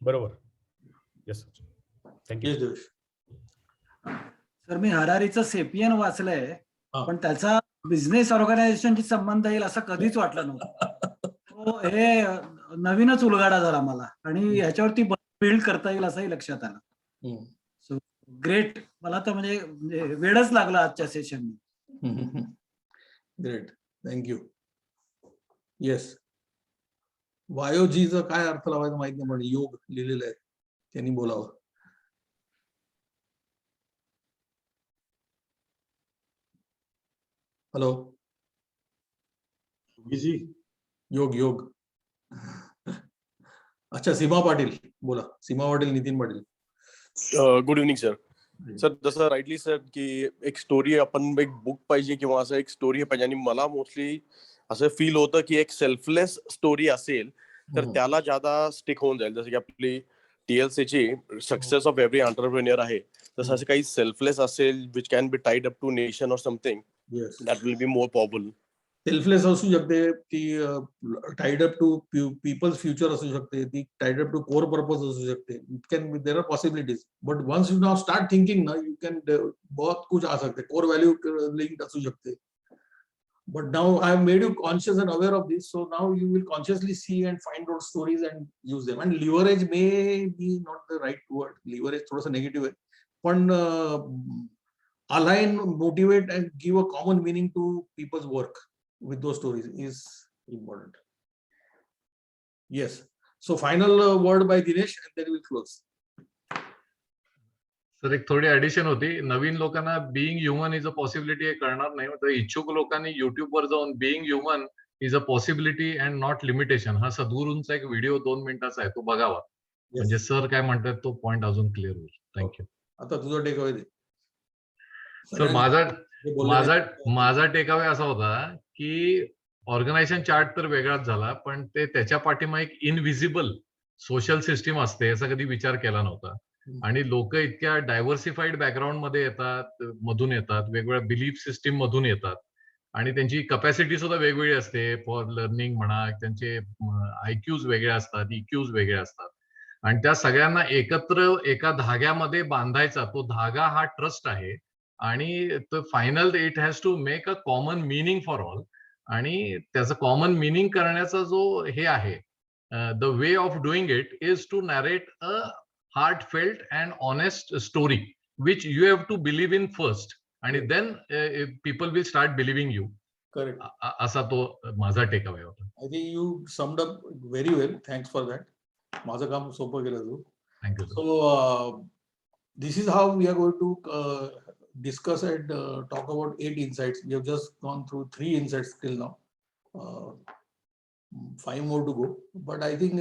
बरोबर. Yes thank you. Yes Devesh. Sir मी हरारीचं सेपियन वाचलंय, पण त्याचा बिझनेस ऑर्गनायझेशनशी संबंध येईल असं कधीच वाटलं नव्हतं. हे नवीनच उलगाडा झाला मला, आणि ह्याच्यावरती बिल्ड करता येईल असंही लक्षात आलं. So great. मला तर म्हणजे वेळच लागला आजच्या सेशन. Great, thank you. येस. वायोजीचा काय अर्थ लावायचा माहित नाही, पण योग लिहिलेला आहे, त्यांनी बोलावं. हॅलो. योग योग. अच्छा, सीमा पाटील बोला. Seema Patil, Nitin Patil. Good evening sir. Sir जसं राईटली सर की एक स्टोरी, आपण एक बुक पाहिजे किंवा असं एक स्टोरी पाहिजे, आणि मला मोस्टली असं फील होतं की एक सेल्फलेस स्टोरी असेल तर त्याला ज्यादा स्टिक होऊन जाईल. जसं की आपली TLC ची सक्सेस ऑफ एव्हरी एंटरप्रेन्युअर आहे, तसं असं काही सेल्फलेस असेल which can be tied up to nation or something, Yes. That will be more powerful. Selfless असू शकते, ती tied up to people's future असू शकते, ती tied up to core purpose असू शकते. It can be, there are possibilities. But once you now start thinking, ना, you can बहुत कुछ आ सकते, core value linked असू शकते. But now I have made you conscious and aware of this, so now you will consciously see and find out stories and use them. And leverage may be not the right word. Leverage थोड़ा सा negative है, पण align, motivate, and give a common meaning to people's work with those stories is important. Yes. So final word by Dinesh, and then we'll close. Sir एक थोडी addition होती. नवीन लोकांना being human is a possibility हे कळणार नाही, तर इच्छुक लोकांनी युट्यूब वर जाऊन being human is a possibility and not limitation हा सद्गुरूंचा एक व्हिडिओ 2 मिनिटाचा आहे, तो बघावा. म्हणजे सर काय म्हणतात तो पॉइंट अजून क्लिअर होईल. थँक्यू. आता तुझा टेक अवे दे. सर माझा टेकअवे असा होता की ऑर्गनायझेशन चार्ट तर वेगळाच झाला, पण ते त्याच्या पाठीमागे एक इनव्हिजिबल सोशल सिस्टीम असते याचा कधी विचार केला नव्हता. आणि लोक इतक्या डायव्हर्सिफाईड बॅकग्राऊंड मधून येतात, वेगवेगळ्या बिलीफ सिस्टीम मधून येतात आणि त्यांची कपॅसिटी सुद्धा वेगवेगळी असते फॉर लर्निंग म्हणा, त्यांचे IQs वेगळे असतात, EQs वेगळे असतात आणि त्या सगळ्यांना एकत्र एका धाग्यामध्ये बांधायचा, तो धागा हा ट्रस्ट आहे आणि final it has to make a common meaning for all. आणि त्याचं कॉमन मिनिंग करण्याचा जो हे आहे, the way of doing it is to narrate a heartfelt and honest story which you have to believe in first and then people will start believing you. Correct. असा तो माझा take away होता. I think you summed up very well. Thanks for that. माझं काम सोपं केलं तू. Thank you. So this is how we are going to discuss and talk about 8 insights. We have just gone through 3 insights till now. 5 more to go, but I think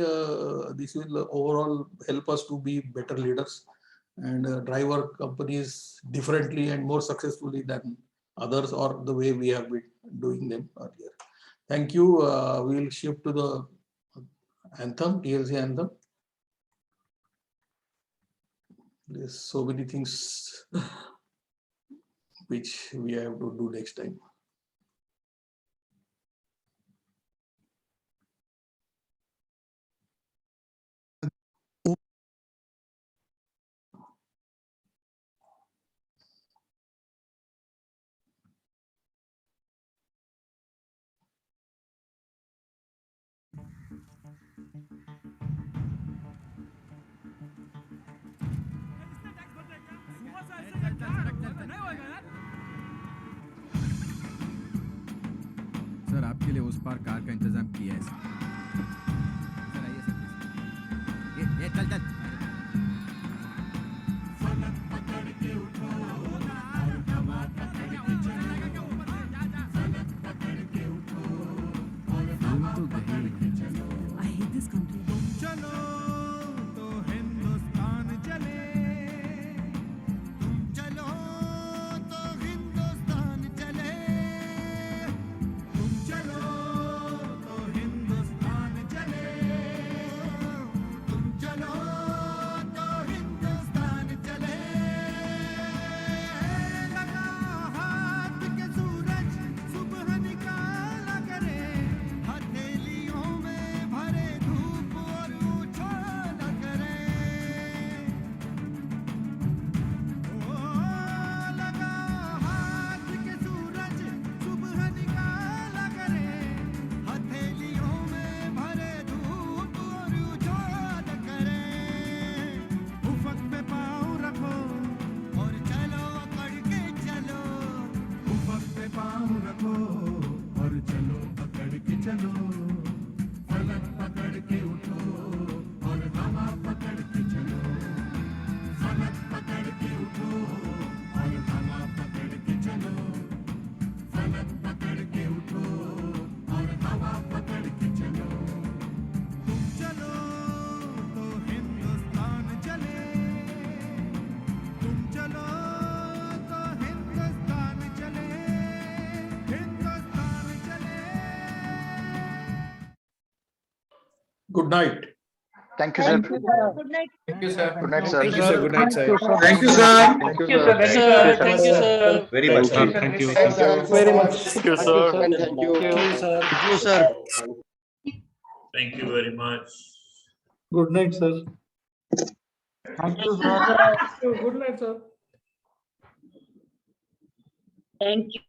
this will overall help us to be better leaders and drive our companies differently and more successfully than others or the way we have been doing them earlier. Thank you. We'll shift to the anthem, TLC anthem. There's so many things which we have to do next time. Sir आपके लिए उस पार car का इंतजाम किया है sir. आइए sir. ये चल चल. Good night. Thank you, sir. Good night. Thank you, sir. Good night, sir. Thank you, sir. Good night, sir. Thank you, sir. Thank you, Thank you, sir. sir. Thank you, sir. Very much, sir. Thank you. Thank you. Very much. Thank you, sir. Thank you. Thank you, sir. Thank you, sir. Thank you very much. Good night, sir. Thank you, sir. Good night, sir. Thank you.